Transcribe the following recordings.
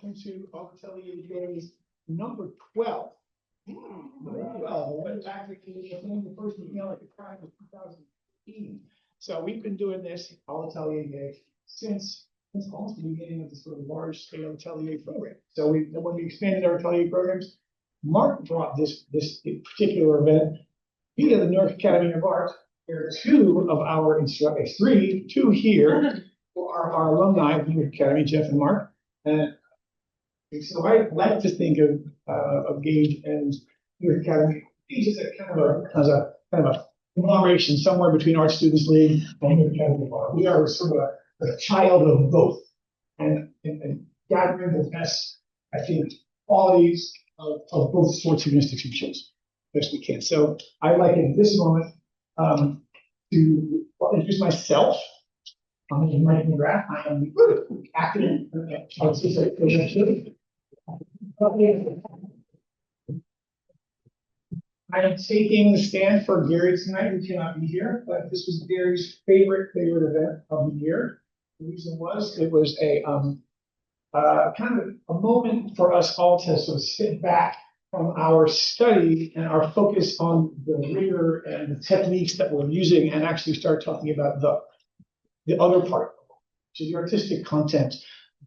welcome to Atelier Days number 12. 12, but actually the first email at the time was 2015. So we've been doing this Atelier Days since almost the beginning of this sort of large scale Atelier program. So when we expanded our Atelier programs, Mark brought this particular event via the New York Academy of Art. There are two of our instructors, two here for our alumni of the New York Academy, Jeff and Mark. And so I like to think of Gage and New York Academy. Gage is a kind of a conglomeration somewhere between Art Students League and New York Academy of Art. We are sort of a child of both, and gathering the best, I think, qualities of both sorts of institutions best we can. So I like at this moment to introduce myself. I'm Mike McGrath. I am the acting. I am taking the stand for Gary tonight, who cannot be here, but this was Gary's favorite event of the year. The reason was it was a kind of a moment for us all to sort of sit back from our study and our focus on the rigor and the techniques that we're using and actually start talking about the other part, which is the artistic content,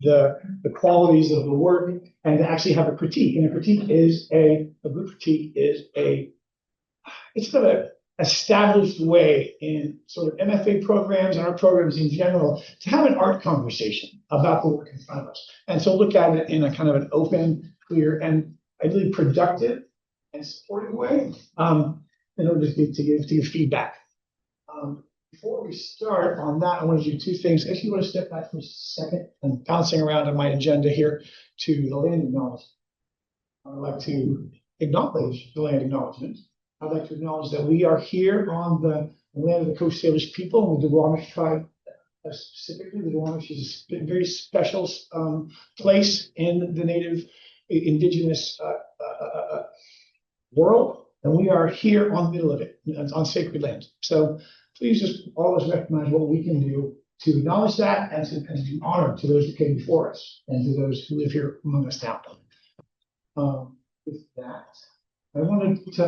the qualities of the work, and to actually have a critique. And a critique is a good critique is it's sort of an established way in sort of MFA programs and our programs in general to have an art conversation about the work in front of us. And so look at it in a kind of an open, clear, and ideally productive and supportive way in order to give feedback. Before we start on that, I want to do two things. If you want to step back for a second and bouncing around on my agenda here to the land acknowledgement. I'd like to acknowledge the land acknowledgement. I'd like to acknowledge that we are here on the land of the Coast Salish people, the Duwamish tribe, specifically. The Duwamish is a very special place in the native indigenous world, and we are here on the middle of it, on sacred land. So please just always recognize what we can do to acknowledge that and to do honor to those who came before us and to those who live here among us now. With that, I wanted to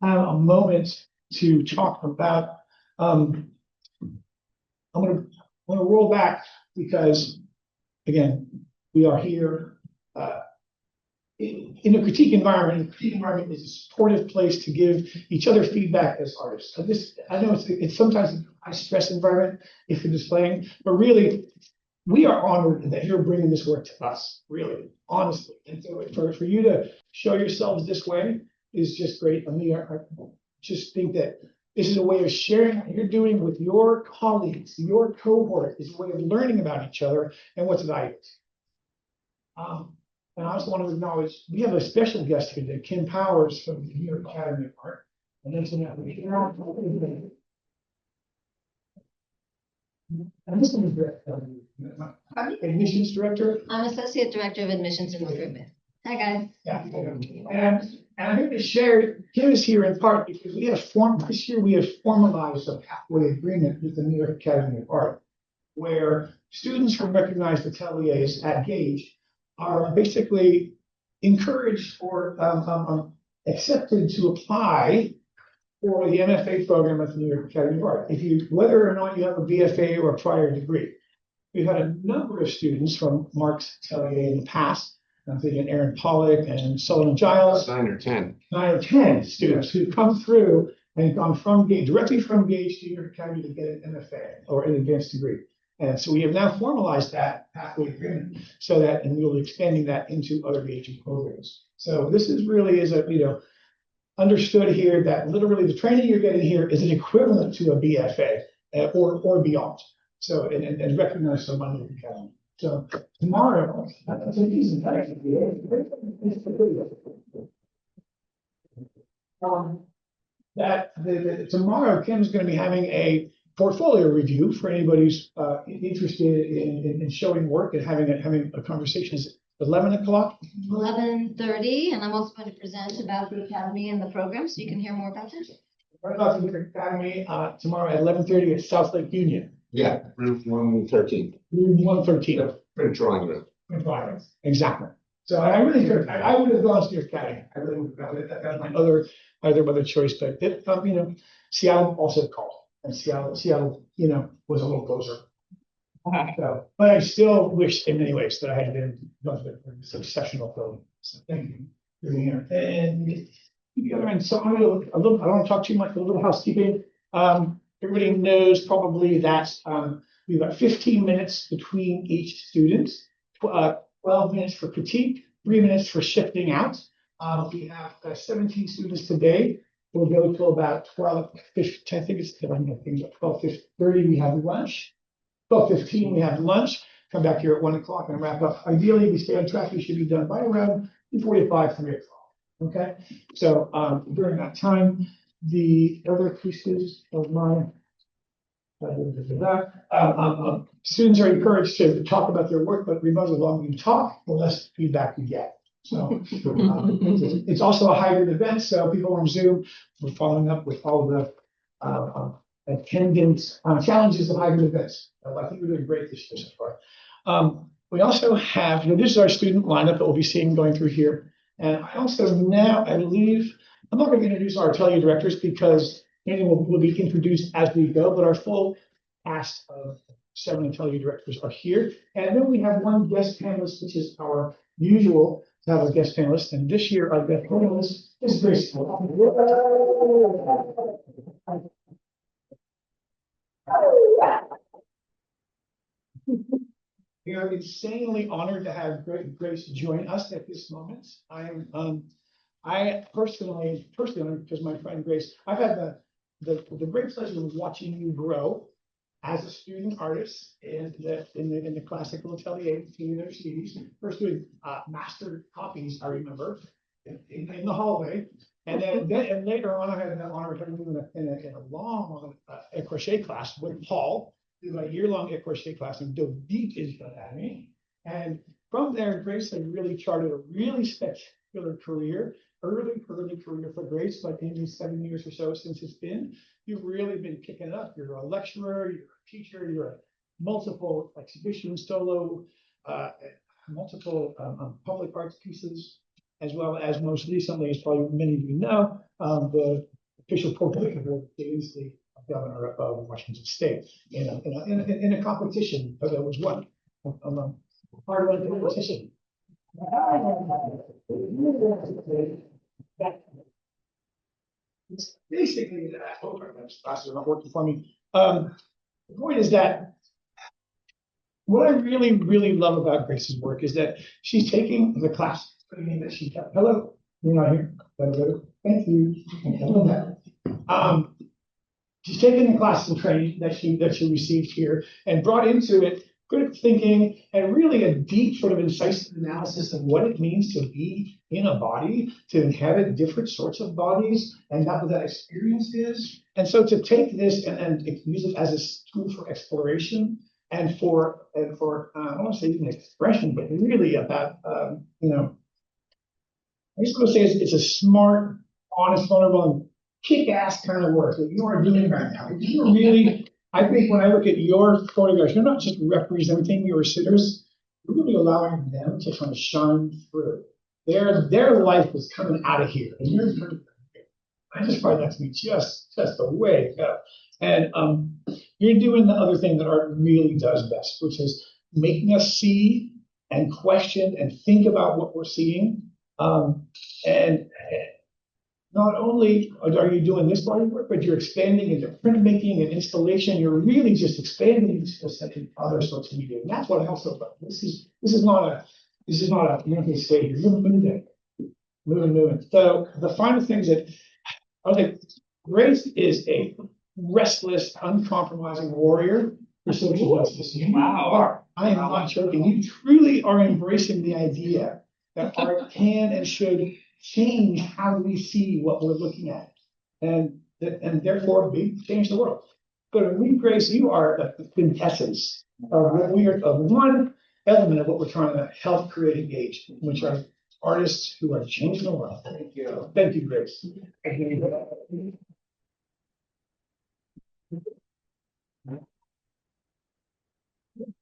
have a moment to talk about. I'm going to roll back because, again, we are here in a critique environment. A critique environment is a supportive place to give each other feedback as artists. I know it's sometimes a high stress environment if you're displaying, but really, we are honored that you're bringing this work to us, really, honestly. And so for you to show yourselves this way is just great. And I just think that this is a way of sharing what you're doing with your colleagues, your cohort, is a way of learning about each other and what's valued. And I also want to acknowledge, we have a special guest here today, Kim Powers from the New York Academy of Art. And then this is admissions director. I'm Associate Director of Admissions and Recruitment. Hi, guys. Yeah. And I'm here to share, Kim is here in part because this year we have formalized a pathway agreement with the New York Academy of Art, where students from recognized ateliers at Gage are basically encouraged or accepted to apply for the MFA program at the New York Academy of Art. Whether or not you have a BFA or a prior degree. We've had a number of students from Mark's atelier in the past. I'm thinking Aaron Pollock and Sullivan Giles. 9 or 10. 9 or 10 students who've come through and gone from Gage, directly from Gage to New York Academy to get an MFA or an advanced degree. And so we have now formalized that pathway agreement and we'll be expanding that into other Gage programs. So this really is understood here that literally the training you're getting here is an equivalent to a BFA or beyond. So, and recognize someone in the academy. So tomorrow, that's an easy tomorrow, Kim's going to be having a portfolio review for anybody who's interested in showing work and having a conversation. Is it 11 o'clock? 11:30, and I'm also going to present about the Academy and the program, so you can hear more about it. What about the Academy tomorrow at 11:30 at South Lake Union? Yeah, room 113. Room 113. Print drawing room. Environment, exactly. So I really could, I would have gone to Cadigan. I really would have gone. That was my other choice, but Seattle also called, and Seattle, was a little closer. So, but I still wish in many ways that I had been successional film. So thank you for being here. And the other end, so I'm gonna I don't want to talk too much, a little housekeeping. Everybody knows probably that we've got 15 minutes between each student, 12 minutes for critique, 3 minutes for shifting out. We have 17 students today. We'll go till about 12, 15, I think it's 12:30 we have lunch. 12:15 we have lunch. Come back here at 1 o'clock and wrap up. Ideally, we stay on track. We should be done by around 2:45, 3 o'clock. Okay, so during that time, the other pieces of my students are encouraged to talk about their work, but remember, the longer you talk, the less feedback you get. So it's also a hybrid event, so people on Zoom, we're following up with all the attendance challenges of hybrid events. I think we're doing great this year so far. We also have, this is our student lineup that we'll be seeing going through here. And I also now, I believe, I'm not going to introduce our atelier directors because many will be introduced as we go, but our full cast of 7 atelier directors are here. And then we have one guest panelist, which is our usual to have a guest panelist. And this year, our guest panelist is Grace. We are insanely honored to have Grace join us at this moment. I personally, because my friend Grace, I've had the great pleasure of watching you grow as a student artist in the classical atelier in universities. First doing master copies, I remember, in the hallway, and then later on, I had the honor of having you in a long crochet class with Paul. A year-long crochet class and dove deep into anatomy. And from there, Grace had really charted a really spectacular career, early career for Grace, but in the 7 years or so since it's been, you've really been kicking it up. You're a lecturer, you're a teacher, you're a multiple exhibitions, solo, multiple public arts pieces, as well as most recently, as probably many of you know, the official portrait of the governor of Washington State in a competition that was won. Part of the competition. Basically, that classes are not working for me. The point is that what I really love about Grace's work is that she's taking the class, putting in that she kept. Hello, you're not here. Hello. Thank you. She's taken the classes and training that she received here and brought into it critical thinking and really a deep sort of incisive analysis of what it means to be in a body, to inhabit different sorts of bodies, and what that experience is. And so to take this and use it as a tool for exploration and for I don't want to say even expression, but really about I just want to say it's a smart, honest, vulnerable, and kick-ass kind of work that you are doing right now. You're really, I think when I look at your photographs, you're not just representing your sitters, you're really allowing them to kind of shine through. Their life was coming out of here. And I just find that to be just the way to go. And you're doing the other thing that art really does best, which is making us see and question and think about what we're seeing. And not only are you doing this body work, but you're expanding into printmaking and installation. You're really just expanding into other sorts of media. And that's what I also love. This is not a you don't stay here. You're moving. So the final things that I think Grace is a restless, uncompromising warrior for social justice. Wow. I am not joking. You truly are embracing the idea that art can and should change how we see what we're looking at, and therefore change the world. But we, Grace, you are the quintessence of one element of what we're trying to help create and Gage, which are artists who are changing the world. Thank you. Thank you, Grace.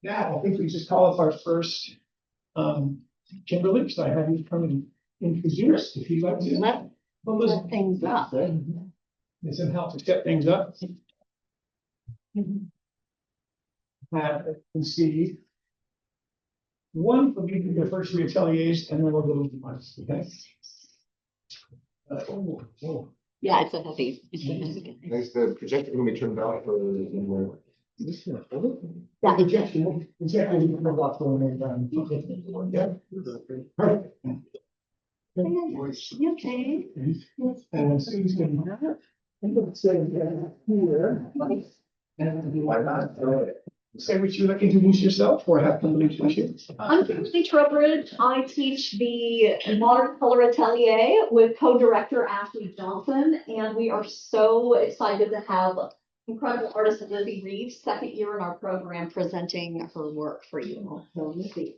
Yeah, I think we just call it our first Kimberly, so I have you come and introduce if you'd like to. Let things up. Need some help to set things up. You can see one will be the first three ateliers, and then we'll go into months. Okay. Yeah, it's a heavy. Nice. The projector can be turned off for more. Yeah, projection. Exactly. Yeah. Perfect. Okay. And Sue's going to have it. I'm going to say here. And say what you'd like to introduce yourself or have somebody introduce you. I'm Kimberly Trowbridge. I teach the Modern Color Atelier with co-director Ashley Johnson, and we are so excited to have incredible artist Lizzy Rives, second year in our program, presenting her work for you. So Lizzy.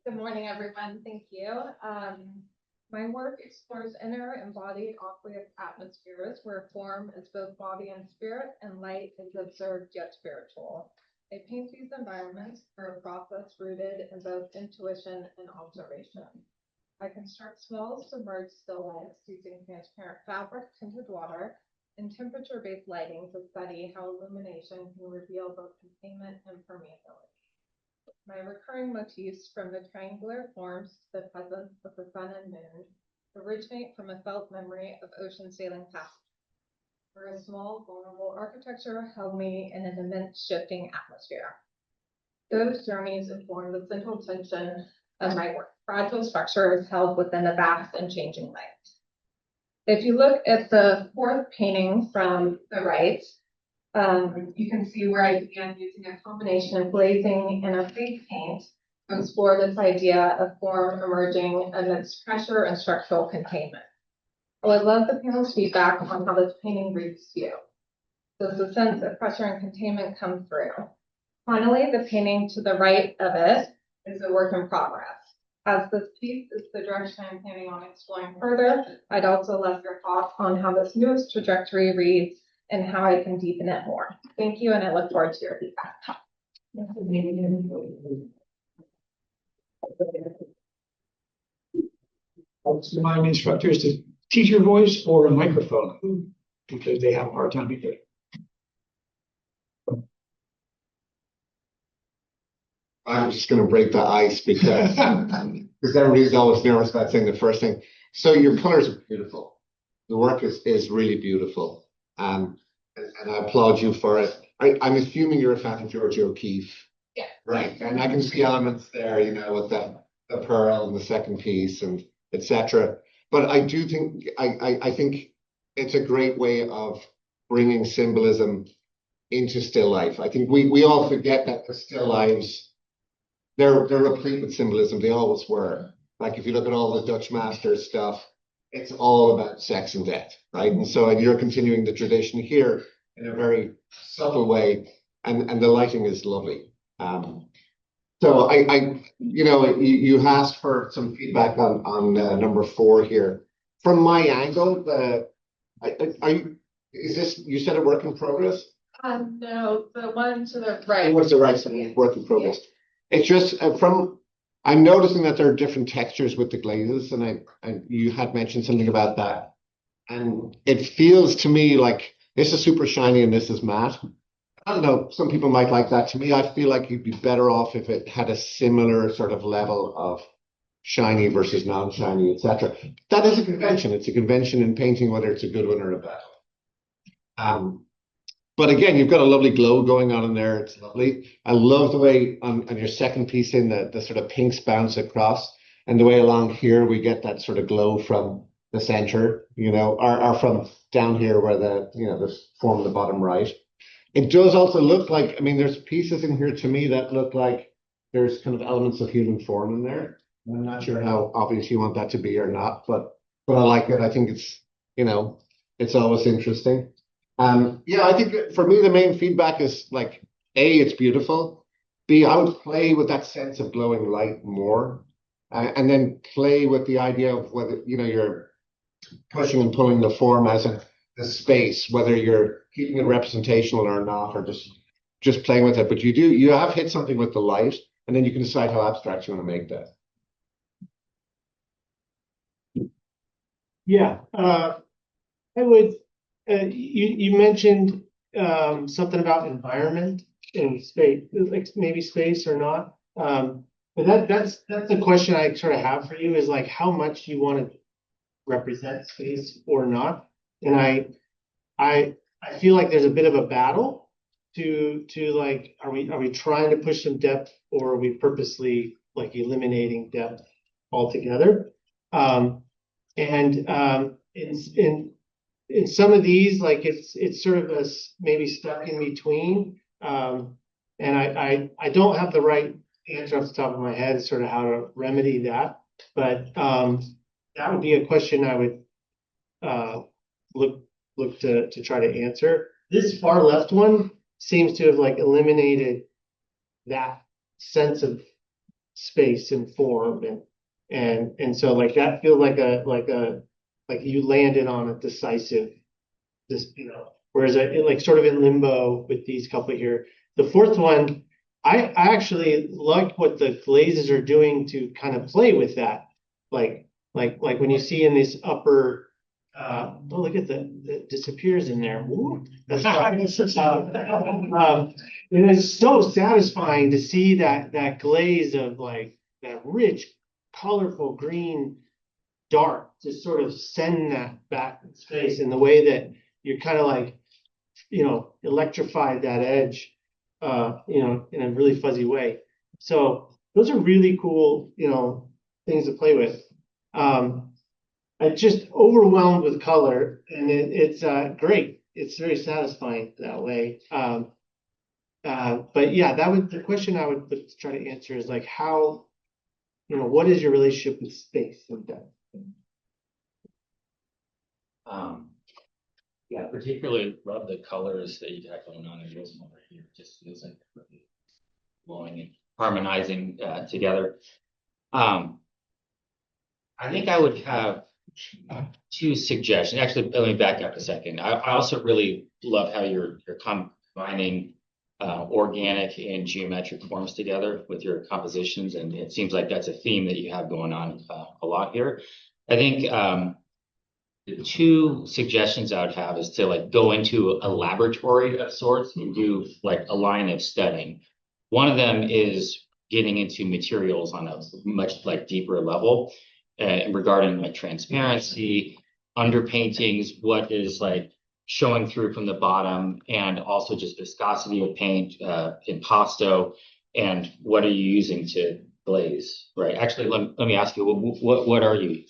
Good morning, everyone. Thank you. My work explores inner embodied aqueous atmospheres where form is both body and spirit and light is observed yet spiritual. I paint these environments through a process rooted in both intuition and observation. I construct small submerged still lifes using transparent fabric, tinted water, and temperature-based lighting to study how illumination can reveal both containment and permeability. My recurring motifs, from the triangular forms to the presence of the sun and moon, originate from a felt memory of ocean sailing past, where a small, vulnerable architecture held me in an immense shifting atmosphere. Those journeys inform the central tension of my work. Fragile structures held within a vast and changing light. If you look at the fourth painting from the right, you can see where I began using a combination of glazing and a fake paint to explore this idea of form emerging amidst pressure and structural containment. I would love the panel's feedback on how this painting reads to you. Does the sense of pressure and containment come through? Finally, the painting to the right of it is a work in progress. As this piece is the direction I'm planning on exploring further, I'd also love your thoughts on how this newest trajectory reads and how I can deepen it more. Thank you, and I look forward to your feedback. I'll remind instructors to teach your voice or a microphone because they have a hard time hearing. I'm just going to break the ice because everybody's always nervous about saying the first thing. So your colors are beautiful. The work is really beautiful. And I applaud you for it. I'm assuming you're a fan of George O'Keeffe. Yeah. Right. And I can see elements there, you know, with the pearl and the second piece and etc. But I do think, I think it's a great way of bringing symbolism into still life. I think we all forget that the still lives, they're replete with symbolism. They always were. Like if you look at all the Dutch masters stuff, it's all about sex and death, right? And so you're continuing the tradition here in a very subtle way, and the lighting is lovely. So you asked for some feedback on number 4 here. From my angle, is this, you said a work in progress? No, the one to the right. What's the right side? Work in progress. Yeah. It's just I'm noticing that there are different textures with the glazes, and you had mentioned something about that. And it feels to me like this is super shiny and this is matte. I don't know, some people might like that. To me, I feel like you'd be better off if it had a similar sort of level of shiny versus non-shiny, etc. That is a convention. It's a convention in painting, whether it's a good one or a bad one. But again, you've got a lovely glow going on in there. It's lovely. I love the way on your second piece in the sort of pinks bounce across, and the way along here we get that sort of glow from the center, you know, or from down here where the form of the bottom right. It does also look like, I mean, there's pieces in here to me that look like there's kind of elements of human form in there. I'm not sure how obvious you want that to be or not, but I like it. I think it's, it's always interesting. I think for me, the main feedback is like, A, it's beautiful. B, I would play with that sense of glowing light more. And then play with the idea of whether, you're pushing and pulling the form as the space, whether you're keeping it representational or not, or just playing with it. But you have hit something with the light, and then you can decide how abstract you want to make that. Yeah, I would, you mentioned something about environment and space, like maybe space or not. But that's the question I sort of have for you is like how much you want to represent space or not. And I feel like there's a bit of a battle to like, are we trying to push some depth, or are we purposely like eliminating depth altogether? In some of these, like it's sort of maybe stuck in between. And I don't have the right answer off the top of my head, sort of how to remedy that. But that would be a question I would look to try to answer. This far left one seems to have like eliminated that sense of space and form, and so like that feels like you landed on a decisive, whereas it like sort of in limbo with these couple here. The fourth one, I actually like what the glazes are doing to kind of play with that, like when you see in this upper, look at that disappears in there. Ooh, that's and it's so satisfying to see that glaze of like that rich, colorful green dark to sort of send that back in space in the way that you're kind of like, electrified that edge, in a really fuzzy way. So those are really cool, things to play with. I'm just overwhelmed with color, and it's great. It's very satisfying that way. But yeah, the question I would try to answer is like how, what is your relationship with space and depth? Yeah, particularly love the colors that you got going on in this one right here. It just feels like really blowing and harmonizing together. I think I would have two suggestions. Actually, let me back up a second. I also really love how you're combining organic and geometric forms together with your compositions, and it seems like that's a theme that you have going on a lot here. I think the two suggestions I would have is to like go into a laboratory of sorts and do like a line of studying. One of them is getting into materials on a much like deeper level regarding like transparency, underpaintings, what is like showing through from the bottom, and also just viscosity of paint, impasto, and what are you using to glaze, right? Actually, let me ask you, what are you?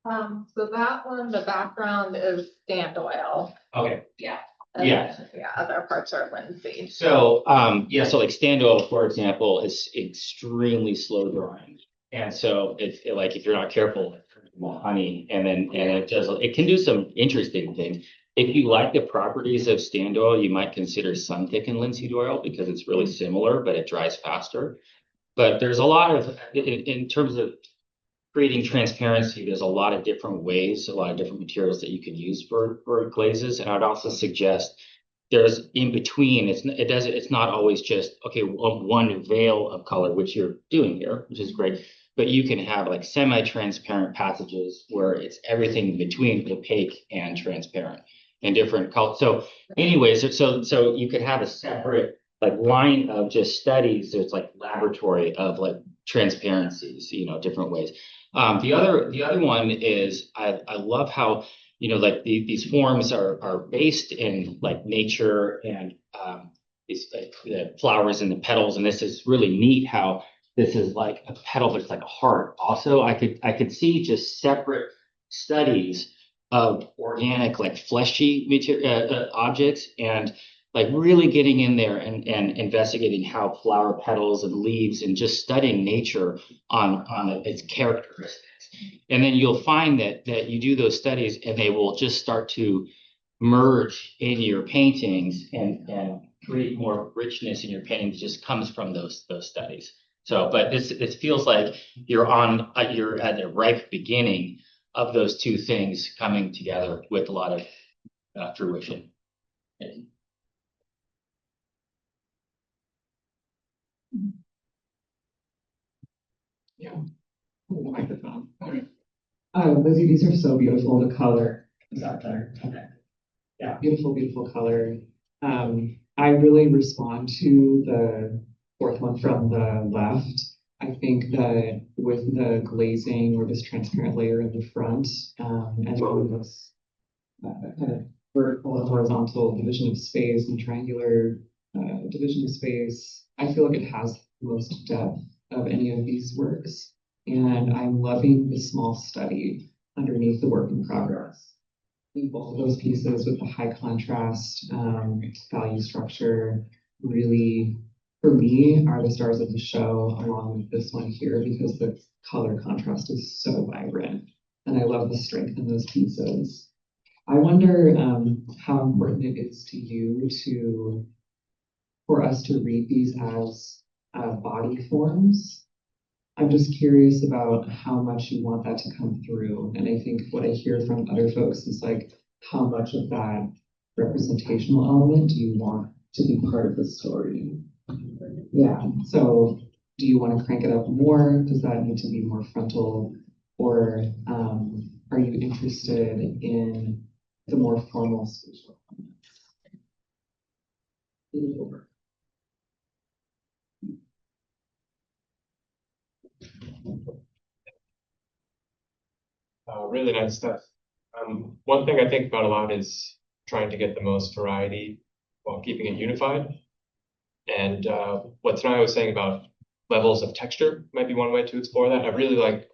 So that one, the background is stand oil. Okay. Yeah. Yeah. Yeah, other parts are linseed. So, so like stand oil, for example, is extremely slow drying. And so like, if you're not careful, it turns into honey, and it can do some interesting things. If you like the properties of stand oil, you might consider sun thickened linseed oil because it's really similar, but it dries faster. But there's a lot of, in terms of creating transparency, there's a lot of different ways, a lot of different materials that you can use for glazes. And I'd also suggest there's in between, it's not always just, okay, one veil of color, which you're doing here, which is great. But you can have like semi-transparent passages where it's everything in between opaque and transparent and different colors. So anyways, so you could have a separate like line of just studies. There's like laboratory of like transparencies, different ways. The other one is I love how, like these forms are based in like nature and these like the flowers and the petals. And this is really neat how this is like a petal, but it's like a heart. Also, I could see just separate studies of organic, like fleshy material objects, and like really getting in there and investigating how flower petals and leaves and just studying nature on its characteristics. And then you'll find that you do those studies and they will just start to merge in your paintings and create more richness in your painting that just comes from those studies. So, but it feels like you're at the ripe beginning of those two things coming together with a lot of fruition. Yeah. The microphone. Lizzy, these are so beautiful. The color is out there. Okay. Yeah, beautiful, beautiful color. I really respond to the fourth one from the left. I think that with the glazing or this transparent layer in the front, and then this kind of vertical and horizontal division of space and triangular division of space, I feel like it has the most depth of any of these works. And I'm loving the small study underneath the work in progress. I think both of those pieces with the high contrast value structure really, for me, are the stars of the show, along with this one here, because the color contrast is so vibrant. And I love the strength in those pieces. I wonder how important it is to you for us to read these as body forms. I'm just curious about how much you want that to come through. And I think what I hear from other folks is like, how much of that representational element do you want to be part of the story? Yeah, so do you want to crank it up more? Does that need to be more frontal? Or are you interested in the more formal spatial elements? Really nice stuff. One thing I think about a lot is trying to get the most variety while keeping it unified. And what Tanaya was saying about levels of texture might be one way to explore that. I really like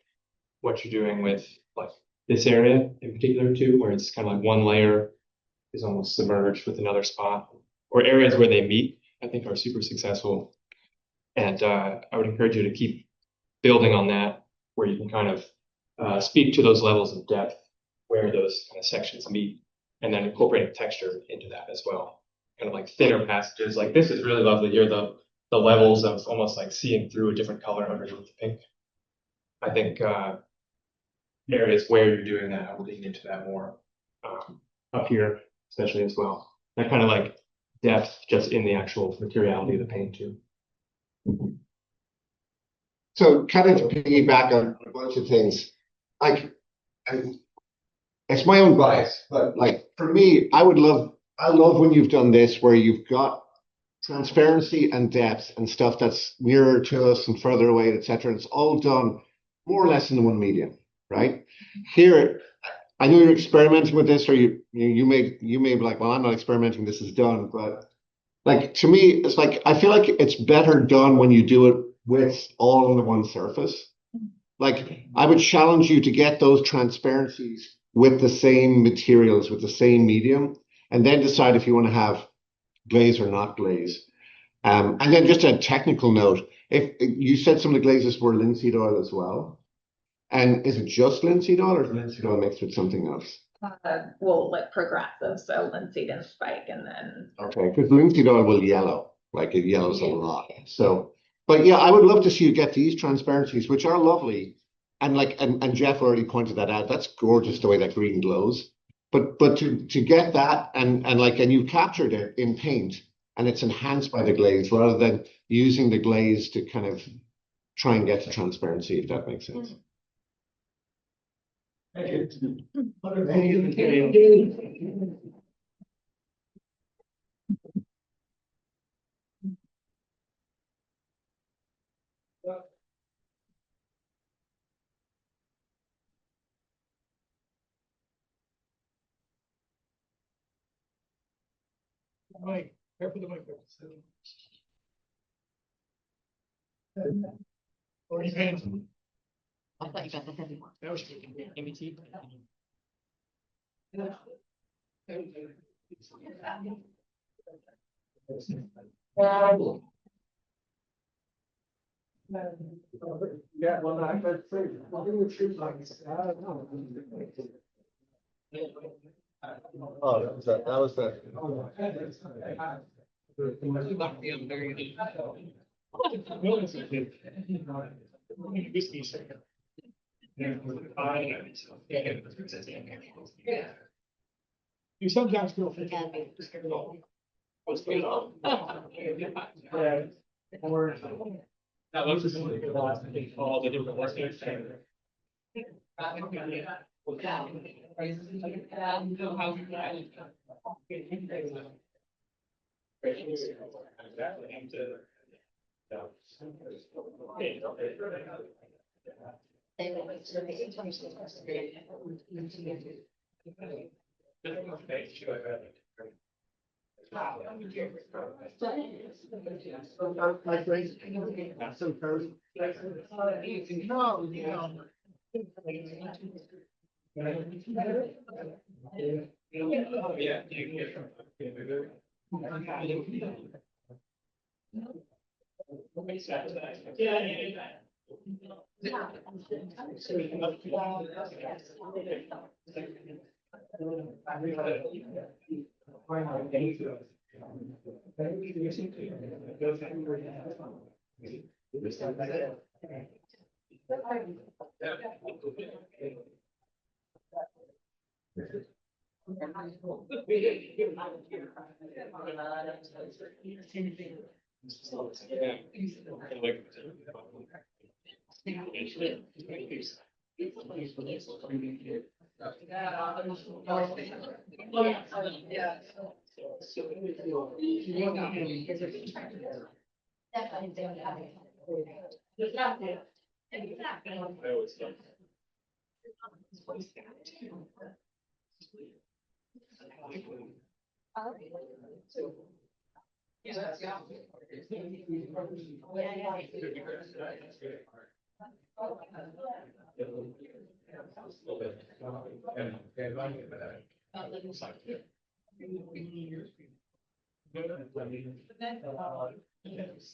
what you're doing with like this area in particular too, where it's kind of like one layer is almost submerged with another spot, or areas where they meet, I think are super successful. And I would encourage you to keep building on that, where you can kind of speak to those levels of depth where those kind of sections meet, and then incorporating texture into that as well. Kind of like thinner passages, like this is really lovely here, the levels of almost like seeing through a different color underneath the pink. I think areas where you're doing that, I will lean into that more up here, especially as well. That kind of like depth just in the actual materiality of the paint too. So kind of to piggyback on a bunch of things, like, it's my own bias, but like for me, I love when you've done this where you've got transparency and depth and stuff that's nearer to us and further away, etc. It's all done more or less in one medium, right? Here, I know you're experimenting with this, or you may be like, well, I'm not experimenting, this is done, but like to me, it's like I feel like it's better done when you do it with all on the one surface. Like I would challenge you to get those transparencies with the same materials, with the same medium, and then decide if you want to have glaze or not glaze. And then just a technical note, if you said some of the glazes were linseed oil as well, and is it just linseed oil or is linseed oil mixed with something else? Well, like progressive, so linseed and spike, and then Okay, because linseed oil will yellow, like it yellows a lot. So, but yeah, I would love to see you get these transparencies, which are lovely. And like, and Jeff already pointed that out. That's gorgeous the way that green glows. But to get that and you captured it in paint and it's enhanced by the glaze rather than using the glaze to kind of try and get to transparency, if that makes sense. Thank you. Mike, care for the microphone. Or you can. I thought you got the heavy one. That was taken. MBT. Yeah, well, I could say, well, they were true, like, I don't know. Oh, that was the. You sometimes feel. Academy. That looks all the different lessons.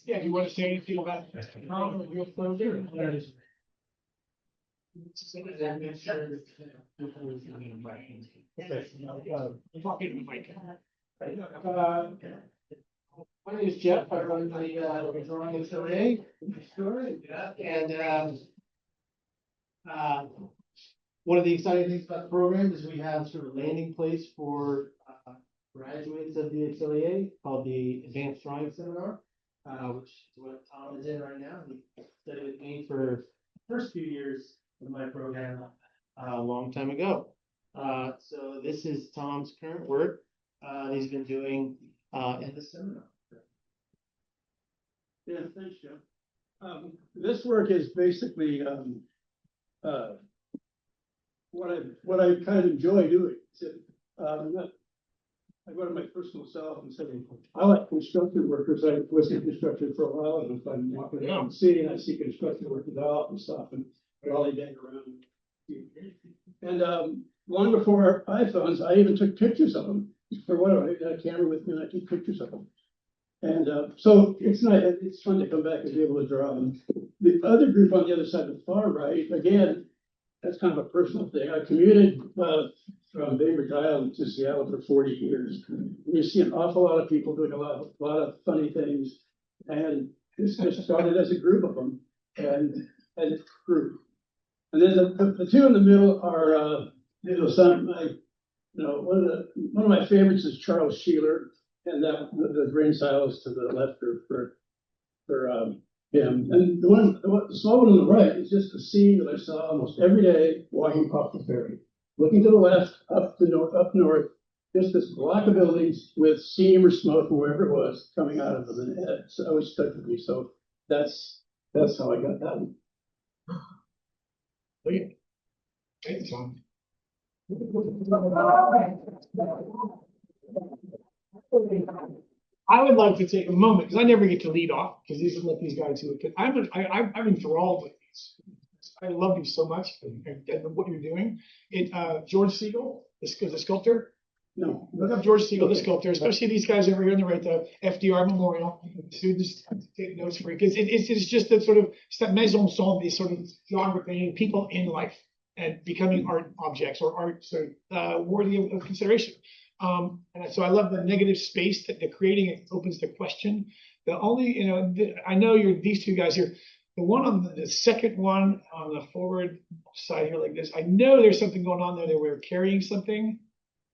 Yeah, do you want to say anything about Tom or your further? My name is Jeff. I run the drawing atelier. And one of the exciting things about the program is we have sort of a landing place for graduates of the atelier called the Advanced Drawing Seminar, which is what Tom is in right now. He studied with me for the first few years of my program a long time ago. So this is Tom's current work he's been doing in the seminar. Yeah, thanks, Jeff. This work is basically what I kind of enjoy doing. I go to my personal self and say, I like construction workers. I was in construction for a while, and if I'm walking around the city and I see construction work develop and stuff, and lollygag around. And long before iPhones, I even took pictures of them. For whatever, I had a camera with me, and I took pictures of them. And so it's fun to come back and be able to draw them. The other group on the other side, the far right, again, that's kind of a personal thing. I commuted from Bainbridge Island to Seattle for 40 years. You see an awful lot of people doing a lot of funny things. And this just started as a group of them and grew. And then the two in the middle are, one of my favorites is Charles Sheeler. And that the green silos to the left for him. And the small one on the right is just a scene that I saw almost every day walking across the ferry. Looking to the left, up north, just this block of buildings with steam or smoke or wherever it was coming out of them. And it's always stuck with me. So that's how I got that one. Thanks, Tom. I would like to take a moment because I never get to lead off because these are like these guys who I'm enthralled with these. I love you so much and what you're doing. George Siegel, the sculptor. No, look up George Siegel, the sculptor, especially these guys over here on the right, the FDR Memorial. Students take notes for it because it's just that sort of that mise en scène, these sort of genre-painting people in life and becoming art objects or art worthy of consideration. And so I love the negative space that they're creating. It opens the question. The only, I know these two guys here. The one on the second one on the forward side here like this, I know there's something going on there. They were carrying something.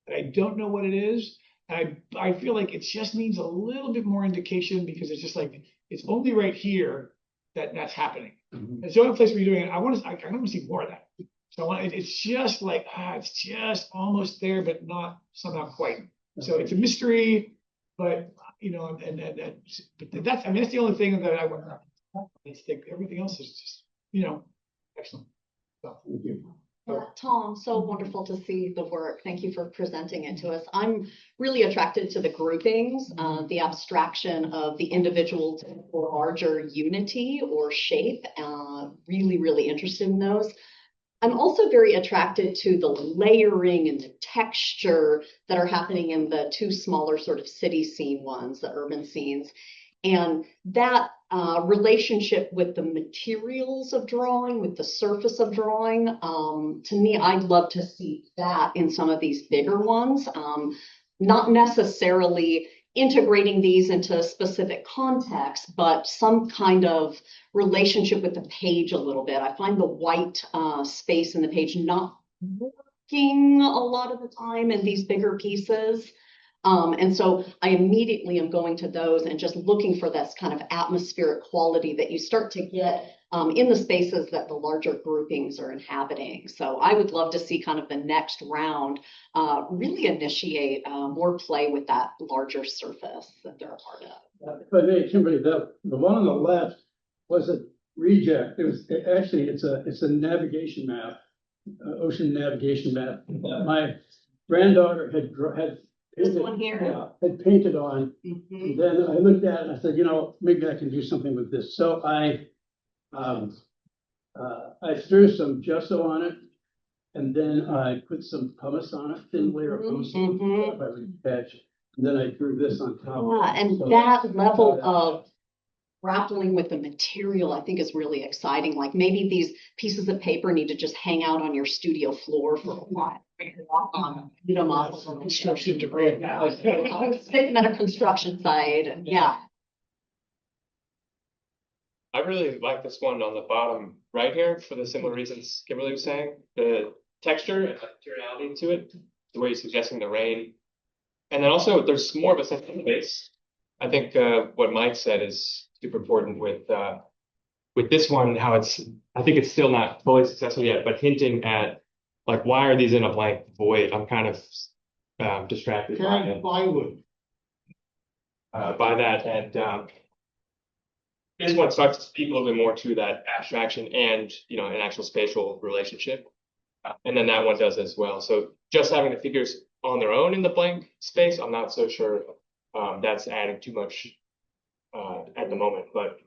and I don't know what it is. And I feel like it just needs a little bit more indication because it's just like, it's only right here that that's happening. It's the only place where you're doing it. I want to see more of that. So it's just like, it's just almost there, but not somehow quite. So it's a mystery, but but that's, I mean, that's the only thing that I want to think. Everything else is just, excellent. So, thank you. Yeah, Tom, so wonderful to see the work. Thank you for presenting it to us. I'm really attracted to the groupings, the abstraction of the individuals or larger unity or shape. Really, really interested in those. I'm also very attracted to the layering and the texture that are happening in the two smaller sort of city scene ones, the urban scenes. And that relationship with the materials of drawing, with the surface of drawing, to me, I'd love to see that in some of these bigger ones, not necessarily integrating these into a specific context, but some kind of relationship with the page a little bit. I find the white space in the page not working a lot of the time in these bigger pieces. And so I immediately am going to those and just looking for this kind of atmospheric quality that you start to get in the spaces that the larger groupings are inhabiting. So I would love to see kind of the next round really initiate more play with that larger surface that they're a part of. If I may, Kimberly, the one on the left was a reject. It's a navigation map, ocean navigation map. My granddaughter had This one here? Yeah, had painted on. And then I looked at it and I said, maybe I can do something with this. So I threw some gesso on it, and then I put some pumice on it, thin layer of pumice on top. I would patch, and then I drew this on top. Yeah, and So that level of grappling with the material, I think, is really exciting. Like maybe these pieces of paper need to just hang out on your studio floor for a while. Walk on, them off of a construction debris. I was thinking at a construction site, and yeah. I really like this one on the bottom right here for the similar reasons Kimberly was saying. The texture and the materiality to it, the way you're suggesting the rain. And then also there's more of a sense of space. I think what Mike said is super important with this one, how I think it's still not fully successful yet, but hinting at like, why are these in a blank void? I'm kind of distracted by that. And this one starts to speak a little bit more to that abstraction and, an actual spatial relationship. And then that one does as well. So just having the figures on their own in the blank space, I'm not so sure that's adding too much at the moment. But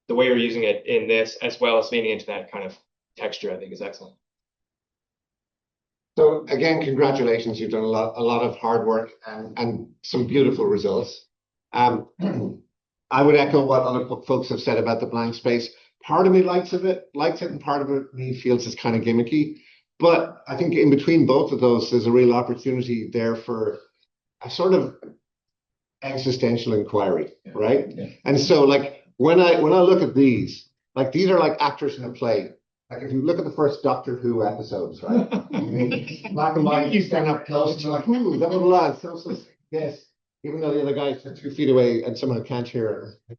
the way you're using it in this, as well as leaning into that kind of texture, I think is excellent. So again, congratulations. You've done a lot of hard work and some beautiful results. I would echo what other folks have said about the blank space. Part of me likes it, and part of me feels it's kind of gimmicky. But I think in between both of those, there's a real opportunity there for a sort of existential inquiry, right? Yeah. And so, like when I look at these are like actors in a play. Like if you look at the first Doctor Who episodes, right? Black and white, you stand up close, and you're like, ooh, that little lad, so yes. Even though the other guy's 2 feet away and someone can't hear it.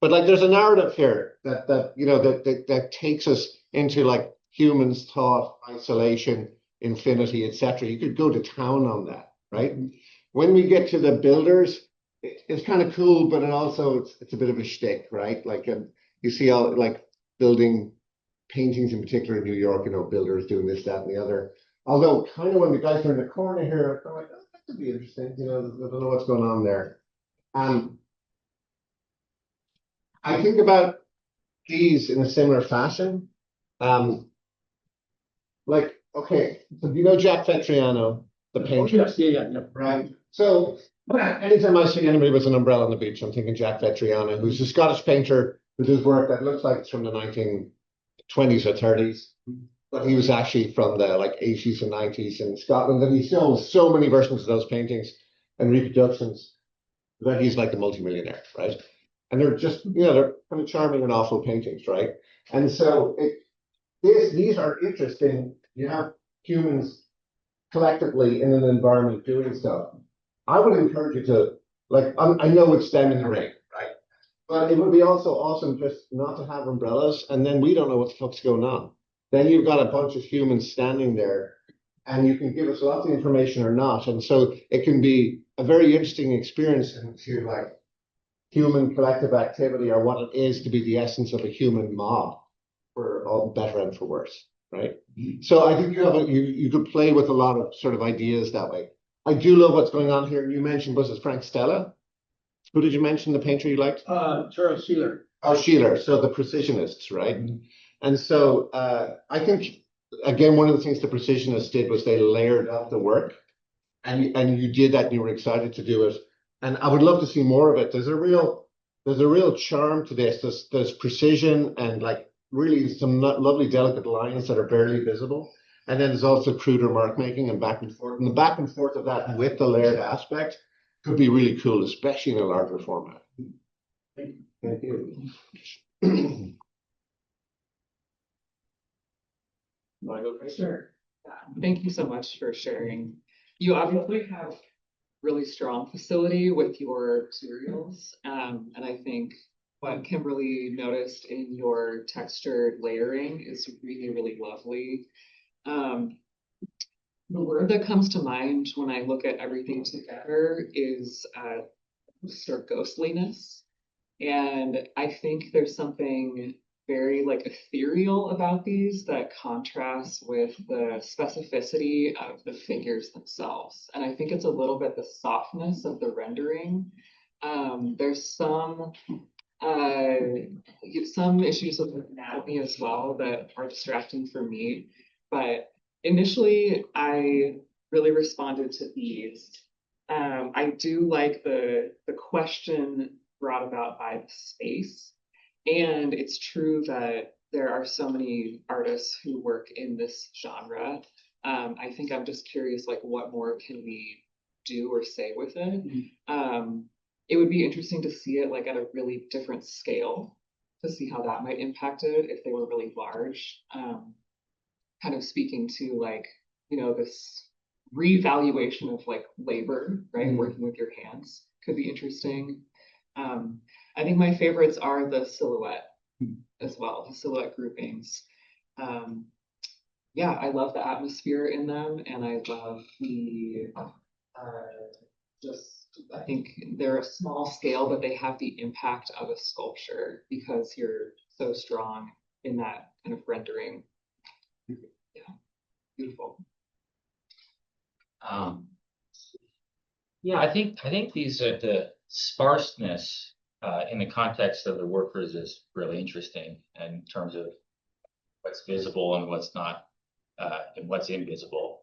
But like there's a narrative here that takes us into like humans' thought, isolation, infinity, etc. You could go to town on that, right? When we get to the builders, it's kind of cool, but it's a bit of a shtick, right? Like you see all like building paintings in particular in New York, builders doing this, that, and the other. Although kind of when the guys are in the corner here, I'm like, that could be interesting. I don't know what's going on there. I think about these in a similar fashion. Like, okay, so do you know Jack Vetriano, the painter? Yes, yeah. Right. So anytime I see anybody with an umbrella on the beach, I'm thinking Jack Vetriano, who's a Scottish painter who does work that looks like it's from the 1920s or 30s. But he was actually from the 80s and 90s in Scotland, and he shows so many versions of those paintings and reproductions that he's like a multimillionaire, right? And they're just, they're kind of charming and awful paintings, right? And so these are interesting. You have humans collectively in an environment doing stuff, I would encourage you to, like, I know it's them in the ring, right? But it would be also awesome just not to have umbrellas, and then we don't know what the fuck's going on. Then you've got a bunch of humans standing there, and you can give us lots of information or not. And so it can be a very interesting experience into like human collective activity, or what it is to be the essence of a human mob, for all better and for worse, right? So I think you could play with a lot of sort of ideas that way. I do love what's going on here. You mentioned, was it Frank Stella? Who did you mention, the painter you liked? Charles Sheeler. Oh, Sheeler. So the Precisionists, right? And so I think, again, one of the things the Precisionists did was they layered up the work, and you did that, and you were excited to do it. And I would love to see more of it. There's a real charm to this. There's precision and like really some lovely delicate lines that are barely visible. And then there's also cruder mark making and back and forth. And the back and forth of that with the layered aspect could be really cool, especially in a larger format. Thank you. Sure. Thank you so much for sharing. You obviously have really strong facility with your materials. And I think what Kimberly noticed in your textured layering is really, really lovely. The word that comes to mind when I look at everything together is sort of ghostliness. And I think there's something very like ethereal about these that contrasts with the specificity of the figures themselves. And I think it's a little bit the softness of the rendering. There's some issues with anatomy as well that are distracting for me. But initially, I really responded to these. I do like the question brought about by the space. And it's true that there are so many artists who work in this genre. I think I'm just curious, like, what more can we do or say with it? It would be interesting to see it like at a really different scale, to see how that might impact it if they were really large. Kind of speaking to like, you know, this revaluation of like labor, right? Working with your hands could be interesting. I think my favorites are the silhouette as well, the silhouette groupings. Yeah, I love the atmosphere in them, and I love the I think they're a small scale, but they have the impact of a sculpture because you're so strong in that kind of rendering. Yeah, beautiful. Yeah, I think these are the sparseness in the context of the workers is really interesting in terms of what's visible and what's not, and what's invisible.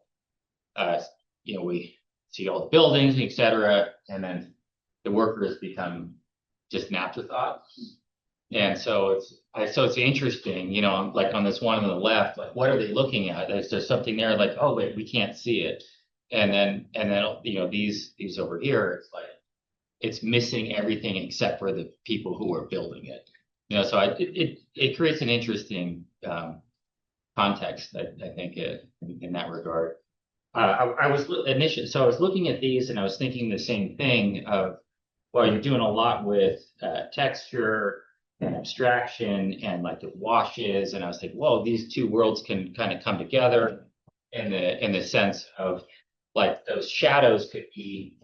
You know, we see all the buildings, etc., and then the workers become just an afterthought. And so it's interesting, you know, like on this one on the left, like what are they looking at? Is there something there like, oh wait, we can't see it. And then you know, these over here, it's like it's missing everything except for the people who are building it. You know, so it creates an interesting context, I think, in that regard. I was looking at these and I was thinking the same thing of, well, you're doing a lot with texture and abstraction and like the washes, and I was like, whoa, these two worlds can kind of come together in the sense of like those shadows could be,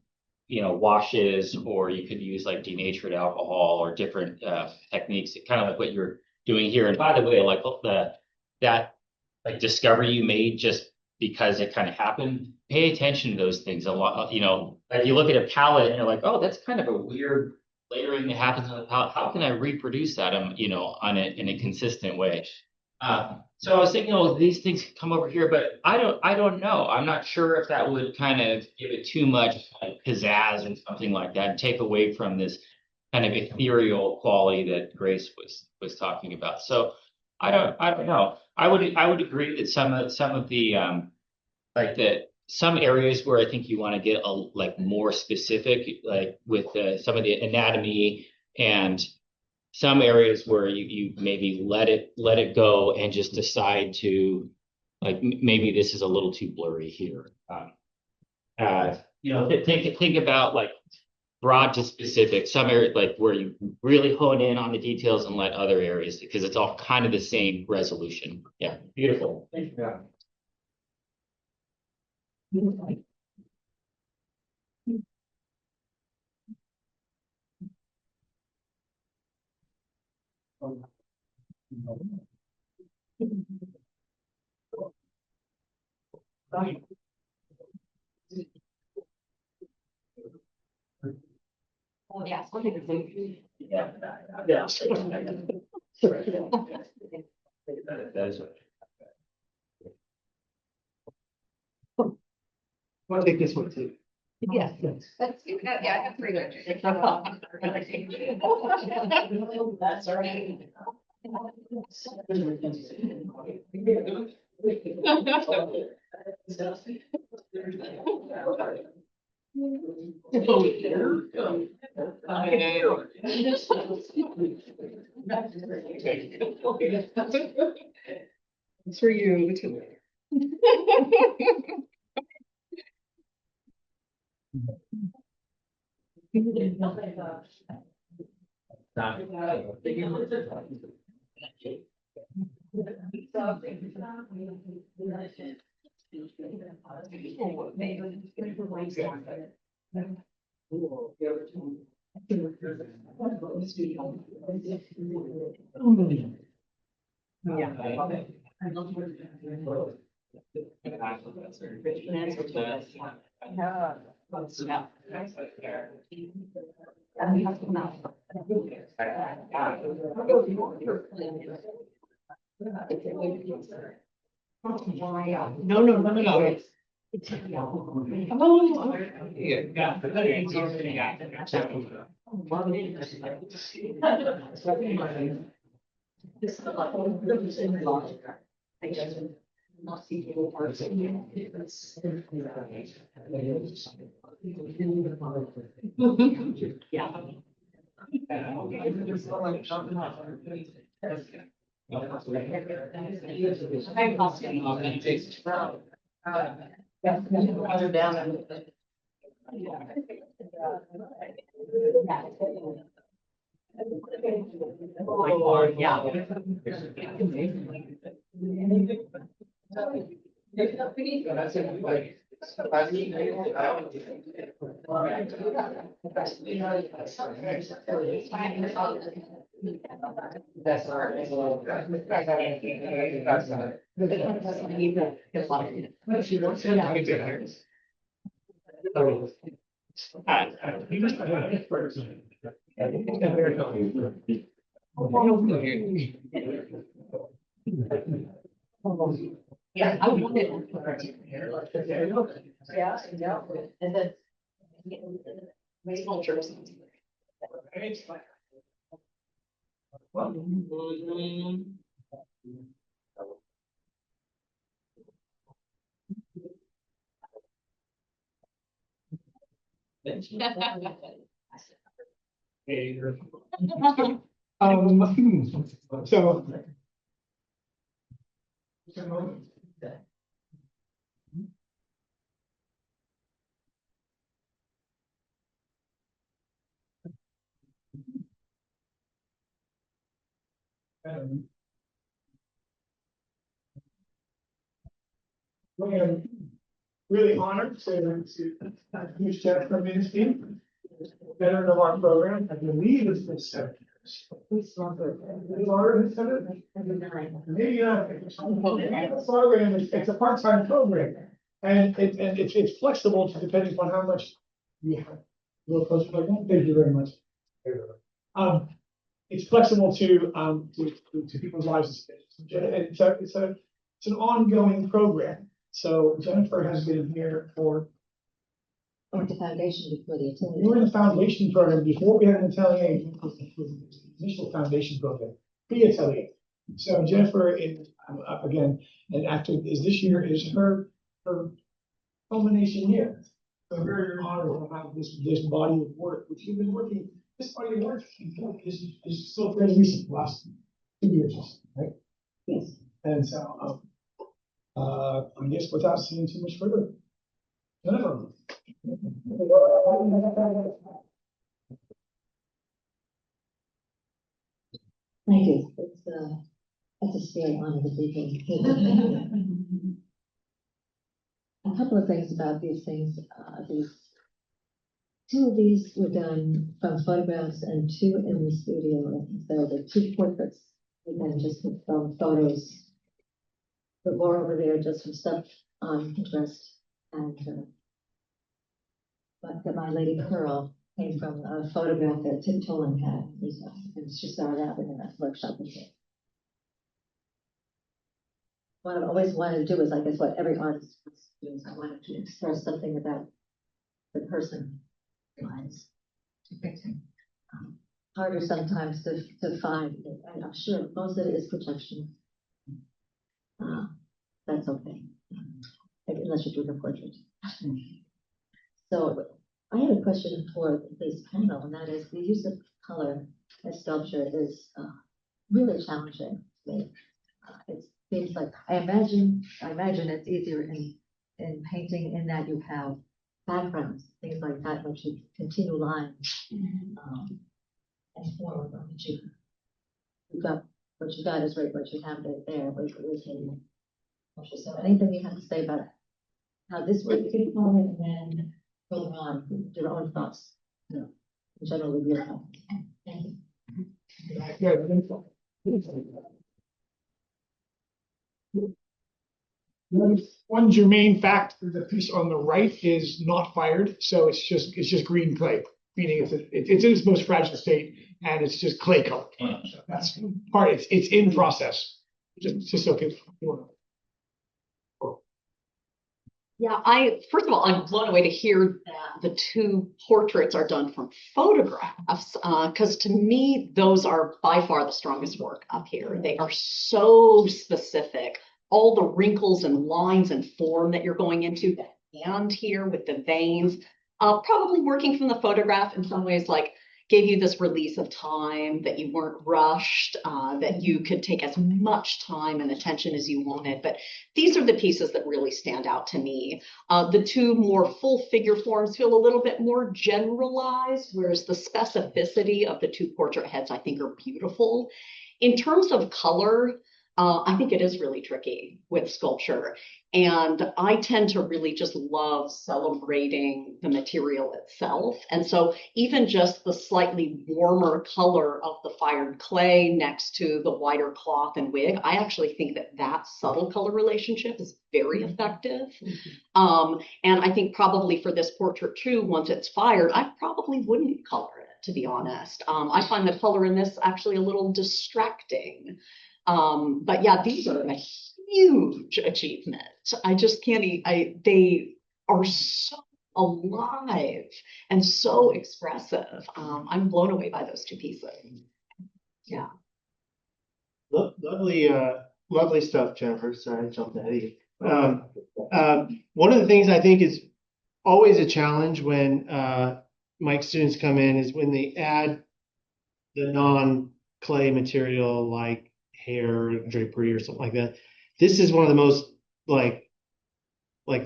you know, washes, or you could use like denatured alcohol or different techniques, kind of like what you're doing here. And by the way, like that like discovery you made just because it kind of happened, pay attention to those things a lot. You know, like you look at a palette and you're like, oh, that's kind of a weird layering that happens on the palette. How can I reproduce that, you know, in a consistent way? So I was thinking, oh, these things could come over here, but I don't know. I'm not sure if that would kind of give it too much like pizzazz or something like that, and take away from this kind of ethereal quality that Grace was talking about. So I don't know. I would agree that some of the some areas where I think you want to get like more specific, like with some of the anatomy, and some areas where you maybe let it go and just decide to like maybe this is a little too blurry here. Think about like broad to specific, some areas like where you really hone in on the details and let other areas, because it's all kind of the same resolution. Yeah, beautiful. Thank you. Oh, yes. That is I'll take this one too. Yes. That's, yeah, I have 3 pictures. That's all right. It's for you, too. No. Yeah, I wanted. Yeah, and then. So. We're really honored to use Jeff from Minifie, veteran of our program. I believe it's been 7 years. Longer than 7? Maybe not. Program it's a part-time program, and it's flexible to depending upon how much you have. A little closer, thank you very much. It's flexible to people's lives. It's an ongoing program. So Jennifer has been here for. The foundation before the Atelier. We were in the foundation program before we had an Atelier. It was the initial foundation program, pre-Atelier. So Jennifer is again, and after this year is her culmination year. So very honored to have this body of work, which you've been working. This body of work is still fairly recent, last 2 years, right? Yes. And so I guess without saying too much further, Jennifer. Thank you. It's a scary honor to be here. A couple of things about these things. Two of these were done from photographs and two in the studio. So the two portraits, and then just from photos. The more over there just from stuff on Pinterest. And but my lady Pearl came from a photograph that Tim Tolan had. And she started out in that workshop with it. What I've always wanted to do is, I guess, what every artist wants to do is I wanted to express something about the person lives depicting. Harder sometimes to find, and I'm sure most of it is projection. That's okay, unless you're doing a portrait. So I have a question for this panel, and that is the use of color as sculpture is really challenging to me. It seems like I imagine it's easier in painting in that you have backgrounds, things like that, which you continue lines and form on which you got what you got is right, what you have right there, what you're looking. So anything you have to say about how this works, and then further on, your own thoughts, generally your thoughts. Thank you. One germane fact: the piece on the right is not fired, so it's just green clay. Meaning it's in its most fragile state, and it's just clay color. So that's part. It's in process. Just so people. Yeah, first of all, I'm blown away to hear that the two portraits are done from photographs, because to me, those are by far the strongest work up here. They are so specific. All the wrinkles and lines and form that you're going into, the hand here with the veins, probably working from the photograph in some ways, like gave you this release of time, that you weren't rushed, that you could take as much time and attention as you wanted. But these are the pieces that really stand out to me. The two more full figure forms feel a little bit more generalized, whereas the specificity of the two portrait heads, I think, are beautiful. In terms of color, I think it is really tricky with sculpture. And I tend to really just love celebrating the material itself. And so even just the slightly warmer color of the fired clay next to the whiter cloth and wig, I actually think that subtle color relationship is very effective. And I think probably for this portrait too, once it's fired, I probably wouldn't color it, to be honest. I find the color in this actually a little distracting. But yeah, these are a huge achievement. I just can't, they are so alive and so expressive. I'm blown away by those two pieces. Yeah. Lovely stuff, Jennifer. Sorry, I jumped ahead of you. One of the things I think is always a challenge when Mike students come in is when they add the non-clay material like hair, drapery, or something like that. This is one of the most like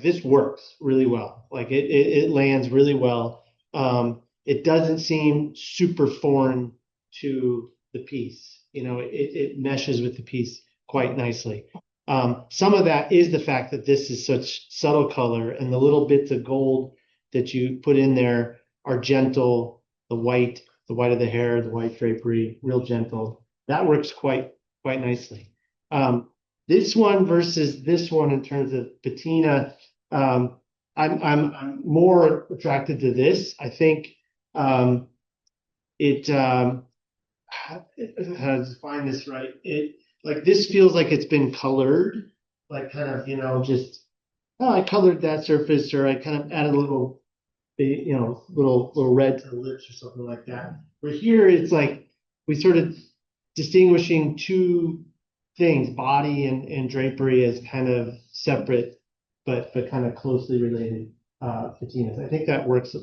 this works really well. Like it lands really well. It doesn't seem super foreign to the piece. It meshes with the piece quite nicely. Some of that is the fact that this is such subtle color, and the little bits of gold that you put in there are gentle. The white of the hair, the white drapery, real gentle. That works quite nicely. This one versus this one in terms of patina, I'm more attracted to this. I think how to define this right? This feels like it's been colored, like kind of just I colored that surface, or I kind of added a little red to the lips or something like that. Where here it's like we sort of distinguishing two things, body and drapery, as kind of separate but kind of closely related patinas. I think that works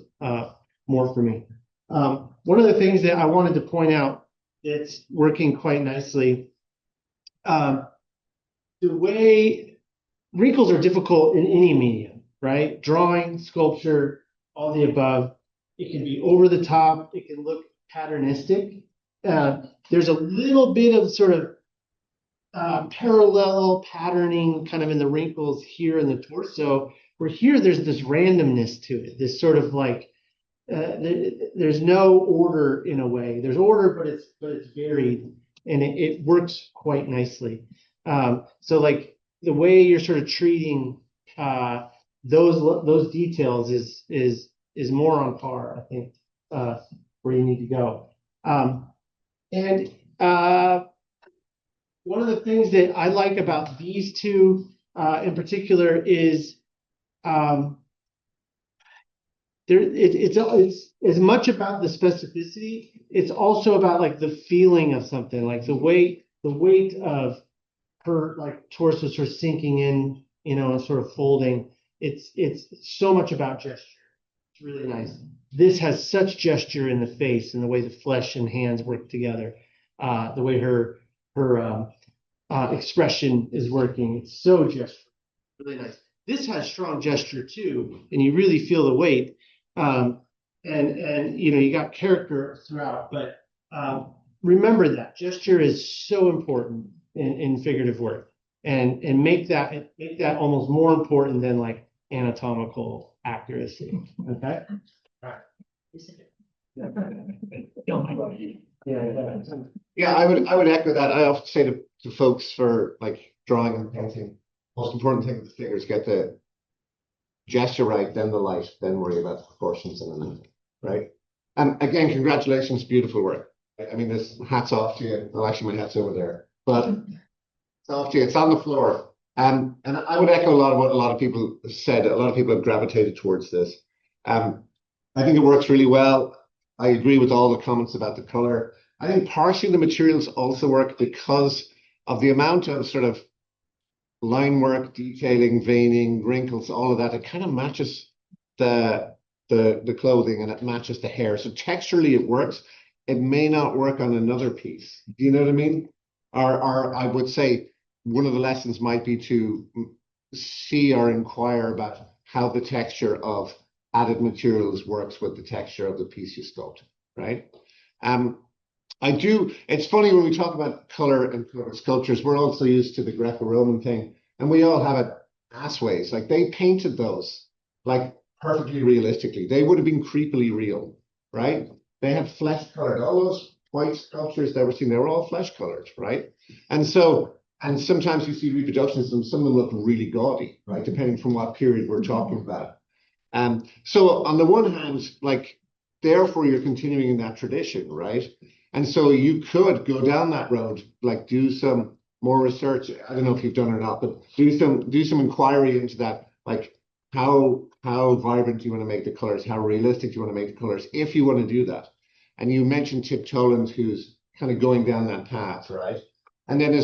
more for me. One of the things that I wanted to point out that's working quite nicely, the way wrinkles are difficult in any medium, right? Drawing, sculpture, all the above. It can be over the top. It can look patternistic. There's a little bit of sort of parallel patterning kind of in the wrinkles here in the torso, where here there's this randomness to it, this sort of like there's no order in a way. There's order, but it's varied, and it works quite nicely. So like the way you're sort of treating those details is more on par, I think, where you need to go. And one of the things that I like about these two in particular is it's as much about the specificity. It's also about like the feeling of something, like the weight of her like torso sort of sinking in, and sort of folding. It's so much about gesture. It's really nice. This has such gesture in the face and the way the flesh and hands work together. The way her expression is working. It's so gesture. Really nice. This has strong gesture too, and you really feel the weight. And you got character throughout, but remember that gesture is so important in figurative work, and make that almost more important than like anatomical accuracy. Okay. All right. Yeah, I would echo that. I often say to folks for like drawing and painting, most important thing with the figures, get the gesture right, then the light, then worry about the proportions and everything, right? And again, congratulations, beautiful work. I mean, this hats off to you. Well, actually, my hat's over there, but it's off to you. It's on the floor. And I would echo a lot of what a lot of people said. A lot of people have gravitated towards this. I think it works really well. I agree with all the comments about the color. I think partially the materials also work because of the amount of sort of line work, detailing, veining, wrinkles, all of that. It kind of matches the clothing, and it matches the hair. So texturally it works. It may not work on another piece. Do you know what I mean? Or I would say one of the lessons might be to see or inquire about how the texture of added materials works with the texture of the piece you sculpt, right? It's funny when we talk about color and color sculptures, we're also used to the Greco-Roman thing, and we all have it ass ways. Like they painted those like perfectly realistically. They would have been creepily real, right? They had flesh colored. All those white sculptures that we're seeing, they were all flesh colored, right? And sometimes you see reproductions and some of them look really gaudy, right? Depending from what period we're talking about. So on the one hand, like, therefore you're continuing in that tradition, right? And so you could go down that road, like do some more research. I don't know if you've done or not, but do some inquiry into that, like how vibrant do you want to make the colors, how realistic do you want to make the colors, if you want to do that. And you mentioned Tip Toland, who's kind of going down that path, right? And then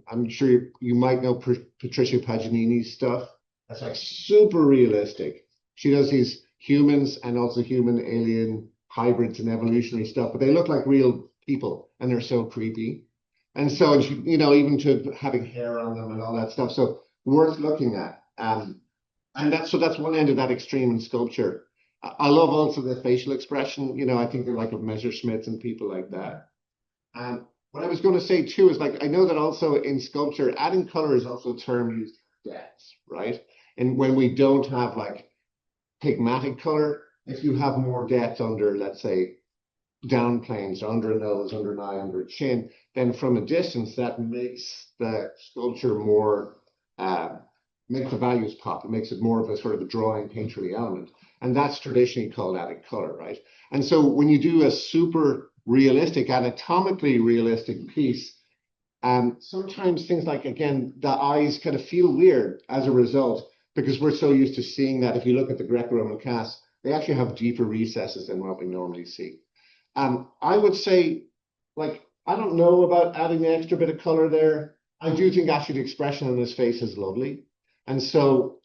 I'm sure you might know Patricia Paganini's stuff. That's like super realistic. She does these humans and also human alien hybrids and evolutionary stuff, but they look like real people and they're so creepy. And so, even to having hair on them and all that stuff. So worth looking at. And that's one end of that extreme in sculpture. I love also the facial expression. I think they're like of Messerschmitt and people like that. What I was going to say too is, like, I know that also in sculpture, adding color is also a term used for depth, right? And when we don't have like pigmatic color, if you have more depth under, let's say, down planes, under a nose, under an eye, under a chin, then from a distance, that makes the sculpture more, makes the values pop. It makes it more of a sort of a drawing painterly element. And that's traditionally called added color, right? And so when you do a super realistic, anatomically realistic piece, sometimes things like, again, the eyes kind of feel weird as a result, because we're so used to seeing that. If you look at the Greco-Roman casts, they actually have deeper recesses than what we normally see. I would say, like, I don't know about adding the extra bit of color there. I do think actually the expression on his face is lovely. And so,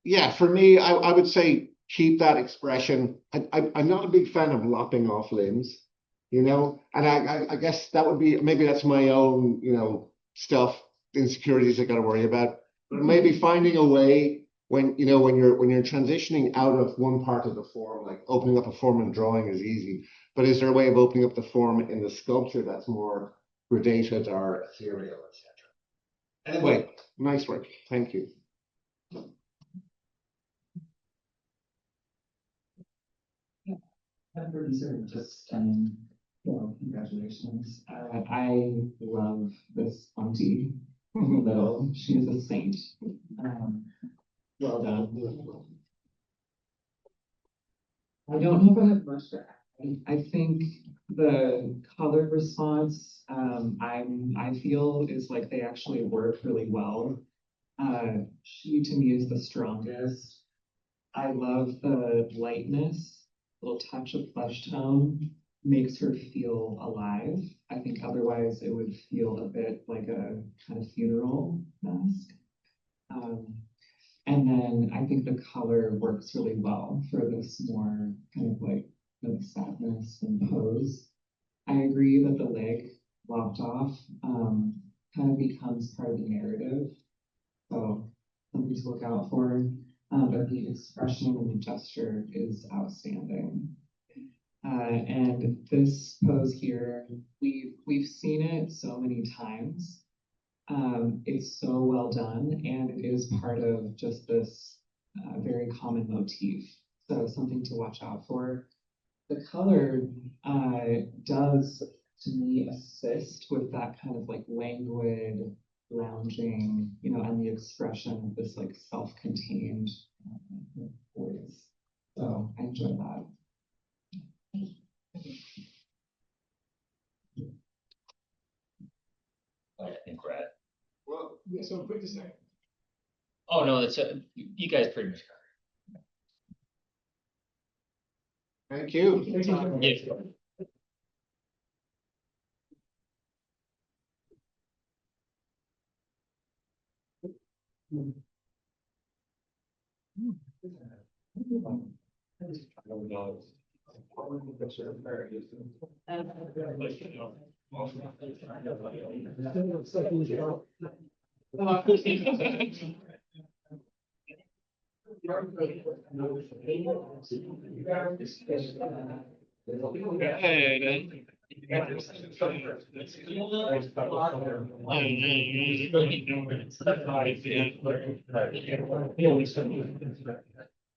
yeah, for me, I would say keep that expression. I'm not a big fan of lopping off limbs, and I guess that would be, maybe that's my own, stuff, insecurities I got to worry about. Maybe finding a way when, you know, when you're transitioning out of one part of the form, like opening up a form in drawing is easy, but is there a way of opening up the form in the sculpture that's more gradated or ethereal, etc.? Anyway, nice work. Thank you. These are just, well, congratulations. I love this auntie in the middle. She is a saint. Well done. I don't know if I have much to add. I think the color response, I feel is like they actually work really well. She to me is the strongest. I love the lightness, little touch of flesh tone makes her feel alive. I think otherwise it would feel a bit like a kind of funeral mask. And then I think the color works really well for this more kind of like the sadness and pose. I agree that the leg lopped off kind of becomes part of the narrative. So something to look out for. But the expression and the gesture is outstanding. And this pose here, we've seen it so many times. It's so well done, and it is part of just this very common motif. So something to watch out for. The color does, to me, assist with that kind of like languid, lounging, you know, and the expression of this like self-contained voice. So I enjoy that. I think we're at. Well, yeah, so quick to say. Oh no, that's you guys pretty much Thank you. covered it. Yeah.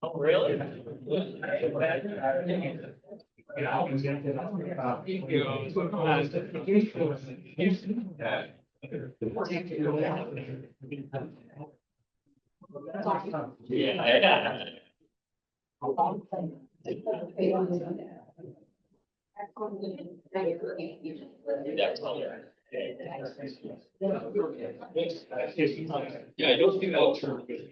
Oh, really? Yeah. That's all right. Yeah, I don't think that'll turn good.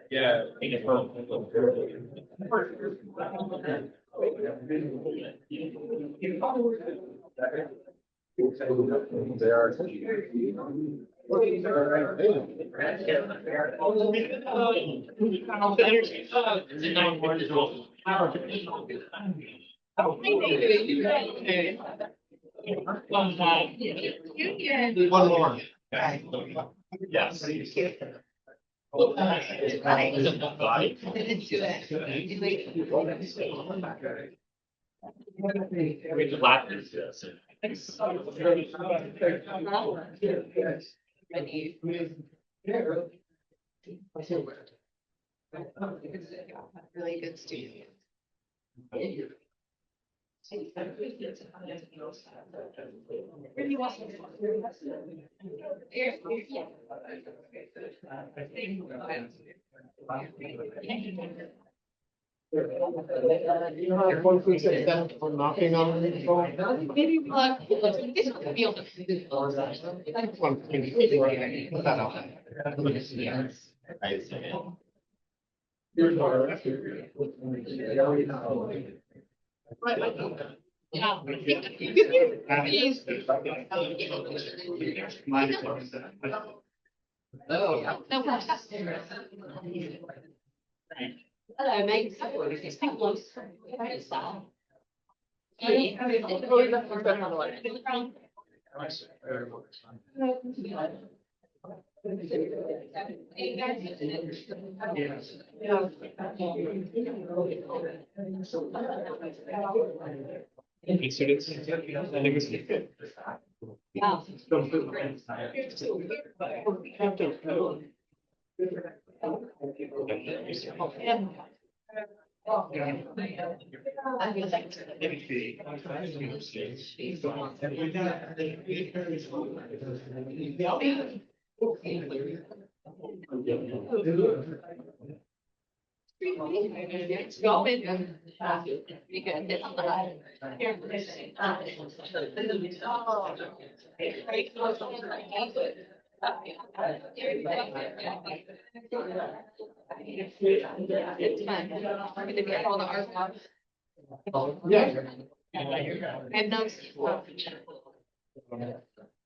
Yeah. One more. Yes. Really good studio. Knocking on the phone. Hello, mate.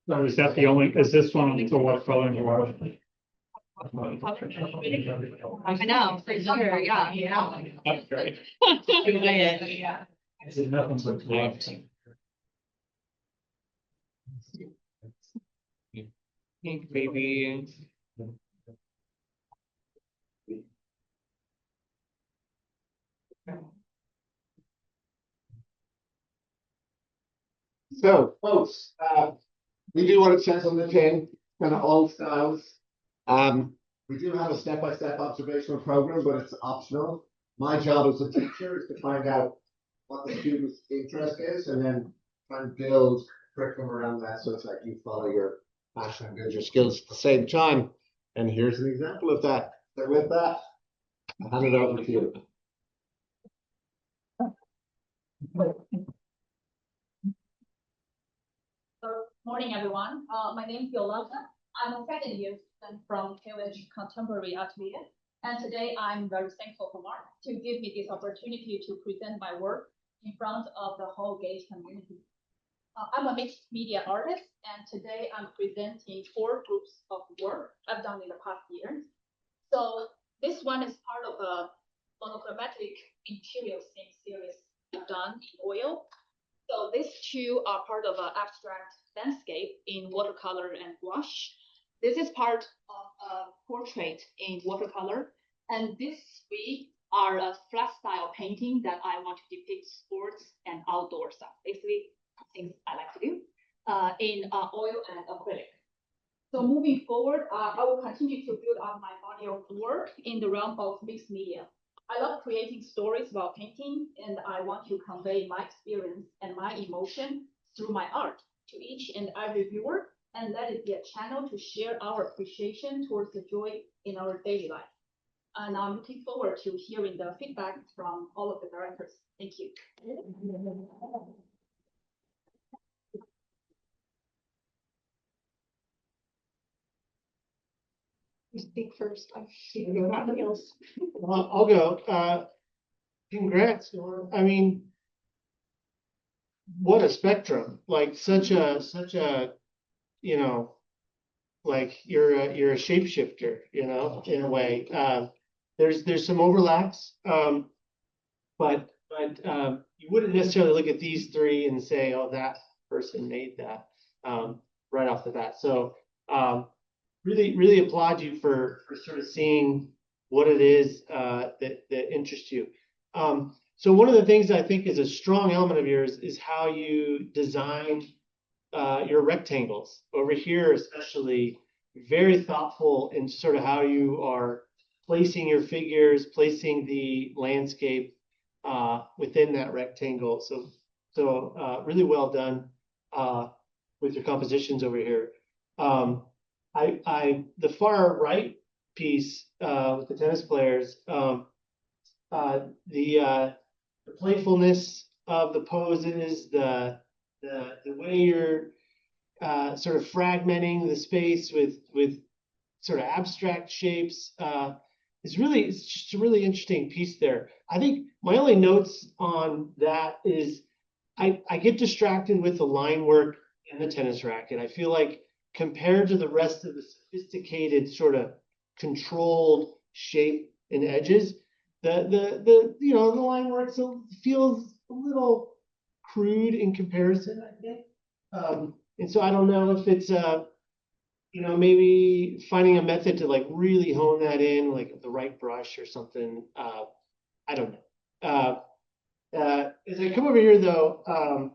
So is that the only, is this one the watercolor in your? I know, for sure, yeah. That's great. Is it nothing but left? Maybe. So, folks, we do what it says on the tin, kind of all styles. We do have a step-by-step observational program, but it's optional. My job as a teacher is to find out what the student's interest is and then try and build curriculum around that so it's like you follow your passion and build your skills at the same time. And here's an example of that. So with that, I'll hand it over to you. Morning, everyone. My name is Yolanda. I'm a second year student from Cambridge Contemporary Atelier. And today I'm very thankful for Mark to give me this opportunity to present my work in front of the whole Gage community. I'm a mixed media artist, and today I'm presenting 4 groups of work I've done in the past year. So this one is part of a monochromatic interior theme series I've done in oil. So these 2 are part of an abstract landscape in watercolor and gouache. This is part of a portrait in watercolor. And these 3 are a flat style painting that I want to depict sports and outdoor stuff. Basically, things I like to do in oil and acrylic. So moving forward, I will continue to build up my body of work in the realm of mixed media. I love creating stories about painting, and I want to convey my experience and my emotion through my art to each and every viewer, and let it be a channel to share our appreciation towards the joy in our daily life. And I'm looking forward to hearing the feedback from all of the directors. Thank you. You speak first. Nobody else. I'll go. Congrats. I mean, what a spectrum! Like such a, you know, like you're a shapeshifter, you know, in a way. There's some overlaps, but you wouldn't necessarily look at these 3 and say, oh, that person made that right off the bat. So really applaud you for sort of seeing what it is that interests you. So one of the things I think is a strong element of yours is how you design your rectangles. Over here, especially, very thoughtful in sort of how you are placing your figures, placing the landscape within that rectangle. So really well done with your compositions over here. The far right piece with the tennis players, the playfulness of the poses, the way you're sort of fragmenting the space with sort of abstract shapes it's just a really interesting piece there. I think my only notes on that is I get distracted with the line work in the tennis racket. I feel like compared to the rest of the sophisticated sort of controlled shape and edges, you know, the line work feels a little crude in comparison, I think. And so I don't know if it's you know, maybe finding a method to like really hone that in, like the right brush or something. I don't know. As I come over here though,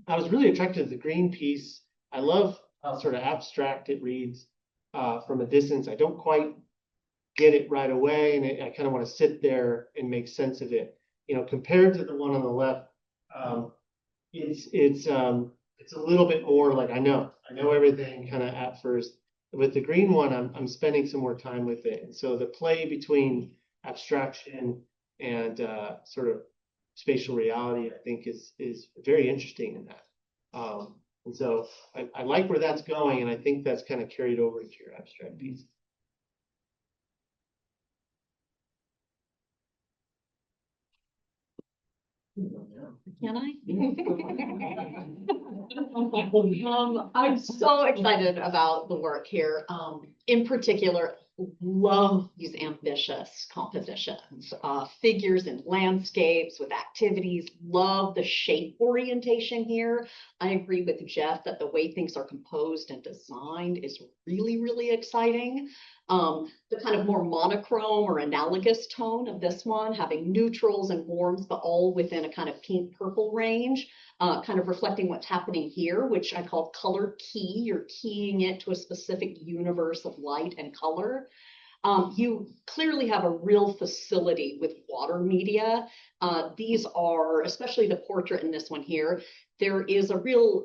I was really attracted to the green piece. I love how sort of abstract it reads from a distance. I don't quite get it right away, and I kind of want to sit there and make sense of it. You know, compared to the one on the left, it's a little bit more like I know everything kind of at first. With the green one, I'm spending some more time with it, and so the play between abstraction and sort of spatial reality, I think, is very interesting in that. And so I like where that's going, and I think that's kind of carried over into your abstract piece. Can I? I'm so excited about the work here. In particular, love these ambitious compositions, figures and landscapes with activities. Love the shape orientation here. I agree with Jeff that the way things are composed and designed is really, really exciting. The kind of more monochrome or analogous tone of this one, having neutrals and warms, but all within a kind of pink purple range, kind of reflecting what's happening here, which I call color key. You're keying it to a specific universe of light and color. You clearly have a real facility with water media. These are, especially the portrait in this one here, there is a real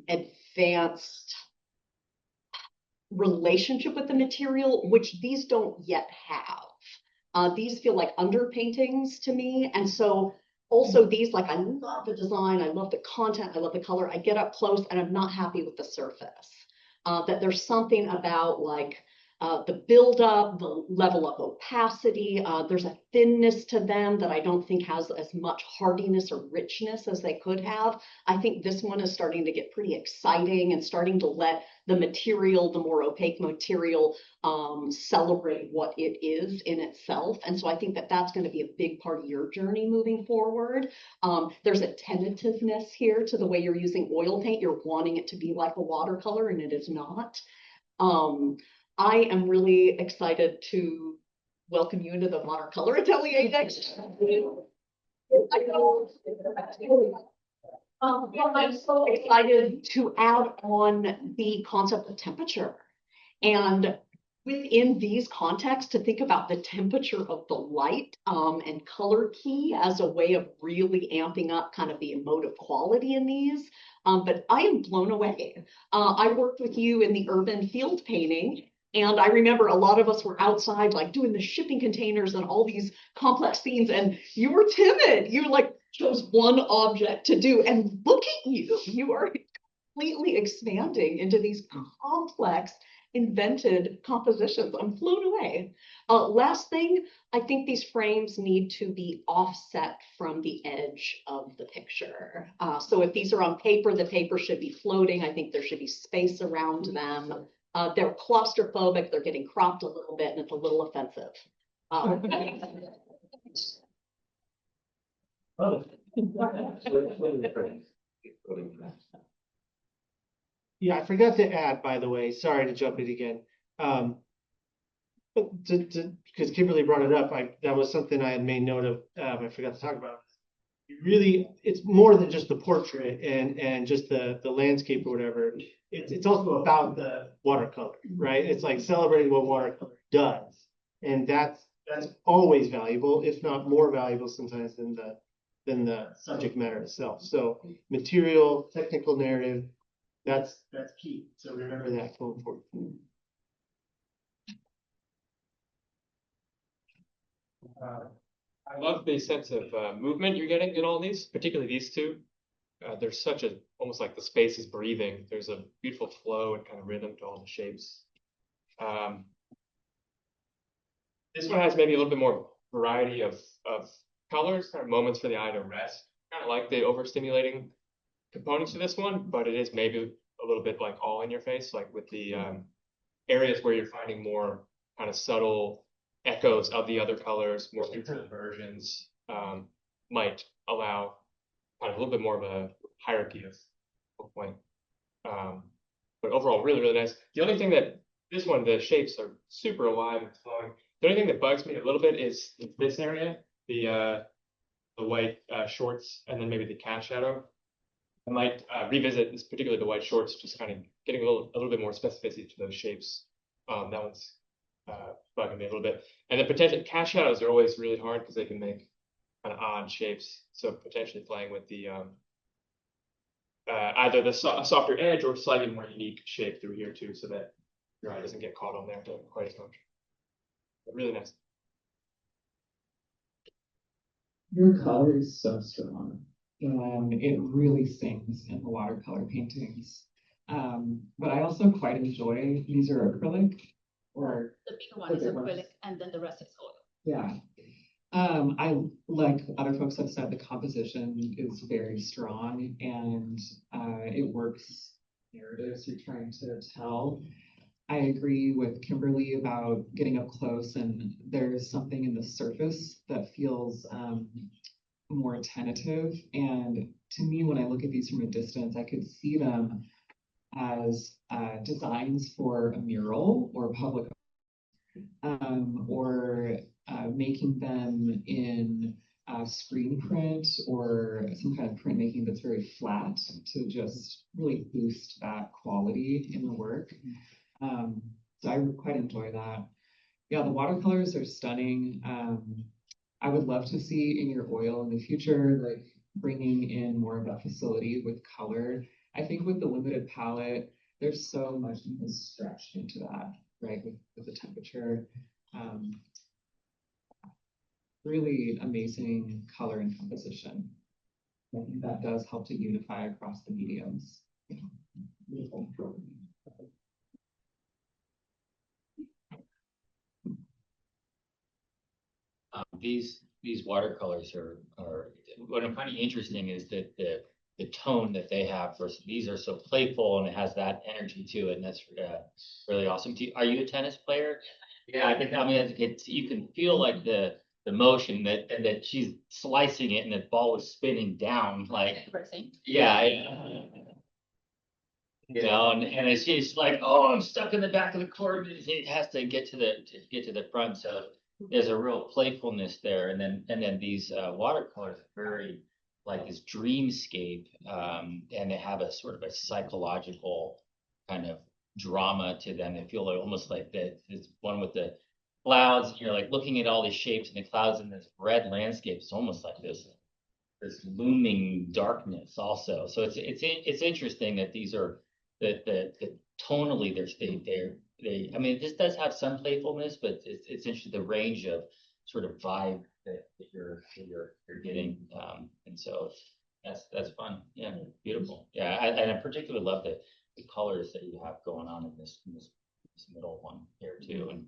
advanced relationship with the material, which these don't yet have. These feel like underpaintings to me. And so also these, like, I love the design, I love the content, I love the color. I get up close and I'm not happy with the surface. That there's something about like the buildup, the level of opacity. There's a thinness to them that I don't think has as much hardiness or richness as they could have. I think this one is starting to get pretty exciting and starting to let the material, the more opaque material, celebrate what it is in itself. And so I think that that's going to be a big part of your journey moving forward. There's a tentativeness here to the way you're using oil paint. You're wanting it to be like a watercolor, and it is not. I am really excited to welcome you into the watercolor atelier next. I'm so excited to add on the concept of temperature, and within these contexts to think about the temperature of the light and color key as a way of really amping up kind of the emotive quality in these. But I am blown away. I worked with you in the urban field painting, and I remember a lot of us were outside like doing the shipping containers and all these complex scenes, and you were timid. You like chose one object to do, and look at you. You are completely expanding into these complex invented compositions. I'm blown away. Last thing, I think these frames need to be offset from the edge of the picture. So if these are on paper, the paper should be floating. I think there should be space around them. They're claustrophobic, they're getting cropped a little bit, and it's a little offensive. Yeah, I forgot to add, by the way, sorry to jump in again. Because Kimberly brought it up, that was something I had made note of, I forgot to talk about. Really, it's more than just the portrait and just the landscape or whatever. It's also about the watercolor, right? It's like celebrating what watercolor does. And that's always valuable, if not more valuable sometimes than the subject matter itself. So material, technical narrative, that's key. So remember that going forward. I love the sense of movement you're getting in all these, particularly these two. There's such a, almost like the space is breathing. There's a beautiful flow and kind of rhythm to all the shapes. This one has maybe a little bit more variety of colors, kind of moments for the eye to rest. Kind of like the overstimulating components to this one, but it is maybe a little bit like all in your face, like with the areas where you're finding more kind of subtle echoes of the other colors, more neutral versions, might allow kind of a little bit more of a hierarchy of point. But overall, really, really nice. The only thing that this one, the shapes are super alive and flowing. The only thing that bugs me a little bit is this area, the white shorts, and then maybe the cast shadow. I might revisit this, particularly the white shorts, just kind of getting a little bit more specificity to those shapes. That one's bugging me a little bit. And the potential cast shadows are always really hard because they can make kind of odd shapes. So potentially playing with the either the softer edge or slightly more unique shape through here too, so that your eye doesn't get caught on there quite as much. But really nice. Your color is so strong. It really sings in the watercolor paintings. But I also quite enjoy, these are acrylic or? The bigger one is acrylic and then the rest is oil. Yeah. I, like other folks have said, the composition is very strong and it works narratives you're trying to tell. I agree with Kimberly about getting up close, and there's something in the surface that feels more tentative. And to me, when I look at these from a distance, I could see them as designs for a mural or public or making them in screen print or some kind of printmaking that's very flat to just really boost that quality in the work. So I quite enjoy that. Yeah, the watercolors are stunning. I would love to see in your oil in the future, like bringing in more of that facility with color. I think with the limited palette, there's so much you can stretch into that, right? With the temperature. Really amazing color and composition. I think that does help to unify across the mediums. Beautiful. These watercolors are what I'm finding interesting is that the tone that they have versus these are so playful and it has that energy to it, and that's really awesome. Are you a tennis player? Yeah, I think it's you can feel like the motion that she's slicing it and the ball is spinning down like you know, and it's just like, oh, I'm stuck in the back of the court. It has to get to the front. So there's a real playfulness there, and then these watercolors are very like this dreamscape, and they have a sort of a psychological kind of drama to them. They feel like, almost like this one with the clouds. You're like looking at all these shapes and the clouds in this red landscape. It's almost like this looming darkness also. So it's interesting that these are the tonally they I mean, this does have some playfulness, but it's interesting the range of sort of vibe that you're getting, and so that's fun. Yeah, beautiful. Yeah, and I particularly love the colors that you have going on in this middle one here too, and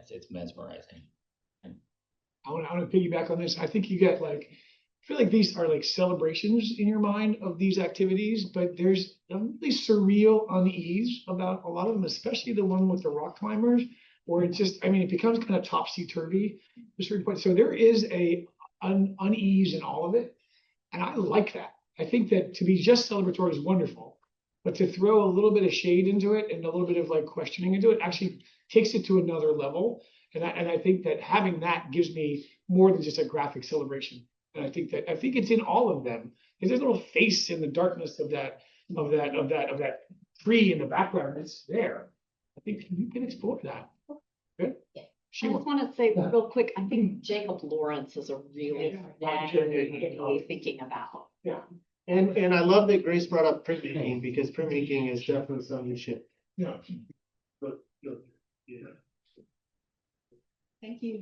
it's mesmerizing. And I want to piggyback on this. I think you get like, I feel like these are like celebrations in your mind of these activities, but there's a really surreal unease about a lot of them, especially the one with the rock climbers, where it just, I mean, it becomes kind of topsy-turvy at a certain point. So there is a unease in all of it. And I like that. I think that to be just celebratory is wonderful, but to throw a little bit of shade into it and a little bit of like questioning into it actually takes it to another level. And I think that having that gives me more than just a graphic celebration. And I think it's in all of them. There's a little face in the darkness of that tree in the background. It's there. I think you can explore that. Good. I just want to say real quick, I think Jacob Lawrence is a really thinking about. Yeah. And I love that Grace brought up printmaking, because printmaking is definitely something you should. Yeah. Thank you.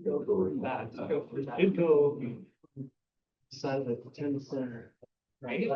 Go for that. Go side of the tennis center. Right?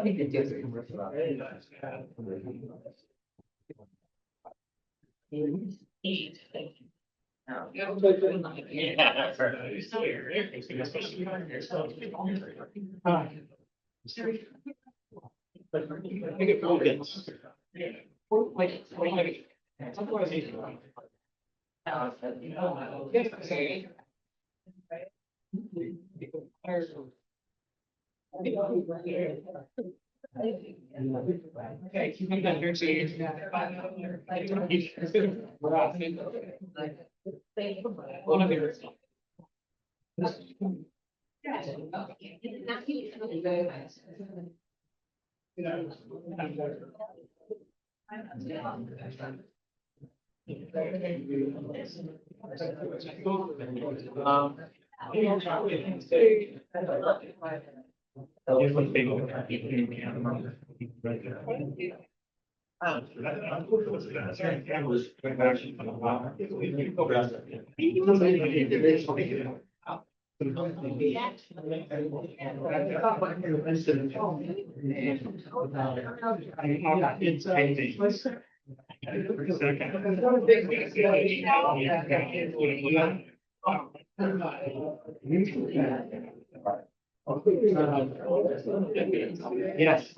Yes.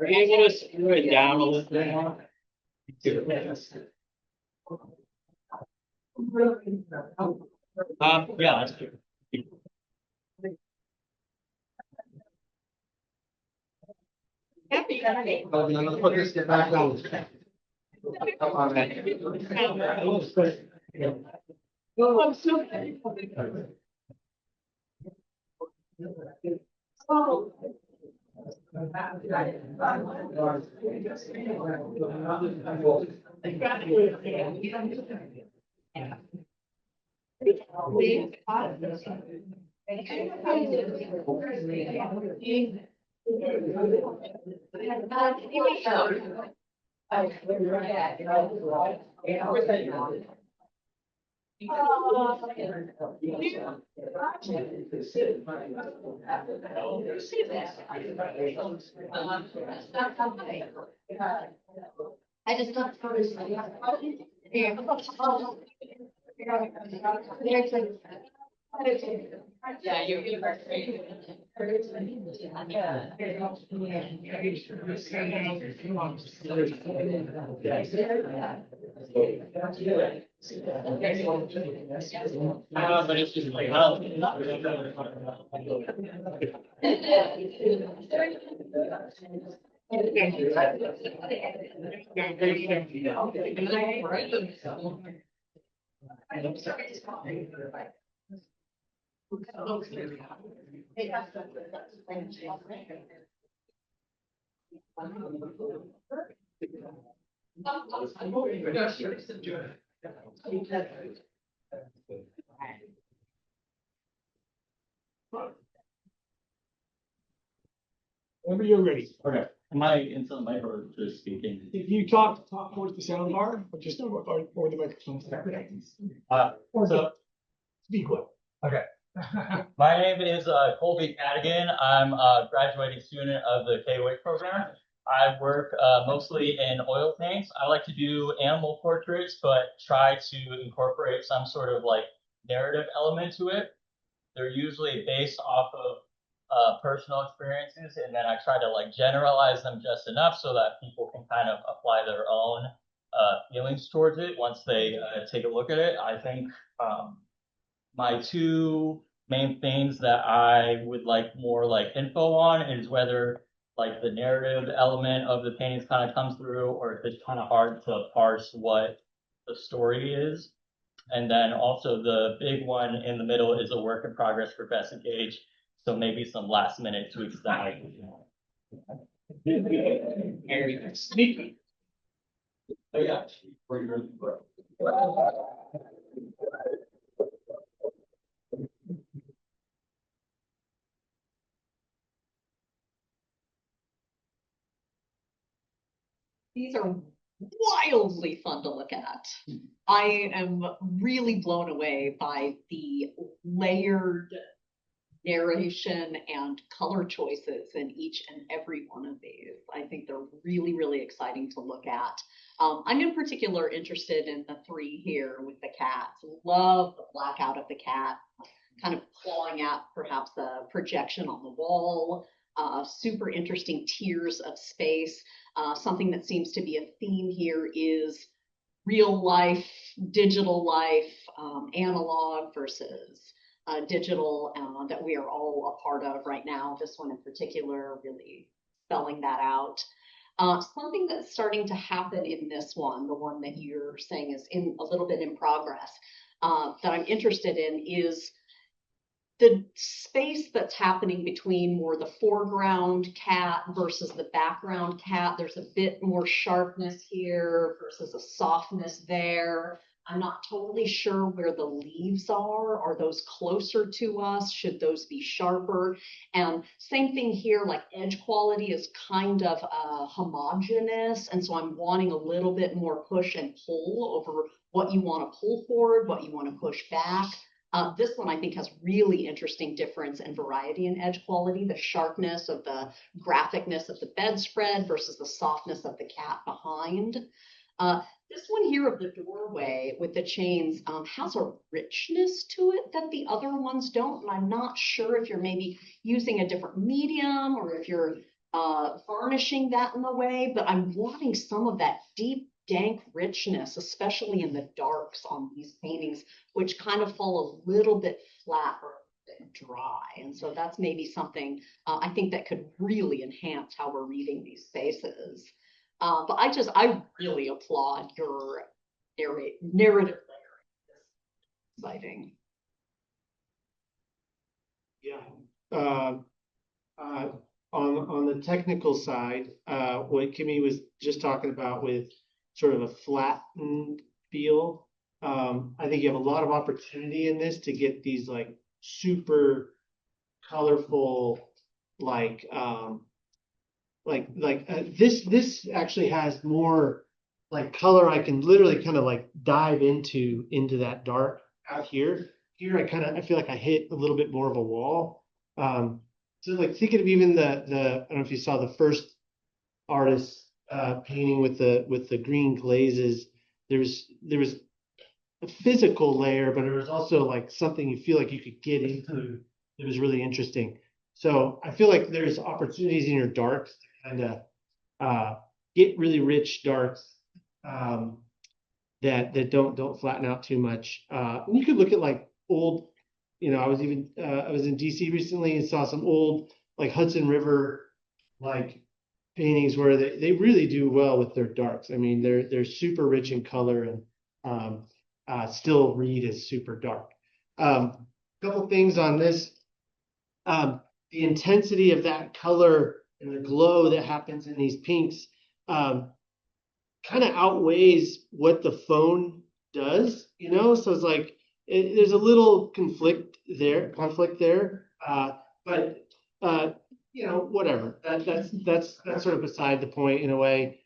Are you able to screw it down a little bit more? Yeah, that's good. Put this back on. Come on, man. I just don't. Here. Yeah, you are great. But it's just like, oh. Whenever you're ready. Okay, am I into the mic or just speaking? If you talk towards the sound bar, or just or the microphone. So, Speak well. okay. My name is Colby Cadigan. I'm a graduating student of the K-WIC program. I work mostly in oil paints. I like to do animal portraits, but try to incorporate some sort of like narrative element to it. They're usually based off of personal experiences, and then I try to like generalize them just enough so that people can kind of apply their own feelings towards it once they take a look at it. I think my two main things that I would like more like info on is whether like the narrative element of the paintings kind of comes through, or if it's kind of hard to parse what the story is. And then also the big one in the middle is a work in progress for Bess and Gage. So maybe some last minute tweaks that I can do. Sneaky. Oh yeah. These are look at. I am really blown away by the layered narration and color choices in each and every one of these. I think they're really, really exciting to look at. I'm in particular interested in the three here with the cats. Love the blackout of the cat, kind of clawing at perhaps the projection on the wall. Super interesting tiers of space. Something that seems to be a theme here is real life, digital life, analog versus digital that we are all a part of right now. This one in particular really spelling that out. Something that's starting to happen in this one, the one that you're saying is in a little bit in progress, that I'm interested in is the space that's happening between more the foreground cat versus the background cat. There's a bit more sharpness here versus a softness there. I'm not totally sure where the leaves are. Are those closer to us? Should those be sharper? And same thing here, like edge quality is kind of homogeneous. And so I'm wanting a little bit more push and pull over what you want to pull forward, what you want to push back. This one I think has really interesting difference and variety in edge quality, the sharpness of the graphicness of the bedspread versus the softness of the cat behind. This one here of the doorway with the chains has a richness to it that the other ones don't. And I'm not sure if you're maybe using a different medium or if you're varnishing that in the way, but I'm wanting some of that deep, dank richness, especially in the darks on these paintings, which kind of fall a little bit flat or a bit dry. And so that's maybe something I think that could really enhance how we're reading these spaces. But I really applaud your narrative layering. It's exciting. Yeah. On the technical side, what Kimmy was just talking about with sort of a flattened feel, I think you have a lot of opportunity in this to get these like super colorful, this actually has more like color. I can literally kind of like dive into that dark out here. Here I feel like I hit a little bit more of a wall. So like thinking of even the I don't know if you saw the first artist painting with the green glazes. There was a physical layer, but there was also like something you feel like you could get into. It was really interesting. So I feel like there's opportunities in your darks to kind of get really rich darks that don't flatten out too much. And you could look at like old, I was in DC recently and saw some old like Hudson River like paintings where they really do well with their darks. I mean, they're super rich in color and still read as super dark. Couple things on this. The intensity of that color and the glow that happens in these pinks kind of outweighs what the phone does, so it's like there's a little conflict there, but whatever. That's sort of beside the point in a way.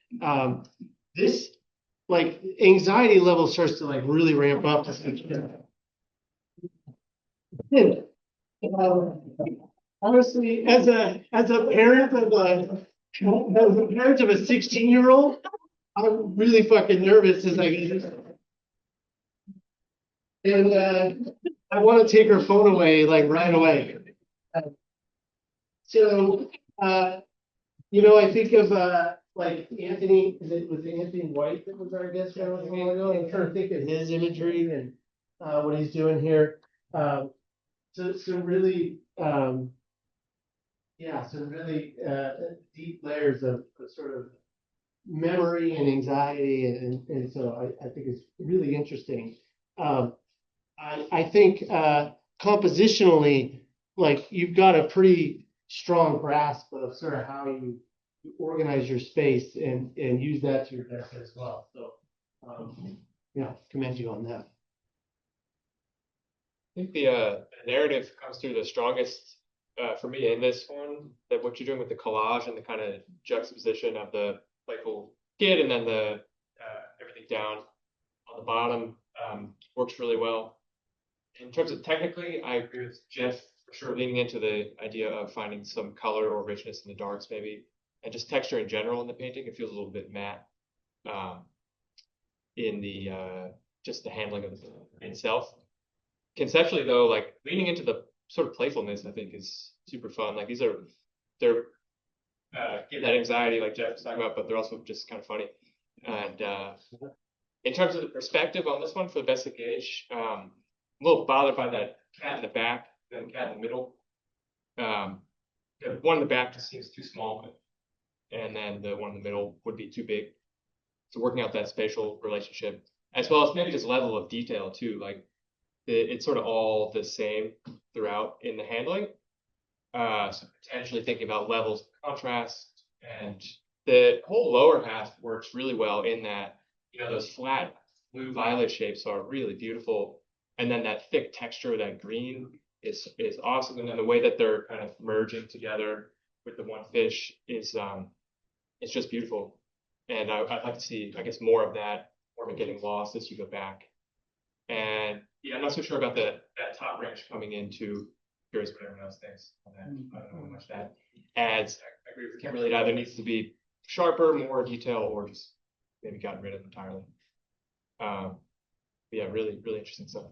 This like anxiety level starts to like really ramp up. Honestly, as a parent of a 16-year-old, I'm really fucking nervous as I get this. And I want to take her phone away like right away. So I think of like Anthony, was it Anthony White that was our guest a while ago? I'm trying to think of his imagery and what he's doing here. So really deep layers of sort of memory and anxiety, and so I think it's really interesting. I think compositionally, like you've got a pretty strong grasp of sort of how you organize your space and use that to your benefit as well. So commend you on that. I think the narrative comes through the strongest for me in this one, that what you're doing with the collage and the kind of juxtaposition of the playful kid and then the everything down on the bottom works really well. In terms of technically, I agree with Jeff for sure, leaning into the idea of finding some color or richness in the darks maybe, and just texture in general in the painting. It feels a little bit matte in the just the handling of the paint itself. Conceptually though, like leaning into the sort of playfulness, I think is super fun. Like they're give that anxiety like Jeff was talking about, but they're also just kind of funny. And in terms of the perspective on this one for the best of Gage, I'm a little bothered by that cat in the back, then cat in the middle. The one in the back just seems too small, and then the one in the middle would be too big. So working out that spatial relationship, as well as maybe just level of detail too, like it's sort of all the same throughout in the handling. So potentially thinking about levels of contrast, and the whole lower half works really well in that, you know, those flat blue violet shapes are really beautiful. And then that thick texture, that green is awesome. And then the way that they're kind of merging together with the one fish is it's just beautiful. And I'd like to see, I guess, more of that, more of it getting lost as you go back. And yeah, I'm not so sure about that top branch coming into. Curious what everyone else thinks on that. I don't know how much that adds. I agree with Kimberly. It either needs to be sharper, more detail, or just maybe gotten rid of entirely. Yeah, really, really interesting stuff.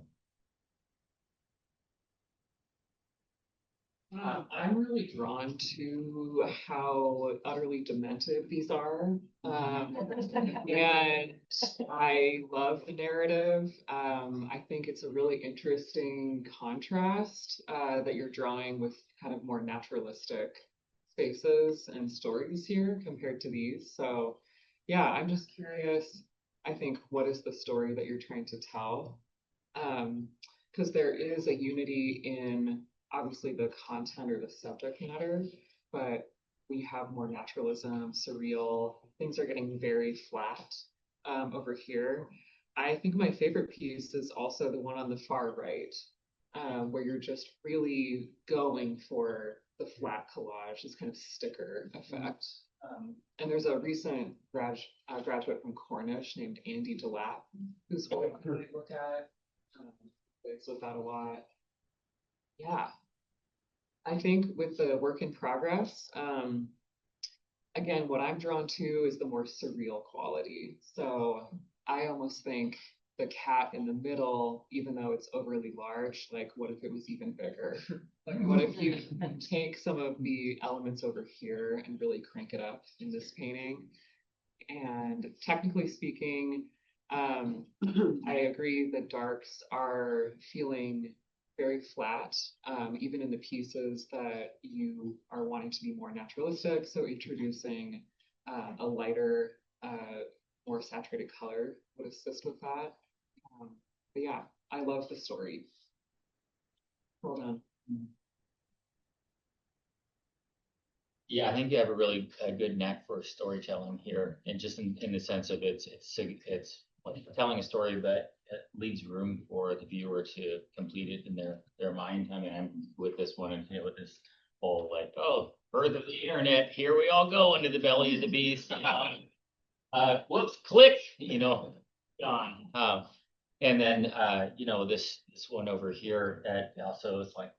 I'm really drawn to how utterly demented these are. And I love the narrative. I think it's a really interesting contrast that you're drawing with kind of more naturalistic spaces and stories here compared to these. So yeah, I'm just curious, I think, what is the story that you're trying to tell? Because there is a unity in obviously the content or the subject matter, but we have more naturalism, surreal, things are getting very flat over here. I think my favorite piece is also the one on the far right, where you're just really going for the flat collage, this kind of sticker effect. And there's a recent graduate from Cornish named Andy Delap, who's what I really look at. Plays with that a lot. Yeah, I think with the work in progress, again, what I'm drawn to is the more surreal quality. So I almost think the cat in the middle, even though it's overly large, like what if it was even bigger? Like what if you take some of the elements over here and really crank it up in this painting? And technically speaking, I agree that darks are feeling very flat, even in the pieces that you are wanting to be more naturalistic. So introducing a lighter, more saturated color would assist with that. But yeah, I love the story. Well done. Yeah, I think you have a really good knack for storytelling here, and just in the sense of it's like telling a story, but it leaves room for the viewer to complete it in their mind. I mean, I'm with this one and with this whole like, oh, birth of the internet, here we all go into the belly of the beast. Whoops, click, gone. And then this one over here that also is like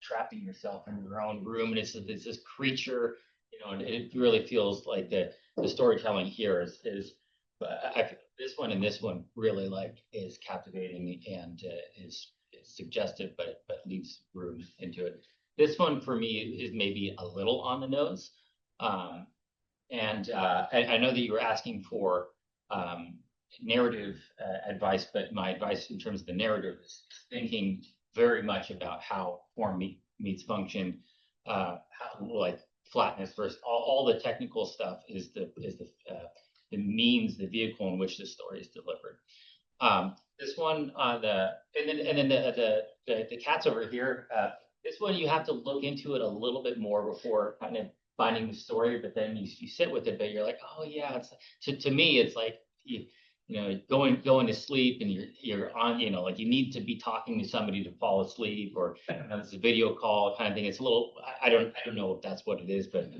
trapping yourself in your own room, and it's this creature, and it really feels like the storytelling here is this one and this one really is captivating and is suggestive, but leaves room into it. This one for me is maybe a little on the nose, and I know that you were asking for narrative advice, but my advice in terms of the narrative is thinking very much about how form meets function, how like flatness versus all the technical stuff is the means, the vehicle in which the story is delivered. This one on and then the cats over here. This one you have to look into it a little bit more before kind of finding the story, but then you sit with it, but you're like, oh yeah, it's to me it's like going to sleep and you're on, like you need to be talking to somebody to fall asleep, or it's a video call kind of thing. It's a little, I don't know if that's what it is, but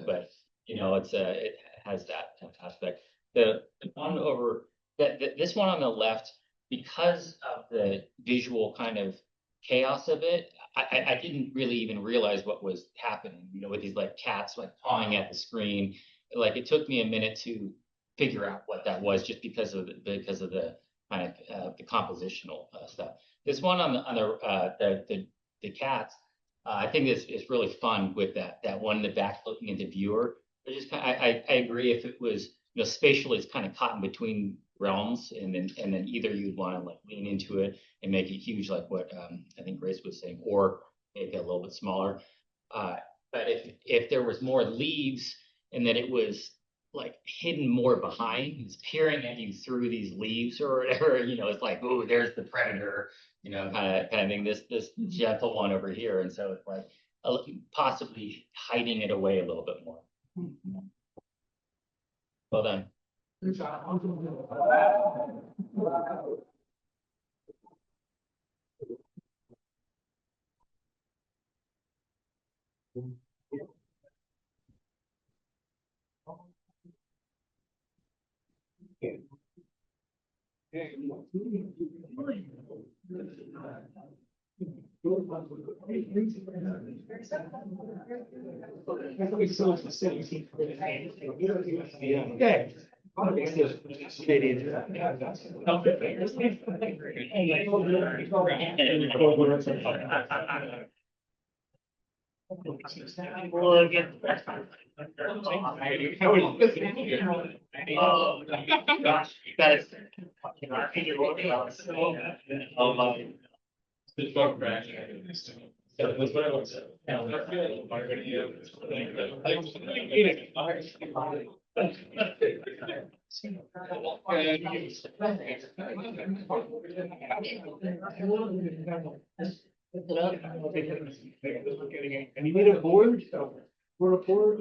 it's it has that aspect. The one over this one on the left because of the visual kind of chaos of it, I didn't really even realize what was happening, you know, with these like cats like pawing at the screen. Like it took me a minute to figure out what that was just because of the kind of the compositional stuff. This one on the cats, I think is really fun with that one in the back looking into viewer. But just kind of, I agree if it was, you know, spatially it's kind of caught in between realms, and then either you'd want to like lean into it and make it huge like what I think Grace was saying, or make it a little bit smaller. But if there was more leaves and that it was like hidden more behind, it's peering at you through these leaves or whatever, you know, it's like, oh, there's the predator, you know, kind of thing. This gentle one over here, and so it's like possibly hiding it away a little bit more. Well done. Oh gosh, that is. And you need a board? We're a board.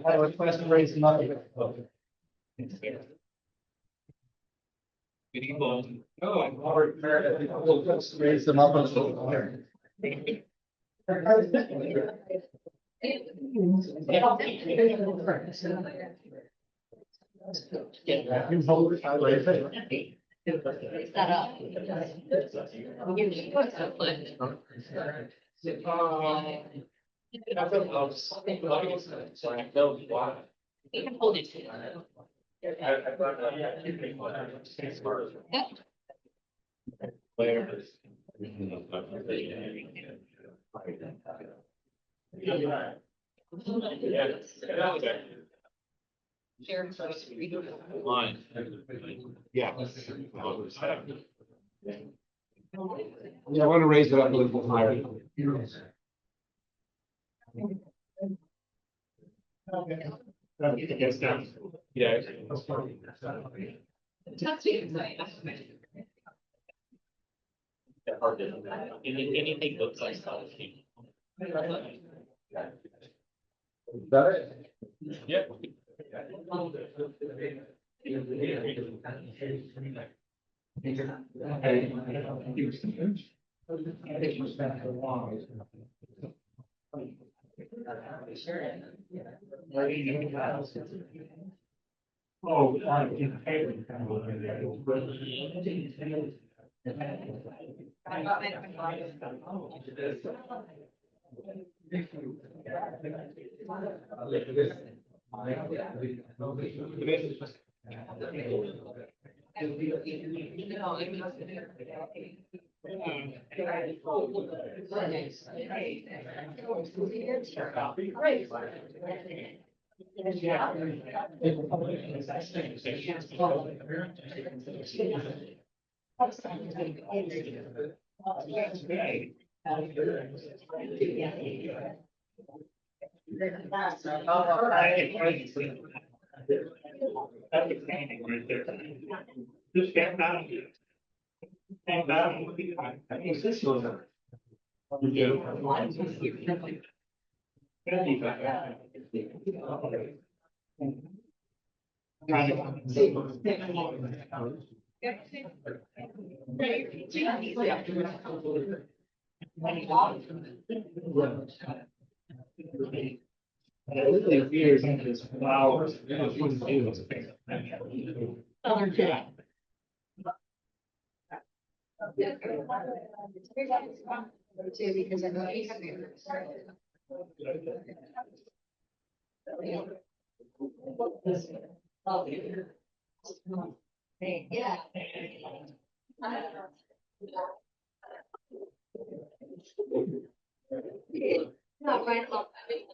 I request to raise them up a bit. Good evening. Oh, I'm Robert Meredith. We'll just raise them up a little. You hold it, I raise it. Raise that up. You can hold it. Share first. Line. Yeah. Yeah, I want to raise it up a little bit higher. Yeah. Anything looks like something. Yeah. That's a painting right there. Just stand down. Stand down. Is this one? Really weird is flowers. Because I know you have yeah. Not right. I love it.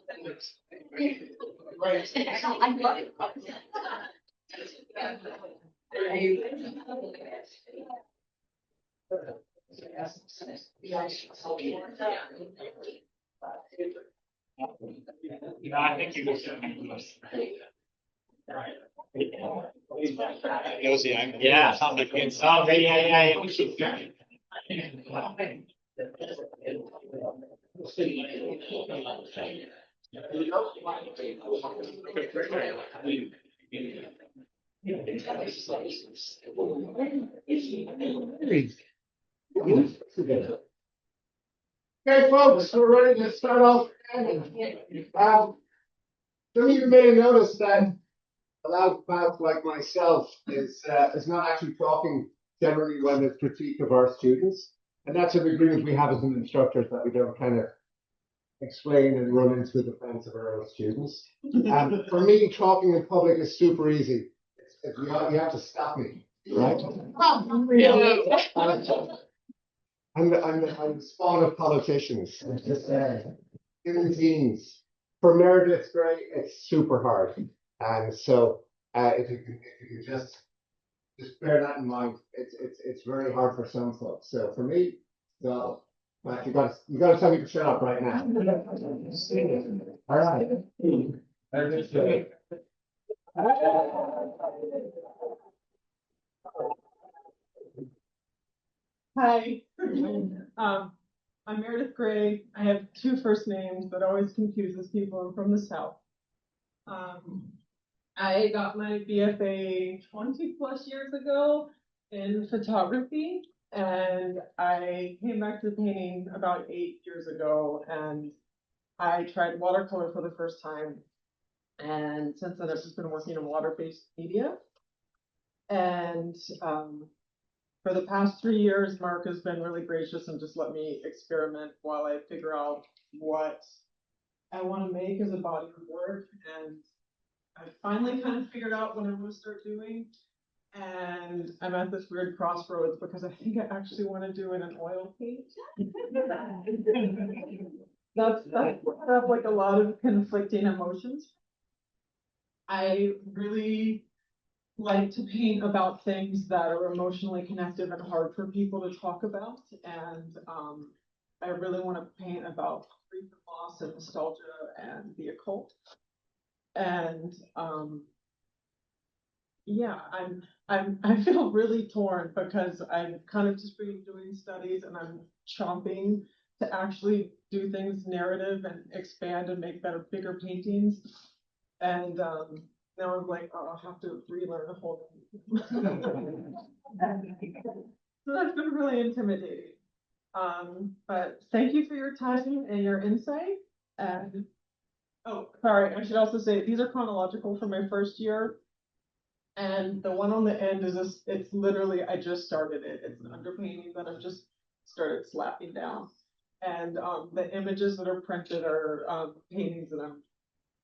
Yeah, I think you can. Yeah. It's all ready. Okay, folks, we're ready to start off. Some of you may have noticed that a loud mouth like myself is not actually talking generally when it's critique of our students. And that's an agreement we have as an instructors, that we don't kind of explain and run into the defense of our own students. For me, talking in public is super easy. You have to stop me, right? I'm the spawn of politicians. In the teens. For Meredith-Gray, it's super hard. And so if you can just bear that in mind, it's very hard for some folks. So for me, so but you got to tell me to shut up right now. All right. Hi, I'm Meredith-Gray. I have two first names that always confuses people. I'm from the South. I got my BFA 20 plus years ago in photography, and I came back to painting about 8 years ago, and I tried watercolor for the first time. And since then, I've just been working in water-based media. And for the past 3 years, Mark has been really gracious and just let me experiment while I figure out what I want to make as a body of work. And I finally kind of figured out what I want to start doing. And I'm at this weird crossroads because I think I actually want to do it in oil paint. That's brought up like a lot of conflicting emotions. I really like to paint about things that are emotionally connective and hard for people to talk about. And I really want to paint about grief and loss and nostalgia and the occult. And yeah, I feel really torn because I've kind of just been doing studies and I'm chomping to actually do things narrative and expand and make bigger paintings. And now I'm like, oh, I'll have to relearn a whole new. So that's been really intimidating. But thank you for your time and your insight. And oh, sorry, I should also say these are chronological for my first year. And the one on the end is it's literally, I just started it. It's an underpainting that I've just started slapping down. And the images that are printed are paintings that I'm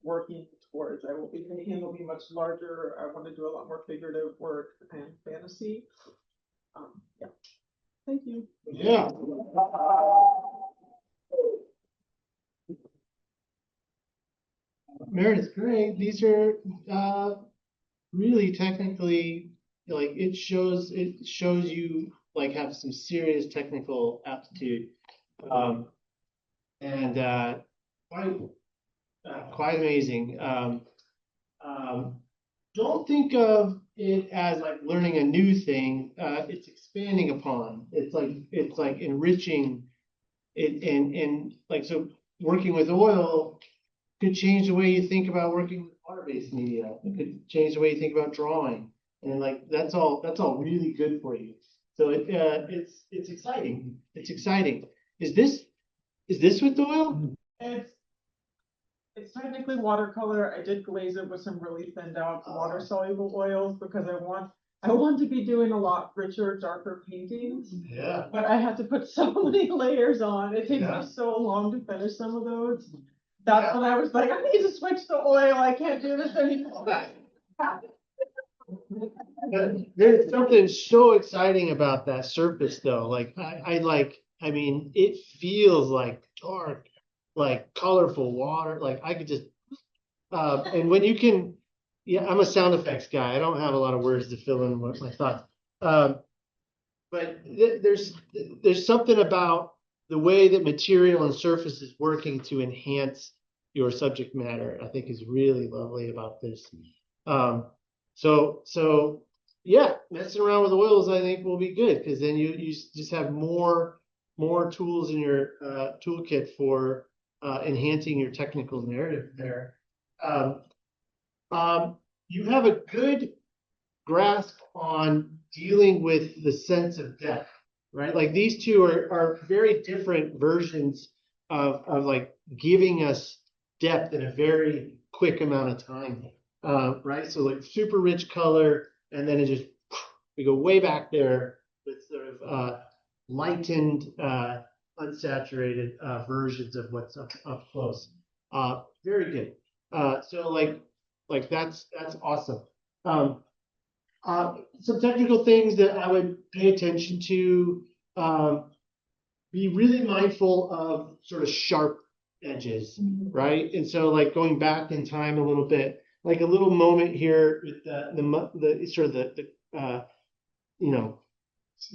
working towards. I will be making, will be much larger. I want to do a lot more figurative work and fantasy. Yeah. Thank you. Yeah. Meredith-Gray, these are really technically, like it shows you like have some serious technical aptitude. And quite amazing. Don't think of it as like learning a new thing. It's expanding upon. It's like enriching it, and like, so working with oil could change the way you think about working with water-based media. It could change the way you think about drawing, and like that's all really good for you. So it's exciting. It's exciting. Is this with oil? It's technically watercolor. I did glaze it with some really thinned out water soluble oils because I want to be doing a lot richer, darker paintings. Yeah. But I had to put so many layers on. It takes me so long to finish some of those. That's when I was like, I need to switch to oil. I can't do this anymore. There's something so exciting about that surface though. Like I mean, it feels like dark, like colorful water. Like I could just, and when you can, yeah, I'm a sound effects guy. I don't have a lot of words to fill in what my thoughts. But there's something about the way that material and surface is working to enhance your subject matter, I think is really lovely about this. So yeah, messing around with oils, I think will be good, because then you just have more tools in your toolkit for enhancing your technical narrative there. You have a good grasp on dealing with the sense of depth, right? Like these two are very different versions of like giving us depth in a very quick amount of time, right? So like super rich color, and then it just, we go way back there with sort of lightened, unsaturated versions of what's up close. Very good. So like that's awesome. Some technical things that I would pay attention to, be really mindful of sort of sharp edges, right? And so like going back in time a little bit, like a little moment here with the sort of the you know,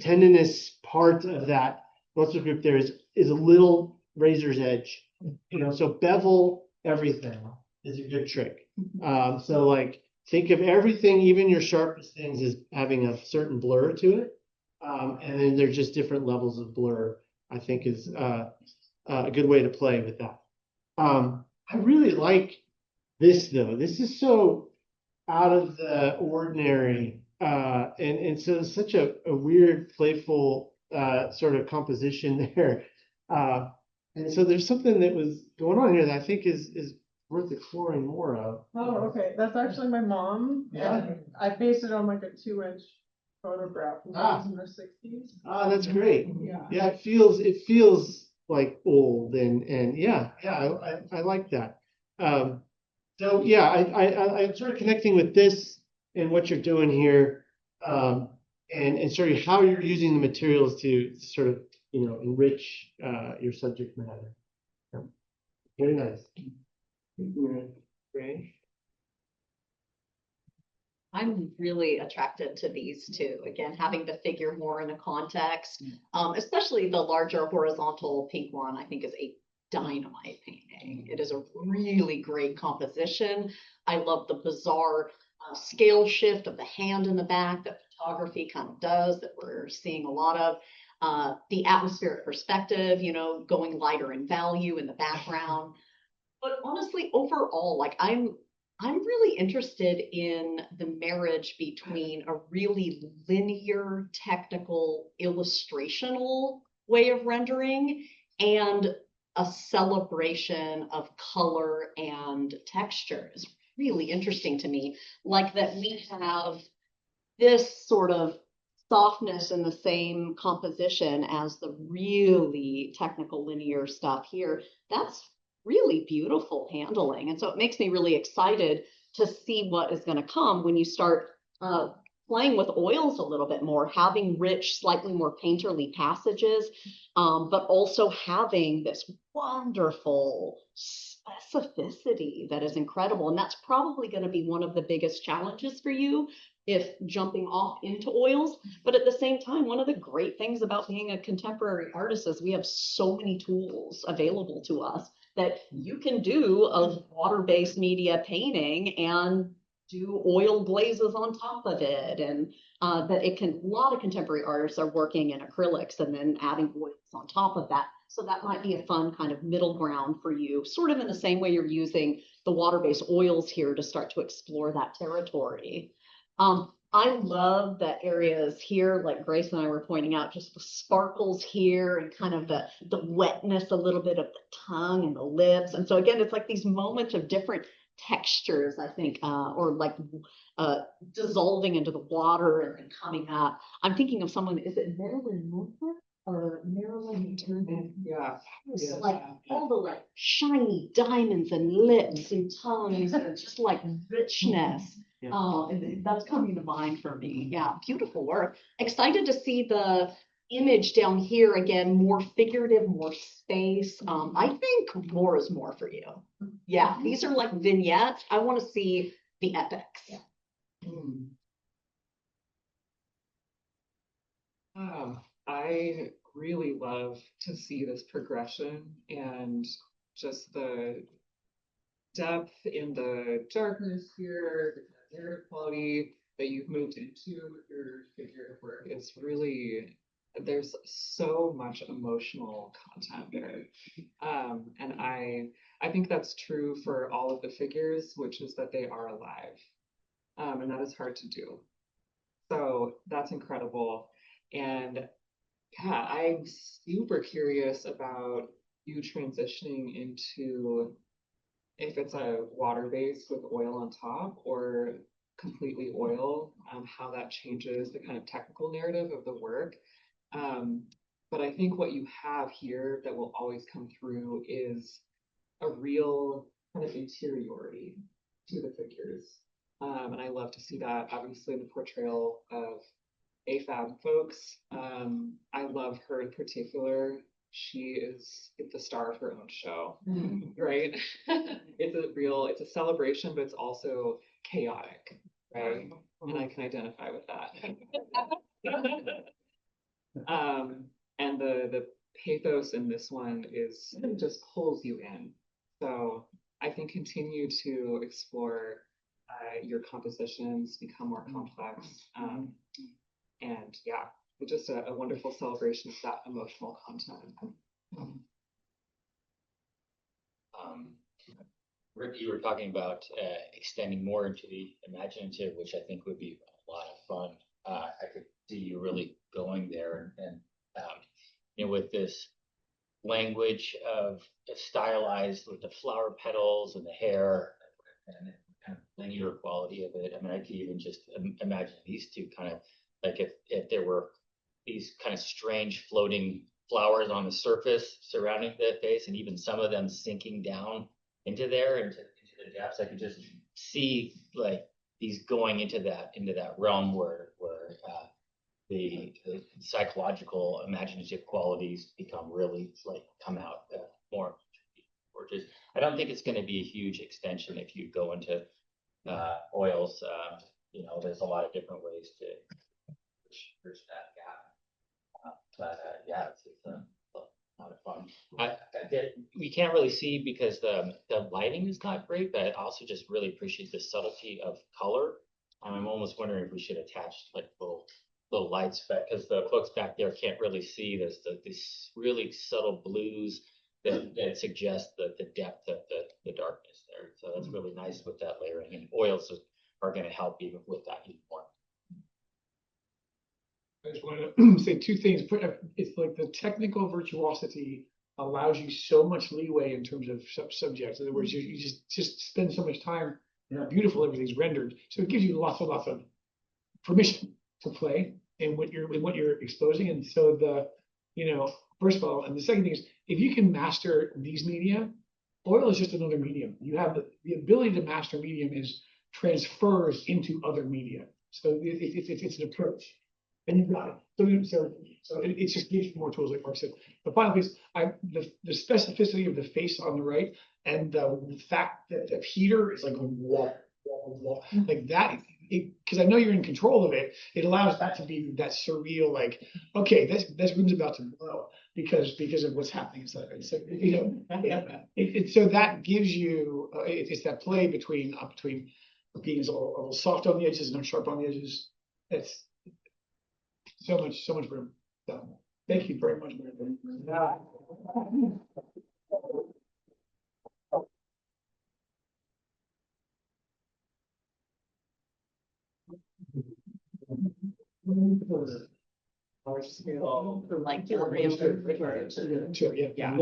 tendinous part of that muscle group there is a little razor's edge, you know, so bevel everything is a good trick. So like think of everything, even your sharpest things, as having a certain blur to it. And then there's just different levels of blur, I think is a good way to play with that. I really like this though. This is so out of the ordinary. And so it's such a weird, playful sort of composition there. And so there's something that was going on here that I think is worth exploring more of. Oh, okay. That's actually my mom. Yeah. And I based it on like a 2-inch photograph from in the 60s. That's great. Yeah. Yeah, it feels like old and yeah, I like that. So yeah, I'm sort of connecting with this and what you're doing here, and sort of how you're using the materials to sort of, you know, enrich your subject matter. Yeah. Very nice. Great. I'm really attracted to these two. Again, having the figure more in a context, especially the larger horizontal pink one, I think is a dynamite painting. It is a really great composition. I love the bizarre scale shift of the hand in the back that photography kind of does, that we're seeing a lot of. The atmospheric perspective, you know, going lighter in value in the background. But honestly, overall, like I'm really interested in the marriage between a really linear, technical, illustrational way of rendering and a celebration of color and texture. Is really interesting to me. Like that we have this sort of softness in the same composition as the really technical linear stuff here. That's really beautiful handling. And so it makes me really excited to see what is going to come when you start playing with oils a little bit more, having rich, slightly more painterly passages, but also having this wonderful specificity that is incredible. And that's probably going to be one of the biggest challenges for you, if jumping off into oils. But at the same time, one of the great things about being a contemporary artist is we have so many tools available to us that you can do a water-based media painting and do oil glazes on top of it. And that it can, a lot of contemporary artists are working in acrylics and then adding oils on top of that. So that might be a fun kind of middle ground for you, sort of in the same way you're using the water-based oils here to start to explore that territory. I love that areas here, like Grace and I were pointing out, just the sparkles here and kind of the wetness, a little bit of the tongue and the lips. And so again, it's like these moments of different textures, I think, or like dissolving into the water and then coming up. I'm thinking of someone, is it Madeline Dahl or Marilyn Turner? Yeah. It's like all the like shiny diamonds and lips and tongues and just like richness. And that's coming to mind for me. Yeah, beautiful work. Excited to see the image down here again, more figurative, more space. I think more is more for you. Yeah, these are like vignettes. I want to see the epics. I really love to see this progression and just the depth in the darkness here, the narrative quality that you've moved into with your figurative work. It's really, there's so much emotional content there. And I think that's true for all of the figures, which is that they are alive. And that is hard to do. So that's incredible. And yeah, I'm super curious about you transitioning into if it's a water base with oil on top or completely oil, how that changes the kind of technical narrative of the work. But I think what you have here that will always come through is a real kind of interiority to the figures. And I love to see that, obviously, in the portrayal of AFAB folks. I love her in particular. She is the star of her own show, right? It's a celebration, but it's also chaotic, right? And I can identify with that. And the pathos in this one is just pulls you in. So I think continue to explore your compositions, become more complex. And yeah, it's just a wonderful celebration of that emotional content. Rick, you were talking about extending more into the imaginative, which I think would be a lot of fun. I could see you really going there and with this language of stylized with the flower petals and the hair and the kind of linear quality of it. I mean, I could even just imagine these two kind of like if there were these kind of strange floating flowers on the surface surrounding the face, and even some of them sinking down into there, into the depths. I could just see like these going into that realm where the psychological imaginative qualities become really like come out more gorgeous. I don't think it's going to be a huge extension if you go into oils. There's a lot of different ways to bridge that gap. But it's a lot of fun. We can't really see because the lighting is not great, but I also just really appreciate the subtlety of color. I'm almost wondering if we should attach like little lights back, because the folks back there can't really see this really subtle blues that suggest the depth of the darkness there. So that's really nice with that layering, and oils are going to help even with that even more. I just want to say two things. It's like the technical virtuosity allows you so much leeway in terms of subjects. In other words, you just spend so much time and how beautiful everything's rendered. So it gives you lots of permission to play in what you're exposing. And so first of all, and the second thing is, if you can master these media, oil is just another medium. You have the ability to master medium is transfers into other media. So it's an approach. And you've got it. So it's just gives you more tools, like Mark said. The final piece, the specificity of the face on the right, and the fact that the heater is like going wall, like that. because I know you're in control of it, it allows that to be that surreal, like, okay, this room's about to blow because of what's happening inside. It's like, so that gives you, it's that play between being a little soft on the edges and not sharp on the edges. It's so much room. So, thank you very much, Meredith. Like sure, yeah.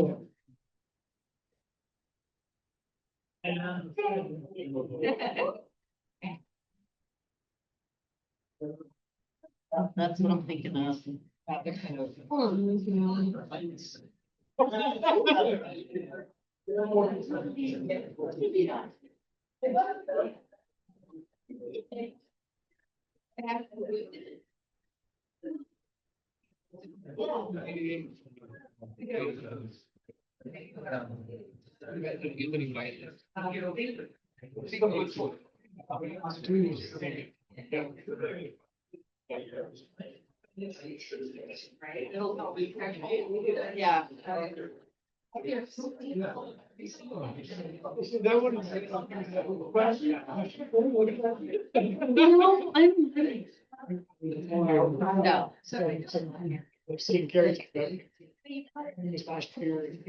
That's what I'm thinking of. Yeah. No, I'm ready. No. Sorry. We're seeing Gary in this last period.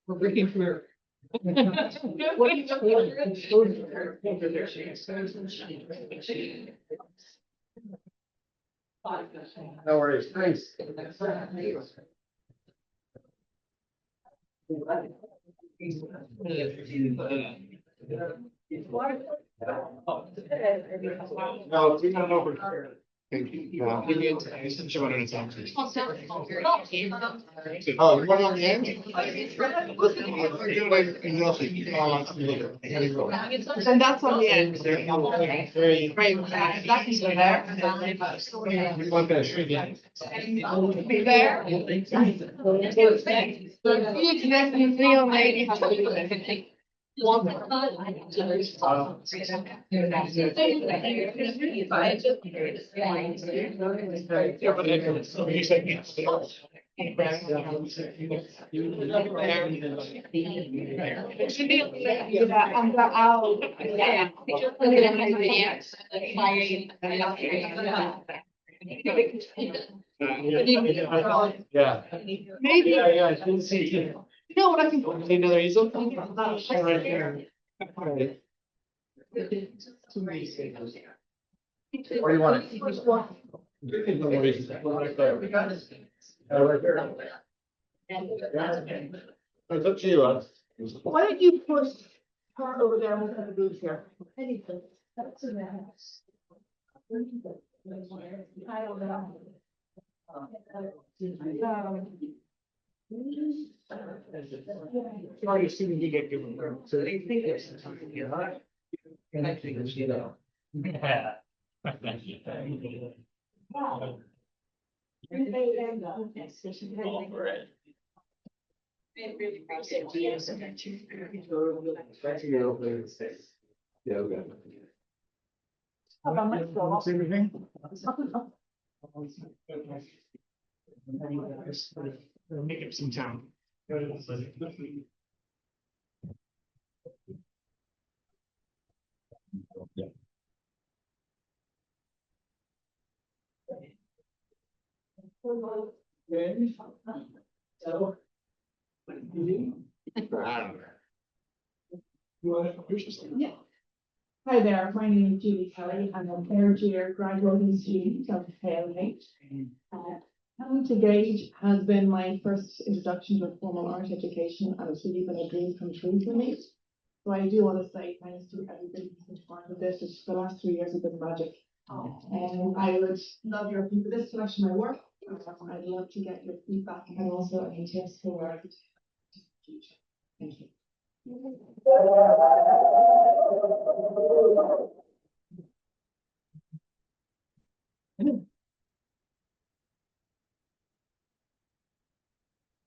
We're breaking through. No worries. Thanks. No, we got over here. Thank you. Give me a show on it. Oh, you want on the end? And that's on the end. Right, that can go there. We want that straight in. Be there. You connect with me on lady. Yeah. Maybe. Yeah, I didn't see you. No, what I can. Another easel? Right there. What do you want? Right there. It's up to you, Alex. Why don't you push her over there and we'll have the booth here? Anything. That's a mess. I don't know. Sorry, assuming you get given room. So they think there's something here. And I think it's, Yeah. Yeah, okay. Make up some time. Yeah. Hi there, my name is Julie Kelly. I'm a third year graduating student of ALH. Coming to Gage has been my first introduction to a formal art education, and it's really been a dream come true for me. So I do want to say thanks to everybody who's been part of this. The last 3 years have been magic. And I would love your feedback. This collection of my work. I'd love to get your feedback and also any tips for the future. Thank you.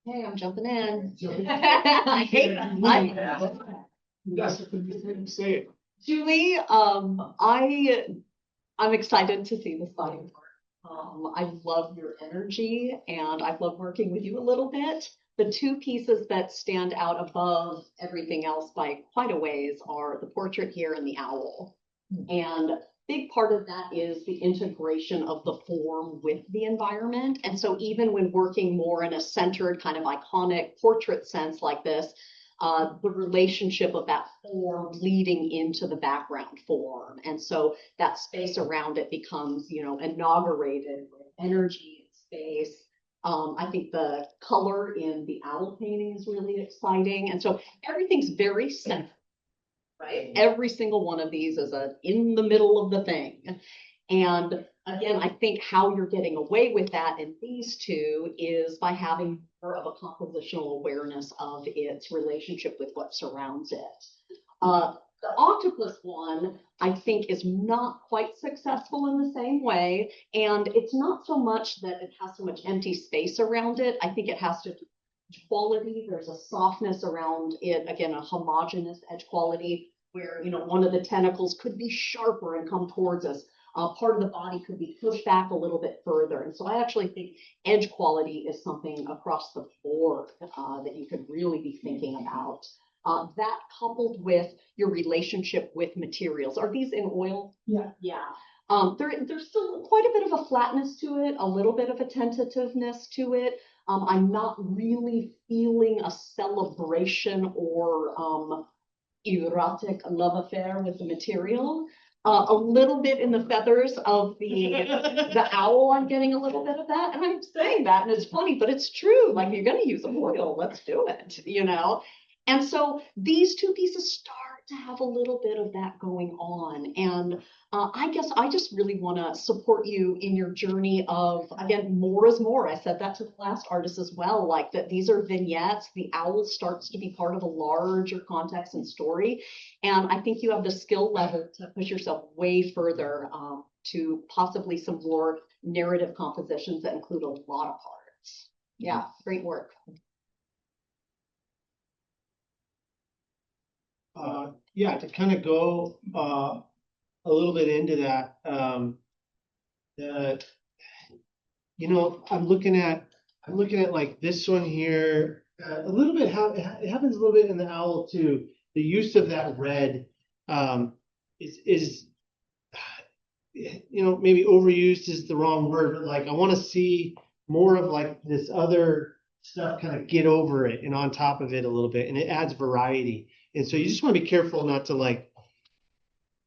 Hey, I'm jumping in. I hate that. That's what you say it. Julie, I'm excited to see this body of work. I love your energy and I've loved working with you a little bit. The two pieces that stand out above everything else by quite a ways are the portrait here and the owl. And a big part of that is the integration of the form with the environment. And so even when working more in a centered kind of iconic portrait sense like this, the relationship of that form leading into the background form. And so that space around it becomes, inaugurated with energy and space. I think the color in the owl painting is really exciting. And so everything's very centered, right? Every single one of these is in the middle of the thing. And again, I think how you're getting away with that in these two is by having more of a compositional awareness of its relationship with what surrounds it. The octopus one, I think, is not quite successful in the same way. And it's not so much that it has so much empty space around it. I think it has to do with quality. There's a softness around it, again, a homogeneous edge quality where, one of the tentacles could be sharper and come towards us. Part of the body could be pushed back a little bit further. And so I actually think edge quality is something across the board that you could really be thinking about. That coupled with your relationship with materials. Are these in oil? Yeah. Yeah. There's still quite a bit of a flatness to it, a little bit of a tentativeness to it. I'm not really feeling a celebration or erotic love affair with the material. A little bit in the feathers of the owl, I'm getting a little bit of that. And I'm saying that, and it's funny, but it's true. Like, you're going to use a oil, let's do it, And so these two pieces start to have a little bit of that going on. And I guess I just really want to support you in your journey of, again, more is more. I said that to the last artist as well, like that these are vignettes. The owl starts to be part of a larger context and story. And I think you have the skill level to push yourself way further to possibly some more narrative compositions that include a lot of parts. Yeah, great work. To kind of go a little bit into that, I'm looking at like this one here, a little bit how it happens a little bit in the owl too. The use of that red is maybe overused is the wrong word, but like I want to see more of like this other stuff kind of get over it and on top of it a little bit, and it adds variety. And so you just want to be careful not to like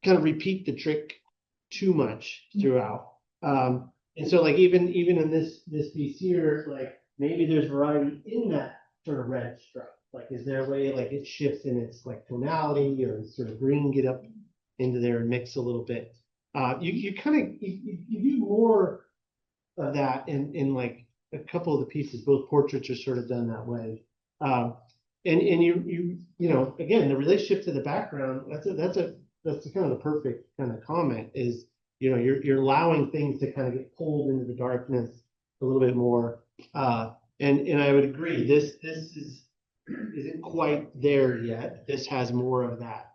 kind of repeat the trick too much throughout. And so like even in this piece here, like maybe there's variety in that sort of red stripe. Like, is there a way like it shifts in its like tonality or sort of green get up into there and mix a little bit? You do more of that in like a couple of the pieces. Both portraits are sort of done that way. And you again, the relationship to the background, that's kind of the perfect kind of comment is, you're allowing things to kind of get pulled into the darkness a little bit more. And I would agree, this isn't quite there yet. This has more of that,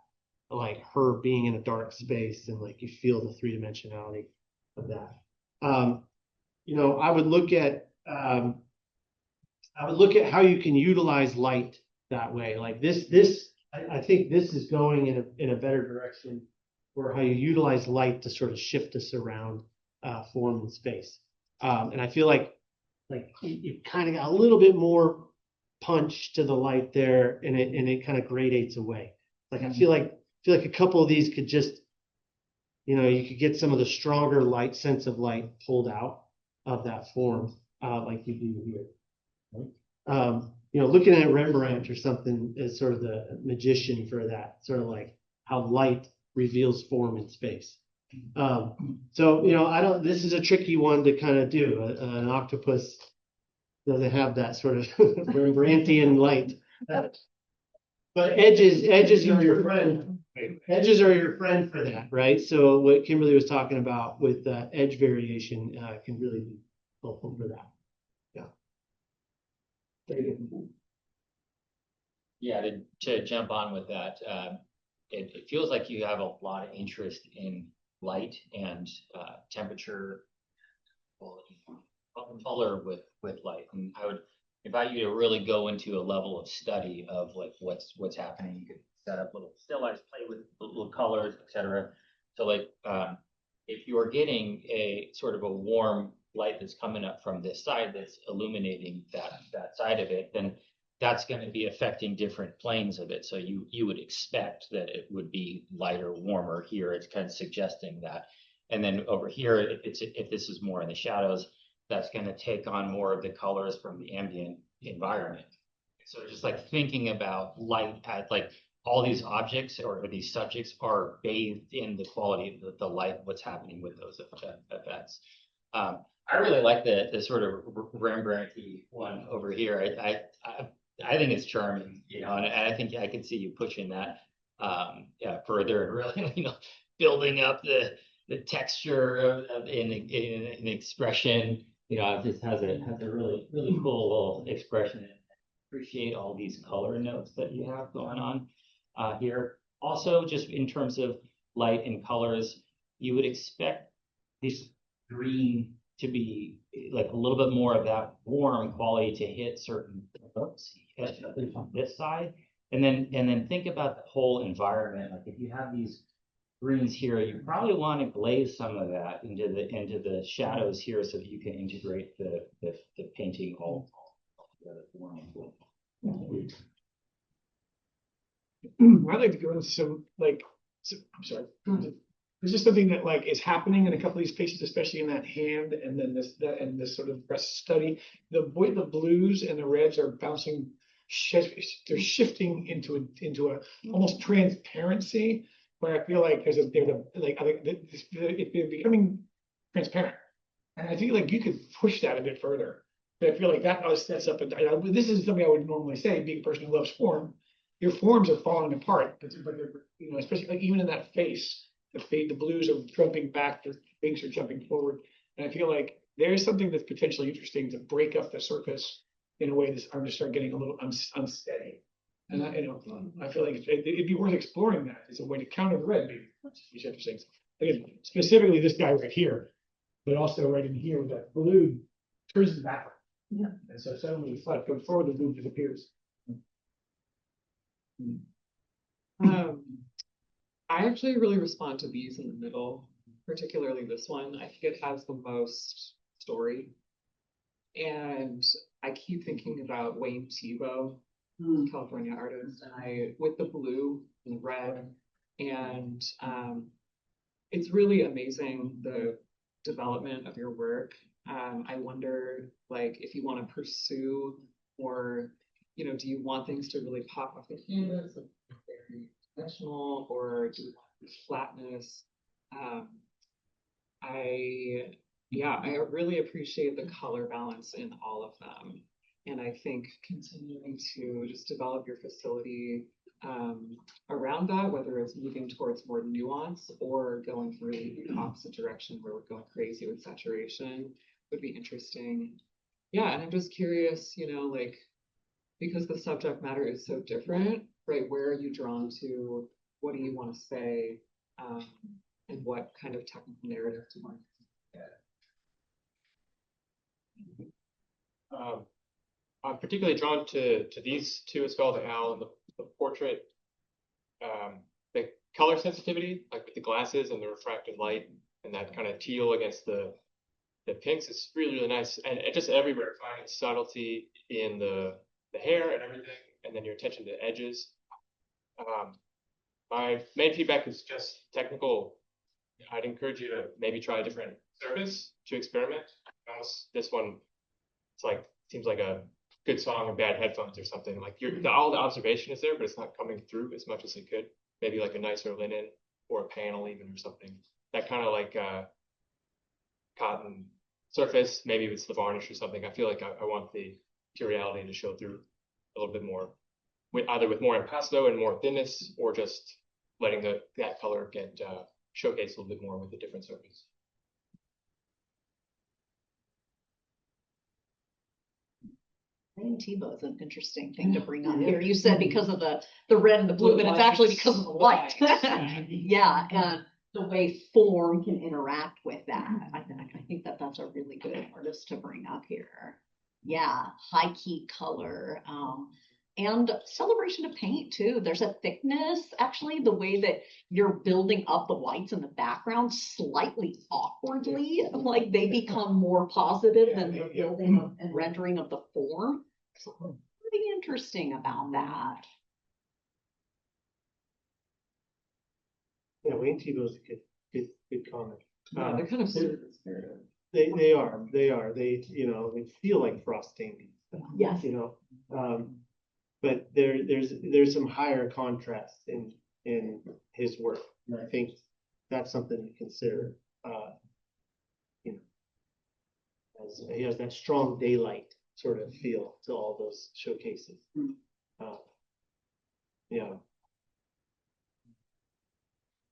like her being in a dark space and like you feel the three-dimensionality of that. I would look at how you can utilize light that way. Like I think this is going in a better direction for how you utilize light to sort of shift us around form and space. And I feel like you kind of got a little bit more punch to the light there, and it kind of gradates away. Like I feel like a couple of these could just, you could get some of the stronger light sense of light pulled out of that form, like you do here. Right? Looking at Rembrandt or something is sort of the magician for that, sort of like how light reveals form in space. This is a tricky one to kind of do. An octopus doesn't have that sort of Rembrandtian light. But edges are your friend. Edges are your friend for that, right? So what Kimberly was talking about with edge variation can really be helpful for that. Yeah. very different. Yeah, to jump on with that, it feels like you have a lot of interest in light and temperature, quality, color with light. And I would invite you to really go into a level of study of like what's happening. You could set up little still lifes, play with little colors, etc. So like if you're getting a sort of a warm light that's coming up from this side that's illuminating that side of it, then that's going to be affecting different planes of it. So you would expect that it would be lighter, warmer here. It's kind of suggesting that. And then over here, if this is more in the shadows, that's going to take on more of the colors from the ambient environment. So just like thinking about light at like all these objects or these subjects are bathed in the quality of the light, what's happening with those effects. I really like the sort of Rembrandt-y one over here. I think it's charming, you know, and I think I can see you pushing that further and really, you know, building up the texture of in expression. You know, it just has a really cool little expression. And appreciate all these color notes that you have going on here. Also, just in terms of light and colors, you would expect this green to be like a little bit more of that warm quality to hit certain notes on this side, and then think about the whole environment. Like if you have these greens here, you probably want to glaze some of that into the shadows here so that you can integrate the painting all together. I'd like to go into some I'm sorry. There's just something that like is happening in a couple of these pages, especially in that hand, and then this sort of breast study. The blues and the reds are bouncing. They're shifting into a almost transparency, where I feel like there's a they're becoming transparent, and I feel like you could push that a bit further. But I feel like that sets up. This is something I would normally say, being a person who loves form. Your forms are falling apart, but they're, you know, especially like even in that face. The blues are jumping back, the pinks are jumping forward. And I feel like there's something that's potentially interesting to break up the surface in a way that's I'm just start getting a little unsteady. And I feel like it'd be worth exploring that as a way to counter the red. These interesting. Again, specifically this guy right here, but also right in here with that blue turns backward. Yeah. And so suddenly the flood goes forward, the blue disappears. I actually really respond to these in the middle, particularly this one. I think it has the most story. And I keep thinking about Wayne Thiebaud, California artist, and with the blue and red. And it's really amazing, the development of your work. I wonder, like, if you want to pursue more, you know, do you want things to really pop off the canvas? Very dimensional, or do you want flatness? I really appreciate the color balance in all of them, and I think continuing to just develop your facility around that, whether it's moving towards more nuance or going really the opposite direction where we're going crazy with saturation, would be interesting. Yeah, and I'm just curious, you know, like, because the subject matter is so different, right? Where are you drawn to? What do you want to say? And what kind of technical narrative do you want to get? I'm particularly drawn to these two as well, the owl and the portrait. The color sensitivity, like with the glasses and the refracted light, and that kind of teal against the pinks is really nice. And it just everywhere, finding subtlety in the hair and everything, and then your attention to the edges. My main feedback is just technical. I'd encourage you to maybe try a different surface to experiment. This one, it's like, seems like a good song and bad headphones or something. Like all the observation is there, but it's not coming through as much as it could. Maybe like a nicer linen or a panel even or something. That kind of like cotton surface, maybe it's the varnish or something. I feel like I want the materiality to show through a little bit more, either with more impasto and more thinness, or just letting that color get showcased a little bit more with a different surface. Green Tebow is an interesting thing to bring up here. You said because of the red and the blue, but it's actually because of the white. Yeah, and the way form can interact with that. I think that that's a really good artist to bring up here. Yeah, high key color. And celebration of paint too. There's a thickness, actually, the way that you're building up the whites in the background slightly awkwardly, like they become more positive than the building and rendering of the form. So pretty interesting about that. Yeah, Wayne Tebow's a good comment. Yeah, they're kind of spirit. They are. They, you know, they feel like frosting. Yes. You know, but there's some higher contrast in his work. And I think that's something to consider. You know, as he has that strong daylight sort of feel to all those showcases. Yeah.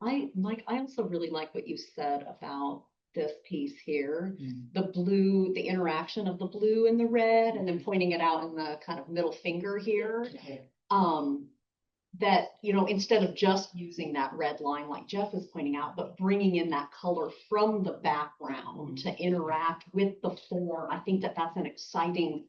I also really like what you said about this piece here. The blue, the interaction of the blue and the red, and then pointing it out in the kind of middle finger here. That, you know, instead of just using that red line like Jeff is pointing out, but bringing in that color from the background to interact with the form. I think that that's an exciting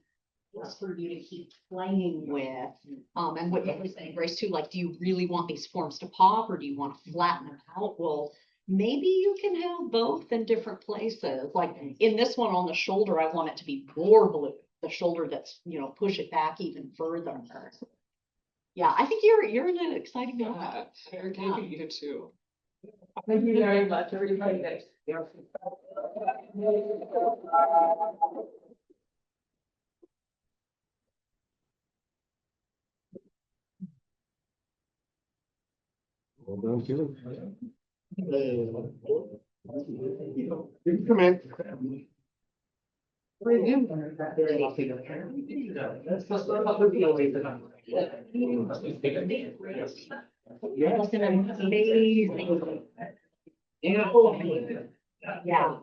piece for you to keep playing with. And what you were saying, Grace, too, like, do you really want these forms to pop or do you want to flatten them out? Well, maybe you can have both in different places. Like in this one on the shoulder, I want it to be more blue. The shoulder that's, you know, push it back even further. Yeah, I think you're in an exciting moment. You too. Thank you very much, everybody. Well done, too. You can come in. That's an amazing. Yeah.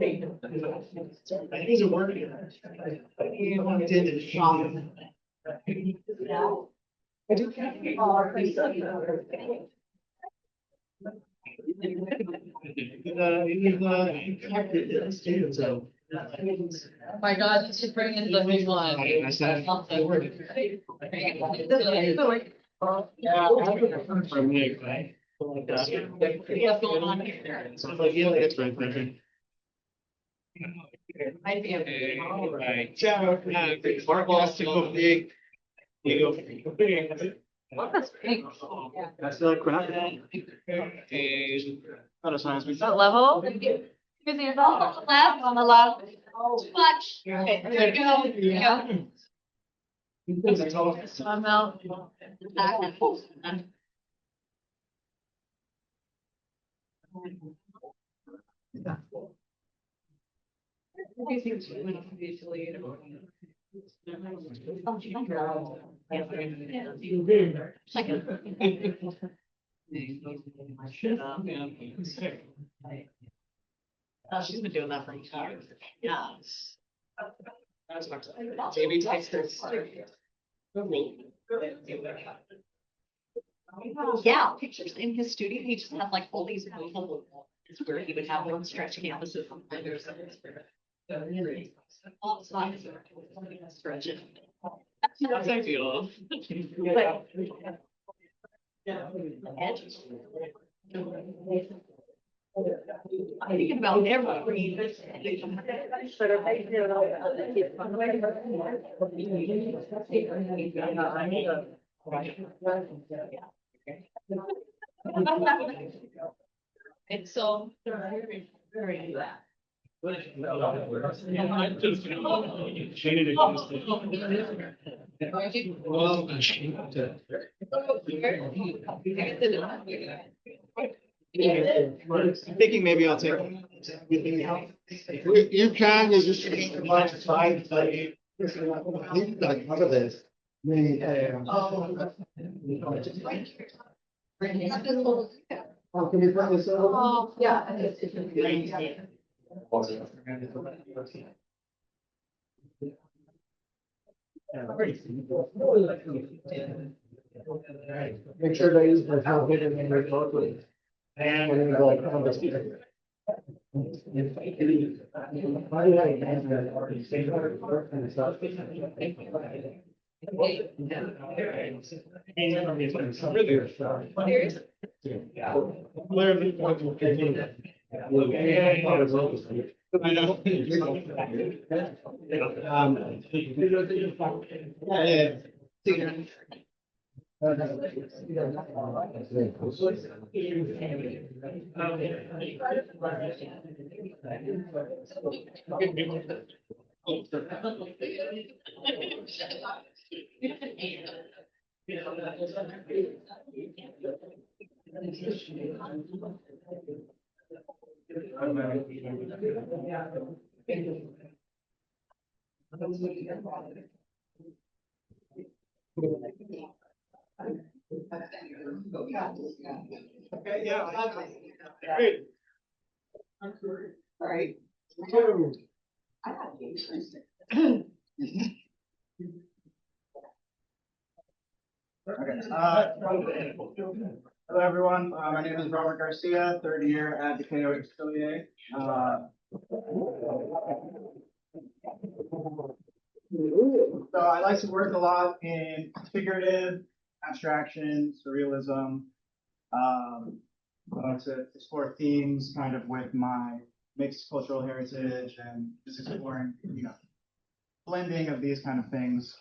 These are working. Oh my God, you should bring in the big one. From Nick, right? What's going on here? It's right there. All right. Ciao. Mark wants to go big. You go big. That's big. That's not crap. Not as high as we. What level? Using it on the left, on the left. Too much. Okay, there you go. Yeah. She's been doing that for years. Yeah. Jamie takes this. Yeah, pictures in his studio. He just had like all these movable walls where he would have one stretch canvases on others. All sides are stretching. That's ideal. I'm thinking about every. It's so very, very that. I'm thinking maybe I'll take. You can, you just combine the side, like part of this. Oh, can you bring this over? Oh, yeah. Make sure they use the how hidden in their locally. And like, Okay, yeah. Great. All right. Hello, everyone. My name is Robert Garcia, third year at the Atelier. So I like to work a lot in figurative, abstraction, surrealism. I like to explore themes kind of with my mixed cultural heritage and just exploring, blending of these kind of things.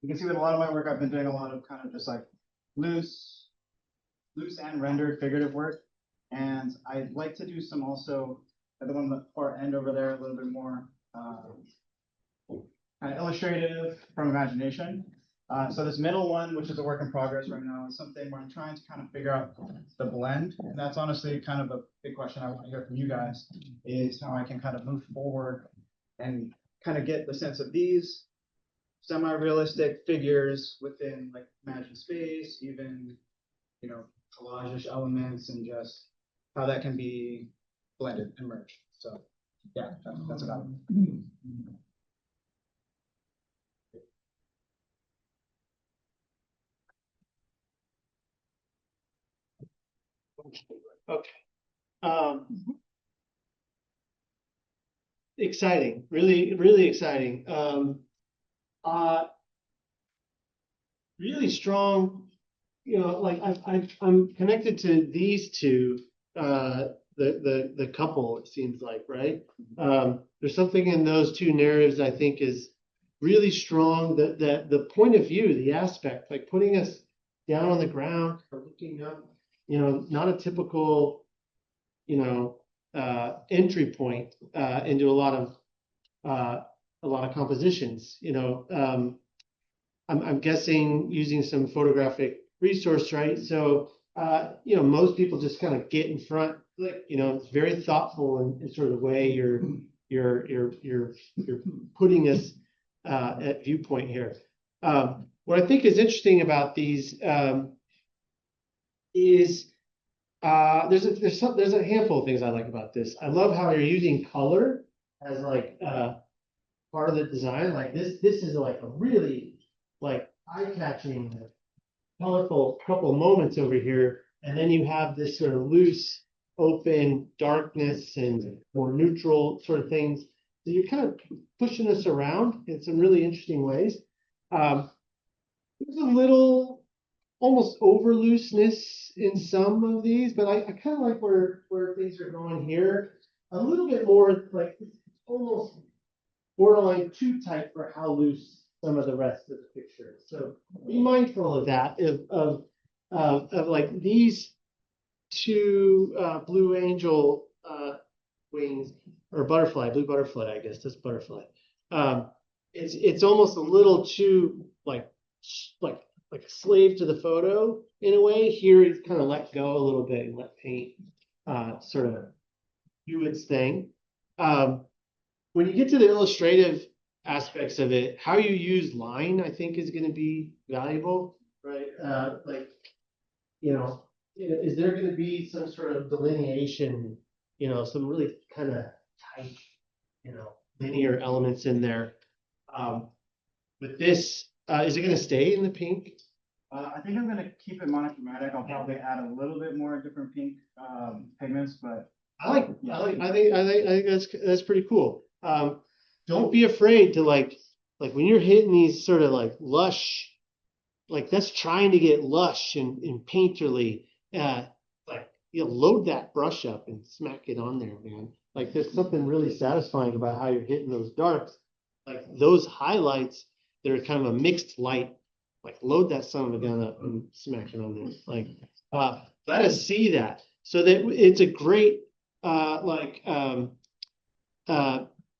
You can see with a lot of my work, I've been doing a lot of kind of just like loose and rendered figurative work. And I'd like to do some also, at the one on the far end over there, a little bit more kind of illustrative from imagination. So this middle one, which is a work in progress right now, is something where I'm trying to kind of figure out the blend. And that's honestly kind of a big question I want to hear from you guys, is how I can kind of move forward and kind of get the sense of these semi-realistic figures within like imagined space, even, collage-ish elements, and just how that can be blended and merged. So yeah, that's about it. Okay. Exciting, really, really exciting. Really strong, like I'm connected to these two, the couple, it seems like, right? There's something in those two narratives I think is really strong, that the point of view, the aspect, like putting us down on the ground or looking up, not a typical, entry point into a lot of compositions. I'm guessing using some photographic resource, right? So most people just kind of get in front, like, it's very thoughtful in sort of the way you're putting us at viewpoint here. What I think is interesting about these is there's a handful of things I like about this. I love how you're using color as like part of the design. Like this is like a really like eye-catching, colorful couple moments over here, and then you have this sort of loose, open darkness and more neutral sort of things. So you're kind of pushing us around in some really interesting ways. There's a little almost over looseness in some of these, but I kind of like where things are going here. A little bit more like it's almost borderline too tight for how loose some of the rest of the picture. So be mindful of that, of like these two blue angel wings, or butterfly, blue butterfly, I guess that's butterfly. It's almost a little too like a slave to the photo in a way. Here it's kind of let go a little bit and let paint sort of do its thing. When you get to the illustrative aspects of it, how you use line, I think, is going to be valuable, right? Is there going to be some sort of delineation, some really kind of tight, linear elements in there? with this, is it gonna stay in the pink? I think I'm gonna keep it monochromatic. I'll probably add a little bit more different pink pigments, but I think that's pretty cool. Don't be afraid to like when you're hitting these sort of like lush, like that's trying to get lush and painterly. Like load that brush up and smack it on there, man. Like there's something really satisfying about how you're hitting those darks, like those highlights. They're kind of a mixed light. Like load that son of a gun up and smack it on there. Like let us see that. So that it's a great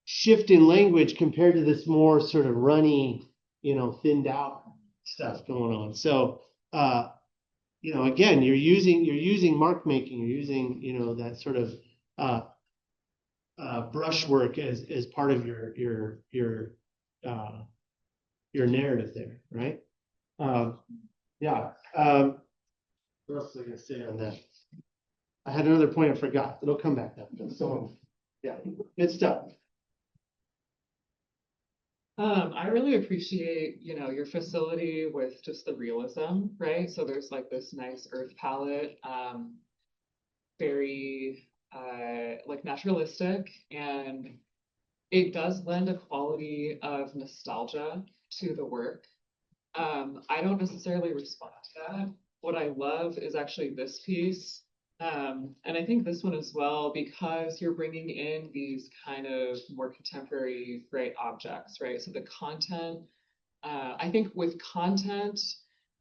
shift in language compared to this more sort of runny, thinned out stuff going on. So again, you're using mark making, you're using, that sort of brushwork as part of your narrative there, right? What else was I gonna say on that? I had another point I forgot. It'll come back up. So yeah, good stuff. I really appreciate, your facility with just the realism, right? So there's like this nice earth palette, very like naturalistic, and it does lend a quality of nostalgia to the work. I don't necessarily respond to that. What I love is actually this piece. And I think this one as well, because you're bringing in these kind of more contemporary, right, objects, right? So the content, I think with content,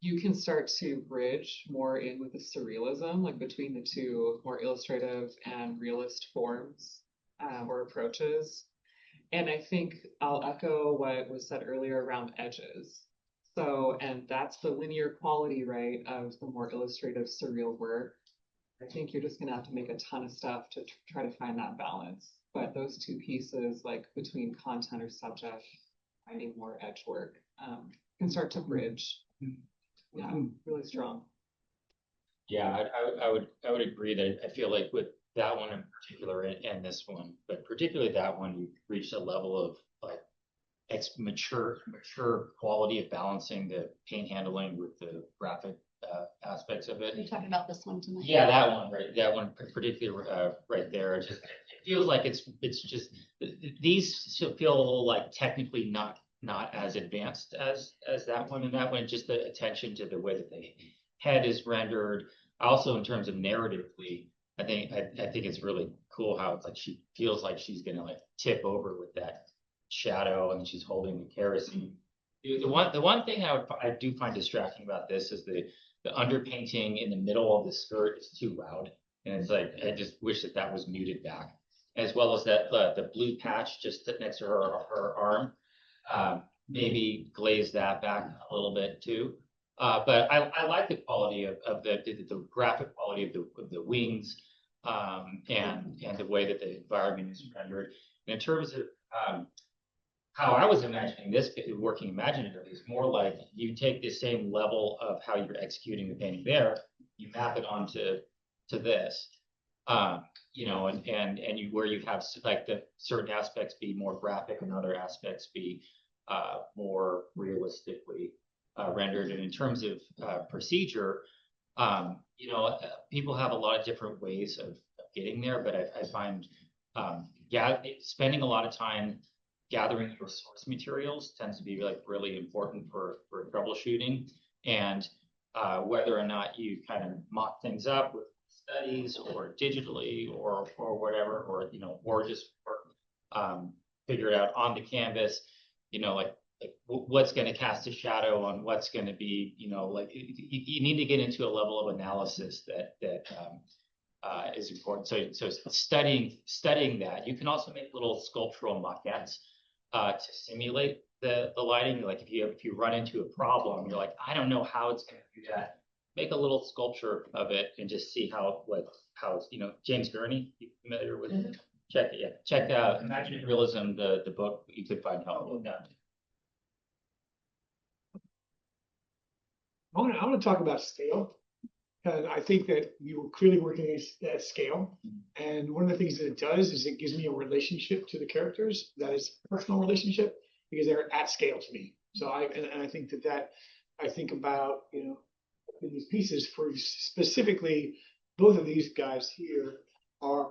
you can start to bridge more in with the surrealism, like between the two more illustrative and realist forms or approaches. And I think I'll echo what was said earlier around edges. So, and that's the linear quality, right, of the more illustrative surreal work. I think you're just gonna have to make a ton of stuff to try to find that balance. But those two pieces, like between content or subject, finding more edge work, can start to bridge. Yeah, really strong. Yeah, I would agree that I feel like with that one in particular and this one, but particularly that one, you've reached a level of like mature quality of balancing the paint handling with the graphic aspects of it. Are you talking about this one tonight? Yeah, that one, right? That one particularly right there. It feels like it's just these feel like technically not as advanced as that one, and that one just the attention to the way that the head is rendered. Also, in terms of narratively, I think it's really cool how it's like she feels like she's gonna like tip over with that shadow, and she's holding the kerosene. The one thing I do find distracting about this is the underpainting in the middle of the skirt is too loud, and it's like I just wish that was muted back, as well as that the blue patch just next to her arm, maybe glaze that back a little bit too. But I like the quality of the graphic quality of the wings, and the way that the environment is rendered. And in terms of how I was imagining this working imaginatively is more like you take the same level of how you're executing the painting there, you map it onto this, and you where you have like the certain aspects be more graphic and other aspects be more realistically rendered. And in terms of procedure, people have a lot of different ways of getting there, but I find spending a lot of time gathering your source materials tends to be like really important for troubleshooting, and whether or not you kind of mock things up with studies or digitally or whatever, or just figure it out on the canvas, like what's going to cast a shadow on what's going to be, you need to get into a level of analysis that is important. So studying that. You can also make little sculptural maquettes to simulate the lighting. Like if you run into a problem, you're like, I don't know how it's going to do that. Make a little sculpture of it and just see how James Gurney, you familiar with? Mm-hmm. Check out Imaginative Realism, the book. You could find helpful. I want to talk about scale. And I think that you were clearly working at scale. And one of the things that it does is it gives me a relationship to the characters that is a personal relationship, because they're at scale to me. So and I think I think about, in these pieces for specifically, both of these guys here are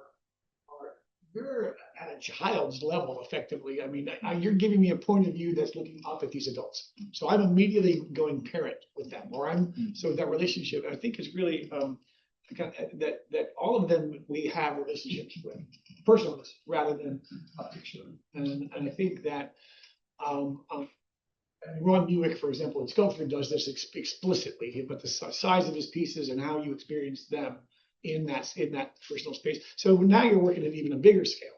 you're at a child's level effectively. I mean, you're giving me a point of view that's looking up at these adults. So I'm immediately going parent with them, so that relationship, I think is really, that all of them we have relationships with, personal rather than a picture. And I think that Ron Newick, for example, in sculpture does this explicitly, but the size of his pieces and how you experience them in that personal space. So now you're working at even a bigger scale.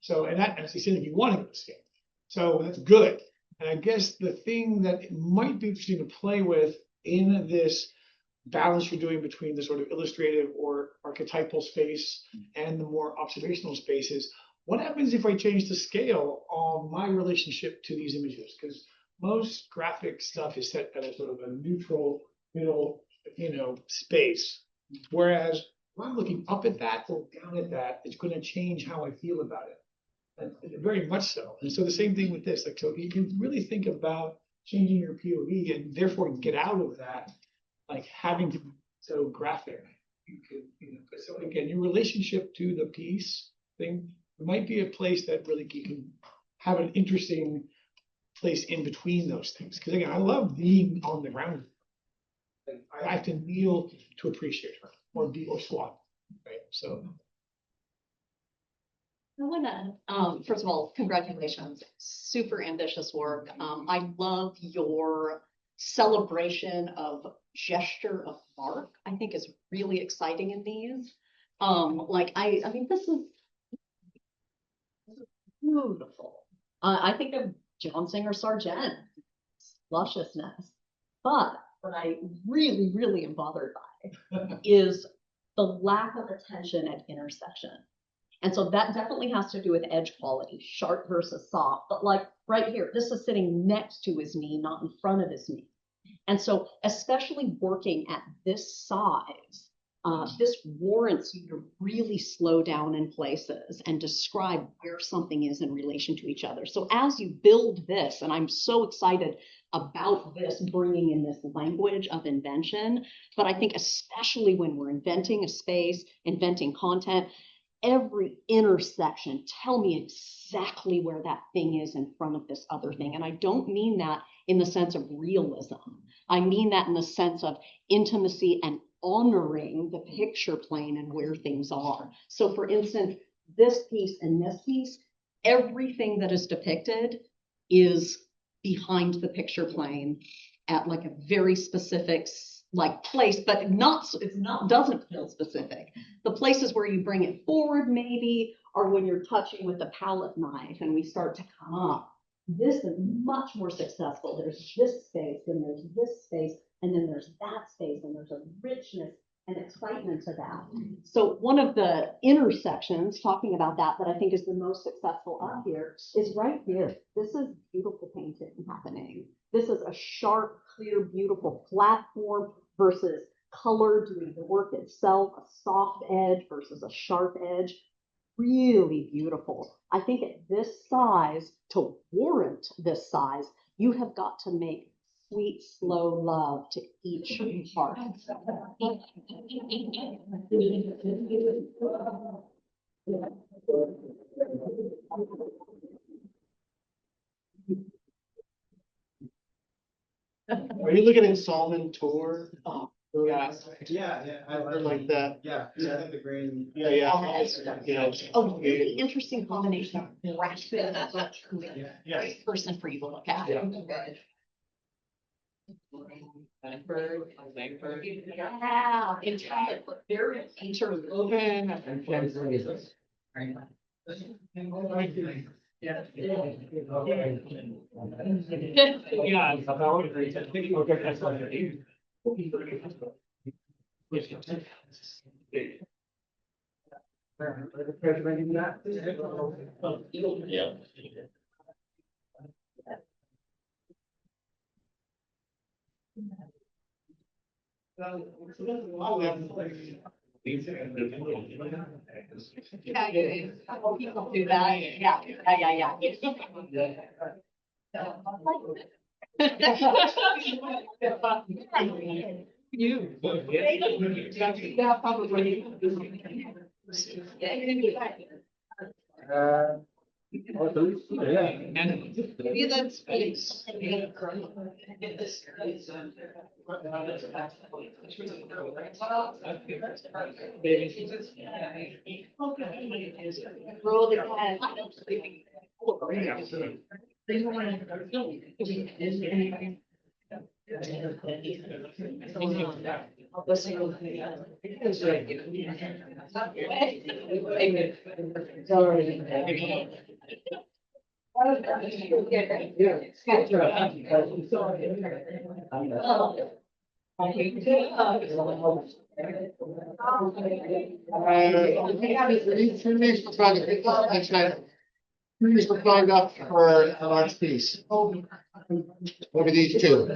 So, and that, as he said, if you want to go to scale, so that's good. And I guess the thing that it might be interesting to play with in this balance you're doing between the sort of illustrative or archetypal space and the more observational spaces, what happens if I change the scale of my relationship to these images? Because most graphic stuff is set at a sort of a neutral middle, space. Whereas when I'm looking up at that or down at that, it's going to change how I feel about it. And very much so. And so the same thing with this, like, so you can really think about changing your POV and therefore get out of that, like having to be so graphic. You could, so again, your relationship to the piece thing might be a place that really you can have an interesting place in between those things. Because again, I love being on the ground. Like, I have to kneel to appreciate her or squat, right? So. I want to, first of all, congratulations. Super ambitious work. I love your celebration of gesture of art. I think is really exciting in these. I mean, this is beautiful. I think of John Singer Sargent, lusciousness. But what I really, really am bothered by is the lack of attention at intersection. And so that definitely has to do with edge quality, sharp versus soft. But like right here, this is sitting next to his knee, not in front of his knee. And so especially working at this size, this warrants you to really slow down in places and describe where something is in relation to each other. So as you build this, and I'm so excited about this, bringing in this language of invention, but I think especially when we're inventing a space, inventing content, every intersection, tell me exactly where that thing is in front of this other thing. And I don't mean that in the sense of realism. I mean that in the sense of intimacy and honoring the picture plane and where things are. So for instance, this piece and this piece, everything that is depicted is behind the picture plane at like a very specific place, but doesn't feel specific. The places where you bring it forward maybe are when you're touching with the palette knife and we start to come up. This is much more successful. There's this space, then there's this space, and then there's that space, and there's a richness and excitement to that. So one of the intersections, talking about that I think is the most successful up here, is right here. This is beautiful painting happening. This is a sharp, clear, beautiful platform versus color doing the work itself, a soft edge versus a sharp edge. Really beautiful. I think at this size, to warrant this size, you have got to make sweet, slow love to each part. Are you looking at Solomon Tour? Oh, yeah. I like that. Yeah, I think the green. Yeah. A really interesting combination of graphic and person for you to look at. Yeah, very interwoven. People do that. Yeah. You. Maybe that's Roll the cat. Who's lined up for a large piece? Maybe these two.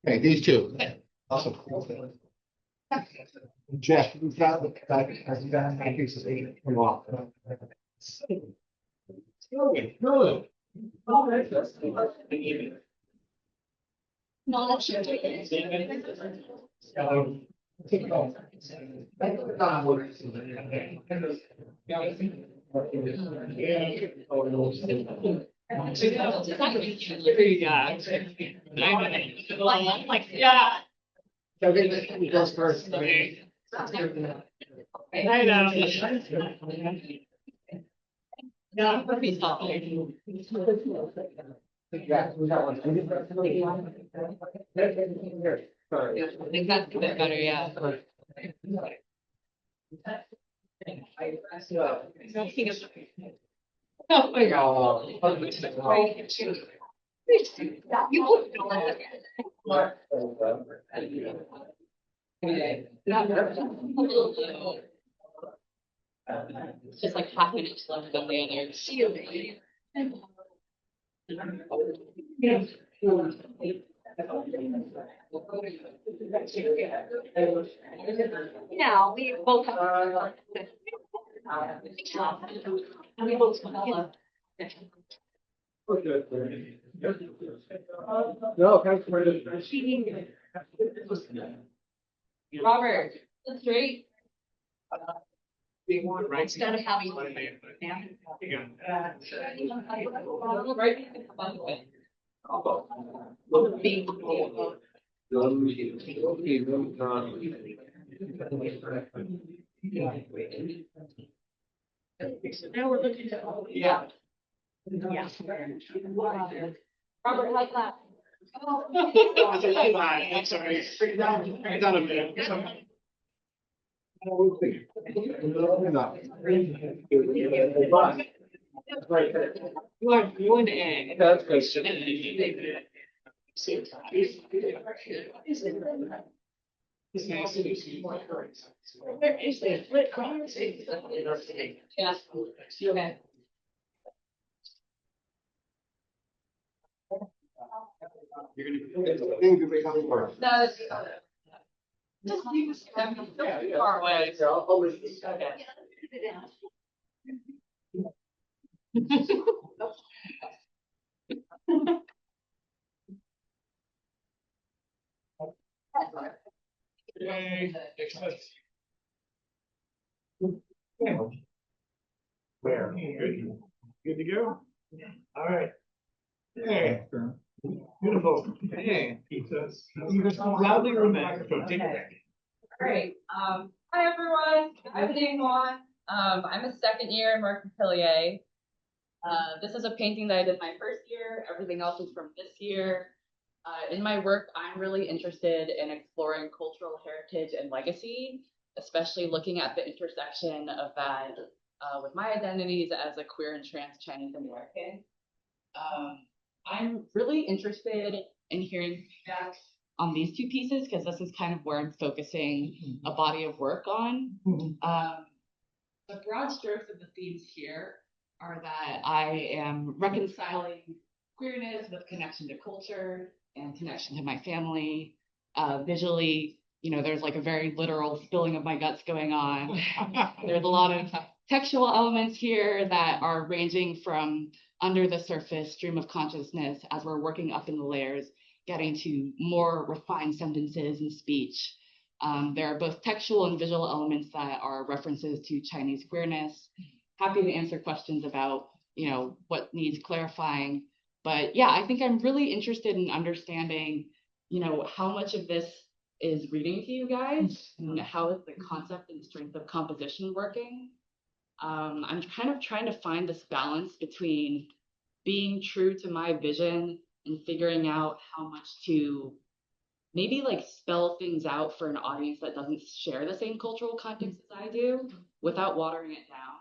Okay, these two. Awesome. Jeff, who's got that piece come off? yeah. So he goes first. I know. Yeah, that'd be tough. I think that's a bit better, yeah. Oh my God. You wouldn't know it's just like half an inch left on the other. Yeah, we both have. We both have. No, thanks for it. Robert, that's great. Right. Instead of having. Now we're looking at. Yeah. Yeah. Robert, how's that? I'm sorry. Bring it down a minute. You and A. That's good. Where is the split conversation? Yeah. Okay. No, it's. Just leave us far away. Okay. Where? Good to go? All right. Hey. Beautiful. Hey. You just loudly or microphone. Take it back. All right. Hi everyone. I'm Ning Wan. I'm a second year in Mark Atelier. This is a painting that I did my first year. Everything else is from this year. In my work, I'm really interested in exploring cultural heritage and legacy, especially looking at the intersection of that with my identities as a queer and trans Chinese American. I'm really interested in hearing feedback on these two pieces because this is kind of where I'm focusing a body of work on. The broad strokes of the themes here are that I am reconciling queerness with connection to culture and connection to my family. Visually, you know, there's like a very literal spilling of my guts going on. There's a lot of textual elements here that are ranging from under the surface stream of consciousness as we're working up in the layers, getting to more refined sentences and speech. There are both textual and visual elements that are references to Chinese queerness. Happy to answer questions about, what needs clarifying. But yeah, I think I'm really interested in understanding, how much of this is reading to you guys, and how is the concept and strength of composition working. I'm kind of trying to find this balance between being true to my vision and figuring out how much to maybe like spell things out for an audience that doesn't share the same cultural context as I do without watering it down.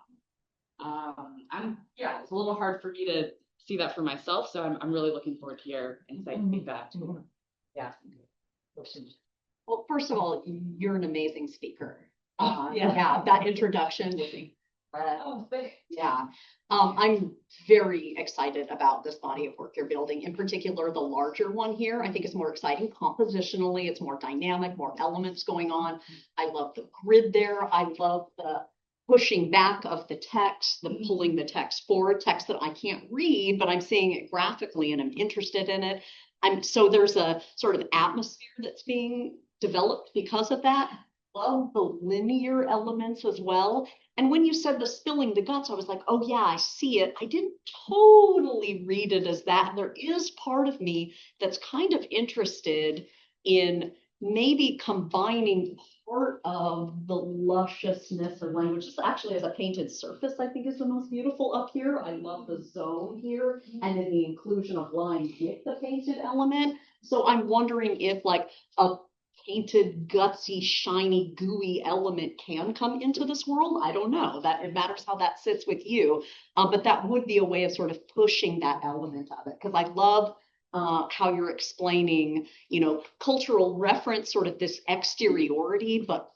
It's a little hard for me to see that for myself, so I'm really looking forward to your insight and feedback. Yeah. Well, first of all, you're an amazing speaker. Yeah. That introduction was Oh, thanks. yeah. I'm very excited about this body of work you're building, in particular, the larger one here. I think it's more exciting compositionally. It's more dynamic, more elements going on. I love the grid there. I love the pushing back of the text, the pulling the text forward, text that I can't read, but I'm seeing it graphically and I'm interested in it. So there's a sort of atmosphere that's being developed because of that. Love the linear elements as well. And when you said the spilling the guts, I was like, oh yeah, I see it. I didn't totally read it as that. There is part of me that's kind of interested in maybe combining part of the lusciousness of language. Just actually as a painted surface, I think is the most beautiful up here. I love the zone here and then the inclusion of line with the painted element. So I'm wondering if like a painted, gutsy, shiny, gooey element can come into this world. I don't know. That it matters how that sits with you. But that would be a way of sort of pushing that element of it. Because I love how you're explaining, cultural reference, sort of this exteriority, but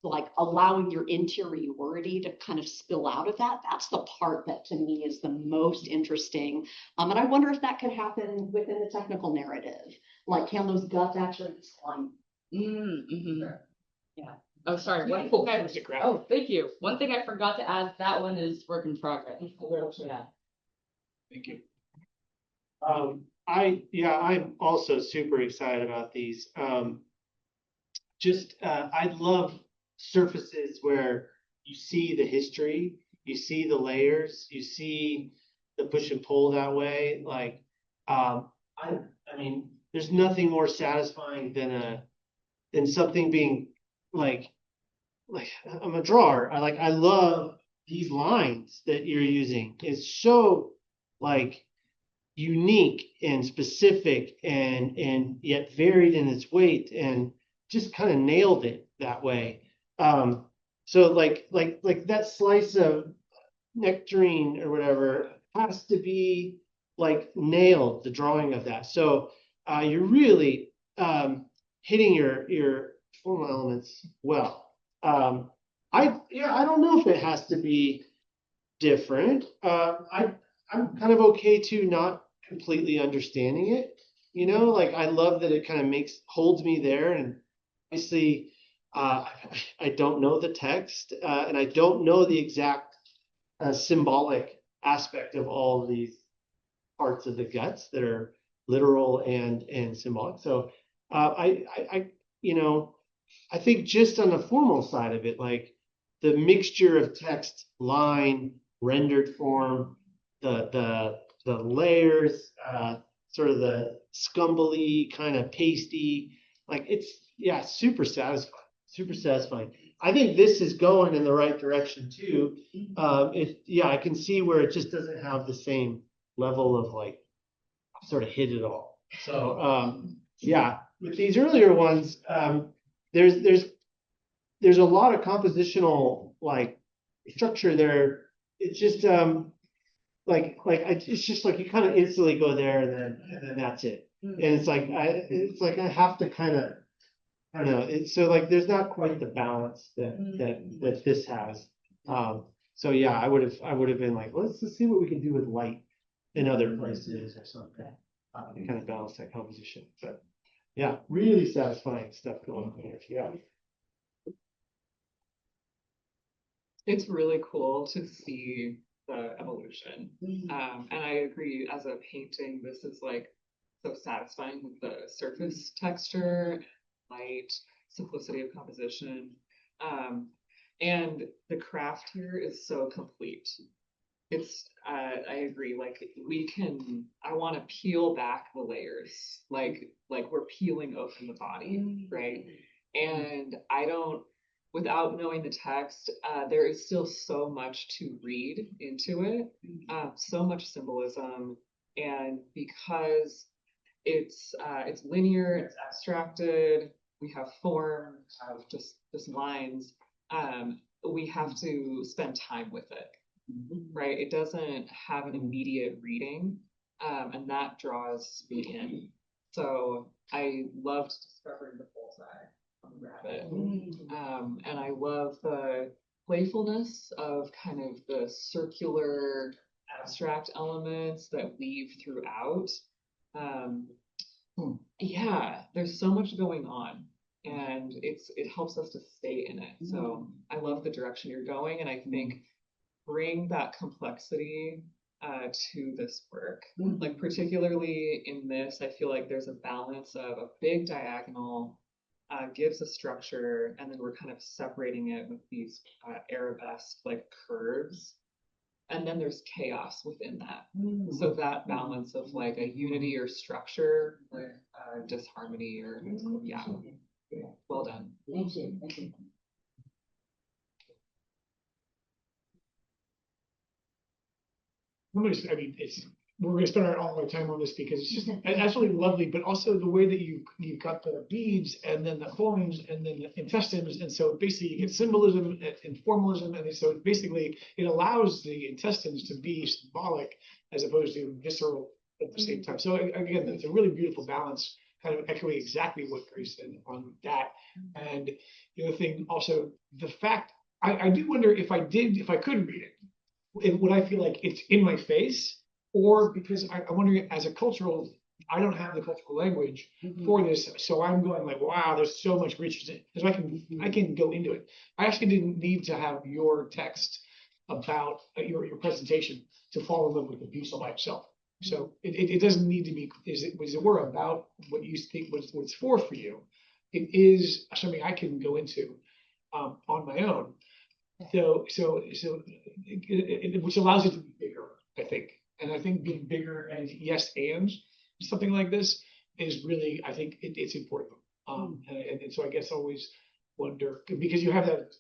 like allowing your interiority to kind of spill out of that. That's the part that to me is the most interesting. And I wonder if that could happen within the technical narrative. Like, can those guts actually slime? Yeah. Oh, sorry. Thank you. One thing I forgot to add, that one is work in progress. Yeah. Thank you. I'm also super excited about these. I love surfaces where you see the history, you see the layers, you see the push and pull that way. Like, I mean, there's nothing more satisfying than something being like I'm a drawer. I love these lines that you're using. It's so like unique and specific and yet varied in its weight and just kind of nailed it that way. So like that slice of nectarine or whatever has to be like nailed, the drawing of that. So you're really hitting your formal elements well. I don't know if it has to be different. I'm kind of okay to not completely understanding it. Like I love that it kind of holds me there. And obviously, I don't know the text and I don't know the exact symbolic aspect of all of these parts of the guts that are literal and symbolic. So I think just on the formal side of it, like the mixture of text, line, rendered form, the layers, sort of the scumbly kind of pasty, like it's super satisfying. I think this is going in the right direction too. I can see where it just doesn't have the same level of like sort of hit it all. So with these earlier ones, there's a lot of compositional like structure there. It's just it's just like you kind of instantly go there and then that's it. And it's like I have to kind of, I don't know. So like there's not quite the balance that this has. So yeah, I would have been like, let's just see what we can do with light in other places or something. Kind of balance that composition. But yeah, really satisfying stuff going on here. Yeah. It's really cool to see the evolution. And I agree, as a painting, this is like so satisfying with the surface texture, light, simplicity of composition. And the craft here is so complete. It's, I agree, like I want to peel back the layers, like we're peeling open the body, right? And I don't, without knowing the text, there is still so much to read into it, so much symbolism. And because it's linear, it's abstracted, we have form, we have just lines, we have to spend time with it, right? It doesn't have an immediate reading, and that draws me in. So I loved discovering the bullseye on the rabbit. And I love the playfulness of kind of the circular abstract elements that weave throughout. Yeah, there's so much going on, and it helps us to stay in it. So I love the direction you're going, and I think bring that complexity to this work. Like particularly in this, I feel like there's a balance of a big diagonal gives a structure, and then we're kind of separating it with these arabesque like curves. And then there's chaos within that. So that balance of like a unity or structure with disharmony or yeah. Well done. Thank you. Thank you. I mean, we're going to spend all our time on this because it's just absolutely lovely, but also the way that you've got the beads and then the horns and then the intestines, and so basically you get symbolism and formalism, and so basically it allows the intestines to be symbolic as opposed to visceral at the same time. So again, it's a really beautiful balance, kind of echoing exactly what Grace said on that. And the other thing, also the fact I do wonder if I could read it, would I feel like it's in my face? Or because I'm wondering, as a cultural, I don't have the cultural language for this, so I'm going like, wow, there's so much richness. Because I can go into it. I actually didn't need to have your text about your presentation to fall in love with the piece by itself. So it doesn't need to be, as it were, about what you think what it's for you. It is something I can go into on my own. So which allows it to be bigger, I think. And I think being bigger and yes, and something like this is really, I think it's important. And so I guess I always wonder, because you have that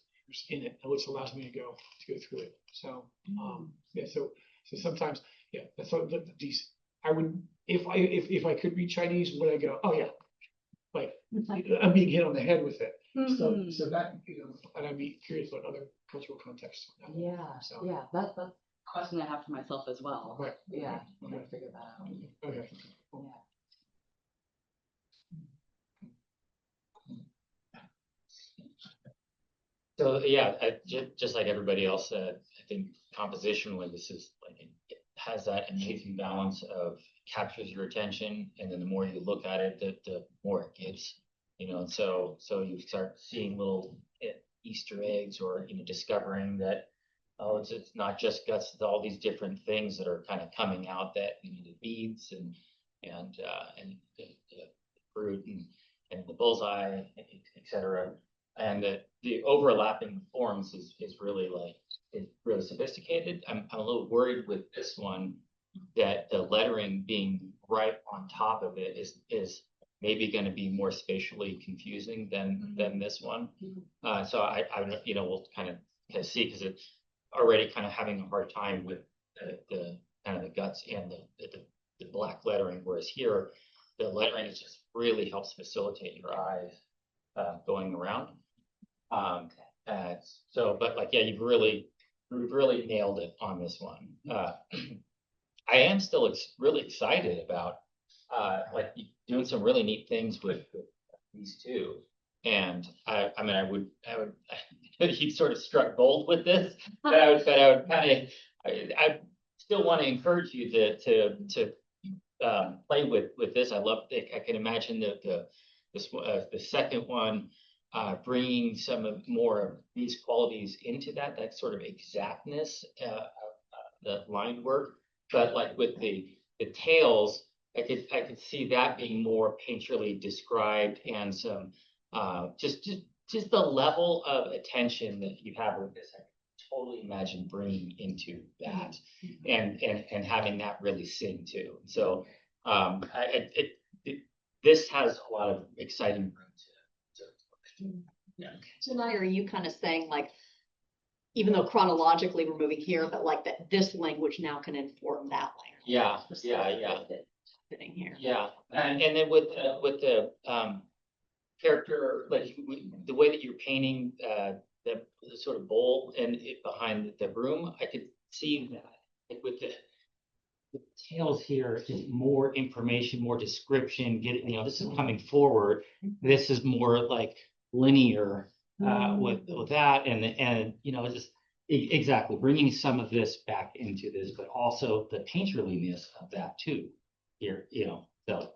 in it, which allows me to go through it. So yeah, so sometimes, yeah, that's what these I would, if I could read Chinese, would I go, oh yeah, like I'm being hit on the head with it. So that, and I'd be curious about other cultural contexts. Yeah, yeah, that's a question I have for myself as well. Right. Yeah, I'm gonna figure that out. Okay. So yeah, just like everybody else said, I think compositionally this is like it has that amazing balance of captures your attention, and then the more you look at it, the more it gives. So you start seeing little Easter eggs, or discovering that it's not just guts, it's all these different things that are kind of coming out, that the beads and the fruit and the bullseye, etc. And the overlapping forms is really really sophisticated. I'm a little worried with this one that the lettering being right on top of it is maybe going to be more spatially confusing than this one. So I we'll kind of see, because it's already kind of having a hard time with the kind of the guts and the black lettering, whereas here the lettering just really helps facilitate your eyes going around. But like, yeah, you've really nailed it on this one. I am still really excited about like doing some really neat things with these two. And I mean, I would he sort of struck gold with this, but I would kind of, I still want to encourage you to play with this. I can imagine the second one bringing some of more of these qualities into that sort of exactness, the line work. But like with the tails, I could see that being more painterly described, and some just the level of attention that you have with this. I can totally imagine bringing into that, and having that really sing too. So this has a lot of exciting room to. Yeah. So now are you kind of saying like, even though chronologically we're moving here, but like that this language now can inform that language? Yeah. Sitting here. Yeah, and then with the character, like the way that you're painting the sort of bowl and behind the room, I could see that. Like with the tails here is more information, more description. This is coming forward. This is more like linear with that, and just exactly bringing some of this back into this, but also the painterliness of that too. Here, so.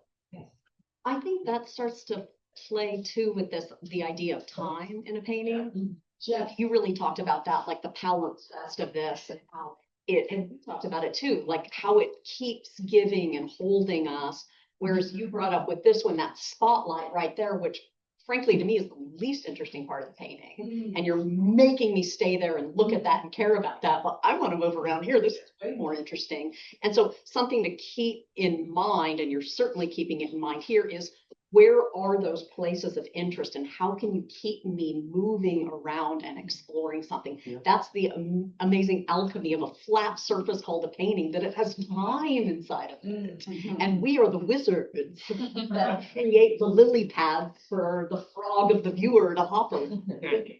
I think that starts to play too with the idea of time in a painting. Jeff, you really talked about that, like the palimpsest of this, and how and we talked about it too, like how it keeps giving and holding us. Whereas you brought up with this one, that spotlight right there, which frankly to me is the least interesting part of the painting. And you're making me stay there and look at that and care about that. But I want to move around here. This is way more interesting. And so something to keep in mind, and you're certainly keeping it in mind here, is where are those places of interest, and how can you keep me moving around and exploring something? Yeah. That's the amazing alchemy of a flat surface called a painting, that it has time inside of it. And we are the wizards that create the lily pads for the frog of the viewer to hop over. Thank you.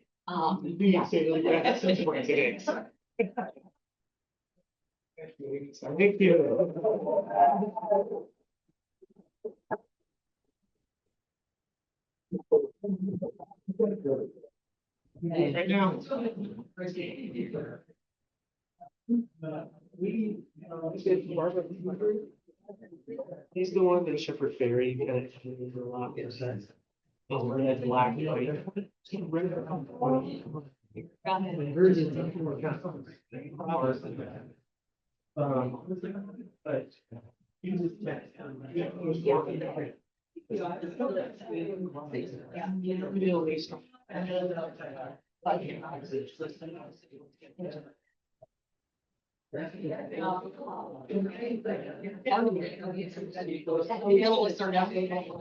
Right now, He's the one that Shepherd Ferry kind of a lot. Oh, red, black, and white. But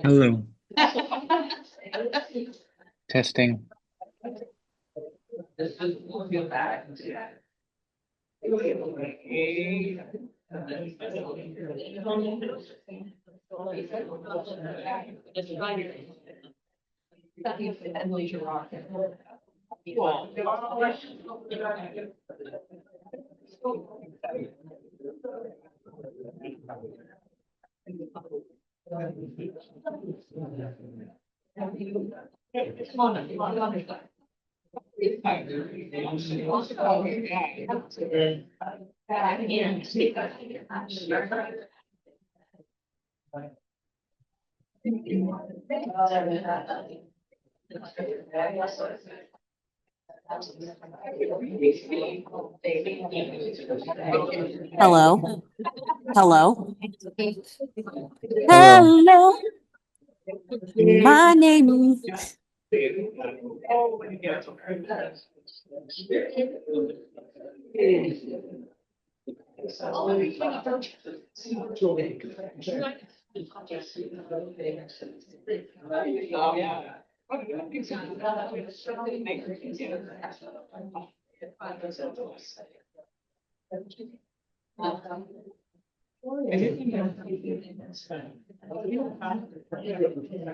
Hello. Testing. Hello. Hello. Hello. My name is.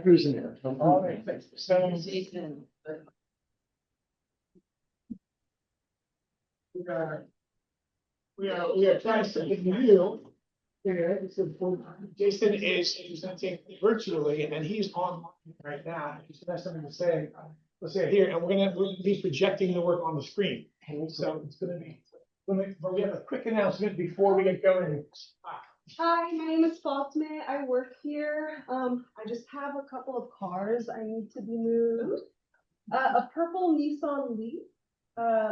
Who's in there? All right. So we are trying something new. Jason is presenting virtually, and he's online right now. He's has something to say. Let's say here, and we'll be projecting the work on the screen. So it's going to be. But we have a quick announcement before we get going. Hi, my name is Fatma. I work here. I just have a couple of cars I need to be moved. A purple Nissan Leaf,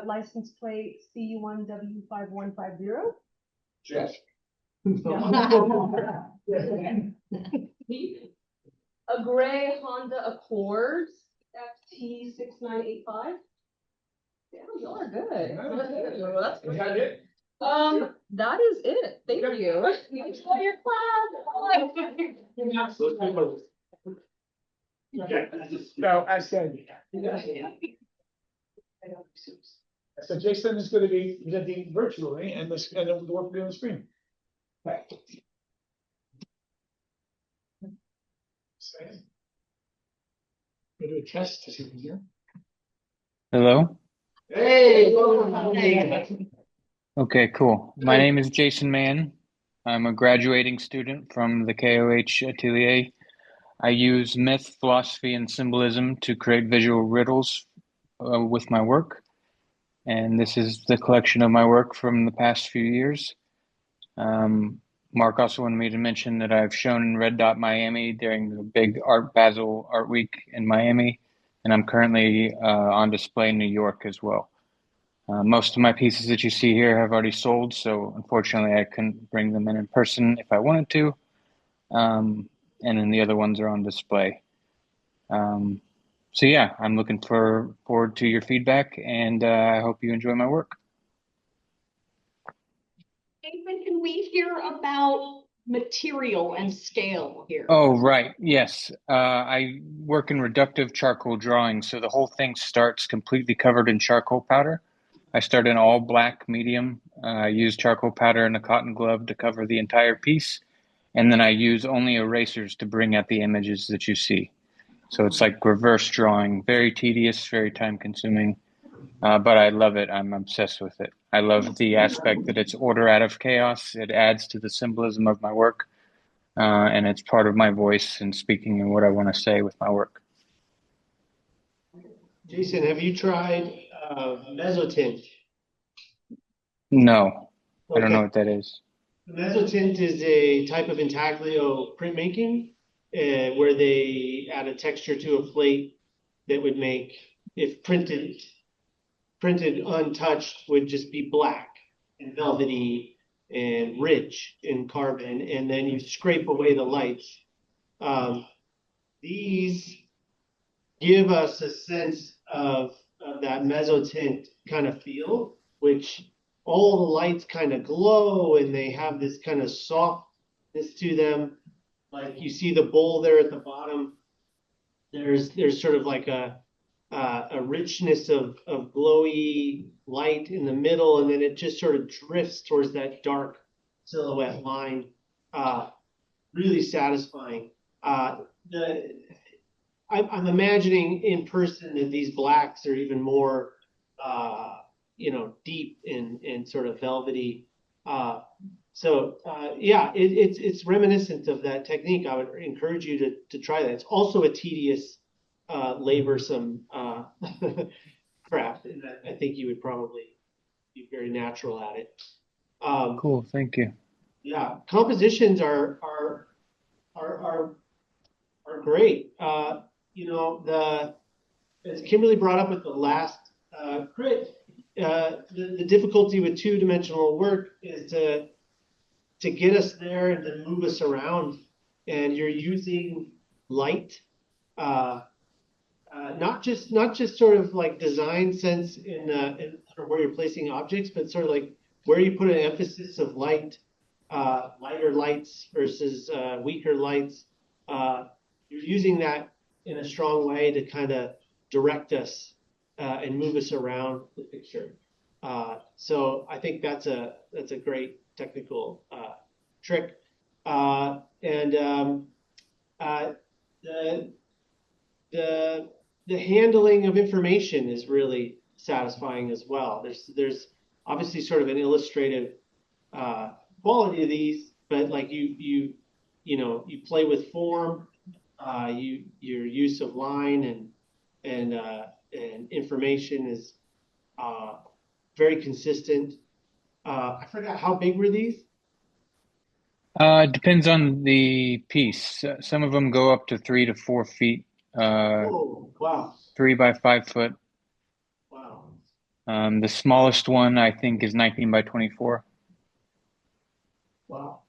license plate C1W5150. Jeff. A gray Honda Accord FT6985. Yeah, y'all are good. Well, that's Is that it? That is it. Thank you. Enjoy your class. No, I said. So Jason is going to be presenting virtually and this, and then we'll work on the screen. Okay. We'll do a test to see if we hear. Hello? Hey! Okay, cool. My name is Jaceson Mann. I'm a graduating student from the KOH Atelier. I use myth, philosophy, and symbolism to create visual riddles with my work. And this is the collection of my work from the past few years. Mark also wanted me to mention that I've shown in Red Dot Miami during the big Art Basel Art Week in Miami, and I'm currently on display in New York as well. Most of my pieces that you see here have already sold, so unfortunately I couldn't bring them in person if I wanted to, and then the other ones are on display. So yeah, I'm looking forward to your feedback, and I hope you enjoy my work. Nathan, can we hear about material and scale here? Oh, right. Yes. I work in reductive charcoal drawing, so the whole thing starts completely covered in charcoal powder. I start in all black medium. I use charcoal powder and a cotton glove to cover the entire piece, and then I use only erasers to bring out the images that you see. So it's like reverse drawing, very tedious, very time consuming, but I love it. I'm obsessed with it. I love the aspect that it's order out of chaos. It adds to the symbolism of my work, and it's part of my voice and speaking and what I want to say with my work. Jason, have you tried mezzotint? No, I don't Okay. know what that is. Mezzotint is a type of intaglio printmaking where they add a texture to a plate that would make, if printed untouched, would just be black and velvety and rich in carbon, and then you scrape away the lights. These give us a sense of that mezzotint kind of feel, which all the lights kind of glow and they have this kind of softness to them. Like you see the bowl there at the bottom. There's sort of like a richness of glowy light in the middle, and then it just sort of drifts towards that dark silhouette line. Really satisfying. I'm imagining in person that these blacks are even more, deep and sort of velvety. It's reminiscent of that technique. I would encourage you to try that. It's also a tedious, laborsome craft, and I think you would probably be very natural at it. Cool, thank you. Yeah, compositions are great. As Kimberly brought up with the last crit, the difficulty with two-dimensional work is to get us there and to move us around. And you're using light, not just sort of like design sense in sort of where you're placing objects, but sort of like where you put an emphasis of light, lighter lights versus weaker lights. You're using that in a strong way to kind of direct us and move us around the picture. So I think that's a great technical trick. The handling of information is really satisfying as well. There's obviously sort of an illustrative quality to these, but like you play with form, your use of line and information is very consistent. I forgot, how big were these? It depends on the piece. Some of them go up to 3 to 4 feet Oh, wow. 3 by 5 foot. Wow. The smallest one I think is 19 by 24. Wow.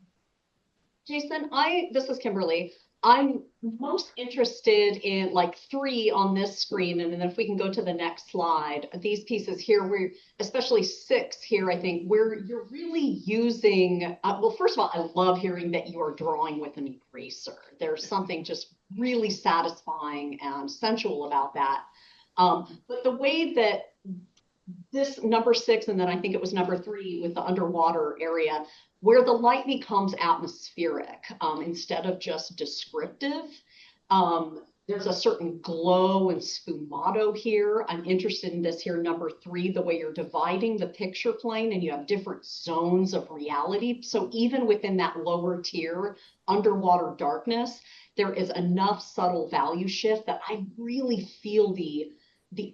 Jason, this is Kimberly. I'm most interested in like 3 on this screen, and then if we can go to the next slide, these pieces here, especially 6 here, I think where you're really using, well, first of all, I love hearing that you are drawing with an eraser. There's something just really satisfying and sensual about that. But the way that this number 6, and then I think it was number 3 with the underwater area, where the light becomes atmospheric instead of just descriptive. There's a certain glow and sfumato here. I'm interested in this here, number 3, the way you're dividing the picture plane and you have different zones of reality. So even within that lower tier, underwater darkness, there is enough subtle value shift that I really feel the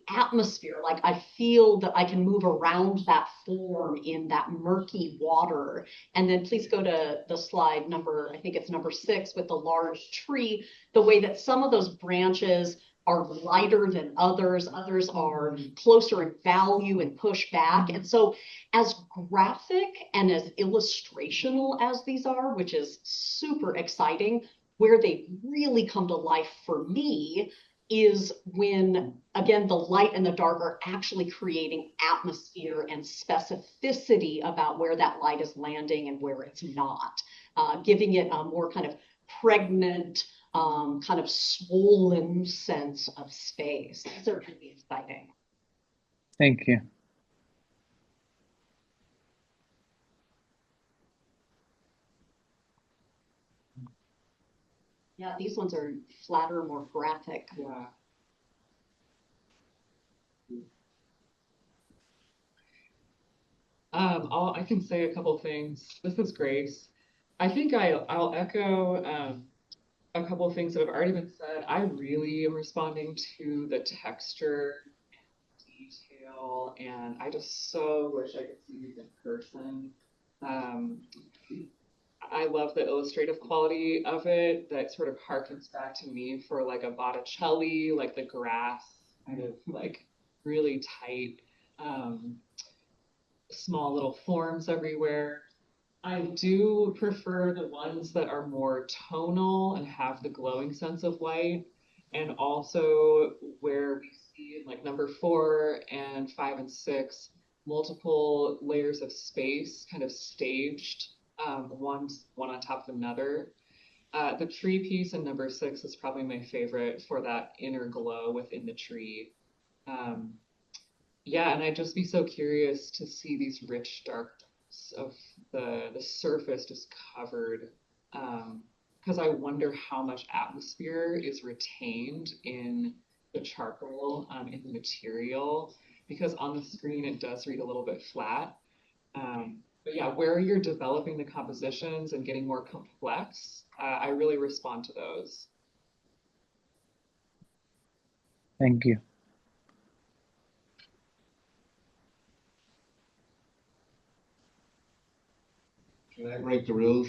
atmosphere, like I feel that I can move around that form in that murky water. And then please go to the slide number, I think it's number 6 with the large tree, the way that some of those branches are lighter than others are closer in value and push back. And so as graphic and as illustrational as these are, which is super exciting, where they really come to life for me is when, again, the light and the dark are actually creating atmosphere and specificity about where that light is landing and where it's not, giving it a more kind of pregnant, kind of swollen sense of space. These are really exciting. Thank you. Yeah, these ones are flatter, more graphic. Yeah. I can say a couple things. This is Grace. I think I'll echo a couple of things that have already been said. I really am responding to the texture and detail, and I just so wish I could see these in person. I love the illustrative quality of it that sort of harkens back to me for like a Botticelli, like the grass kind of like really tight, small little forms everywhere. I do prefer the ones that are more tonal and have the glowing sense of light, and also where we see in like number 4 and 5 and 6, multiple layers of space kind of staged, one on top of another. The tree piece in number 6 is probably my favorite for that inner glow within the tree. Yeah, and I'd just be so curious to see these rich dark of the surface just covered, because I wonder how much atmosphere is retained in the charcoal, in the material, because on the screen it does read a little bit flat. But yeah, where you're developing the compositions and getting more complex, I really respond to those. Thank you. Can I break the rules?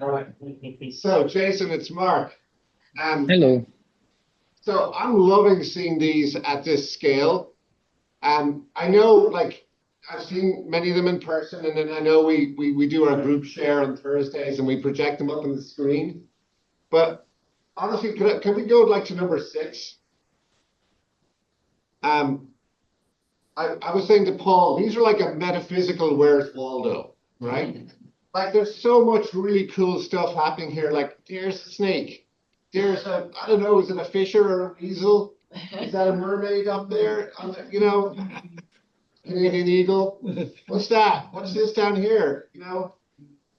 All right. So, Jason, it's Mark. Hello. So I'm loving seeing these at this scale. I know, like, I've seen many of them in person, and then I know we do our group share on Thursdays and we project them up on the screen. But honestly, can we go like to number 6? I was saying to Paul, these are like a metaphysical Where's Waldo, right? Like there's so much really cool stuff happening here. Like there's a snake. There's a, I don't know, is it a fisher or a weasel? Is that a mermaid up there? You know, Canadian eagle. What's that? What's this down here? You know,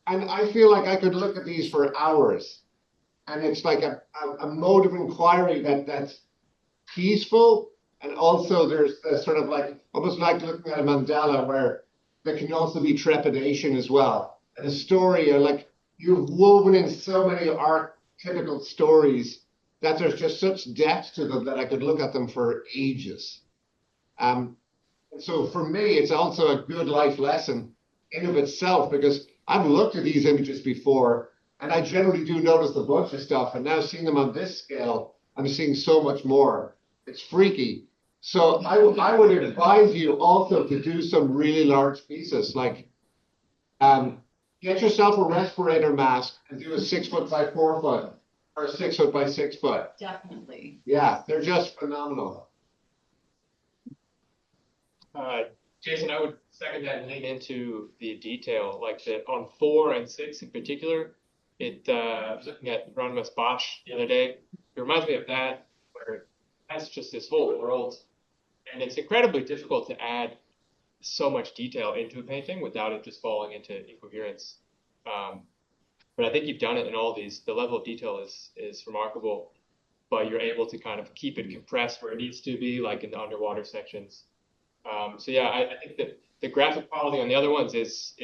and I feel like I could look at these for hours. And it's like a mode of inquiry that's peaceful. And also there's a sort of like, almost like looking at a mandala where there can also be trepidation as well. And a story, like you've woven in so many archetypical stories that there's just such depth to them that I could look at them for ages. So for me, it's also a good life lesson in of itself, because I've looked at these images before and I generally do notice a bunch of stuff, and now seeing them on this scale, I'm seeing so much more. It's freaky. So I would advise you also to do some really large pieces, like get yourself a respirator mask and do a 6 foot by 4 foot or a 6 foot by 6 foot. Definitely. Yeah, they're just phenomenal. Jason, I would second that and lean into the detail, like that on 4 and 6 in particular. I was looking at Ronimus Bosch the other day. It reminds me of that, where it has just this whole world, and it's incredibly difficult to add so much detail into a painting without it just falling into incoherence. But I think you've done it in all these. The level of detail is remarkable, but you're able to kind of keep it compressed where it needs to be, like in the underwater sections. So yeah, I think that the graphic quality on the other ones is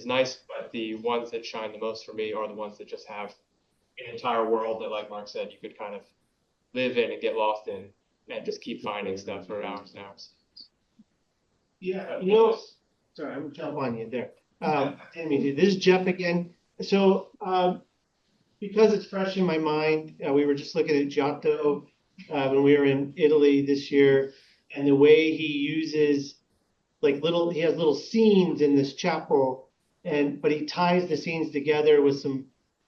nice, but the ones that shine the most for me are the ones that just have an entire world that, like Mark said, you could kind of live in and get lost in and just keep finding stuff for hours and hours. Yeah, sorry, I'm jump on you there. This is Jeff again. So because it's fresh in my mind, we were just looking at Giotto when we were in Italy this year, and the way he uses he has little scenes in this chapel, but he ties the scenes together with some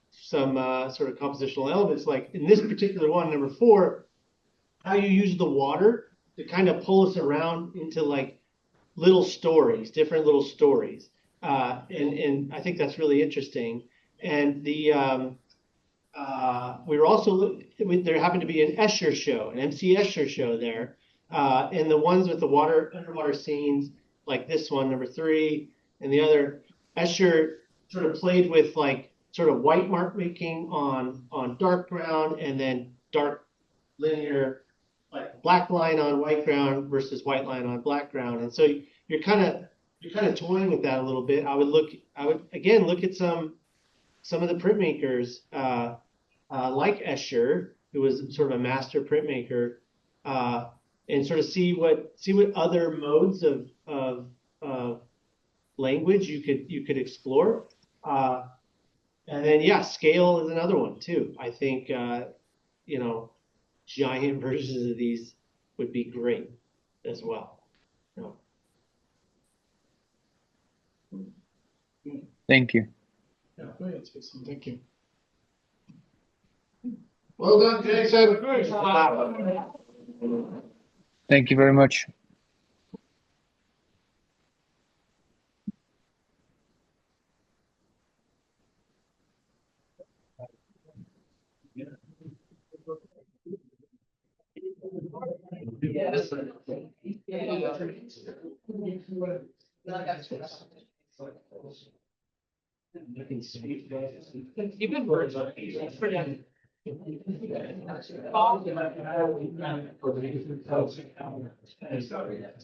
sort of compositional elements. Like in this particular one, number 4, how you use the water to kind of pull us around into like little stories, different little stories. And I think that's really interesting. And we were also, there happened to be an Escher show, an MC Escher show there. And the ones with the underwater scenes, like this one, number 3, and the other, Escher sort of played with like sort of white mark making on dark ground, and then dark linear, like black line on white ground versus white line on black ground. And so you're kind of toying with that a little bit. I would again look at some of the printmakers like Escher, who was sort of a master printmaker, and sort of see what other modes of language you could explore. And then scale is another one too. I think giant versions of these would be great as well. Thank you. Yeah, go ahead, Jason. Thank you. Well done, Jason. Thank you very much.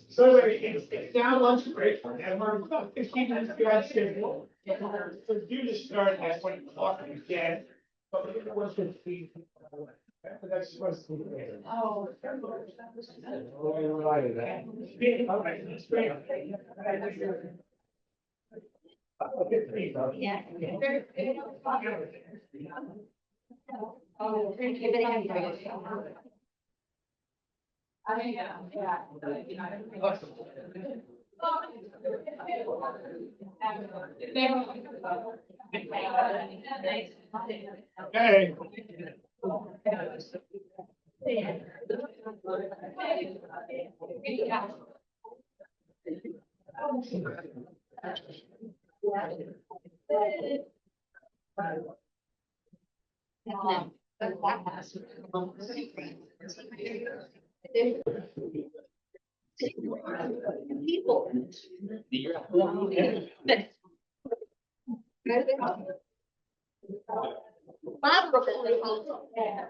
So it's now lunch break, and we're about 15 minutes behind schedule. So due to start at 1 o'clock again, but we're going to 15. That's supposed to be. Oh. All right, that's great. Yeah. Hey.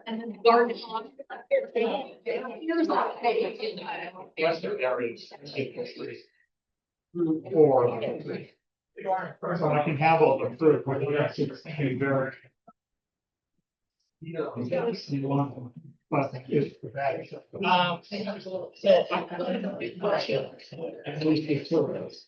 And then garden. Western areas. Or so I can have all the fruit, but we actually stay very. But it's bad. So at least it's 2 of those.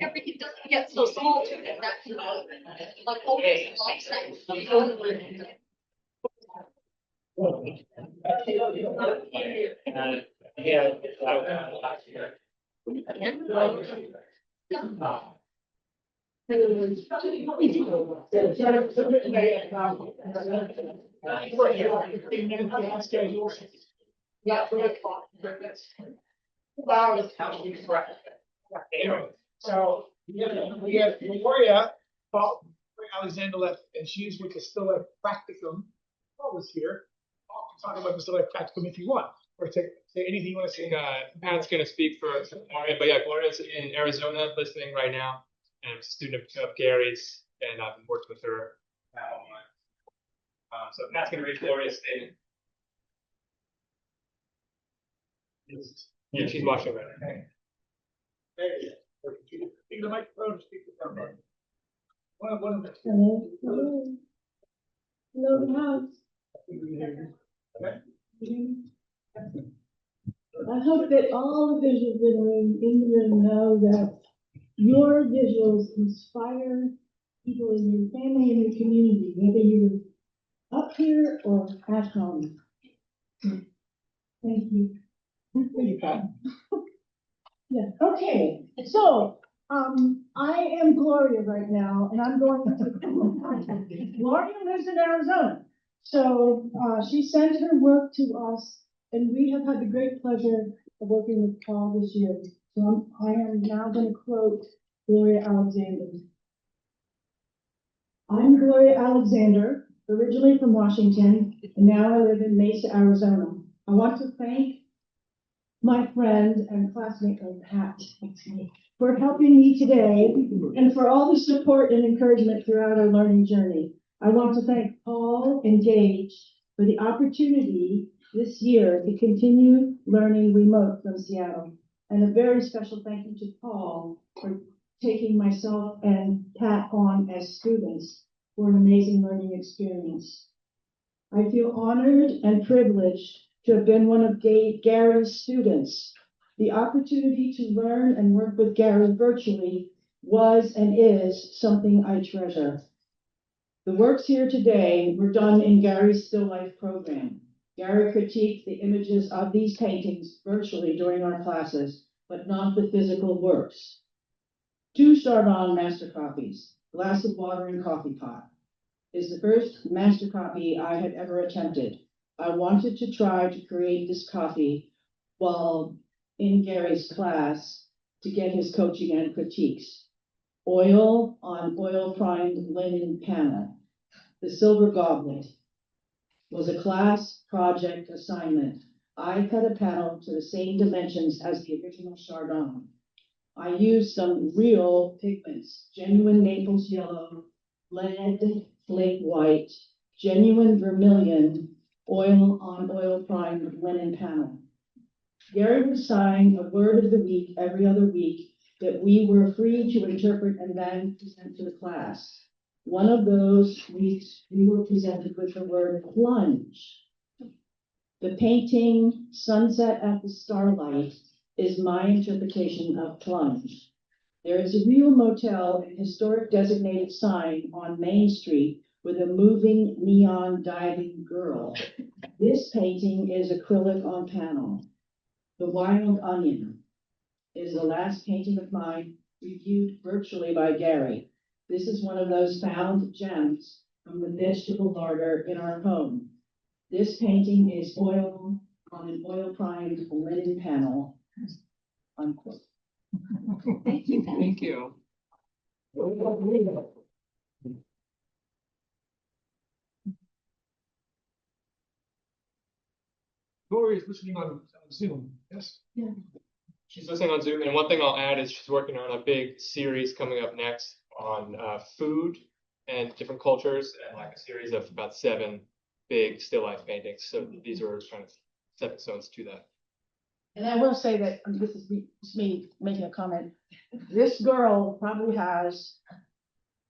Everything doesn't get so small to it. That's like always makes sense. So we have Gloria Alexander left, and she's with the still at Practicum. Paul is here. Paul can talk about the still at Practicum if you want, or say anything you want to say. Pat's going to speak for Gloria, but yeah, Gloria's in Arizona listening right now, and I'm a student of Gary's, and I've been working with her online. So Pat's going to read Gloria's statement. Yeah, she's watching right now. There you go. Speak to the microphone, speak to the camera. One of the. Hello. Hello, the house. I hope that all the visuals in the room know that your visuals inspire people in your family and your community, whether you're up here or at home. Thank you. Thank you, Pat. Yeah, okay, so, I am Gloria right now, and I'm going to, Gloria lives in Arizona. So, she sent her work to us, and we have had the great pleasure of working with Paul this year. So I am now going to quote Gloria Alexander. I'm Gloria Alexander, originally from Washington, and now I live in Mesa, Arizona. I want to thank my friend and classmate, Pat, for helping me today and for all the support and encouragement throughout our learning journey. I want to thank Paul and Gage for the opportunity this year to continue learning remote from Seattle. And a very special thank you to Paul for taking myself and Pat on as students for an amazing learning experience. I feel honored and privileged to have been one of Gary's students. The opportunity to learn and work with Gary virtually was and is something I treasure. The works here today were done in Gary's Still Life program. Gary critiqued the images of these paintings virtually during our classes, but not the physical works. 2 Chardon master copies, glass of water and coffee pot, is the first master copy I had ever attempted. I wanted to try to create this copy while in Gary's class to get his coaching and critiques. Oil on oil-primed linen panel. The Silver Goblet was a class project assignment. I cut a panel to the same dimensions as the original Chardon. I used some real pigments, genuine Naples yellow, lead, flake white, genuine vermilion, oil on oil primed linen panel. Gary was signing a word of the week every other week that we were free to interpret and then present to the class. One of those weeks, we were presented with the word plunge. The painting Sunset at the Starlight is my interpretation of plunge. There is a real motel and historic designated sign on Main Street with a moving neon diving girl. This painting is acrylic on panel. The Wild Onion is the last painting of mine reviewed virtually by Gary. This is one of those found gems from the vegetable larder in our home. This painting is oil on an oil-primed linen panel, unquote. Thank you. Thank you. Gloria is listening on Zoom, yes? Yeah. She's listening on Zoom, and one thing I'll add is she's working on a big series coming up next on food and different cultures, and like a series of about 7 big still life paintings. So these were kind of stepping stones to that. And I will say that, this is me making a comment, this girl probably has,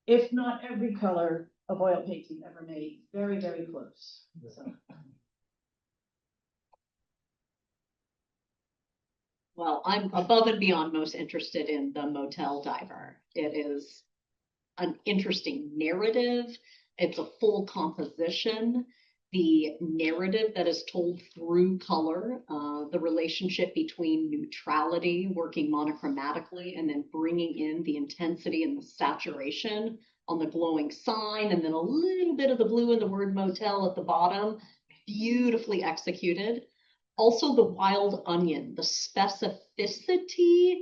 if not every color of oil painting ever made, very, very close. So. Well, I'm above and beyond most interested in the Motel Diver. It is an interesting narrative. It's a full composition. The narrative that is told through color, the relationship between neutrality, working monochromatically, and then bringing in the intensity and the saturation on the glowing sign, and then a little bit of the blue in the word motel at the bottom, beautifully executed. Also the wild onion, the specificity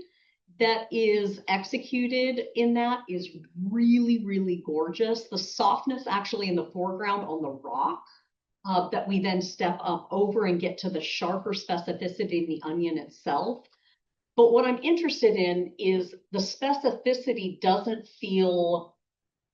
that is executed in that is really, really gorgeous. The softness actually in the foreground on the rock, that we then step up over and get to the sharper specificity in the onion itself. But what I'm interested in is the specificity doesn't feel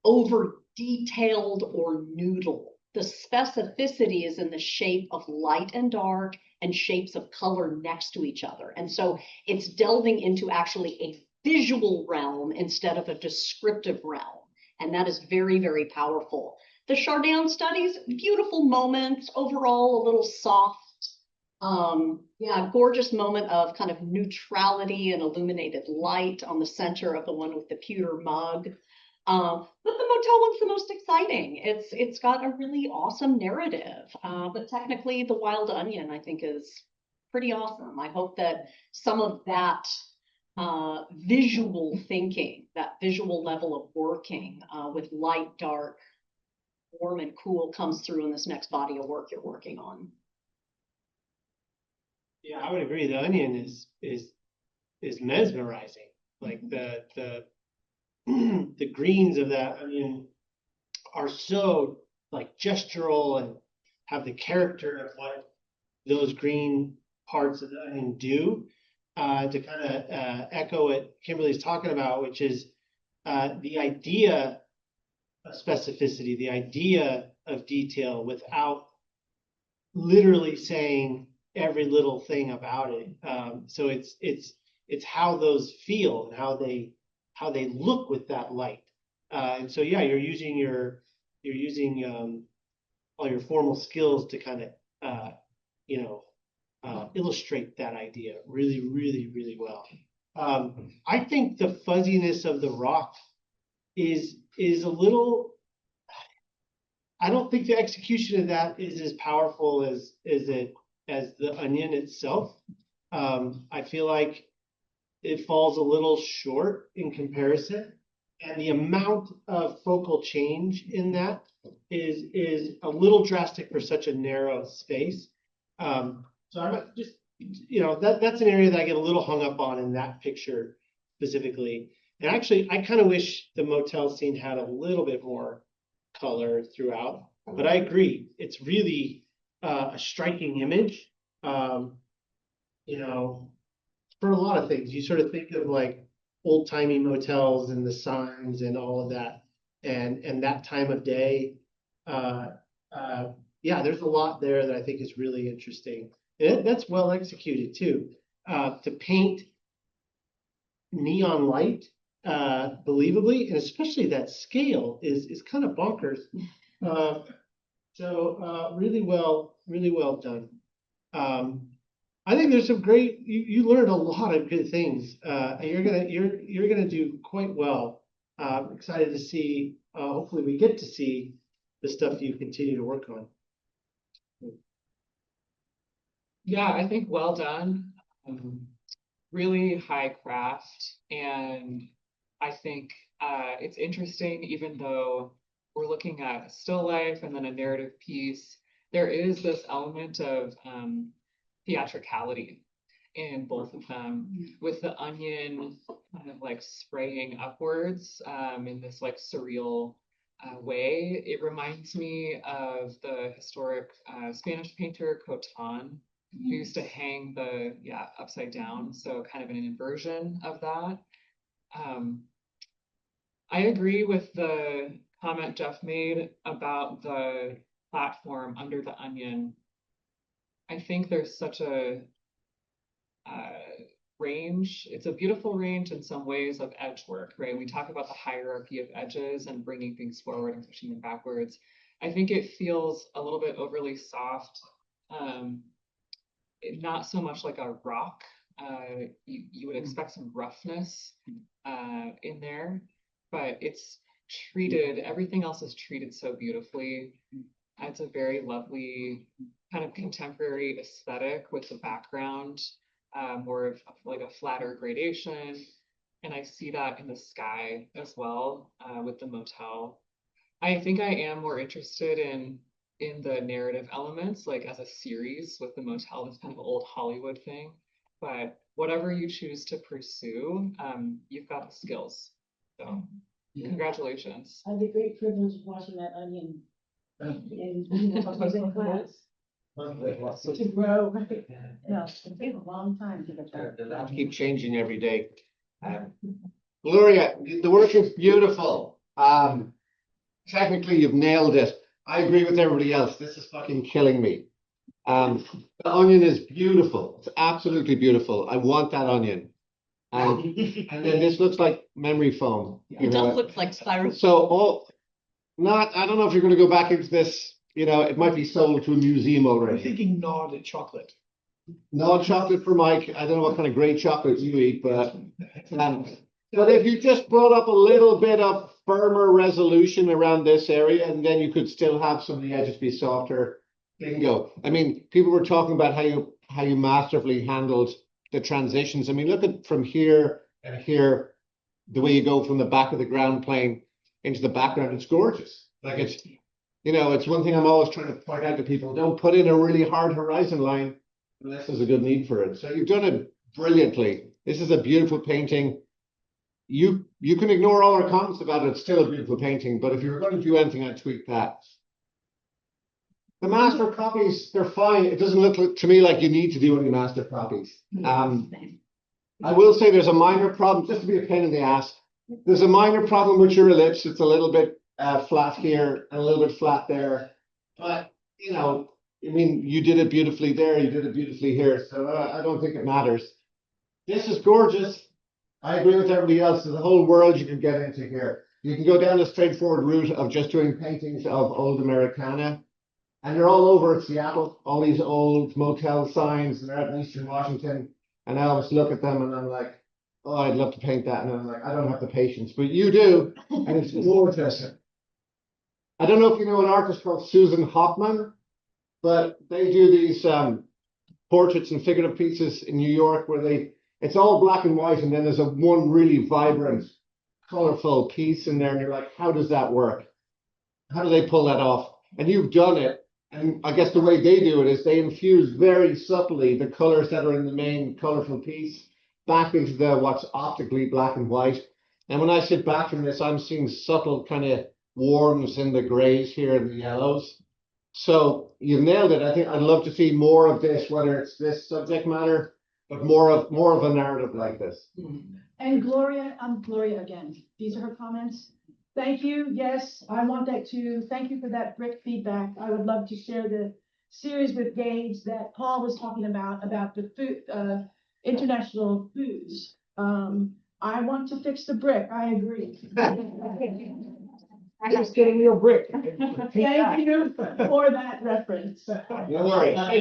over detailed or noodle. The specificity is in the shape of light and dark and shapes of color next to each other. And so it's delving into actually a visual realm instead of a descriptive realm. And that is very, very powerful. The Chardin studies, beautiful moments, overall a little soft. Yeah, gorgeous moment of kind of neutrality and illuminated light on the center of the one with the pewter mug. But the motel one's the most exciting. It's got a really awesome narrative. But technically the wild onion, I think, is pretty awesome. I hope that some of that visual thinking, that visual level of working with light, dark, warm and cool comes through in this next body of work you're working on. Yeah, I would agree. The onion is mesmerizing. Like the the greens of that onion are so like gestural and have the character of what those green parts of the onion do. To kind of echo what Kimberly's talking about, which is the idea of specificity, the idea of detail without literally saying every little thing about it. So it's how those feel and how they look with that light. And so yeah, you're using all your formal skills to kind of illustrate that idea really, really, really well. I think the fuzziness of the rock is a little. I don't think the execution of that is as powerful as the onion itself. I feel like it falls a little short in comparison, and the amount of focal change in that is a little drastic for such a narrow space. So I'm just, that's an area that I get a little hung up on in that picture specifically. And actually, I kind of wish the motel scene had a little bit more color throughout, but I agree. It's really a striking image. For a lot of things, you sort of think of like old timey motels and the signs and all of that, and that time of day. Yeah, there's a lot there that I think is really interesting. And that's well executed too. To paint neon light believably, and especially that scale is kind of bonkers. So really well done. I think there's some great. You learned a lot of good things. You're gonna do quite well. Excited to see. Hopefully, we get to see the stuff you continue to work on. Yeah, I think well done. Really high craft, and I think it's interesting, even though we're looking at still life and then a narrative piece, there is this element of theatricality in both of them, with the onion kind of like spraying upwards in this like surreal way. It reminds me of the historic Spanish painter Coton, who used to hang the upside down, so kind of an inversion of that. I agree with the comment Jeff made about the platform under the onion, I think there's such a range. It's a beautiful range in some ways of edge work, right? We talk about the hierarchy of edges and bringing things forward and pushing them backwards. I think it feels a little bit overly soft, not so much like a rock. You would expect some roughness in there, but it's treated, everything else is treated so beautifully. It's a very lovely kind of contemporary aesthetic with the background, more of like a flatter gradation. And I see that in the sky as well, with the motel. I think I am more interested in the narrative elements, like as a series with the motel, this kind of old Hollywood thing. But whatever you choose to pursue, you've got the skills. So congratulations. I had the great privilege of watching that onion in class. To grow, no, it took a long time to get there. They have to keep changing every day. Gloria, the work is beautiful. Technically, you've nailed it. I agree with everybody else. This is fucking killing me. The onion is beautiful. It's absolutely beautiful. I want that onion. And then this looks like memory foam. It does look like styrofoam. So, I don't know if you're going to go back into this. You know, it might be sold to a museum I'm already. thinking Nod chocolate. Nod chocolate for Mike. I don't know what kind of great chocolate you eat, but if you just brought up a little bit of firmer resolution around this area, and then you could still have some of the edges be softer. Bingo. I mean, people were talking about how you masterfully handled the transitions. I mean, look at from here and here, the way you go from the back of the ground plane into the background. It's gorgeous. Like it's, you know, it's one thing I'm always trying to point out to people: don't put in a really hard horizon line unless there's a good need for it. So you've done it brilliantly. This is a beautiful painting. You can ignore all our comments about it. It's still a beautiful painting. But if you were going to do anything, I'd tweak that. The master copies, they're fine. It doesn't look to me like you need to do any master copies. I will say there's a minor problem, just to be a pain in the ass. There's a minor problem with your ellipse. It's a little bit flat here and a little bit flat there. But, you know, I mean, you did it beautifully there. You did it beautifully here. So I don't think it matters. This is gorgeous. I agree with everybody else. There's a whole world you can get into here. You can go down the straightforward route of just doing paintings of old Americana. And they're all over Seattle, all these old motel signs, and they're out in Eastern Washington. And I always look at them and I'm like, oh, I'd love to paint that. And I'm like, I don't have the patience, but you do. And it's gorgeous. I don't know if you know an artist called Susan Hoffman, but they do these portraits and figurative pieces in New York where it's all black and white. And then there's one really vibrant, colorful piece in there. And you're like, how does that work? How do they pull that off? And you've done it. And I guess the way they do it is they infuse very subtly the colors that are in the main colorful piece back into what's optically black and white. And when I sit back from this, I'm seeing subtle kind of warms in the grays here and the yellows. So you've nailed it. I think I'd love to see more of this, whether it's this subject matter, but more of a narrative like this. And Gloria, I'm Gloria again. These are her comments. Thank you. Yes, I want that too. Thank you for that brick feedback. I would love to share the series with Gage that Paul was talking about the food, international foods. I want to fix the brick. I agree. Just getting real brick. Thank you for that reference. No worries. I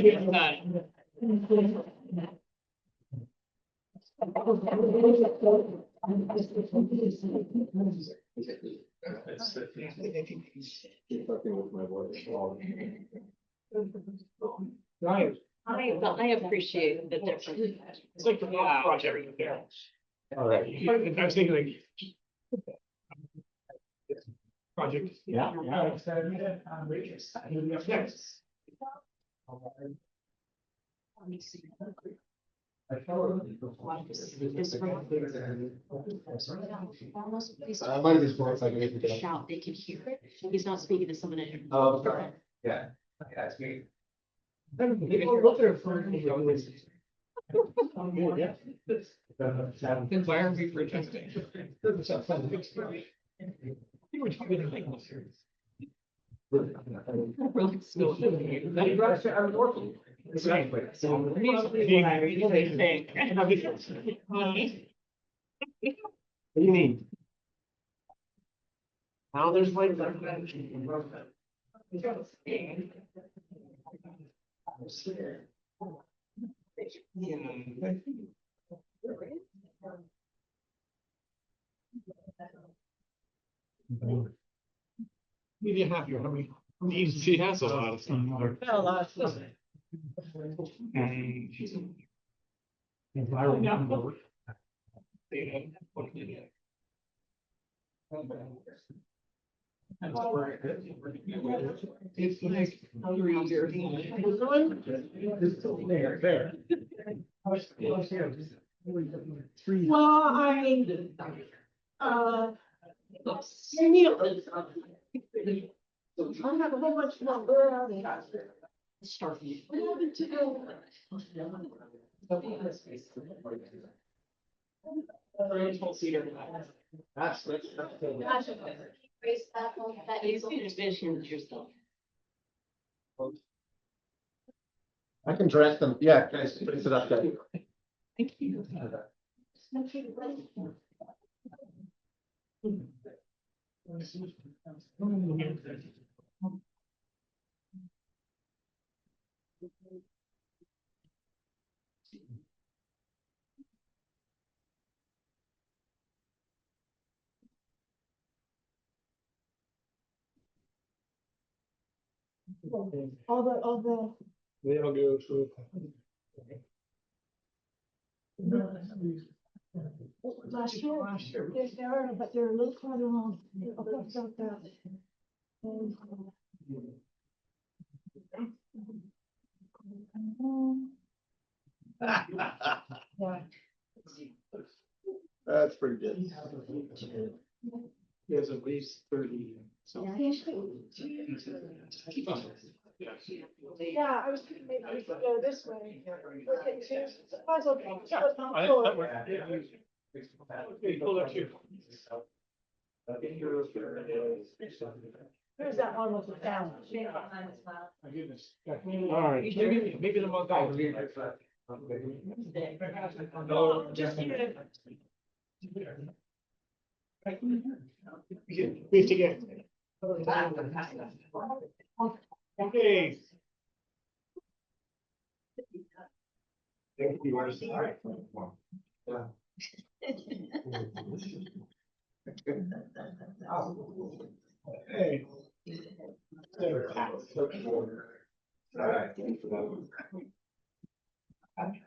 appreciate the difference. It's like the project. Yeah. All right. I was thinking like project. Yeah. Next. Shout, they can hear it. He's not speaking to someone in. Oh, sorry. Yeah. Okay, that's me. Then why are we protesting? Really still. What do you mean? Now there's like. What do you have here? How many? She has a lot of stuff. A lot of stuff. It's like 3 years. There. Well, I have a whole bunch more. Where are they? Start. What happened to go? That's. Raise that one, that You is. can envision yourself. I can direct them. Yeah, guys, put it up there. Thank you. All the. They all go through. Last year, they are, but they're a little farther along. I'll talk about that. Yeah. That's pretty good. There's at least 30. So. Yeah, I was thinking maybe we could go this way. Might as well go. Okay, pull up here. There's that one with the down. My goodness. All right, maybe the most. No, just. We have to get. Okay. Thank you. All right. Hey.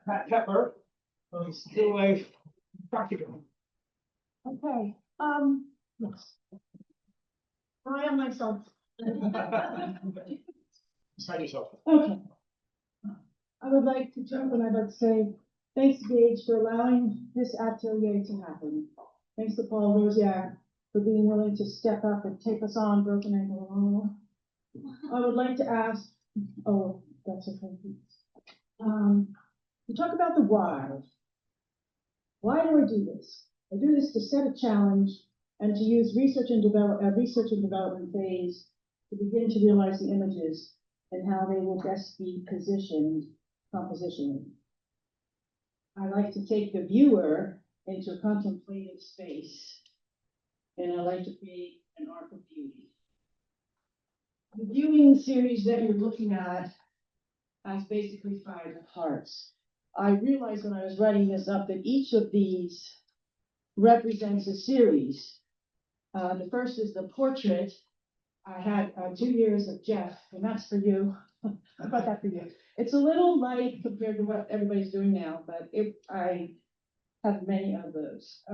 Pat Pepper, still life practicum. Okay, yes. I am myself. Sign yourself. Okay. I would like to jump and I'd like to say, thanks to Gage for allowing this atelier to happen. Thanks to Paul Rosiak for being willing to step up and take us on Broken Ankle. I would like to ask, oh, that's okay. You talk about the why. Why do I do this? I do this to set a challenge and to use research and development phase to begin to realize the images and how they will best be positioned compositionally. I like to take the viewer into a contemplative space, and I like to create an arc of beauty. The viewing series that you're looking at has basically 5 parts. I realized when I was writing this up that each of these represents a series. The first is the portrait. I had 2 years of Jeff, and that's for you. How about that for you? It's a little light compared to what everybody's doing now, but I have many of those.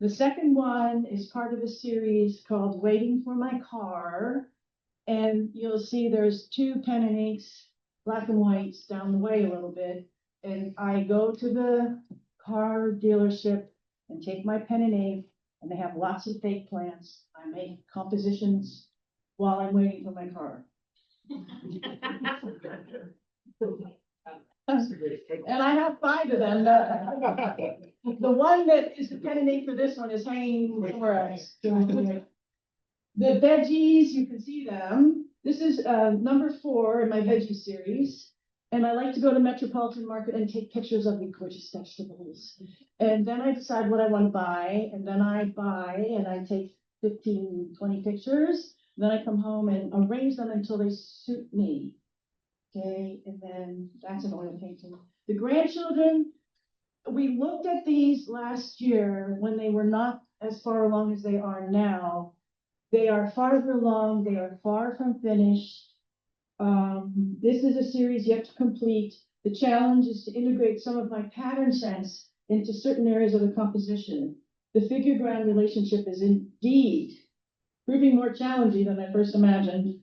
The second one is part of a series called Waiting for My Car. And you'll see there's 2 pen and inks, black and whites down the way a little bit. And I go to the car dealership and take my pen and ink, and they have lots of fake plants. I make compositions while I'm waiting for my car. And I have 5 of them. The one that is the pen and ink for this one is hanging somewhere else. The veggies, you can see them. This is number 4 in my veggie series. And I like to go to Metropolitan Market and take pictures of the gorgeous vegetables. And then I decide what I want to buy. And then I buy and I take 15, 20 pictures. Then I come home and arrange them until they suit me. Okay, and then that's an oil painting. The grandchildren, we looked at these last year when they were not as far along as they are now. They are farther along, they are far from finished. This is a series yet to complete. The challenge is to integrate some of my pattern sense into certain areas of the composition. The figure-ground relationship is indeed proving more challenging than I first imagined.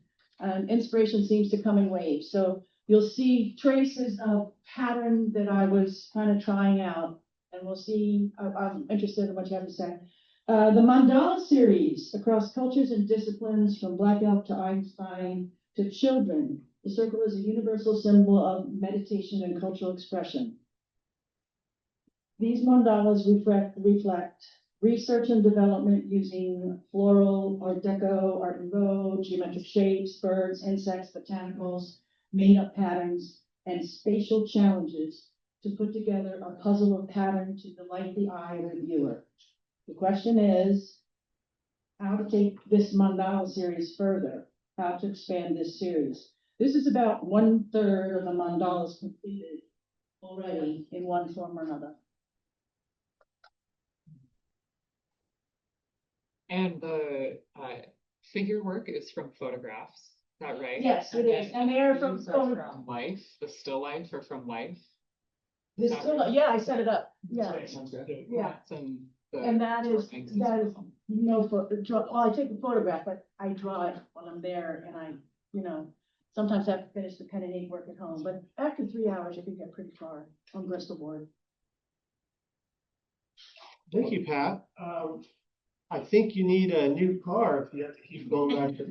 Inspiration seems to come in waves. So you'll see traces of pattern that I was kind of trying out, and we'll see. I'm interested in what you have to say. The mandala series across cultures and disciplines, from Black Elk to Einstein to children. The circle is a universal symbol of meditation and cultural expression. These mandalas reflect research and development using floral, art deco, art nouveau, geometric shapes, birds, insects, botanicals, made-up patterns, and spatial challenges to put together a puzzle of pattern to delight the eye of the viewer. The question is how to take this mandala series further, how to expand this series. This is about 1/3 of the mandalas completed already in one form or another. And the figure work is from photographs, is that right? Yes, it is. And they are from From life, the still life or from life? This still, yeah, I set it up. Yeah. Yeah. And that is well, I take a photograph, but I draw it while I'm there, and I, sometimes I have to finish the pen and ink work at home. But after 3 hours, you can get pretty far on Bristol board. Thank you, Pat. I think you need a new car if you have to keep going back to.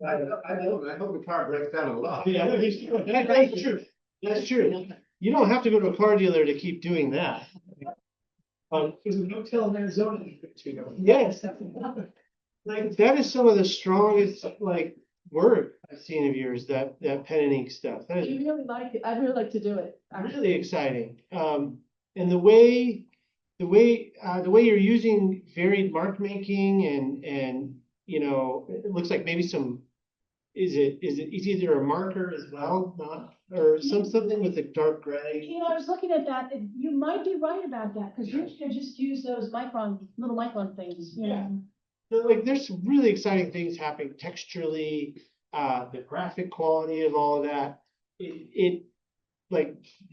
I hope the car breaks down a lot. Yeah, that's true. That's true. You don't have to go to a car dealer to keep doing that. There's a hotel in Arizona you could to go. Yes. Like that is some of the strongest work I've seen of yours, that pen and ink stuff. That is You really like it. I'd really like to do it. really exciting. And the way you're using varied mark making and it looks like maybe some it's either a marker as well, or something with a dark gray. I was looking at that, and you might be right about that, because you can just use those little micron things, Yeah. So there's some really exciting things happening texturally, the graphic quality of all of that.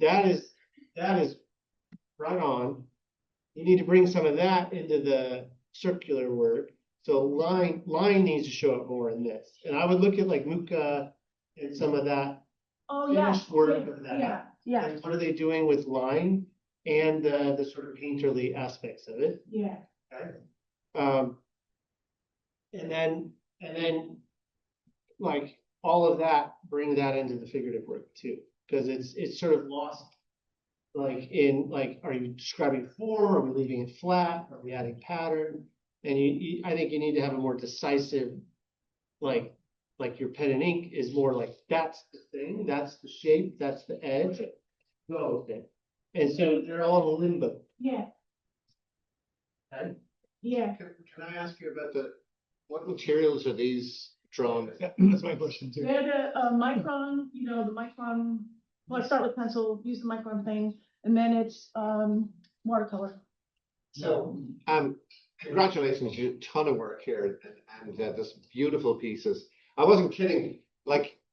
That is right on. You need to bring some of that into the circular work. So line needs to show up more in this. And I would look at Muka and some of that finished work of that. Yeah. And what are they doing with line and the sort of painterly aspects of it? Yeah. Okay. And then all of that, bring that into the figurative work too, because it's sort of lost. Are you describing form? Are we leaving it flat? Are we adding pattern? And I think you need to have a more decisive, like your pen and ink is more like that's the thing, that's the shape, that's the edge. Go with it. And so they're all in limbo. Yeah. Okay? Yeah. Can I ask you about what materials are these drawn? That's my question too. They're the micron, the micron. Well, I start with pencil, use the micron thing, and then it's watercolor. So, congratulations, you did a ton of work here and this beautiful pieces. I wasn't kidding.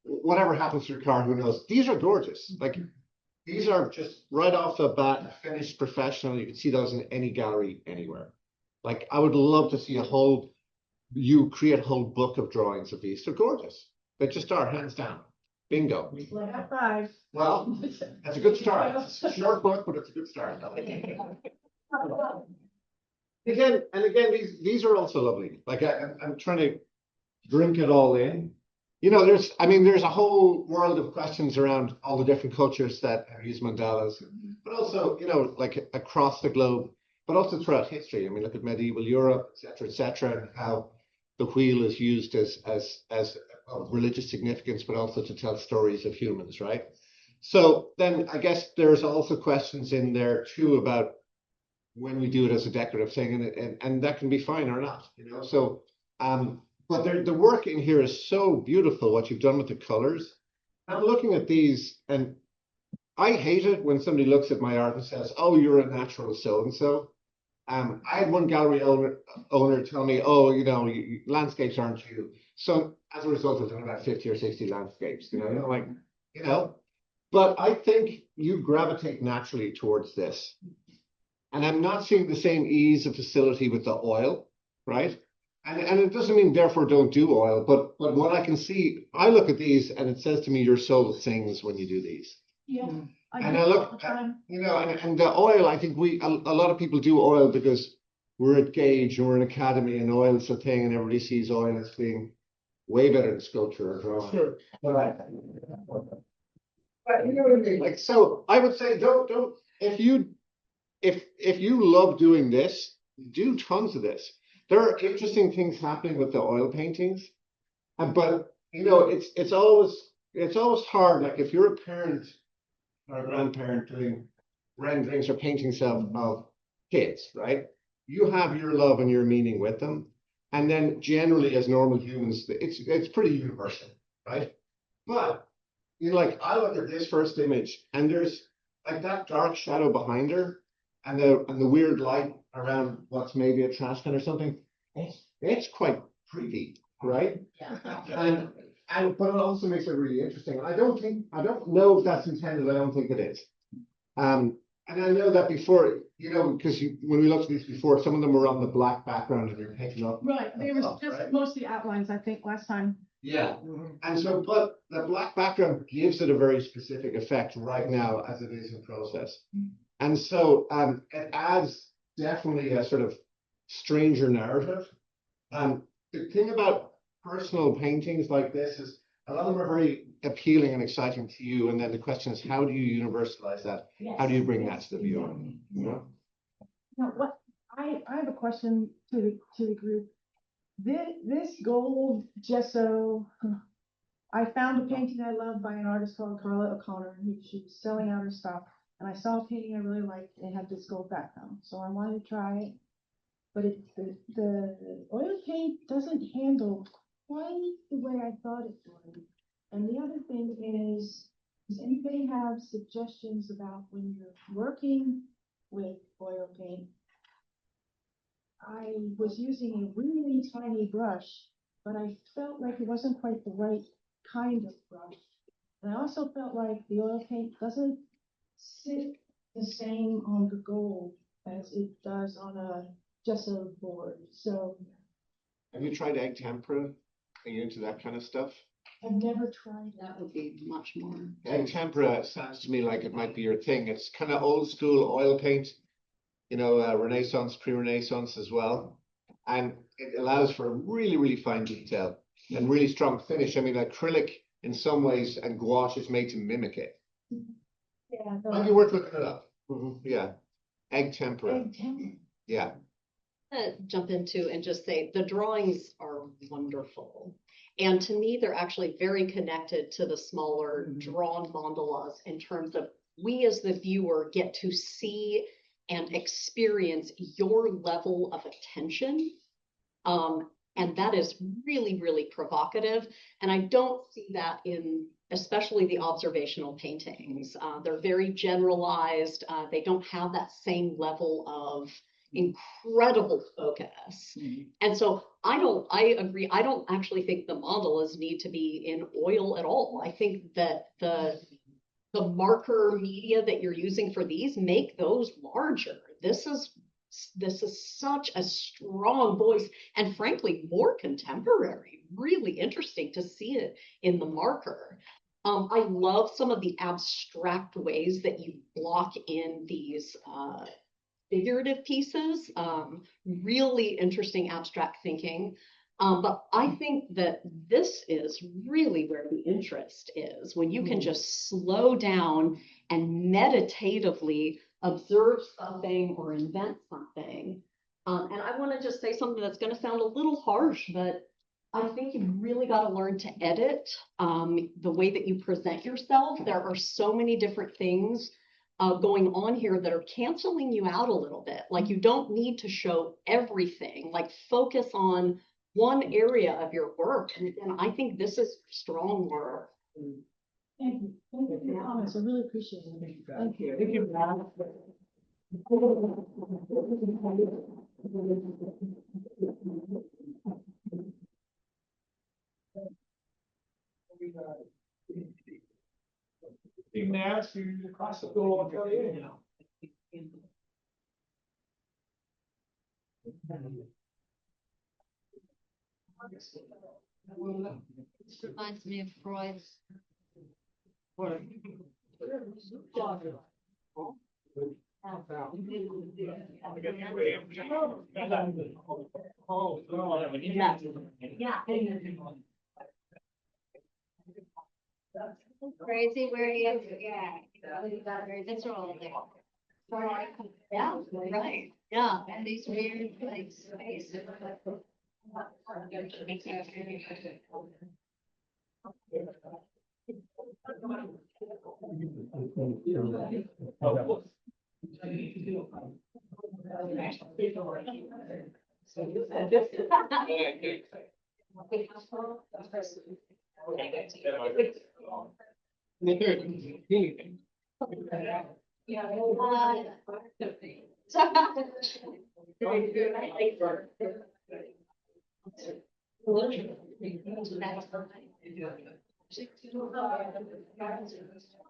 Whatever happens to your car, who knows? These are gorgeous. These are just right off the bat, finished professional. You can see those in any gallery anywhere. I would love to see you create a whole book of drawings of these. They're gorgeous. They just are, hands down. Bingo. High five. Well, that's a good start. It's a short book, but it's a good start. Again, these are also lovely. I'm trying to drink it all in. there's a whole world of questions around all the different cultures that have used mandalas, but also, like across the globe, but also throughout history. I mean, look at medieval Europe, et cetera, and how the wheel is used as of religious significance, but also to tell stories of humans, right? So then I guess there's also questions in there too about when we do it as a decorative thing, and that can be fine or not, So, but the work in here is so beautiful, what you've done with the colors. I'm looking at these, and I hate it when somebody looks at my art and says, "Oh, you're a natural so-and-so." I had one gallery owner tell me, "Oh, landscapes aren't you." So as a result, I've done about 50 or 60 landscapes, But I think you gravitate naturally towards this. And I'm not seeing the same ease of facility with the oil, right? And it doesn't mean therefore don't do oil, but what I can see, I look at these and it says to me your soul sings when you do these. Yeah. And I look, and the oil, I think a lot of people do oil because we're at Gage and we're an academy and oil is a thing and everybody sees oil as being way better than sculpture or drawing. Sure. But you know what I mean? Like, so I would say don't if you love doing this, do tons of this. There are interesting things happening with the oil paintings, but it's always hard. Like if you're a parent or a grandparent doing renderings or paintings of kids, right? You have your love and your meaning with them, and then generally as normal humans, it's pretty universal, right? But like I look at this first image, and there's like that dark shadow behind her, and the weird light around what's maybe a trash can or something. It's quite creepy, right? Yeah. But it also makes it really interesting. I don't know if that's intended. I don't think it is. And I know that before, because when we looked at these before, some of them were on the black background and you're picking up. Right, they were just right? mostly outlines, I think, last time. Yeah. And so, but the black background gives it a very specific effect right now as it is in process. And so it adds definitely a sort of stranger narrative. The thing about personal paintings like this is a lot of them are very appealing and exciting to you. And then the question is, how do you universalize that? Yes. How do you bring that to the viewer? Now, what I have a question to the group. This gold gesso, I found a painting I love by an artist called Carla O'Connor. She was selling out her stuff, and I saw a painting I really liked. It had this gold background, so I wanted to try it. But the oil paint doesn't handle quite the way I thought it would. And the other thing is, does anybody have suggestions about when you're working with oil paint? I was using a really tiny brush, but I felt like it wasn't quite the right kind of brush. And I also felt like the oil paint doesn't sit the same on the gold as it does on a gesso board. So Have you tried egg tempera? Are you into that kind of stuff? I've never tried that. That would be much more. Egg tempera sounds to me like it might be your thing. It's kind of old school oil paint, Renaissance, pre-Renaissance as well. And it allows for a really, really fine detail and really strong finish. I mean, acrylic in some ways and gouache is made to mimic it. Yeah. Might be worth looking it up. Yeah. Egg tempera. Egg tempera. Yeah. Jump into and just say the drawings are wonderful. And to me, they're actually very connected to the smaller drawn mandalas in terms of we as the viewer get to see and experience your level of attention. And that is really, really provocative. And I don't see that in especially the observational paintings. They're very generalized. They don't have that same level of incredible focus. And so I agree. I don't actually think the mandalas need to be in oil at all. I think that the marker media that you're using for these make those larger. This is such a strong voice and frankly more contemporary, really interesting to see it in the marker. I love some of the abstract ways that you block in these figurative pieces, really interesting abstract thinking. But I think that this is really where the interest is, when you can just slow down and meditatively observe something or invent something. And I want to just say something that's going to sound a little harsh, but I think you've really got to learn to edit the way that you present yourself. There are so many different things going on here that are canceling you out a little bit. Like, you don't need to show everything. Like, focus on one area of your work. And I think this is strong work. Thank you. Thank you for your comments. I really appreciate it. Thank you. Thank you. Now to the classical atelier now. This reminds me of Freud's work. Crazy where he is, yeah. Very visceral there. Yeah, right. Yeah. And these weird like space.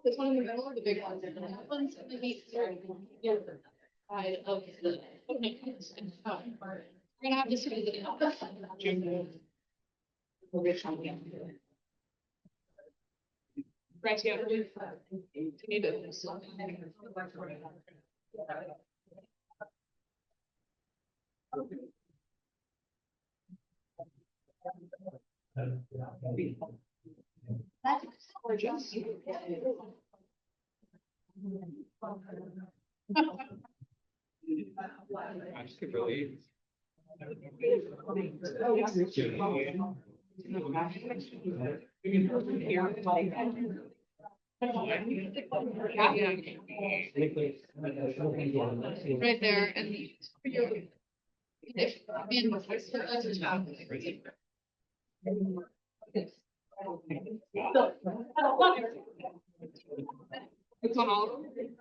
This one in the middle, the big ones, and that one's the heat side of the. We're gonna have to see the. Right here. You need to. That's gorgeous. I just could believe. Right there, and if being with this, it's on all of them.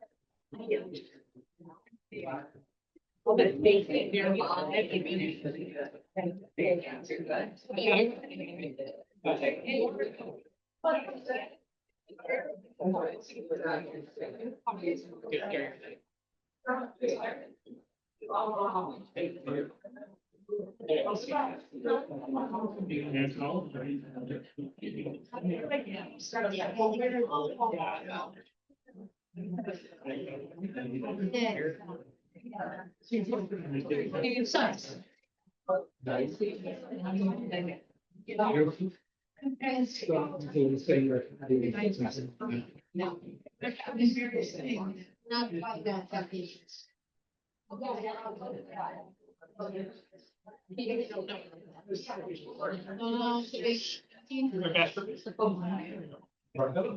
Not quite that happy.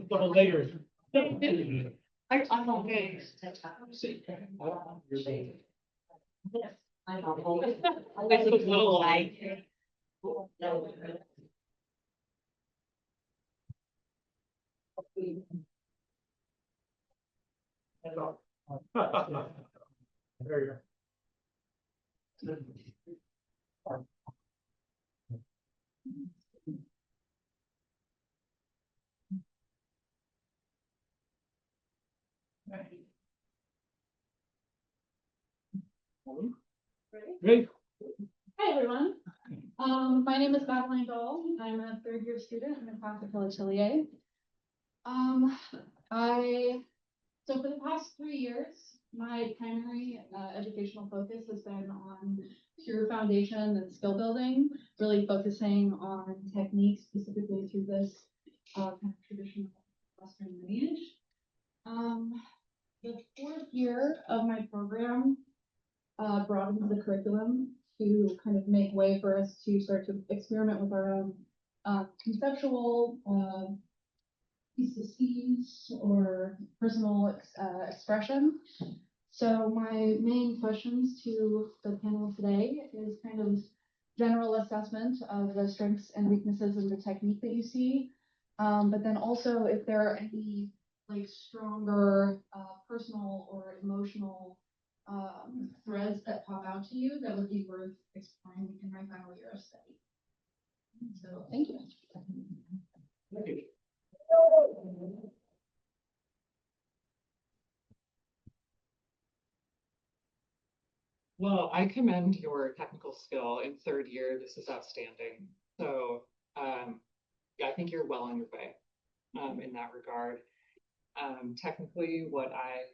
Double layers. I'm okay. I look a little like. There you go. Great. Hi, everyone. My name is Madeline Dahl. I'm a third-year student in the Practicum Atelier. So for the past 3 years, my primary educational focus has been on through foundation and skill building, really focusing on techniques specifically through this kind of traditional Western lineage. The 4th year of my program broadens the curriculum to kind of make way for us to start to experiment with our own conceptual theses or personal expression. So my main questions to the panel today is kind of general assessment of the strengths and weaknesses of the technique that you see, but then also if there are any like stronger personal or emotional threads that pop out to you that would be worth exploring in my final year of study. So thank you. Thank you. Well, I commend your technical skill in 3rd year. This is outstanding. So I think you're well on your way in that regard. Technically, what I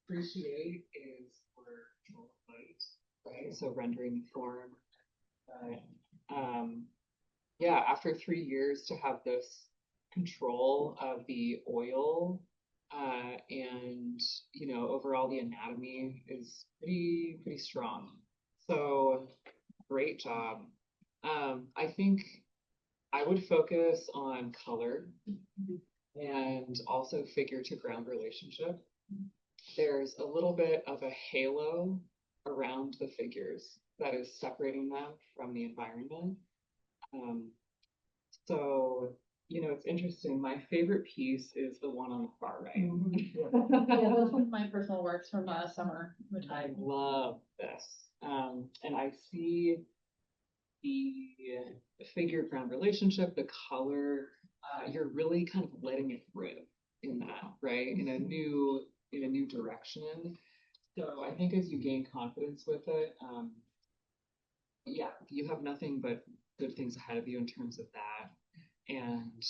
appreciate is for control of light, right? So rendering the form. Yeah, after 3 years to have this control of the oil and overall the anatomy is pretty strong. So great job. I think I would focus on color and also figure to ground relationship. There's a little bit of a halo around the figures that is separating them from the environment. So it's interesting. My favorite piece is the one on the far right. Yeah, that's one of my personal works from summer. Which I love this. And I see the figure ground relationship, the color, you're really kind of letting it rip in that, right? In a new direction. So I think as you gain confidence with it, yeah, you have nothing but good things ahead of you in terms of that. And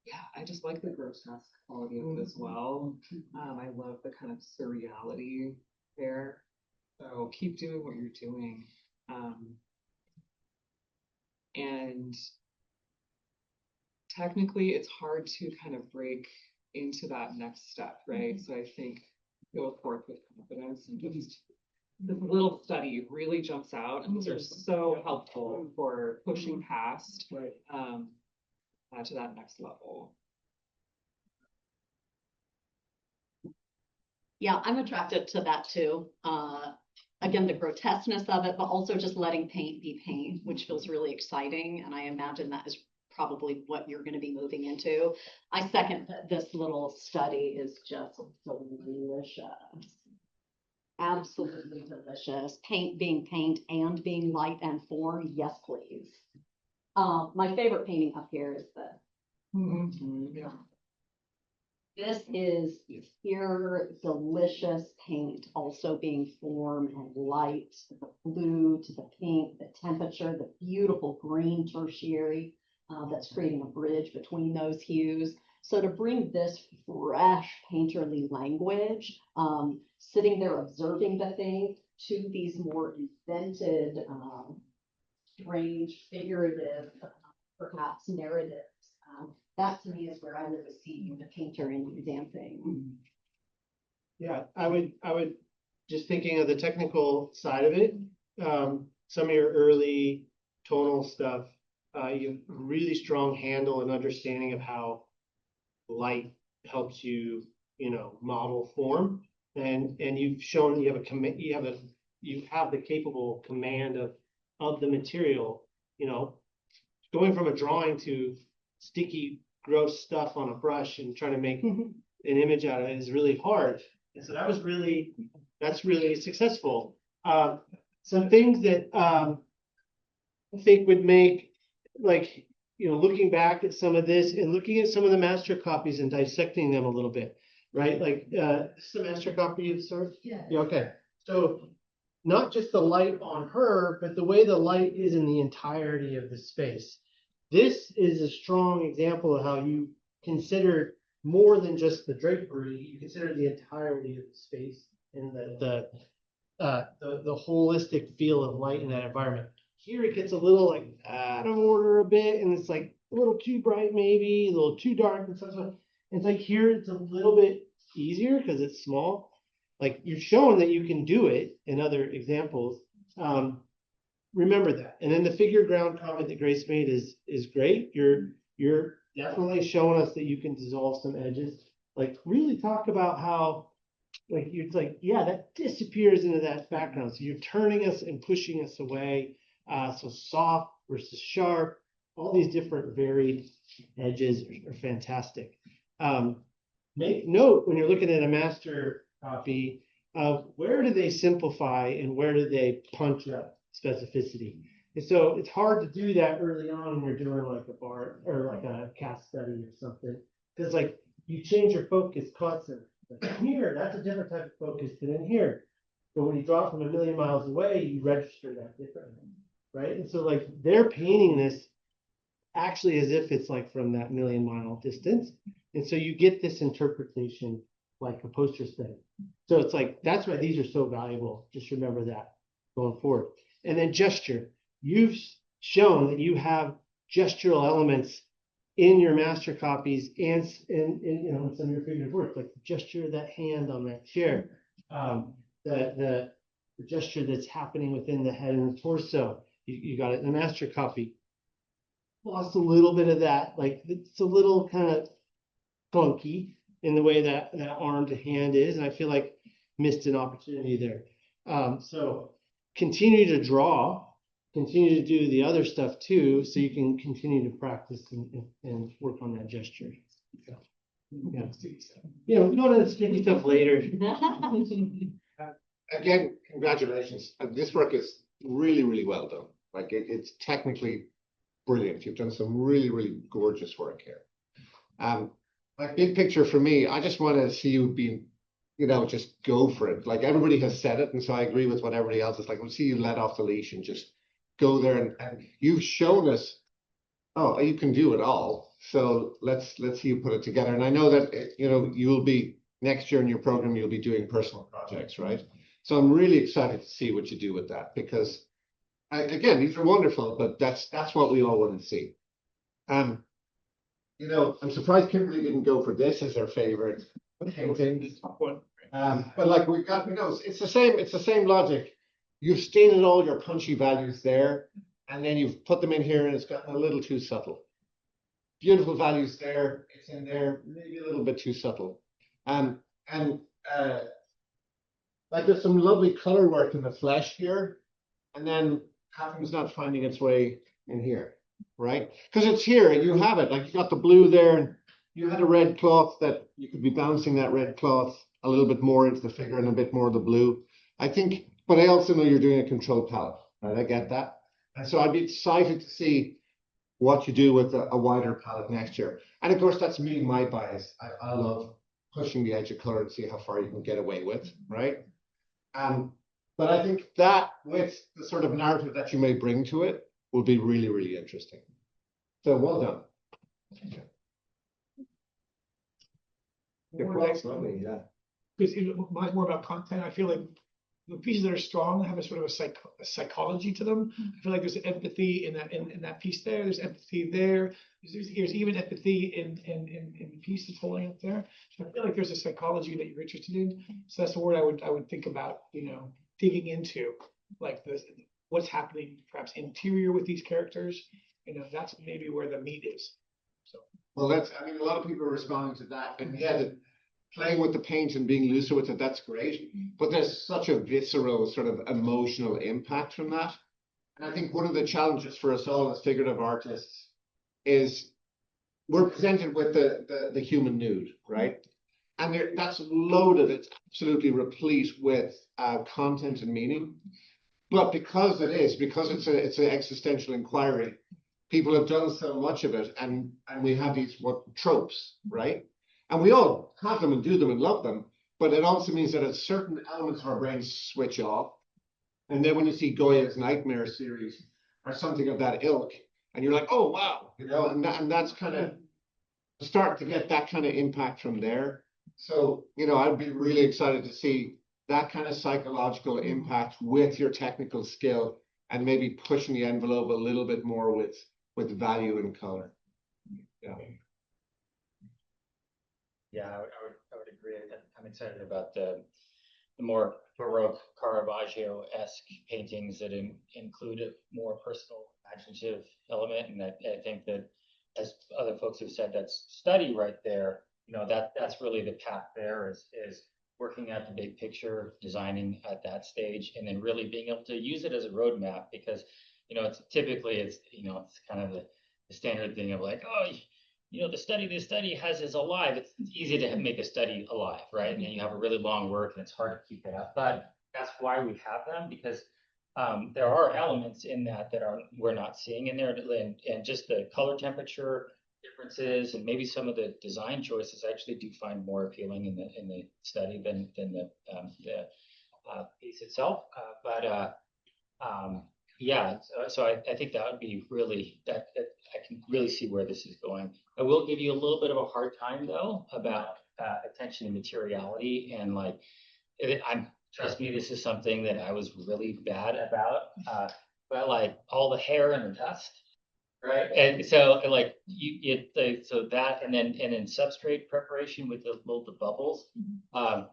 yeah, I just like the grotesque quality of it as well. I love the kind of surreality there. So keep doing what you're doing. And technically, it's hard to kind of break into that next step, right? So I think go forth with confidence and just this little study really jumps out, and those are so helpful for pushing past to that next level. Yeah, I'm attracted to that too. Again, the grotesqueness of it, but also just letting paint be paint, which feels really exciting. And I imagine that is probably what you're going to be moving into. I second that this little study is just delicious. Absolutely delicious. Paint being paint and being light and form. Yes, please. My favorite painting up here is the. Yeah. This is pure, delicious paint, also being form and light, the blue to the pink, the temperature, the beautiful green tertiary that's creating a bridge between those hues. So to bring this fresh painterly language, sitting there observing the thing to these more invented, strange, figurative, perhaps narratives. That to me is where I really see the painter in you dancing. Yeah, I would just thinking of the technical side of it. Some of your early tonal stuff, you have a really strong handle and understanding of how light helps you, model form, and you've shown you have the capable command of the material. Going from a drawing to sticky, gross stuff on a brush and trying to make an image out of it is really hard. And so that's really successful. Some things that I think would make, looking back at some of this and looking at some of the master copies and dissecting them a little bit, right? This is the master copy of sorts? Yeah, okay. So not just the light on her, but the way the light is in the entirety of the space. This is a strong example of how you consider more than just the drapery. You consider the entirety of the space and the holistic feel of light in that environment. Here it gets a little like out of order a bit, and it's like a little too bright, maybe a little too dark and stuff. It's like here it's a little bit easier because it's small. Like you're showing that you can do it in other examples. Remember that. And then the figure ground comment that Grace made is great. You're definitely showing us that you can dissolve some edges. Like really talk about how like it's like, yeah, that disappears into that background. So you're turning us and pushing us away. So soft versus sharp, all these different varied edges are fantastic. Make note when you're looking at a master copy of where do they simplify and where do they punch up specificity. And so it's hard to do that early on when you're doing like a bar or like a cast study or something, because like you change your focus constantly. Like here, that's a different type of focus than in here. But when you draw from a million miles away, you register that differently, right? And so like they're painting this actually as if it's like from that million-mile distance. And so you get this interpretation like a poster study. So it's like, that's why these are so valuable. Just remember that going forward. And then gesture. You've shown that you have gestural elements in your master copies and you know, in some of your figurative work, like the gesture of that hand on that chair, the gesture that's happening within the head and the torso. You got it in the master copy. Lost a little bit of that, like it's a little kind of clunky in the way that arm to hand is, and I feel like missed an opportunity there. So continue to draw, continue to do the other stuff too, so you can continue to practice and work on that gesture. Yeah. You know, go to the sticky stuff later. Again, congratulations. This work is really, really well done. Like it's technically brilliant. You've done some really, really gorgeous work here. Like big picture for me, I just want to see you being, you know, just go for it. Like everybody has said it, and so I agree with what everybody else is like. We'll see you let off the leash and just go there, and you've shown us, oh, you can do it all. So let's see you put it together. And I know that you know you'll be next year in your program, you'll be doing personal projects, right? So I'm really excited to see what you do with that, because again, these are wonderful, but that's what we all want to see. You know, I'm surprised Kimberly didn't go for this as her favorite painting. But like we got, you know, it's the same logic. You've stated all your punchy values there, and then you've put them in here, and it's gotten a little too subtle. Beautiful values there, it's in there, maybe a little bit too subtle. Like there's some lovely color work in the flesh here, and then Catherine's not finding its way in here, right? Because it's here, and you have it. Like you got the blue there, and you had a red cloth that you could be bouncing that red cloth a little bit more into the figure and a bit more of the blue. I think, but I also know you're doing a controlled palette, right? I get that. And so I'd be excited to see what you do with a wider palette next year. And of course, that's me, my bias. I love pushing the edge of color and see how far you can get away with, right? But I think that with the sort of narrative that you may bring to it will be really, really interesting. So well done. Yeah. Because more about content, I feel like the pieces that are strong have a sort of a psychology to them. I feel like there's empathy in that piece there. There's empathy there. There's even empathy in the piece that's holding up there. So I feel like there's a psychology that you're interested in. So that's the word I would think about, you know, digging into, like what's happening perhaps interior with these characters. You know, that's maybe where the meat is. So well, I mean, a lot of people are responding to that, and yeah, playing with the paint and being looser with it, that's great. But there's such a visceral sort of emotional impact from that. And I think one of the challenges for us all as figurative artists is we're presented with the human nude, right? And that's loaded, it's absolutely replete with content and meaning. But because it's an existential inquiry, people have done so much of it, and we have these tropes, right? And we all have them and do them and love them, but it also means that certain elements of our brains switch off. And then when you see Goya's Nightmare series or something of that ilk, and you're like, oh, wow, you know, and that's kind of start to get that kind of impact from there. So, you know, I'd be really excited to see that kind of psychological impact with your technical skill and maybe pushing the envelope a little bit more with value and color. Yeah. Yeah, I would agree. I'm excited about the more Baroque Caravaggio-esque paintings that include a more personal, imaginative element. And I think that, as other folks have said, that's study right there. You know, that's really the path there is working at the big picture, designing at that stage, and then really being able to use it as a roadmap because, you know, it's kind of the standard thing of like, oh, you know, the study has is alive. It's easy to make a study alive, right? And then you have a really long work and it's hard to keep it up. But that's why we have them, because there are elements in that we're not seeing in there, and just the color temperature differences and maybe some of the design choices I actually do find more appealing in the study than the piece itself. Yeah, so I think that would be really that I can really see where this is going. I will give you a little bit of a hard time though about attention to materiality and like trust me, this is something that I was really bad about. But like all the hair and the dust, right? And so like so that and then substrate preparation with the bubbles. You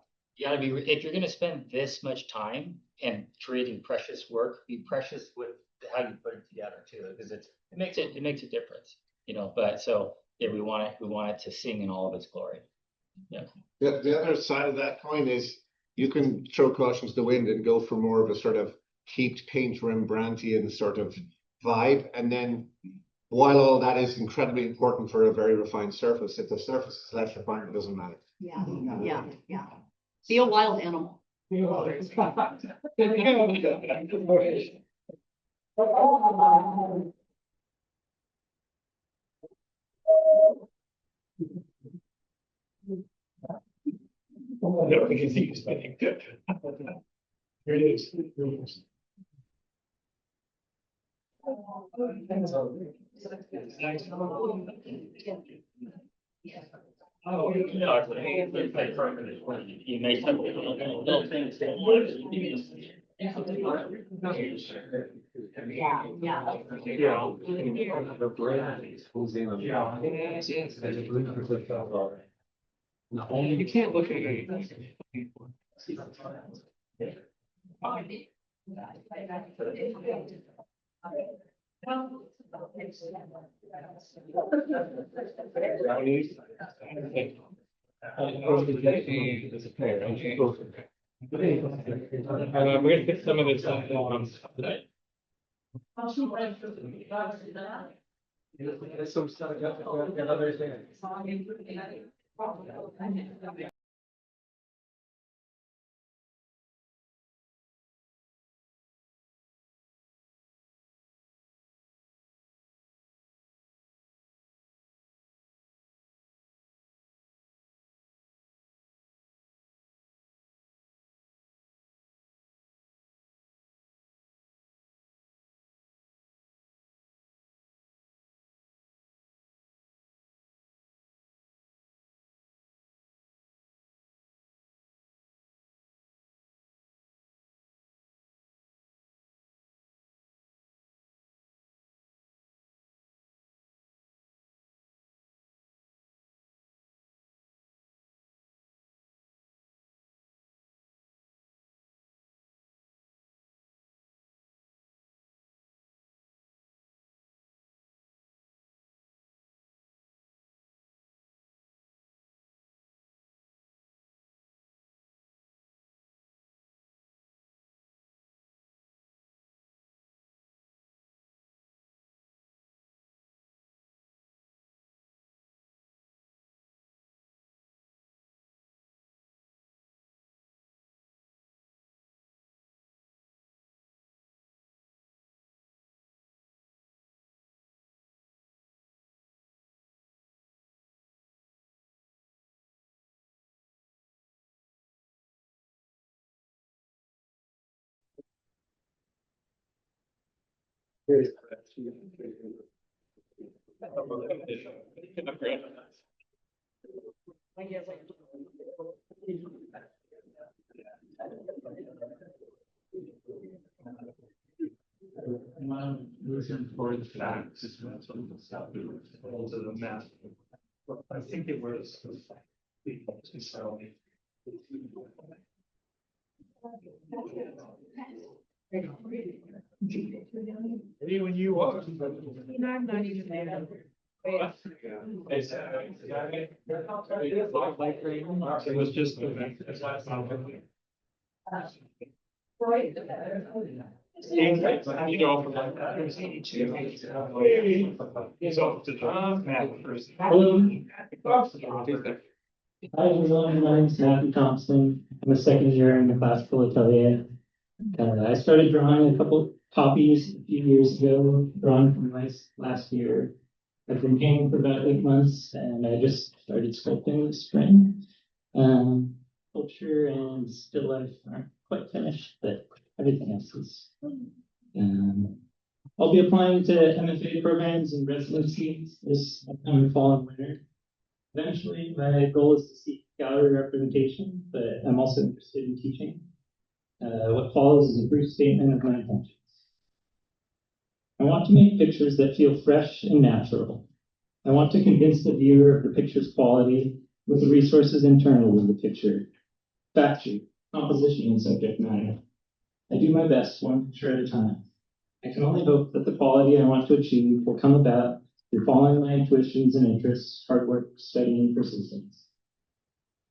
gotta be if you're gonna spend this much time and creating precious work, be precious with how you put it together too, because it makes a difference, you know. But so yeah, we want it to sing in all of its glory. Yeah. The other side of that coin is you can throw caution to the wind and go for more of a sort of heaped paint Rembrandtian sort of vibe. And then while all that is incredibly important for a very refined surface, if the surface is less refined, it doesn't matter. Yeah. See a wild animal. No, we can see I think. Here it is. Oh, no, you make some little things. You can't look at it. We're gonna get some of this today. There's some stuff and other things. One version for the facts is when some stuff to the math. I think it was. So. When you walk. I'm not even there. It was just the you know, from like he's off to the map first. Hi everyone, my name's Matthew Thompson. I'm a second year in the classical atelier. I started drawing a couple copies a few years ago, drawing from last year. I've been painting for about 8 months, and I just started sculpting this spring. Sculpture and still life aren't quite finished, but everything else is. I'll be applying to MFA programs and residencies this upcoming fall and winter. Eventually, my goal is to seek gallery representation, but I'm also interested in teaching. What follows is a brief statement of my intentions. I want to make pictures that feel fresh and natural. I want to convince the viewer of the picture's quality with the resources internal to the picture. Factory, composition, and subject matter. I do my best one picture at a time. I can only hope that the quality I want to achieve will come about through following my intuitions and interests, hard work, study, and persistence.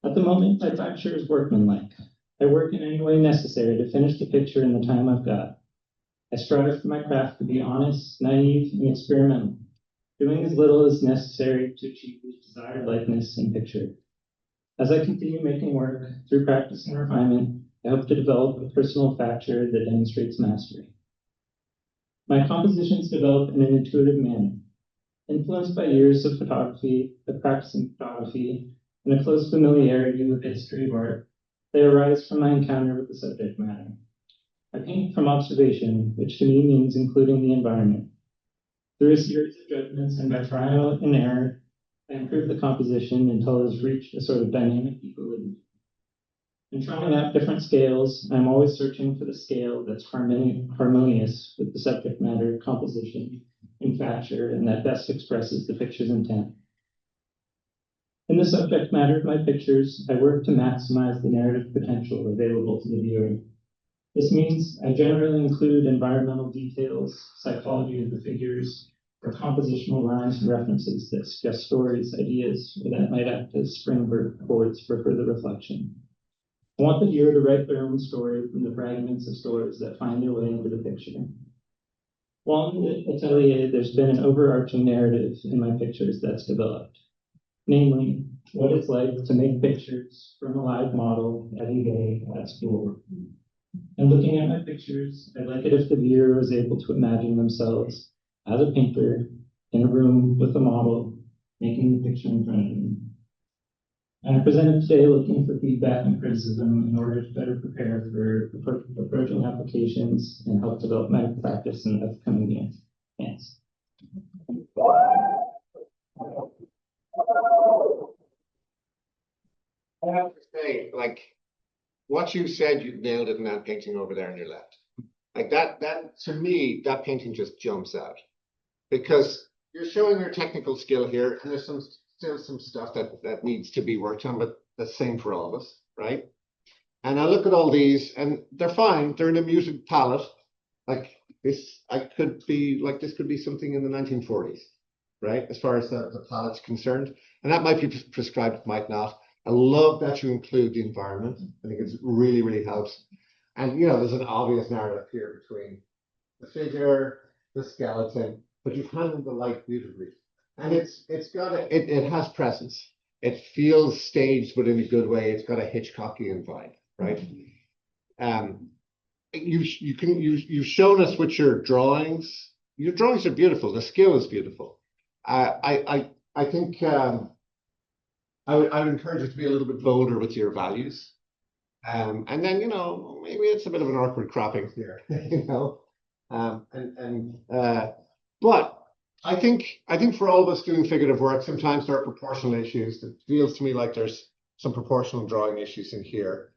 At the moment, my facture is workmanlike. I work in any way necessary to finish the picture in the time I've got. I strive for my craft to be honest, naive, and experimental, doing as little as necessary to achieve the desired likeness and picture. As I continue making work through practice and refinement, I hope to develop a personal facture that demonstrates mastery. My compositions develop in an intuitive manner, influenced by years of photography, of practicing photography, and a close familiarity with the history of art. They arise from my encounter with the subject matter. I paint from observation, which to me means including the environment. Through a series of judgments and by trial and error, I improve the composition until it has reached a sort of dynamic equilibrium. In trying out different scales, I'm always searching for the scale that's harmonious with the subject matter, composition, and facture, and that best expresses the picture's intent. In the subject matter of my pictures, I work to maximize the narrative potential available to the viewer. This means I generally include environmental details, psychology of the figures, or compositional lines and references that suggest stories, ideas, or that might act as springboards for further reflection. I want the viewer to write their own story from the fragments of stories that find their way into the picture. While in the atelier, there's been an overarching narrative in my pictures that's developed. Namely, what it's like to make pictures from a live model every day at school. And looking at my pictures, I'd like it if the viewer was able to imagine themselves as a painter in a room with a model, making the picture in front of them. I presented today looking for feedback and criticism in order to better prepare for approaching applications and help develop my practice in the upcoming years. Thanks. I have to say, like, what you said, you nailed it in that painting over there on your left. Like that to me, that painting just jumps out. Because you're showing your technical skill here, and there's still some stuff that needs to be worked on, but that's the same for all of us, right? And I look at all these, and they're fine. They're in a muted palette. Like this, this could be something in the 1940s, right? As far as the palette's concerned. And that might be prescribed, it might not. I love that you include the environment. I think it really, really helps. And, there's an obvious narrative here between the figure, the skeleton, but you've handled the light beautifully. And it has presence. It feels staged, but in a good way. It's got a Hitchcockian vibe, right? You've shown us with your drawings. Your drawings are beautiful. The skill is beautiful. I think I would encourage you to be a little bit bolder with your values. And then, maybe it's a bit of an awkward cropping here, but I think for all of us doing figurative work, sometimes there are proportional issues. It feels to me like there's some proportional drawing issues in here.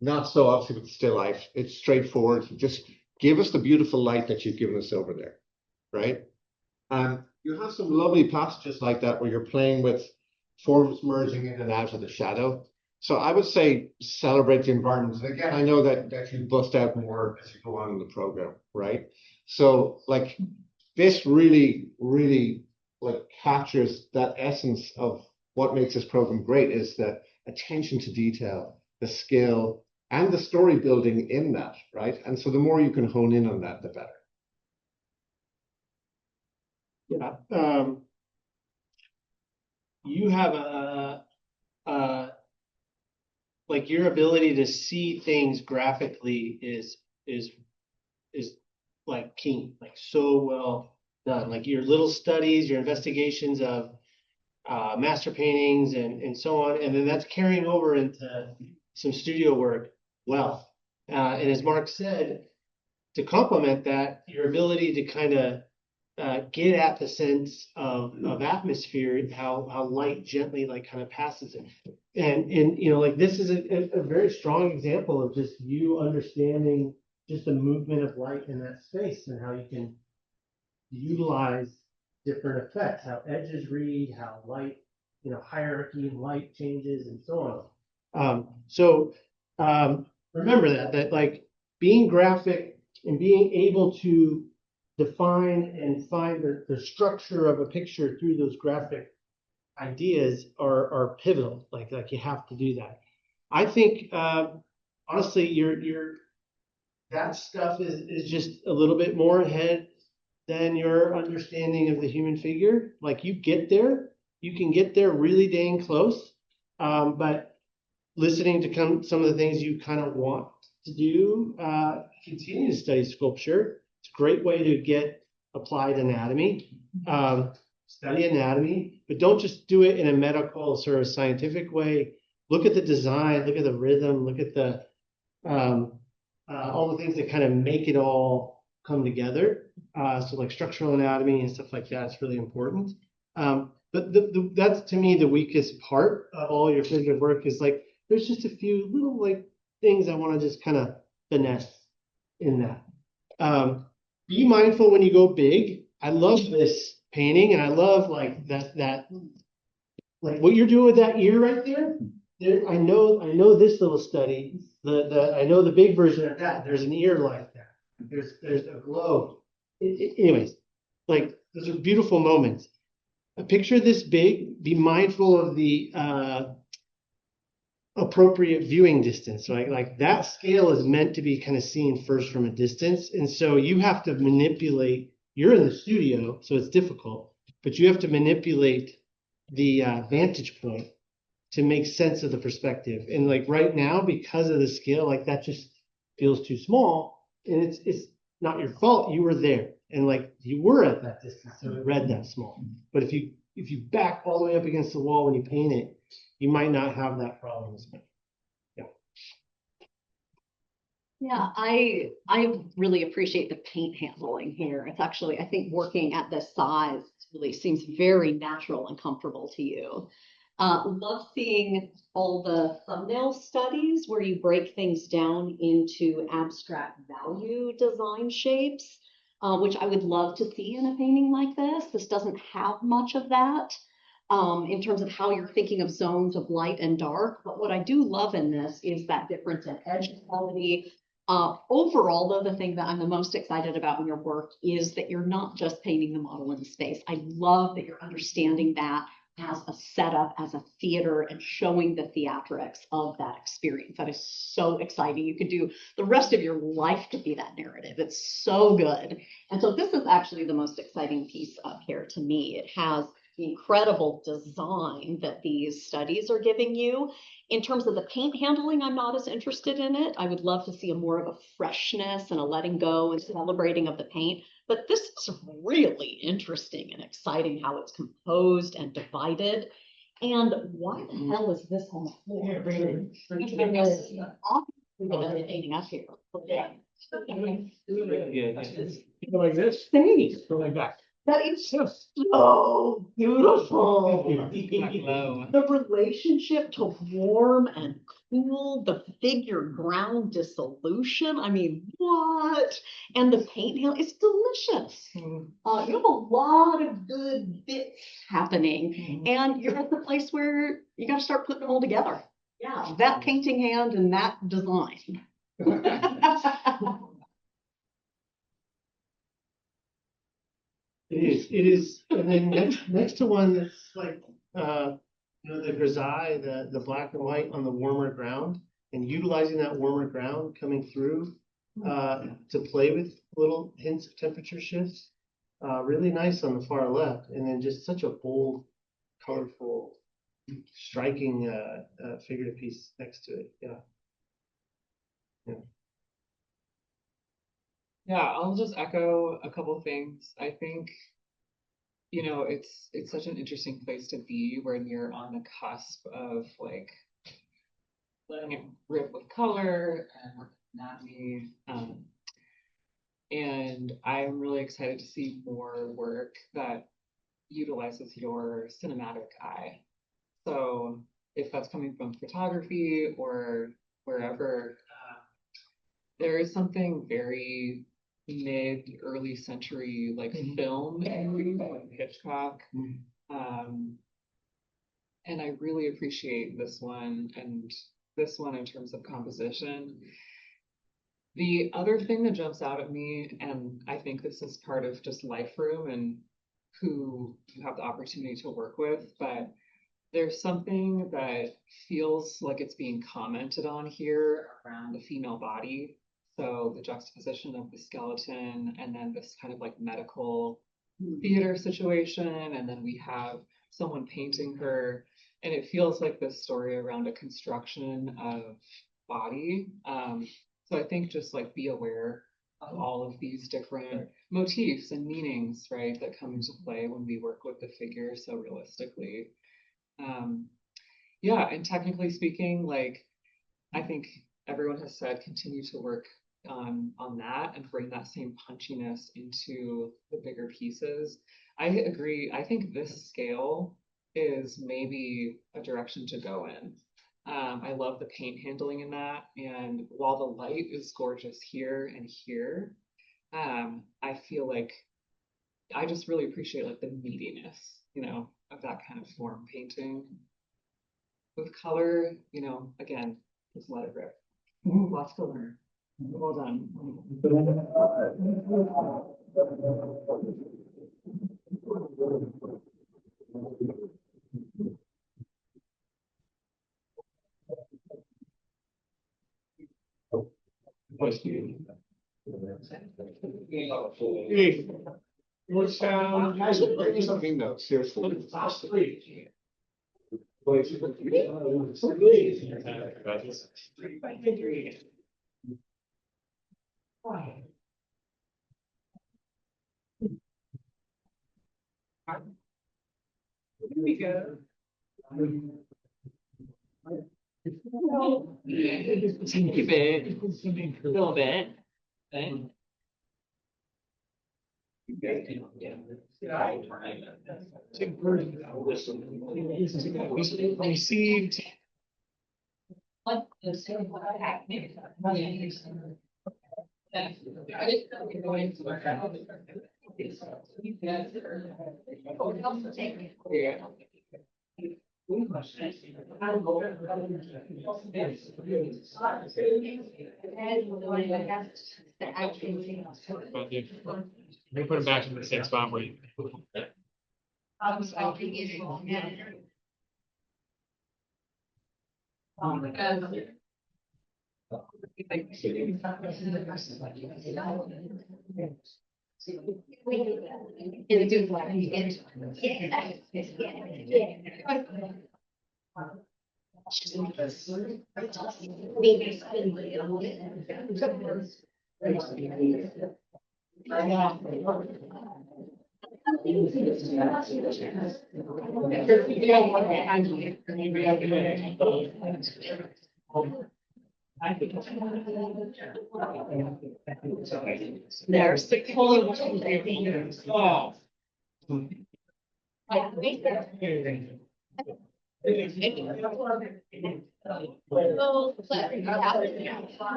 not so obviously with the still life. It's straightforward. Just give us the beautiful light that you've given us over there, right? You have some lovely passages like that where you're playing with forms merging in and out of the shadow. So I would say celebrate the environment. And again, I know that you bust out more as you go on in the program, right? So like this really, really like captures that essence of what makes this program great is the attention to detail, the skill, and the story building in that, right? And so the more you can hone in on that, the better. Yeah. You have like your ability to see things graphically is like keen, like so well done. Like your little studies, your investigations of master paintings and so on, and then that's carrying over into some studio work. Well, and as Mark said, to complement that, your ability to kind of get at the sense of atmosphere, how light gently like kind of passes it. And you know, like this is a very strong example of just you understanding just the movement of light in that space and how you can utilize different effects, how edges read, how light, you know, hierarchy and light changes and so on. Remember that like being graphic and being able to define and find the structure of a picture through those graphic ideas are pivotal. Like you have to do that. I think honestly, your that stuff is just a little bit more ahead than your understanding of the human figure. Like you can get there really dang close. But listening to some of the things you kind of want to do, continue to study sculpture. It's a great way to get applied anatomy, study anatomy, but don't just do it in a medical sort of scientific way. Look at the design, look at the rhythm, look at the all the things that kind of make it all come together. So like structural anatomy and stuff like that is really important. But that's to me the weakest part of all your figurative work is like there's just a few little like things I want to just kind of finesse in that. Be mindful when you go big. I love this painting and I love like that like what you're doing with that ear right there. I know this little study. I know the big version of that. There's an ear like that. There's a globe. Anyways, like those are beautiful moments. A picture this big, be mindful of the appropriate viewing distance, right? Like that scale is meant to be kind of seen first from a distance. And so you have to manipulate, you're in the studio, so it's difficult, but you have to manipulate the vantage point to make sense of the perspective. And like right now, because of the scale, like that just feels too small. And it's not your fault. You were there. And like you were at that distance, so it read that small. But if you back all the way up against the wall when you paint it, you might not have that problem as much. Yeah. Yeah, I really appreciate the paint handling here. It's actually, I think working at this size really seems very natural and comfortable to you. Love seeing all the thumbnail studies where you break things down into abstract value design shapes, which I would love to see in a painting like this. This doesn't have much of that. In terms of how you're thinking of zones of light and dark. But what I do love in this is that difference in edge quality. Overall, though, the thing that I'm the most excited about in your work is that you're not just painting the model in space. I love that you're understanding that as a setup, as a theater, and showing the theatrics of that experience. That is so exciting. You could do the rest of your life to be that narrative. It's so good. And so this is actually the most exciting piece up here to me. It has the incredible design that these studies are giving you. In terms of the paint handling, I'm not as interested in it. I would love to see more of a freshness and a letting go and celebrating of the paint. But this is really interesting and exciting how it's composed and divided. And why the hell is this on the floor? Yeah, obviously, the painting up here. Go like this. Thanks. Go like that. That is just so beautiful. The relationship to warm and cool. The figure ground dissolution. I mean, what? And the paint hill, it's delicious. You have a lot of good bits happening, and you're at the place where you got to start putting them all together. Yeah, that painting hand and that design. It is, and then next to one that's like, the grisaille, the black and white on the warmer ground, and utilizing that warmer ground coming through, to play with little hints of temperature shifts. Really nice on the far left, and then just such a bold, colorful, striking, figurative piece next to it. Yeah. Yeah, I'll just echo a couple of things. I think, it's such an interesting place to be when you're on the cusp of like letting it rip with color and with anatomy. And I'm really excited to see more work that utilizes your cinematic eye. So if that's coming from photography or wherever, there is something very early century like film like Hitchcock. And I really appreciate this one and this one in terms of composition. The other thing that jumps out at me, and I think this is part of just Life Room and who you have the opportunity to work with, but there's something that feels like it's being commented on here around the female body. So the juxtaposition of the skeleton and then this kind of like medical theater situation. And then we have someone painting her. And it feels like this story around a construction of body. So I think just like be aware of all of these different motifs and meanings, right, that come into play when we work with the figure so realistically. Yeah, and technically speaking, like I think everyone has said continue to work on that and bring that same punchiness into the bigger pieces. I agree. I think this scale is maybe a direction to go in. I love the paint handling in that. And while the light is gorgeous here and here, I feel like I just really appreciate like the meatiness, of that kind of form painting. With color, again, just let it rip. Lots to learn. Well done. Georgetown. Something though, seriously. Here we go. Teeny bit, a little bit. Received. They put it back in the same spot where you. There's the color.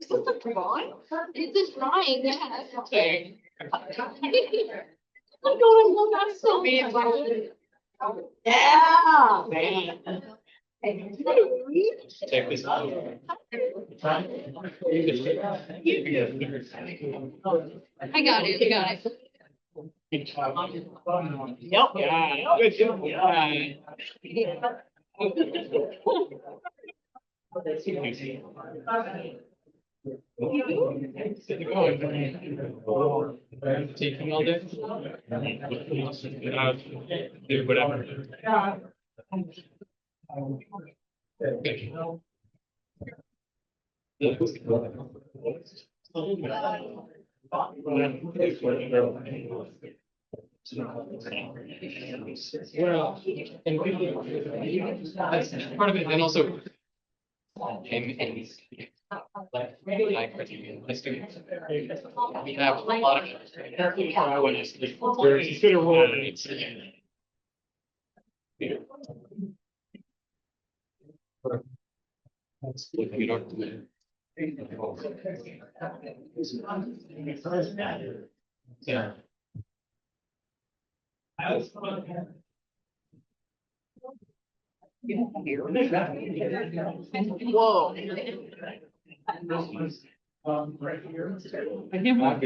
It's a drawing, yeah. Oh my God, that's so weird. Yeah. Check this out. I got it, I got it. Yep. Yeah. Good job. Taking all day? Do whatever. Well, and that's part of it, and also and like students. We have a lot of we're consider we don't. Yeah. Whoa. Right here. I can't believe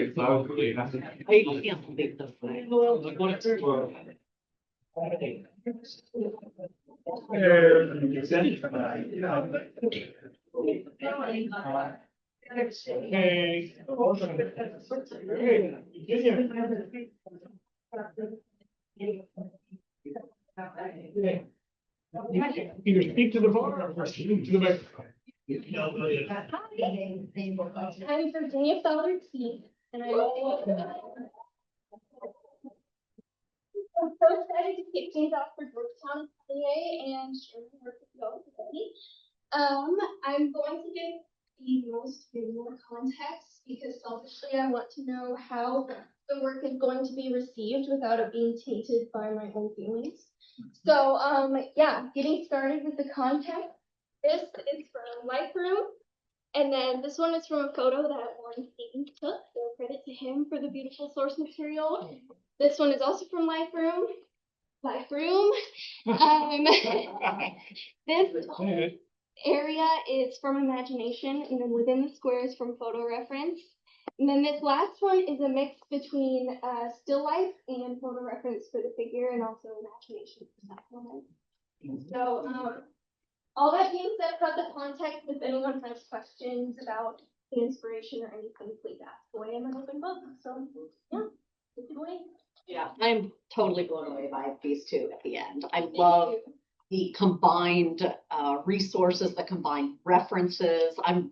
Either speak to the bar or speak to the microphone. I'm Virginia Felder T, and I'm so excited to kick things off for Georgetown Atelier and share my work with you all today. I'm going to give the most visual context because selfishly I want to know how the work is going to be received without it being tainted by my own feelings. So yeah, getting started with the context. This is from Lightroom, and then this one is from a photo that Warren Stevens took, so credit to him for the beautiful source material. This one is also from Lightroom. This area is from Imagination, and then within the square is from Photo Reference. And then this last one is a mix between still life and photo reference for the figure, and also Imagination for supplement. So all that being said about the context, if anyone has questions about the inspiration or anything, please ask away. I'm an open book. So yeah, take it away. Yeah, I'm totally blown away by these two at the end. I love the combined resources, the combined references. I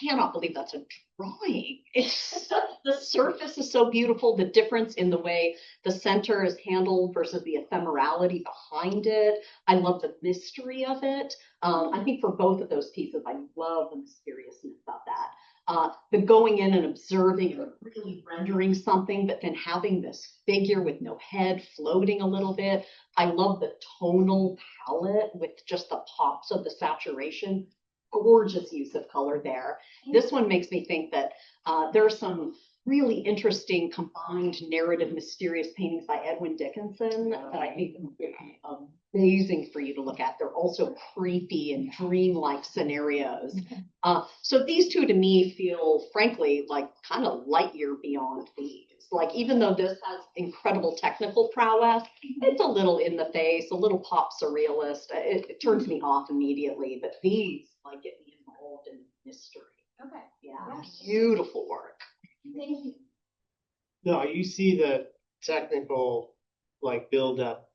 cannot believe that's a drawing. It's the surface is so beautiful. The difference in the way the center is handled versus the ephemerality behind it. I love the mystery of it. I think for both of those pieces, I love the mysteriousness of that. The going in and observing and really rendering something, but then having this figure with no head floating a little bit. I love the tonal palette with just the pops of the saturation. Gorgeous use of color there. This one makes me think that there are some really interesting combined narrative mysterious paintings by Edwin Dickinson that I think would be amazing for you to look at. They're also creepy and dreamlike scenarios. So these two to me feel frankly like kind of light year beyond these. Like even though this has incredible technical prowess, it's a little in the face, a little pop surrealist. It turns me off immediately, but these like get me involved in mystery. Okay. Yeah, beautiful work. Thank you. No, you see the technical like build up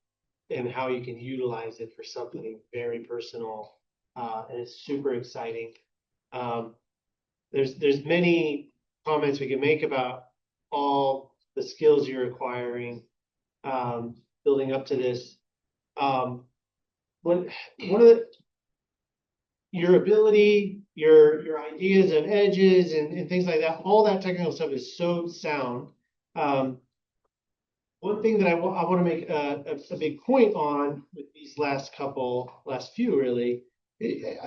and how you can utilize it for something very personal, and it's super exciting. There's many comments we can make about all the skills you're acquiring, building up to this. One of the your ability, your ideas of edges and things like that, all that technical stuff is so sound. One thing that I want to make a big point on with these last few really,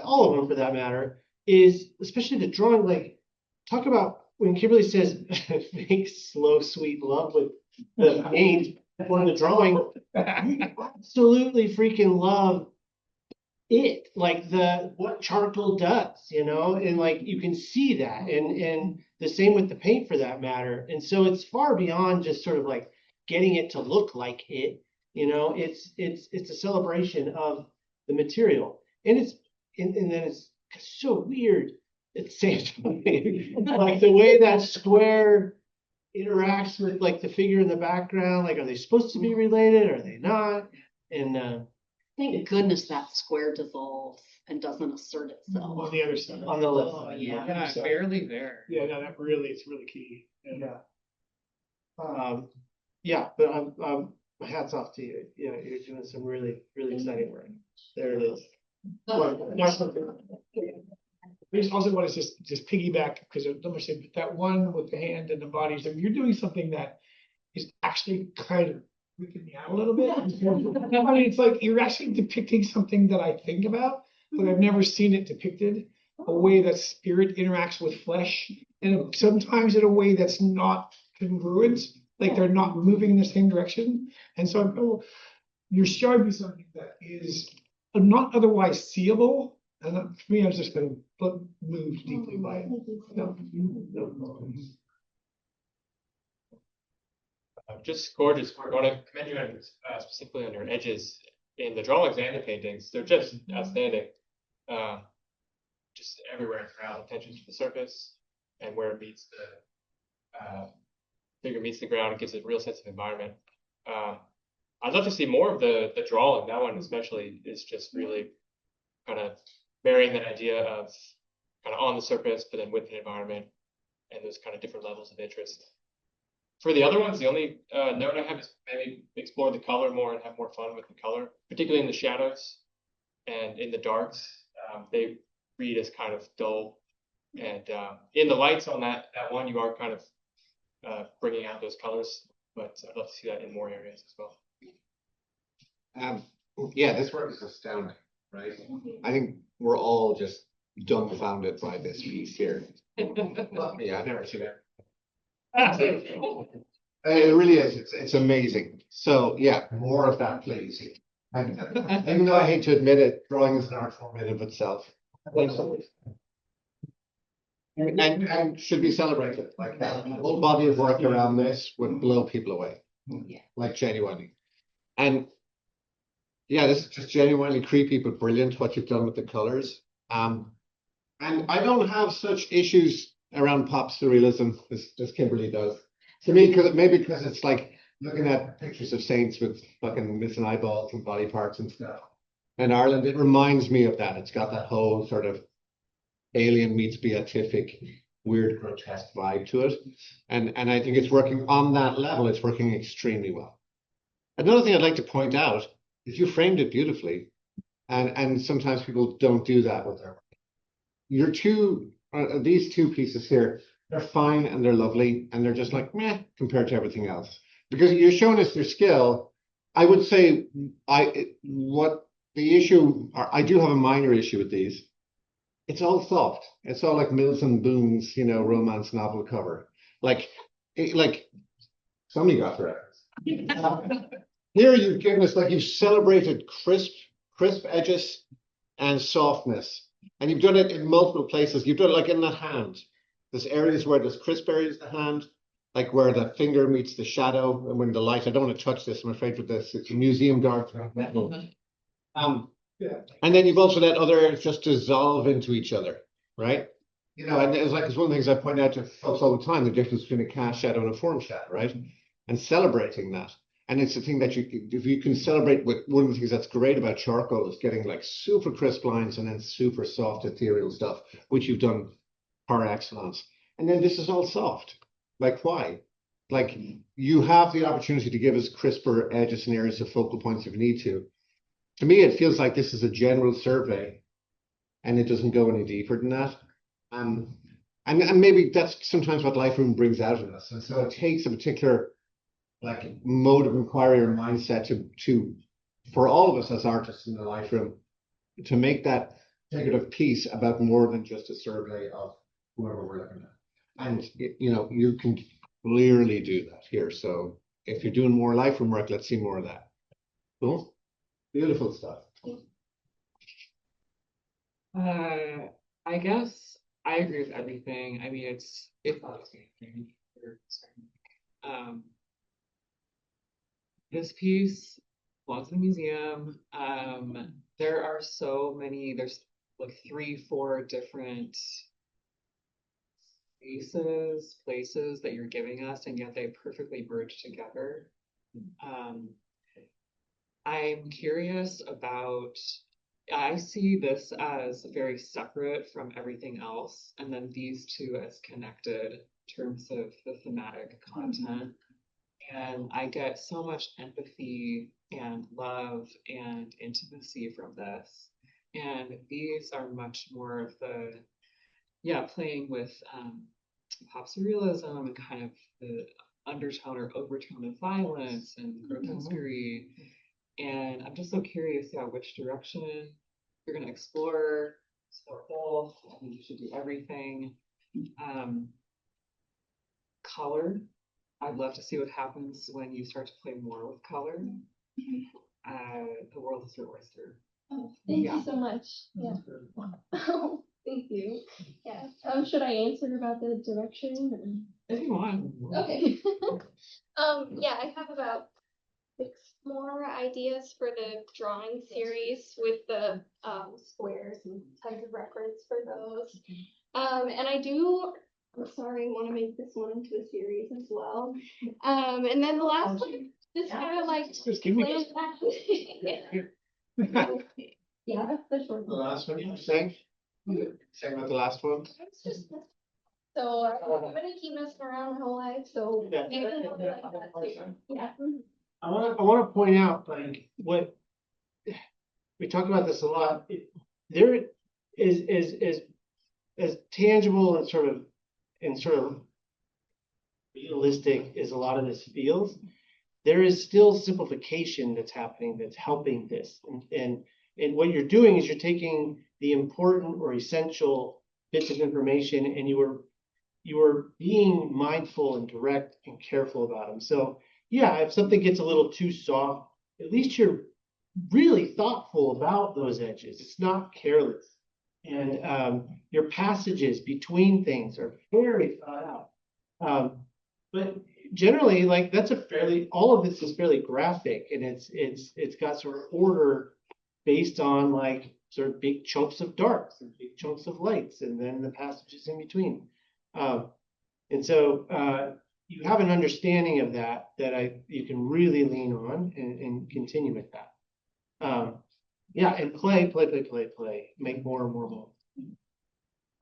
all of them for that matter, is especially the drawing, like, talk about when Kimberly says make slow, sweet love with the paint or the drawing, I absolutely freaking love it, like what charcoal does, and like you can see that, and the same with the paint for that matter. And so it's far beyond just sort of like getting it to look like it, it's a celebration of the material, and then it's so weird at the same time, like the way that square interacts with like the figure in the background. Like, are they supposed to be related? Are they not? And thank goodness that square dissolves and doesn't assert itself. On the other side. On the left Oh, side. yeah. Barely there. Yeah, no, it's really key. Yeah. But I'm my hats off to you. You're doing some really, really exciting work. There it is. I just also want to just piggyback, because I'm gonna say that one with the hand and the body, so you're doing something that is actually kind of freaking me out a little bit. I mean, it's like you're actually depicting something that I think about, but I've never seen it depicted, a way that spirit interacts with flesh, and sometimes in a way that's not congruent, like they're not moving in the same direction. And so you're showing me something that is not otherwise seeable. And for me, I was just kind of moved deeply by it. Just gorgeous. I want to commend you on, specifically on your edges in the drawings and the paintings. They're just outstanding. Just everywhere throughout, attention to the surface and where it meets the figure meets the ground. It gives it a real sense of environment. I'd love to see more of the drawing. That one especially is just really kind of marrying that idea of kind of on the surface, but then with the environment and those kind of different levels of interest. For the other ones, the only note I have is maybe explore the color more and have more fun with the color, particularly in the shadows and in the darks. They read as kind of dull, and in the lights on that one, you are kind of bringing out those colors. But I'd love to see that in more areas as well. Yeah, this work is astounding, right? I think we're all just dumbfounded by this piece here. Yeah, I've never seen it. It really is. It's amazing. So yeah, more of that, please. Even though I hate to admit it, drawing is an art form in of itself. And should be celebrated. Like that whole body of work around this would blow people away. Yeah. Like genuinely. And yeah, this is just genuinely creepy but brilliant what you've done with the colors. And I don't have such issues around pop surrealism as Kimberly does. To me, because it's like looking at pictures of saints with fucking missing eyeballs and body parts and stuff. In Ireland, it reminds me of that. It's got that whole sort of alien meets beatific, weird, grotesque vibe to it. And I think it's working on that level. It's working extremely well. Another thing I'd like to point out is you framed it beautifully. And sometimes people don't do that with their work. These two pieces here, they're fine and they're lovely and they're just like meh compared to everything else. Because you're showing us your skill. I would say I do have a minor issue with these. It's all soft. It's all like Mills and Boon's, romance novel cover. Like somebody got the reference. Here you've given us, like, you've celebrated crisp edges and softness. And you've done it in multiple places. You've done it like in the hand. There's areas where there's crisp areas in the hand, like where the finger meets the shadow and when the light. I don't want to touch this, I'm afraid, with this. It's a museum guard. And then you've also let other areas just dissolve into each other, right? And it's one of the things I point out to folks all the time, the difference between a cast shadow and a form shadow, right? And celebrating that. And it's the thing that if you can celebrate with one of the things that's great about charcoal is getting like super crisp lines and then super soft ethereal stuff, which you've done par excellence. And then this is all soft. Like, why? Like, you have the opportunity to give us crisper edges and areas of focal points if you need to. To me, it feels like this is a general survey and it doesn't go any deeper than that. And maybe that's sometimes what Life Room brings out in us. And so it takes a particular like mode of inquiry or mindset to for all of us as artists in the lightroom to make that figurative piece about more than just a survey of whoever we're looking at. And you can clearly do that here. So if you're doing more lightroom work, let's see more of that. Cool. Beautiful stuff. I guess I agree with everything. I mean, it's this piece belongs in the museum. There are so many, there's like 3-4 different places that you're giving us, and yet they perfectly merge together. I'm curious about, I see this as very separate from everything else, and then these two as connected in terms of the thematic content. And I get so much empathy and love and intimacy from this. And these are much more of the, playing with pop surrealism and kind of the undertone or overtone of violence and grotesquerie. And I'm just so curious, which direction you're going to explore. So both, I think you should do everything. Color. I'd love to see what happens when you start to play more with color. The world is your oyster. Oh, thank you so much. Yeah. Oh, thank you. Yeah. Should I answer about the direction? If you want. Okay. Yeah, I have about 6 more ideas for the drawing series with the squares and tons of reference for those. And I do, I'm sorry, want to make this one into a series as well. And then the last one, just kind of like play back. Yeah, that's the short The one. last one you're saying? Saying about the last one? So I'm gonna keep messing around my whole life, so maybe I'll be like that too. Yeah. I want to point out, like, what we talk about this a lot. There is as tangible and sort of realistic as a lot of this feels. There is still simplification that's happening that's helping this, and what you're doing is you're taking the important or essential bits of information and you are being mindful and direct and careful about them. So yeah, if something gets a little too soft, at least you're really thoughtful about those edges. It's not careless. And your passages between things are very thought out. But generally, like, that's all of this is fairly graphic, and it's got sort of order based on like sort of big chunks of darks and big chunks of lights, and then the passages in between. And so you have an understanding of that you can really lean on and continue with that. And play, make more and more moments.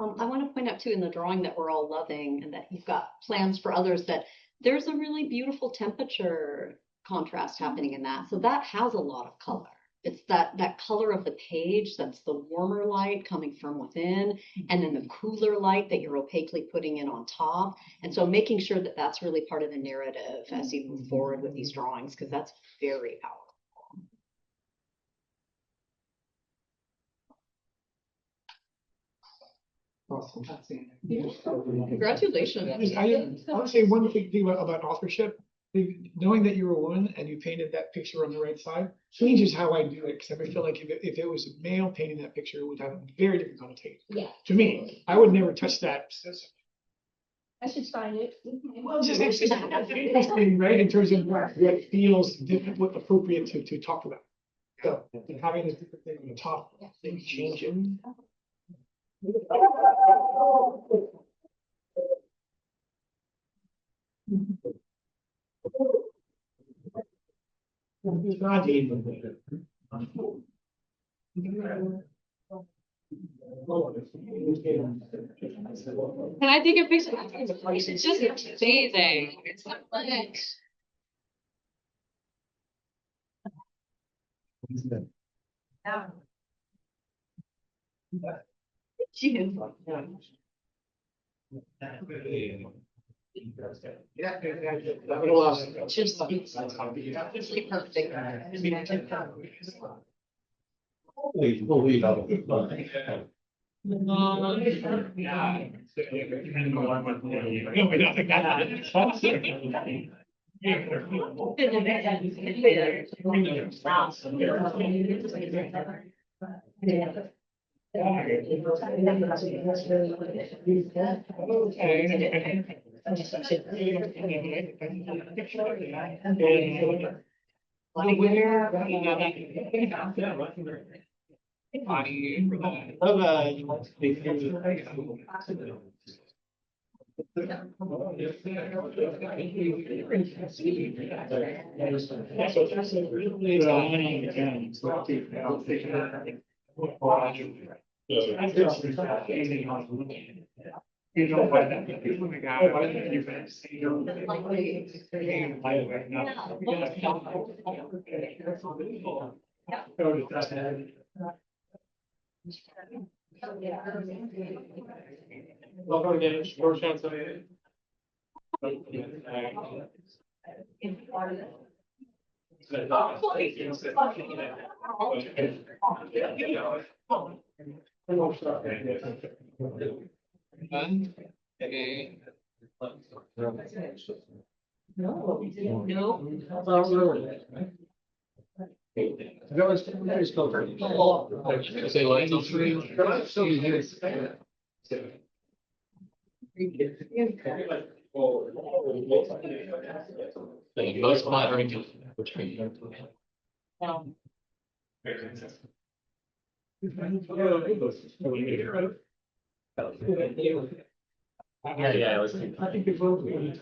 I want to point out too in the drawing that we're all loving and that you've got plans for others, that there's a really beautiful temperature contrast happening in that. So that has a lot of color. It's that color of the page, that's the warmer light coming from within, and then the cooler light that you're opaquely putting in on top. And so making sure that that's really part of the narrative as you move forward with these drawings, because that's very powerful. Awesome. Congratulations. I want to say one big thing about authorship. Knowing that you're a woman and you painted that picture on the right side changes how I do it, because I feel like if it was a male painting that picture, it would have a very different connotation. Yeah. To me, I would never touch that. I should sign it. Well, it's interesting, right? In terms of what feels different, what appropriate to talk about. So having this different thing on the top, maybe change it. Can I take a picture? It's just amazing. It's like, Yeah. Just usually perfect. Welcome again, Georgetown today. Most modern. Yeah, I was thinking.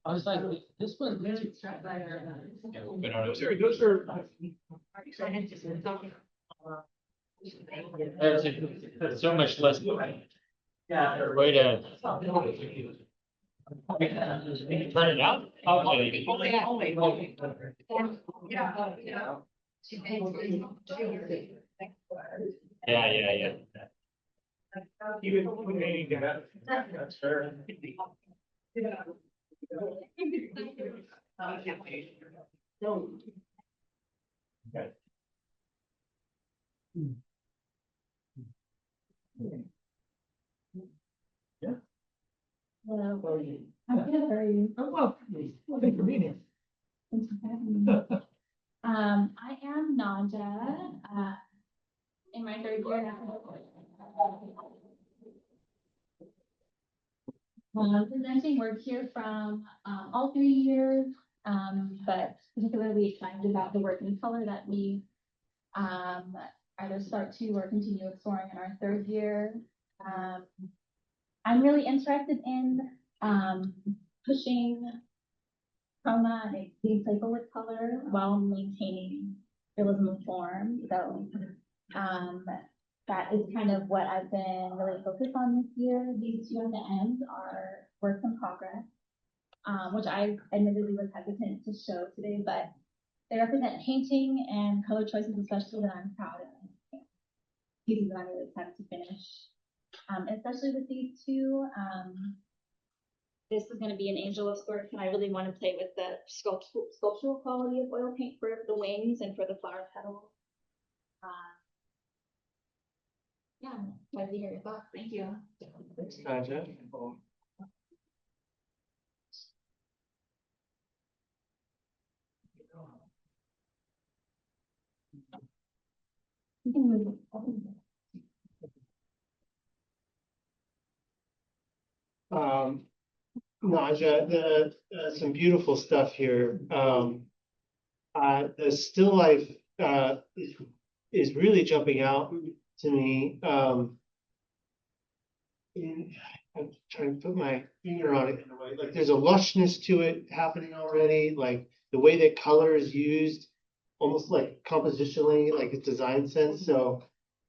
I was like, this one. Those are. That's so much less. Yeah. Way to. Turn it out? Yeah. That's fair. Hello. I'm good. How are you? Oh, well, thanks for being here. Thanks for having me. I am Nadja, in my third year now. Presenting work here from all 3 years, but particularly excited about the work in color that we either start to or continue exploring in our third year. I'm really interested in pushing chroma and being playful with color while maintaining realism and form. So that is kind of what I've been really focused on this year. These two at the end are works in progress, which I admittedly was hesitant to show today, but they represent painting and color choices, especially that I'm proud of. Pieces that I'm really excited to finish. Especially with these two, this is going to be an angel of sorts, and I really want to play with the sculptural quality of oil paint for the wings and for the flower petals. Yeah, glad to hear your thoughts. Thank you. Thanks, Nadja. You can move it. Nadja, some beautiful stuff here. The still life is really jumping out to me. I'm trying to put my finger on it in a way. Like there's a lushness to it happening already. Like the way that color is used, almost like compositionally, like its design sense. So,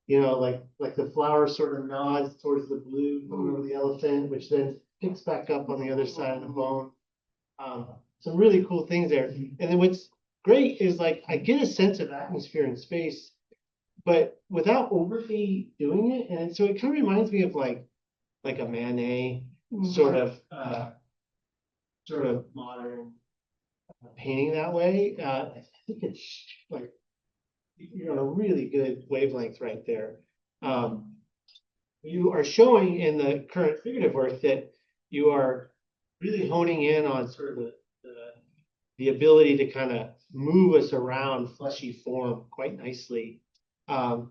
like the flower sort of nods towards the blue coming over the elephant, which then picks back up on the other side of the bone. Some really cool things there. And then what's great is like I get a sense of atmosphere and space but without overly doing it. And so it kind of reminds me of like a Manet sort of modern painting that way. I think it's like, a really good wavelength right there. You are showing in the current figurative work that you are really honing in on sort of the ability to kind of move us around fleshy form quite nicely. My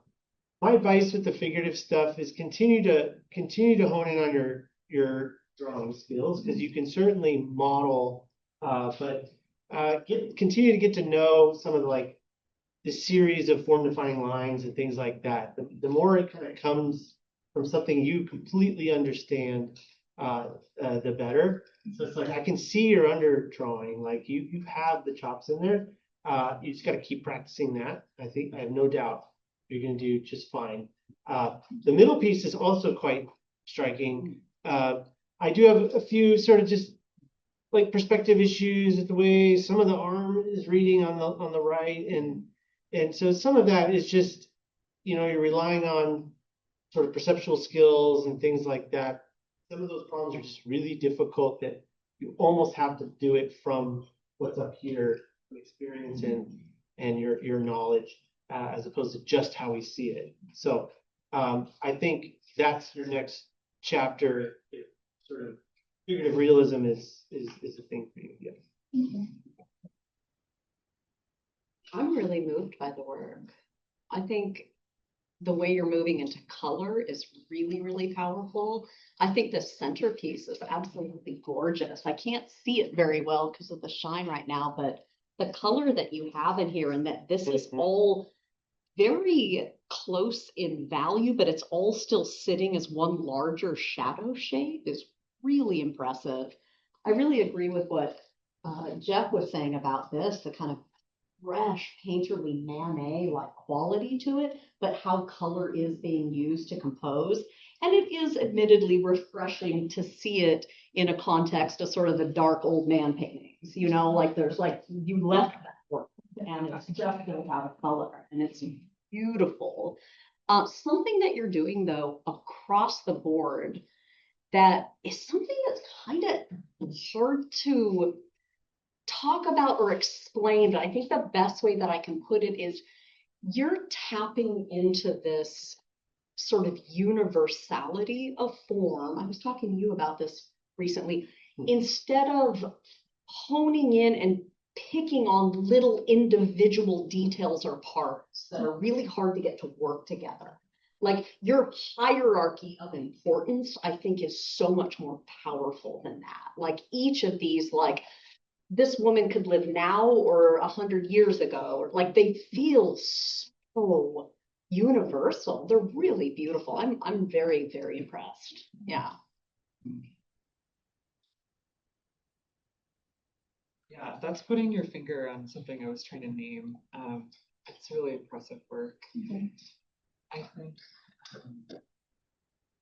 advice with the figurative stuff is continue to hone in on your drawing skills, because you can certainly model, but continue to get to know some of the series of form defining lines and things like that. The more it kind of comes from something you completely understand, the better. So it's like, I can see your under drawing, like you have the chops in there. You just got to keep practicing that. I have no doubt you're going to do just fine. The middle piece is also quite striking. I do have a few sort of just like perspective issues with the way some of the arm is reading on the right, and so some of that is just, you're relying on sort of perceptual skills and things like that. Some of those problems are just really difficult, that you almost have to do it from what's up here, experience and your knowledge, as opposed to just how we see it. So I think that's your next chapter. Sort of figurative realism is a thing for you. Yeah. I'm really moved by the work. I think the way you're moving into color is really, really powerful. I think the centerpiece is absolutely gorgeous. I can't see it very well because of the shine right now, but the color that you have in here, and that this is all very close in value, but it's all still sitting as one larger shadow shape, is really impressive. I really agree with what Jeff was saying about this, the kind of fresh, painterly Manet-like quality to it, but how color is being used to compose. And it is admittedly refreshing to see it in a context of sort of the dark old man paintings, like there's like, you left that work and it's just built out of color and it's beautiful. Something that you're doing though across the board that is something that's kind of hard to talk about or explain, but I think the best way that I can put it is you're tapping into this sort of universality of form. I was talking to you about this recently. Instead of honing in and picking on little individual details or parts that are really hard to get to work together. Like your hierarchy of importance, I think, is so much more powerful than that. Like each of these, like this woman could live now or 100 years ago, or like they feel so universal. They're really beautiful. I'm very, very impressed. Yeah. Yeah, that's putting your finger on something I was trying to name. It's really impressive work. I think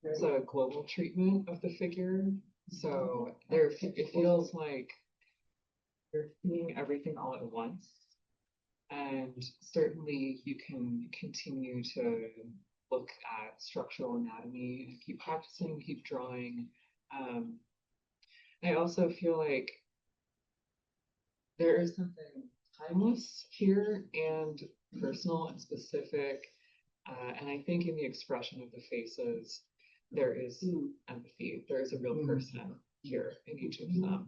there's a global treatment of the figure. So it feels like you're seeing everything all at once. And certainly you can continue to look at structural anatomy, keep practicing, keep drawing. I also feel like there is something timeless here and personal and specific. And I think in the expression of the faces, there is empathy. There is a real person here in each of them,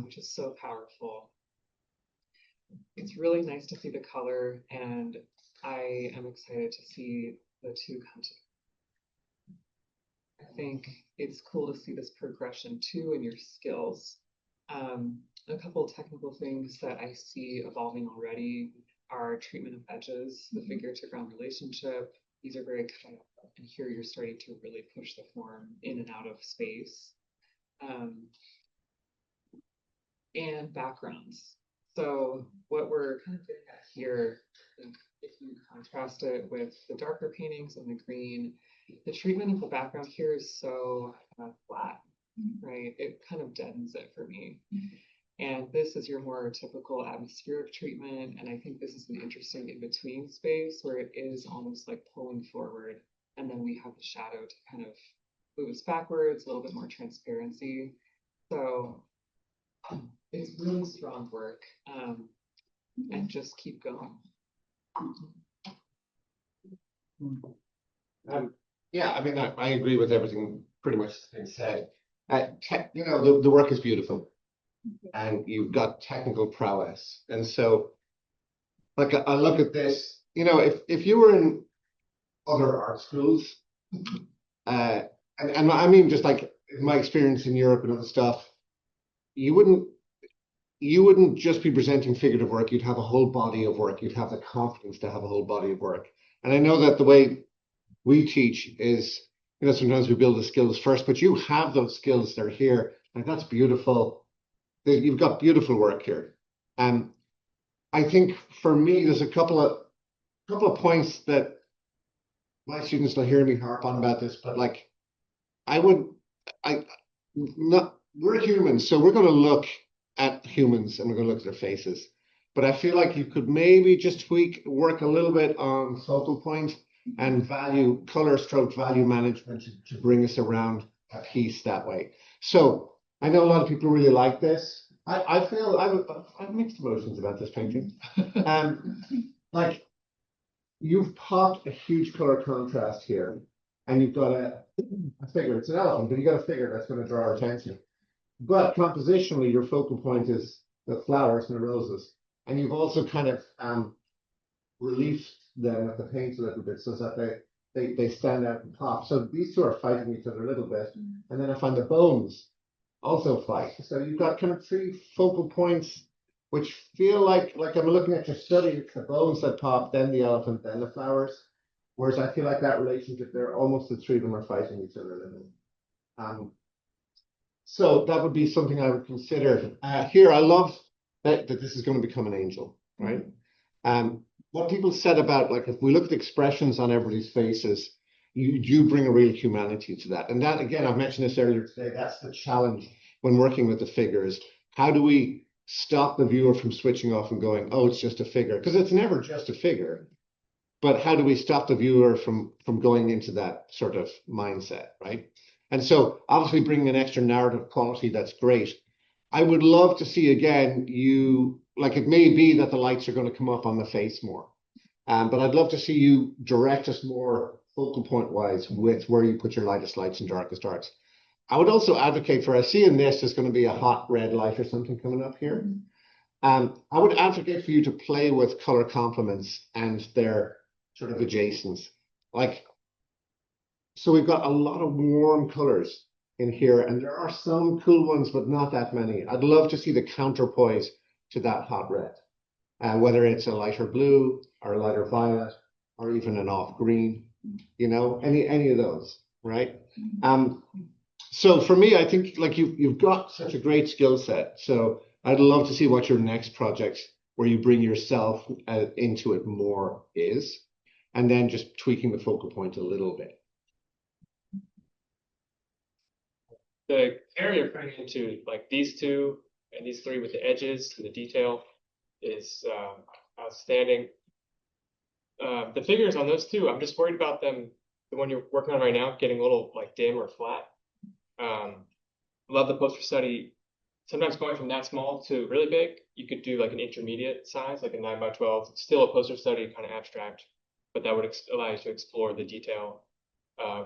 which is so powerful. It's really nice to see the color, and I am excited to see the two come together. I think it's cool to see this progression too in your skills. A couple of technical things that I see evolving already are treatment of edges, the figure to ground relationship. These are very cut up, and here you're starting to really push the form in and out of space. And backgrounds. So what we're kind of getting at here, if you contrast it with the darker paintings and the green, the treatment of the background here is so flat, right? It kind of deadens it for me. And this is your more typical atmospheric treatment. And I think this is an interesting in-between space where it is almost like pulling forward. And then we have the shadow to kind of move us backwards, a little bit more transparency. So it's really strong work. And just keep going. Yeah, I mean, I agree with everything pretty much that's been said. You know, the work is beautiful, and you've got technical prowess. And so, like, I look at this, you know, if you were in other art schools, and I mean, just like my experience in Europe and other stuff, you wouldn't just be presenting figurative work, you'd have a whole body of work. You'd have the confidence to have a whole body of work. And I know that the way we teach is, you know, sometimes we build the skills first, but you have those skills, they're here. Like, that's beautiful. You've got beautiful work here. And I think for me, there's a couple of points that my students will hear me harp on about this, but like, we're humans, so we're going to look at humans and we're going to look at their faces. But I feel like you could maybe just work a little bit on focal point and color stroke value management to bring us around a piece that way. So I know a lot of people really like this. I feel I have mixed emotions about this painting. Like, you've popped a huge color contrast here, and you've got a figure. It's an elephant, but you got a figure that's going to draw our attention. But compositionally, your focal point is the flowers and the roses. And you've also kind of relieved them with the paint a little bit so that they stand out and pop. So these two are fighting each other a little bit. And then I find the bones also fight. So you've got kind of three focal points which feel like I'm looking at your study. It's the bones that pop, then the elephant, then the flowers. Whereas I feel like that relationship there, almost the three of them are fighting each other a little. So that would be something I would consider. Here, I love that this is going to become an angel, right? What people said about, like, if we look at the expressions on everybody's faces, you do bring a real humanity to that. And that, again, I've mentioned this earlier today, that's the challenge when working with the figures. How do we stop the viewer from switching off and going, oh, it's just a figure? Because it's never just a figure. But how do we stop the viewer from going into that sort of mindset, right? And so obviously bringing an extra narrative quality, that's great. I would love to see, again, like, it may be that the lights are going to come up on the face more. But I'd love to see you direct us more focal point wise with where you put your lightest lights and darkest darks. I would also advocate for, I see in this, there's going to be a hot red light or something coming up here. I would advocate for you to play with color complements and their sort of adjacents. Like, so we've got a lot of warm colors in here, and there are some cool ones, but not that many. I'd love to see the counterpoise to that hot red, whether it's a lighter blue or a lighter violet or even an off green, you know, any of those, right? So for me, I think, like, you've got such a great skill set. So I'd love to see what your next project where you bring yourself into it more is, and then just tweaking the focal point a little bit. The area you're putting into, like, these two and these three with the edges and the detail is outstanding. The figures on those two, I'm just worried about them, the one you're working on right now, getting a little, like, dim or flat. Love the poster study. Sometimes going from that small to really big, you could do like an intermediate size, like a 9x12. It's still a poster study, kind of abstract, but that would allow you to explore the detail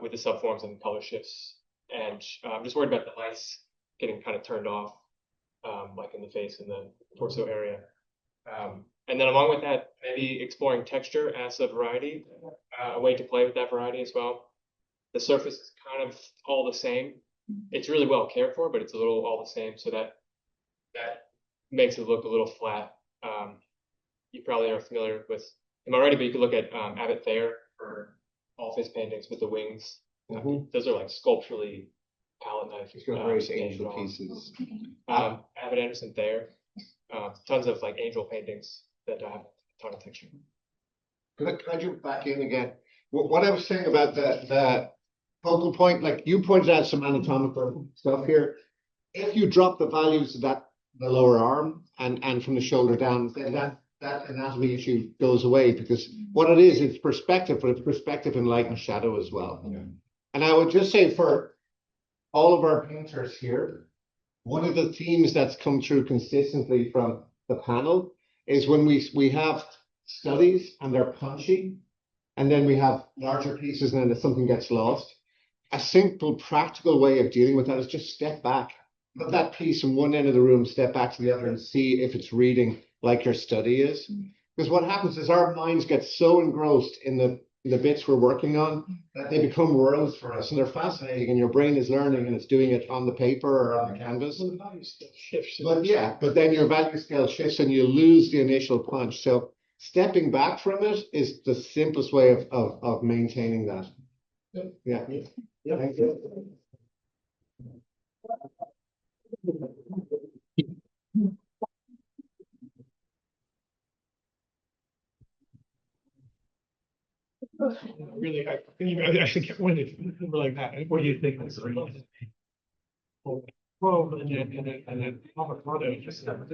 with the subforms and the color shifts. And I'm just worried about the lights getting kind of turned off, like in the face and the torso area. And then along with that, maybe exploring texture as a variety, a way to play with that variety as well. The surface is kind of all the same. It's really well cared for, but it's a little all the same, so that makes it look a little flat. You probably are familiar with him already, but you could look at Abbott Thayer for all of his paintings with the wings. Those are like sculpturally palette knife. He's got various angel pieces. Abbott Anderson Thayer, tons of like angel paintings that have a ton of texture. Can I jump back in again? What I was saying about the focal point, like you pointed out some anatomical stuff here. If you drop the values of the lower arm and from the shoulder down, then that anatomy issue goes away, because what it is, it's perspective, but it's perspective in light and shadow as well. And I would just say for all of our painters here, one of the themes that's come through consistently from the panel is when we have studies and they're punchy, and then we have larger pieces, and then something gets lost. A simple, practical way of dealing with that is just step back. Put that piece from one end of the room, step back to the other, and see if it's reading like your study is. Because what happens is our minds get so engrossed in the bits we're working on that they become worlds for us, and they're fascinating, and your brain is learning and it's doing it on the paper or on the canvas. But then your value scale shifts and you lose the initial punch. So stepping back from it is the simplest way of maintaining that. Yeah. Thank you. Really, I can you actually get one like that. What do you think? Well, and then avocado just that's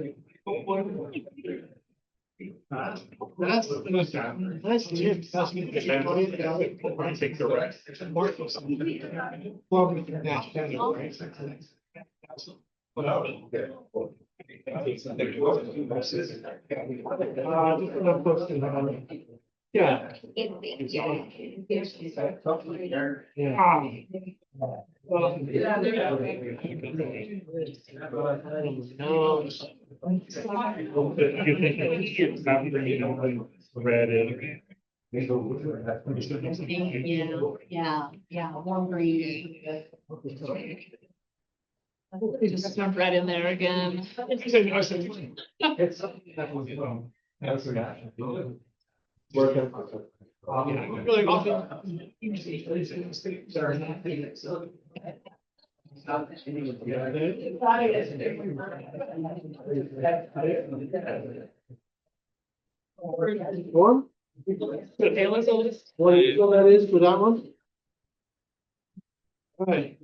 Jim. I think the rest. Yeah. Yeah, warm green. Just jump right in there again. Warm? What that is for that one? All right.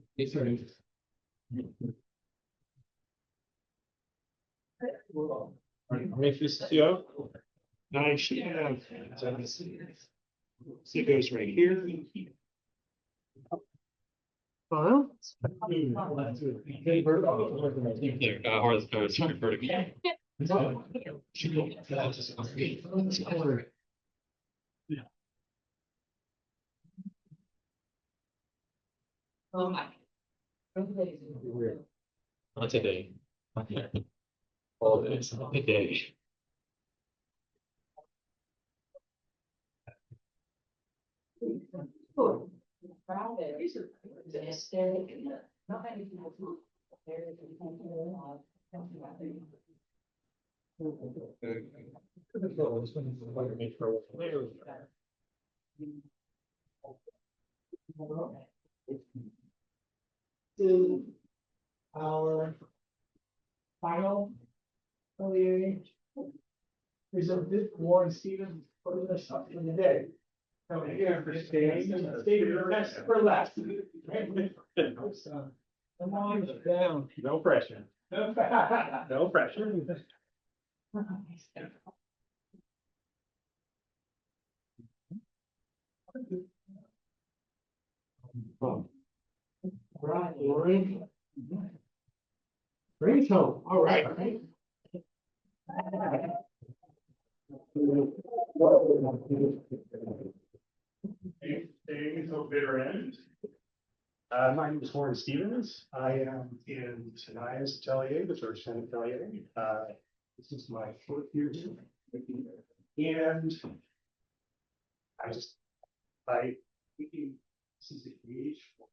I should have. So it goes right here. Well, Not today. All this, not today. Our final Atelier is a bit Warren Stevens putting this up for the day. Coming here for staying for last. Come on down. No pressure. No pressure. Right, Lori. Great tone. All right. Staying until bitter end. My name is Warren Stevens. I am in Tanaya's Atelier, the Georgetown Atelier. This is my 4th year here. And I thinking this is a Gage for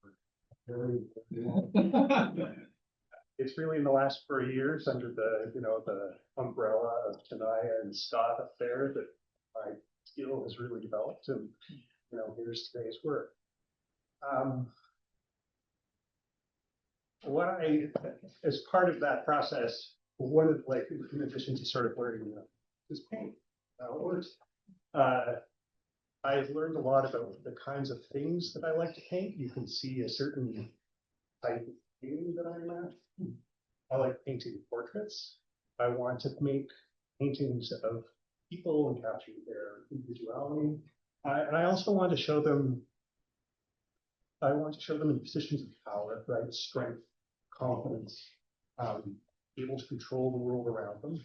it's really in the last 4 years under the, the umbrella of Tanaya and Scott affair that my skill has really developed, and, here's today's work. As part of that process, one of in addition to sort of learning this paint, I've learned a lot about the kinds of things that I like to paint. You can see a certain type of painting that I'm at. I like painting portraits. I want to make paintings of people and capture their individuality. And I also want to show them. I want to show them in positions of power, right? Strength, confidence, able to control the world around them.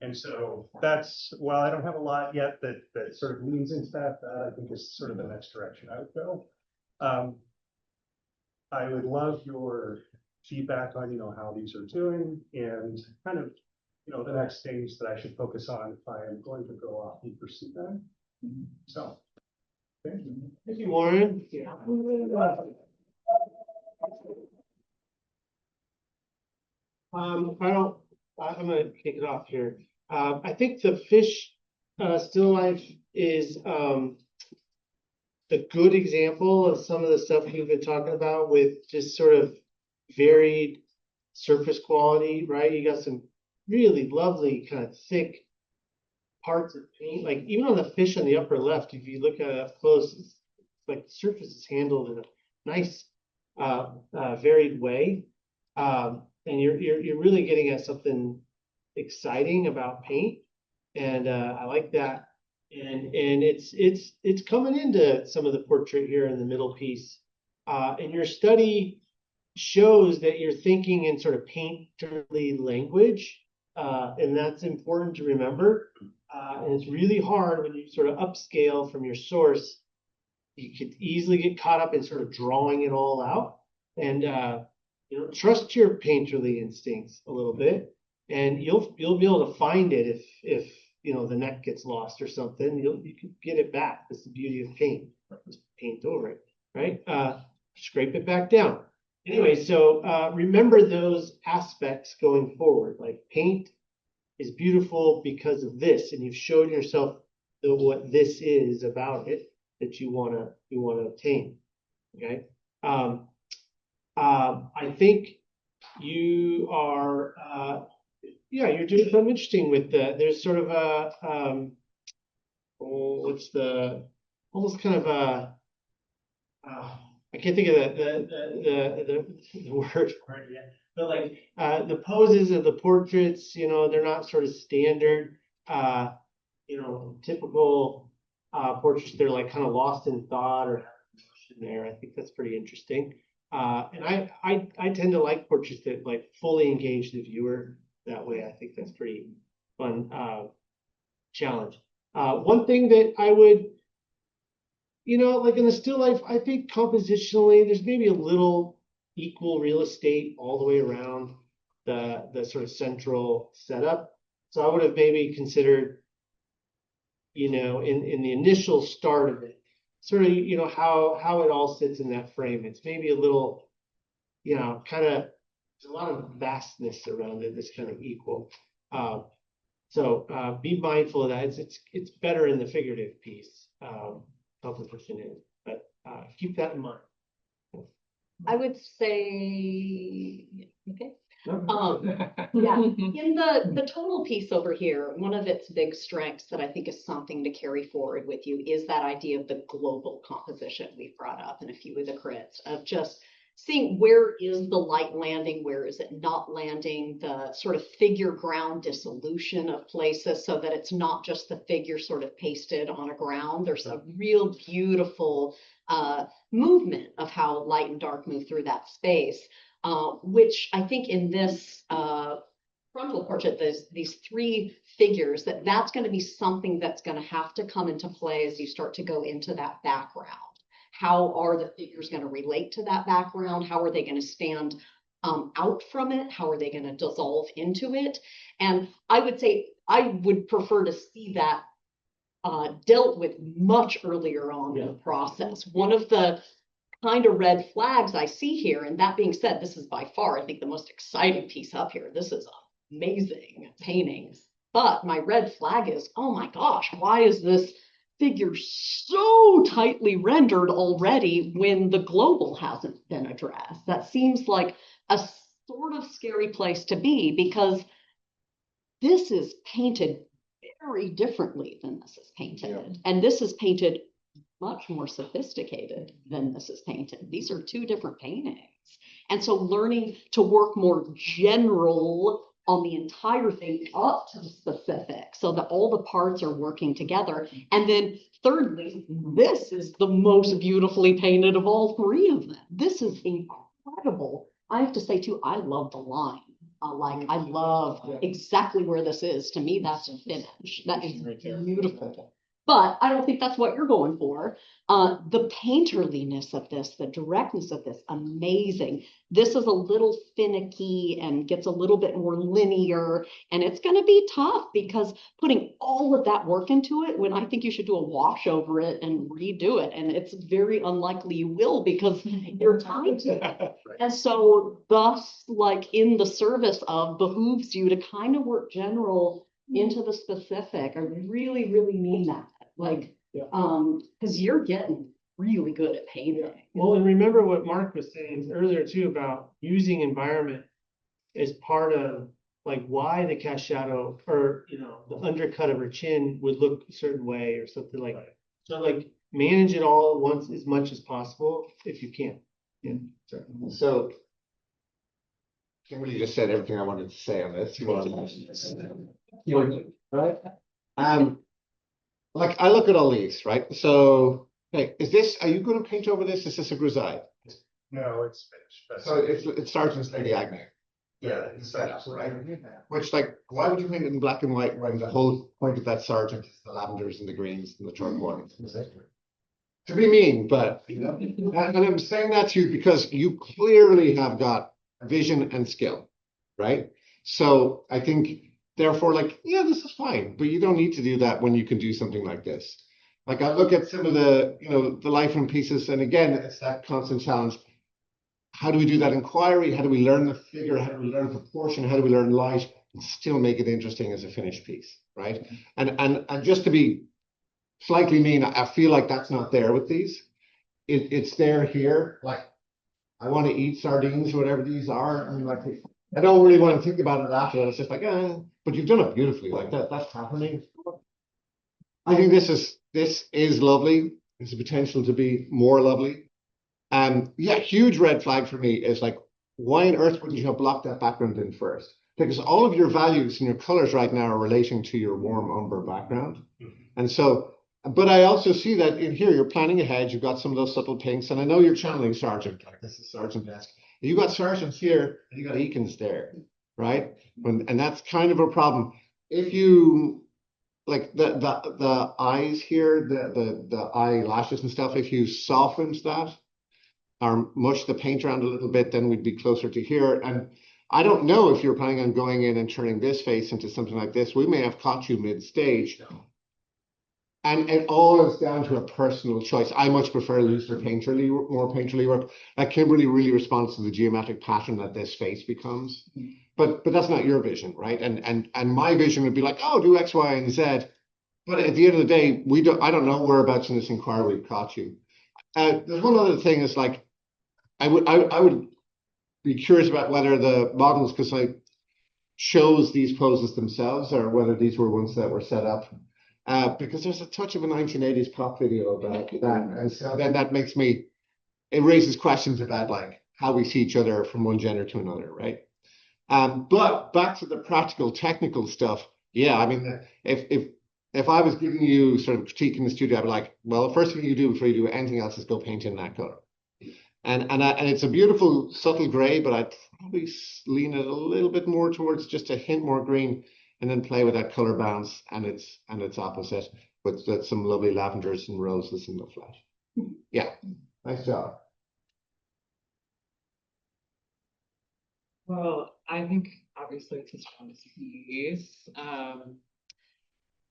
And so that's, while I don't have a lot yet that sort of leans into that I think is sort of the next direction I would go. I would love your feedback on, how these are doing and kind of, the next things that I should focus on if I am going to go off and pursue them. So, thank you. Thank you, Warren. I'm gonna kick it off here. I think the fish still life is a good example of some of the stuff we've been talking about with just sort of varied surface quality, right? You got some really lovely kind of thick parts of paint, like even on the fish on the upper left, if you look at it up close, it's like the surface is handled in a nice varied way. And you're really getting at something exciting about paint, and I like that. And it's coming into some of the portrait here in the middle piece. And your study shows that you're thinking in sort of painterly language, and that's important to remember. And it's really hard when you sort of upscale from your source. You could easily get caught up in sort of drawing it all out, and trust your painterly instincts a little bit, and you'll be able to find it if the neck gets lost or something. You can get it back. That's the beauty of paint. Just paint over it, right? Scrape it back down. Anyway, so remember those aspects going forward. Like paint is beautiful because of this, and you've shown yourself what this is about it that you wanna attain. Okay. I think you are, you're doing something interesting with there's sort of a, almost kind of a, I can't think of the word for it yet, but like the poses of the portraits, they're not sort of standard, typical portraits. They're like kind of lost in thought or there. I think that's pretty interesting. And I tend to like portraits that like fully engage the viewer that way. I think that's pretty fun challenge. One thing that I would, like in the still life, I think compositionally there's maybe a little equal real estate all the way around the sort of central setup. So I would have maybe considered, in the initial start of it, sort of, how it all sits in that frame. It's maybe a little, kind of, there's a lot of vastness around it that's kind of equal. So be mindful of that. It's better in the figurative piece, composition is, but keep that in mind. I would say, okay. Yeah, in the total piece over here, one of its big strengths that I think is something to carry forward with you is that idea of the global composition we've brought up in a few of the crits, of just seeing where is the light landing, where is it not landing, the sort of figure ground dissolution of places so that it's not just the figure sort of pasted on a ground. There's a real beautiful movement of how light and dark move through that space. Which I think in this frontal portrait, there's these three figures, that's going to be something that's going to have to come into play as you start to go into that background. How are the figures going to relate to that background? How are they going to stand out from it? How are they going to dissolve into it? And I would say I would prefer to see that dealt with much earlier on in the process. One of the kind of red flags I see here, and that being said, this is by far, I think, the most exciting piece up here. This is amazing painting. But my red flag is, oh my gosh, why is this figure so tightly rendered already when the global hasn't been addressed? That seems like a sort of scary place to be, because this is painted very differently than this is painted. And this is painted much more sophisticated than this is painted. These are two different paintings. And so learning to work more general on the entire thing up to the specific so that all the parts are working together. And then thirdly, this is the most beautifully painted of all three of them. This is incredible. I have to say too, I love the line. I love exactly where this is. To me, that's a finish. That is beautiful. But I don't think that's what you're going for. The painterliness of this, the directness of this, amazing. This is a little finicky and gets a little bit more linear, and it's going to be tough because putting all of that work into it when I think you should do a wash over it and redo it, and it's very unlikely you will because you're tied to it. And so thus, like in the service of behooves you to kind of work general into the specific. I really, really mean that. Like, because you're getting really good at painting. Well, and remember what Mark was saying earlier too about using environment as part of like why the cast shadow or the undercut of her chin would look a certain way or something like that. So like manage it all at once as much as possible if you can. Yeah. So Kimberly just said everything I wanted to say on this. Right? Like I look at all these, right? So, hey, are you going to paint over this? Is this a grisaille? No, it's finished. So it starts with Lady Agnew. Yeah, it's setup, right? Which, like, why would you paint it in black and white when the whole point of that sergeant is the lavenders and the greens and the turquoise? To be mean, but and I'm saying that to you because you clearly have got vision and skill, right? So I think therefore, like, yeah, this is fine, but you don't need to do that when you can do something like this. Like I look at some of the, the life from pieces, and again, it's that constant challenge. How do we do that inquiry? How do we learn the figure? How do we learn proportion? How do we learn light and still make it interesting as a finished piece, right? And just to be slightly mean, I feel like that's not there with these. It's there here. Like I want to eat sardines or whatever these are. I mean, like I don't really want to think about it after. It's just like, but you've done it beautifully. Like that's happening. I think this is lovely. There's a potential to be more lovely. Yeah, huge red flag for me is like, why on earth wouldn't you have blocked that background in first? Because all of your values and your colors right now are relating to your warm umber background. And so, but I also see that in here, you're planning ahead. You've got some of those subtle pinks, and I know you're channeling Sergeant, like this is Sergeant desk. You got Sergeant here, and you got Eakins there, right? And that's kind of a problem. If you like the eyes here, the eyelashes and stuff, if you softened that or mush the paint around a little bit, then we'd be closer to here. And I don't know if you're planning on going in and turning this face into something like this. We may have caught you mid-stage. And it all is down to a personal choice. I much prefer looser painterly, more painterly work. Like Kimberly really responds to the geometric pattern that this face becomes. But that's not your vision, right? And my vision would be like, oh, do X, Y, and Z. But at the end of the day, I don't know whereabouts in this inquiry we've caught you. There's one other thing is like, I would be curious about whether the models, because I chose these poses themselves, or whether these were ones that were set up. Because there's a touch of a 1980s pop video about that. And so then that makes me, it raises questions about like how we see each other from one gender to another, right? But back to the practical, technical stuff. Yeah, I mean, if I was giving you sort of critique in the studio, I'd be like, well, the first thing you do before you do anything else is go paint in that color. And it's a beautiful, subtle gray, but I'd probably lean it a little bit more towards just a hint more green, and then play with that color balance and its opposite with some lovely lavenders and roses in the flash. Yeah, nice job. Well, I think obviously it's a strong piece.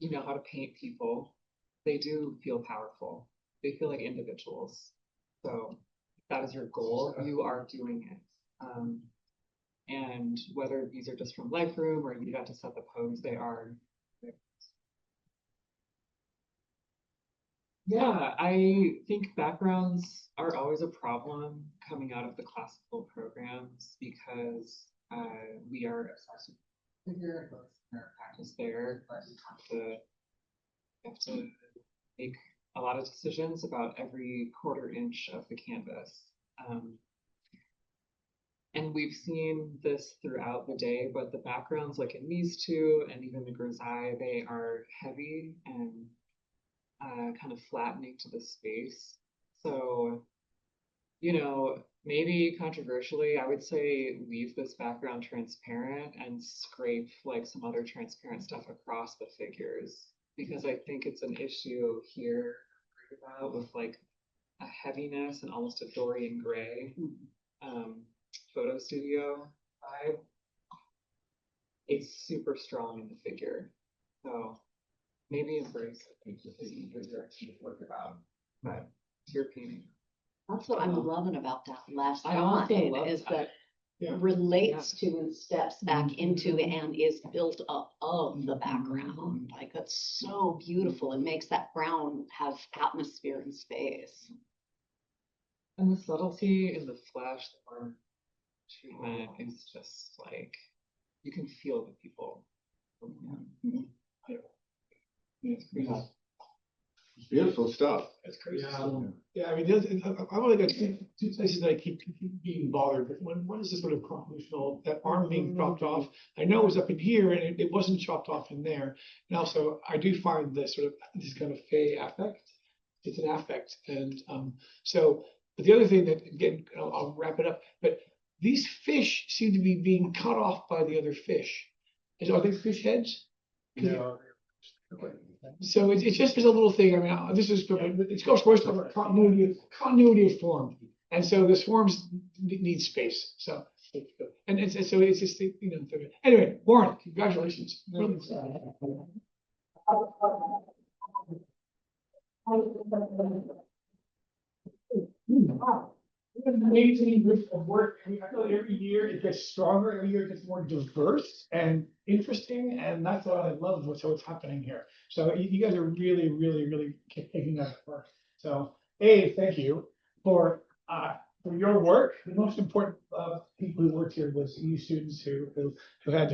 You know how to paint people. They do feel powerful. They feel like individuals. So if that is your goal, you are doing it. And whether these are just from Lightroom or you got to set the pose, they are. Yeah, I think backgrounds are always a problem coming out of the classical programs because we are obsessed with figure, our practice there, but you have to make a lot of decisions about every quarter inch of the canvas. And we've seen this throughout the day, but the backgrounds like in these two and even the grisaille, they are heavy and kind of flattening to the space. So, you know, maybe controversially, I would say leave this background transparent and scrape like some other transparent stuff across the figures, because I think it's an issue here about with like a heaviness and almost a Dorian Gray photo studio vibe. It's super strong in the figure. So maybe embrace it is either direction to work about. But it's your painting. That's what I'm loving about that last I also line love is that. that relates to and steps back into and is built up of the background. Like that's so beautiful. It makes that brown have atmosphere and space. And the subtlety in the flash, the warm treatment is just like you can feel the people. It's beautiful stuff. That's crazy. Yeah, I mean, I've only got two places that I keep being bothered. But one is this sort of compositional, that arm being chopped off. I know it was up in here and it wasn't chopped off in there. And also, I do find this sort of this kind of fey affect. It's an affect, and so. But the other thing that again, I'll wrap it up. But these fish seem to be being cut off by the other fish. Are they fish heads? No. So it's just a little thing. I mean, this is it goes first about continuity of form, and so this forms need space. So and it's just anyway. Warren, congratulations. An amazing group of work. I mean, I feel like every year it gets stronger. Every year it gets more diverse and interesting, and that's what I love. What's happening here. So you guys are really, really, really taking that work. So, thank you for your work. The most important people who worked here was you students who had to